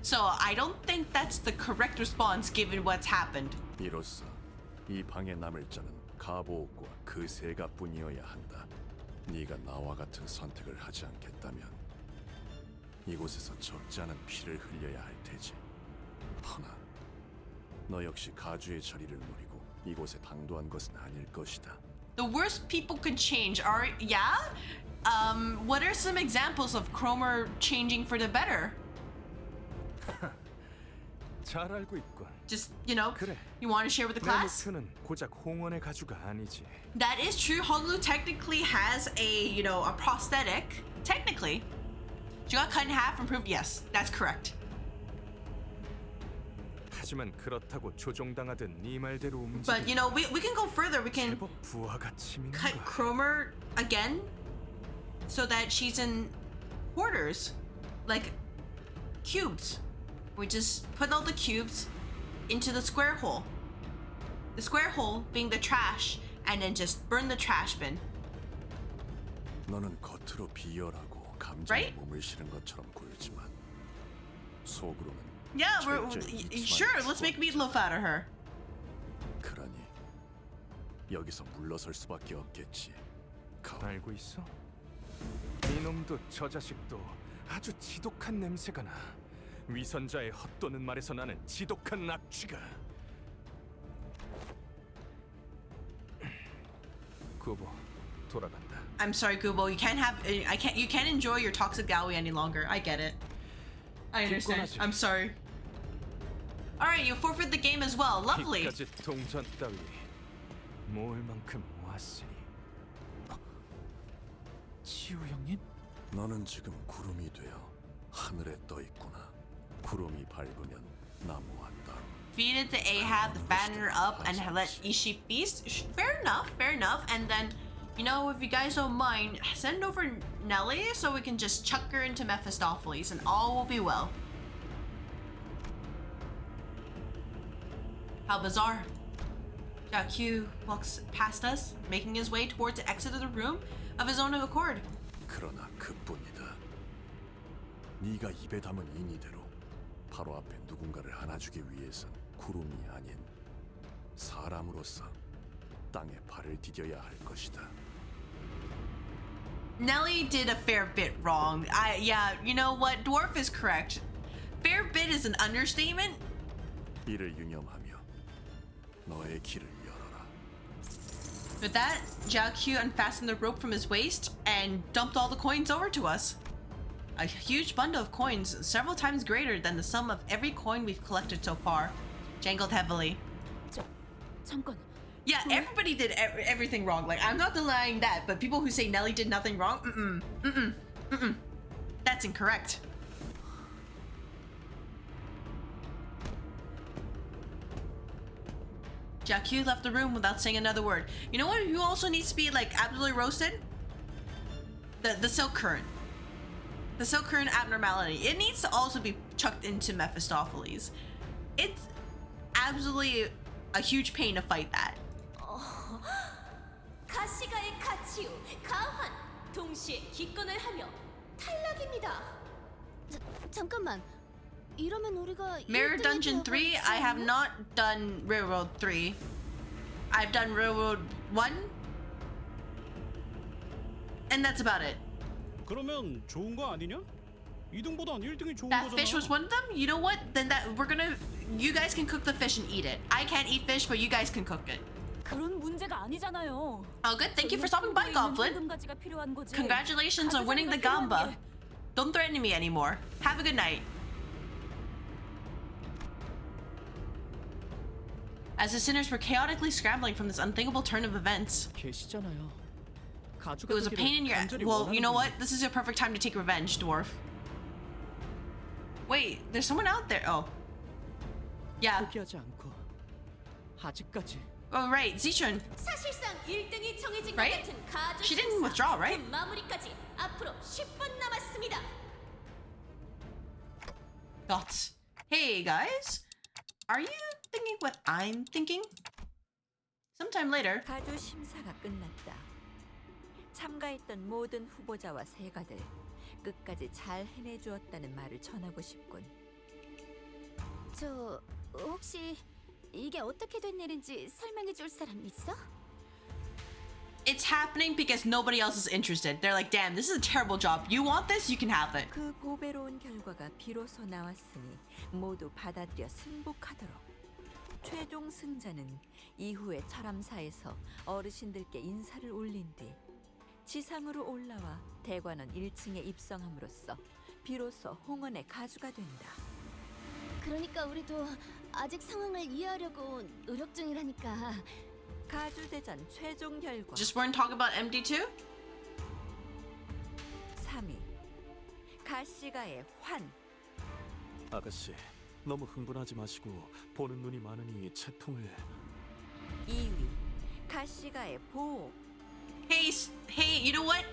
So I don't think that's the correct response given what's happened.
이로써 이 방에 남을 자는 가보옥과 그 세가뿐이어야 한다. 네가 나와 같은 선택을 하지 않겠다면 이곳에서 적지 않은 피를 흘려야 할 테지. 허나 너 역시 가주의 자리를 노리고 이곳에 당도한 것은 아닐 것이다.
The worst people can change are, yeah? What are some examples of Cromer changing for the better?
잘 알고 있군.
Just, you know,
그래.
you want to share with the
내
class?
목표는 고작 홍원의 가주가 아니지.
That is true. Honglu technically has a, you know, a prosthetic. Technically. She got cut in half and proved, yes, that's correct.
하지만 그렇다고 조종당하듯 네 말대로 움직이.
But, you know, we can go further. We can
제법 부하가 치밀는
cut
거야.
Cromer again so that she's in quarters. Like, cubes. We just put all the cubes into the square hole. The square hole being the trash, and then just burn the trash bin.
너는 겉으로 비열하고 감정에
Right?
몸을 실은 것처럼 보이지만 속으로는
Yeah,
철저히
sure, let's make meatloaf out of her.
그러니 여기서 물러설 수밖에 없겠지.
알고 있어? 이놈도 저 자식도 아주 지독한 냄새가 나. 위선자의 헛도는 말에서 나는 지독한 악취가. 구보, 돌아간다.
I'm sorry, Kubo. You can't have. You can't enjoy your toxic Gaui any longer. I get it. I understand. I'm sorry. All right, you forfeit the game as well. Lovely.
이까지 동전 따위 모을 만큼 모았으니.
치우 형님?
너는 지금 구름이 되어 하늘에 떠 있구나. 구름이 밟으면 나무한다.
Feed it to Ahab, fatten her up, and let Ishi feast. Fair enough, fair enough. And then, you know, if you guys don't mind, send over Nelly so we can just chuck her into Mephistopheles and all will be well. How bizarre. Jia Qiu walks past us, making his way towards the exit of the room of his own accord.
그러나 그뿐이다. 네가 입에 담은 인이대로 바로 앞에 누군가를 안아주기 위해선 구름이 아닌 사람으로서 땅에 발을 디뎌야 할 것이다.
Nelly did a fair bit wrong. Yeah, you know what? Dwarf is correct. Fair bit is an understatement.
이를 유념하며 너의 길을 열어라.
With that, Jia Qiu unfastened the rope from his waist and dumped all the coins over to us. A huge bundle of coins, several times greater than the sum of every coin we've collected so far, jangled heavily.
잠깐.
Yeah, everybody did everything wrong. Like, I'm not denying that, but people who say Nelly did nothing wrong, that's incorrect. Jia Qiu left the room without saying another word. You know what? Who also needs to be like absolutely roasted? The silk current. The silk current abnormality. It needs to also be chucked into Mephistopheles. It's absolutely a huge pain to fight that.
가시가의 가치우, 가환 동시에 기권을 하며 탈락입니다.
잠깐만. 이러면 우리가
Mirror Dungeon 3, I have not done Railroad 3. I've done Railroad 1. And that's about it.
그러면 좋은 거 아니냐? 2등보단 1등이 좋은
That
거잖아.
fish was one of them? You know what? Then you guys can cook the fish and eat it. I can't eat fish, but you guys can cook it.
그런 문제가 아니잖아요.
Oh, good. Thank you for stopping by, Goblin. Congratulations on winning the Gamba. Don't threaten me anymore. Have a good night. As the sinners were chaotically scrambling from this unthinkable turn of events.
계시잖아요.
It was a pain in your ass. Well, you know what? This is your perfect time to take revenge, dwarf. Wait, there's someone out there. Oh. Yeah.
포기하지 않고 아직까지.
Oh, right. Zichun.
사실상 1등이 정해진 것
Right?
같은 가주
She didn't withdraw, right?
그 마무리까지 앞으로 10분 남았습니다.
Thoughts. Hey, guys. Are you thinking what I'm thinking? Sometime later.
가주 심사가 끝났다. 참가했던 모든 후보자와 세가들 끝까지 잘 해내주었다는 말을 전하고 싶군.
저 혹시 이게 어떻게 된 일인지 설명해 줄 사람 있어?
It's happening because nobody else is interested. They're like, damn, this is a terrible job. You want this? You can have it.
그 고배로운 결과가 비로소 나왔으니 모두 받아들여 승복하도록. 최종 승자는 이후에 철암사에서 어르신들께 인사를 올린 뒤 지상으로 올라와 대관원 1층에 입성함으로써 비로소 홍원의 가주가 된다.
그러니까 우리도 아직 상황을 이해하려고 노력 중이라니까.
가주대전 최종 결과.
Just weren't talking about MD2?
3위 가시가의 환.
아가씨, 너무 흥분하지 마시고 보는 눈이 많으니 채통을.
2위 가시가의 보호.
Hey, you know what?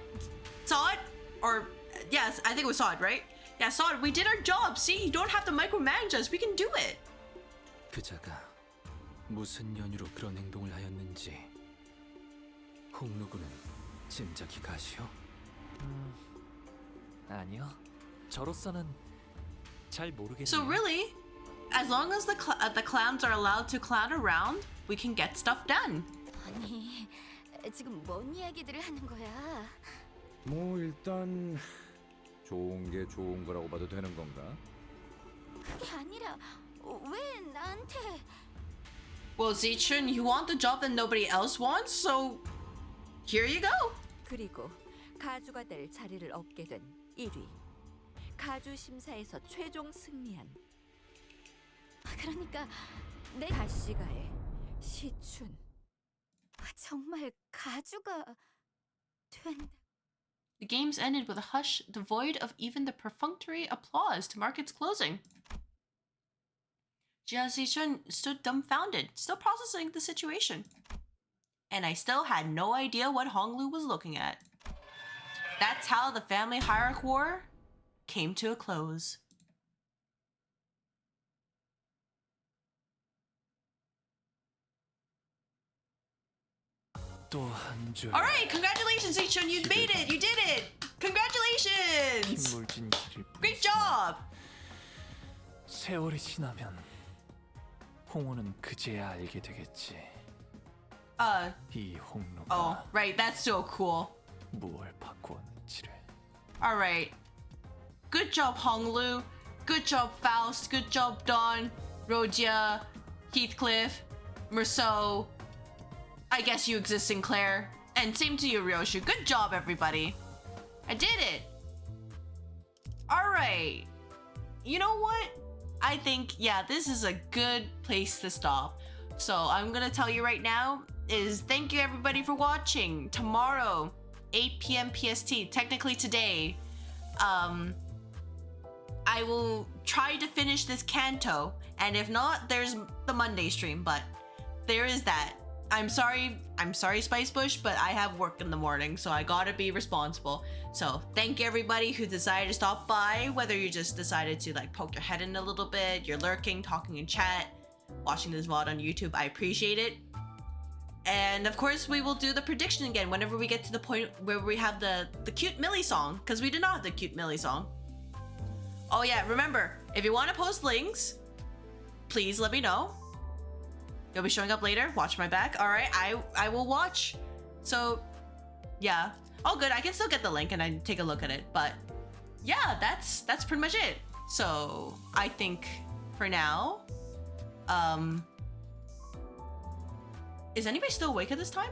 Saw it? Or, yes, I think it was Saw it, right? Yeah, Saw it. We did our job. See, you don't have to micromanage us. We can do it.
그자가 무슨 연유로 그런 행동을 하였는지 홍루군은 짐작이 가시오? 아니요. 저로서는 잘 모르겠네요.
So really, as long as the clowns are allowed to clown around, we can get stuff done.
아니, 지금 뭔 이야기들을 하는 거야?
뭐 일단 좋은 게 좋은 거라고 봐도 되는 건가?
그게 아니라 왜 나한테?
Well, Zichun, you want the job that nobody else wants, so here you go.
그리고 가주가 될 자리를 얻게 된 1위. 가주 심사에서 최종 승리한
그러니까 내
가시가의 시춘.
정말 가주가 된다.
The games ended with a hush devoid of even the perfunctory applause to mark its closing. Jia Qiu stood dumbfounded, still processing the situation. And I still had no idea what Honglu was looking at. That's how the family hierarchy war came to a close. Alright, congratulations, Seichun, you made it! You did it! Congratulations! Great job!
세월이 지나면 홍우는 그제야 알게 되겠지. 이 홍루가
Oh, right, that's so cool.
무엇을 바꾸었는지를.
Alright. Good job, Honglu. Good job, Faust. Good job, Dawn, Rogia, Heathcliff, Merceau. I guess you exist, Sinclair. And same to you, Ryoshu. Good job, everybody. I did it. Alright. You know what? I think, yeah, this is a good place to stop. So I'm gonna tell you right now is thank you everybody for watching. Tomorrow, 8 p.m. PST, technically today, I will try to finish this Canto, and if not, there's the Monday stream, but there is that. I'm sorry Spice Bush, but I have work in the morning, so I gotta be responsible. So thank you everybody who decided to stop by, whether you just decided to like poke your head in a little bit, you're lurking, talking in chat, watching this VOD on YouTube, I appreciate it. And of course we will do the prediction again whenever we get to the point where we have the cute Millie song, because we did not have the cute Millie song. Oh yeah, remember, if you want to post links, please let me know. You'll be showing up later. Watch my back. All right, I will watch. So, yeah. Oh, good. I can still get the link and I take a look at it. But yeah, that's pretty much it. So I think for now, is anybody still awake at this time?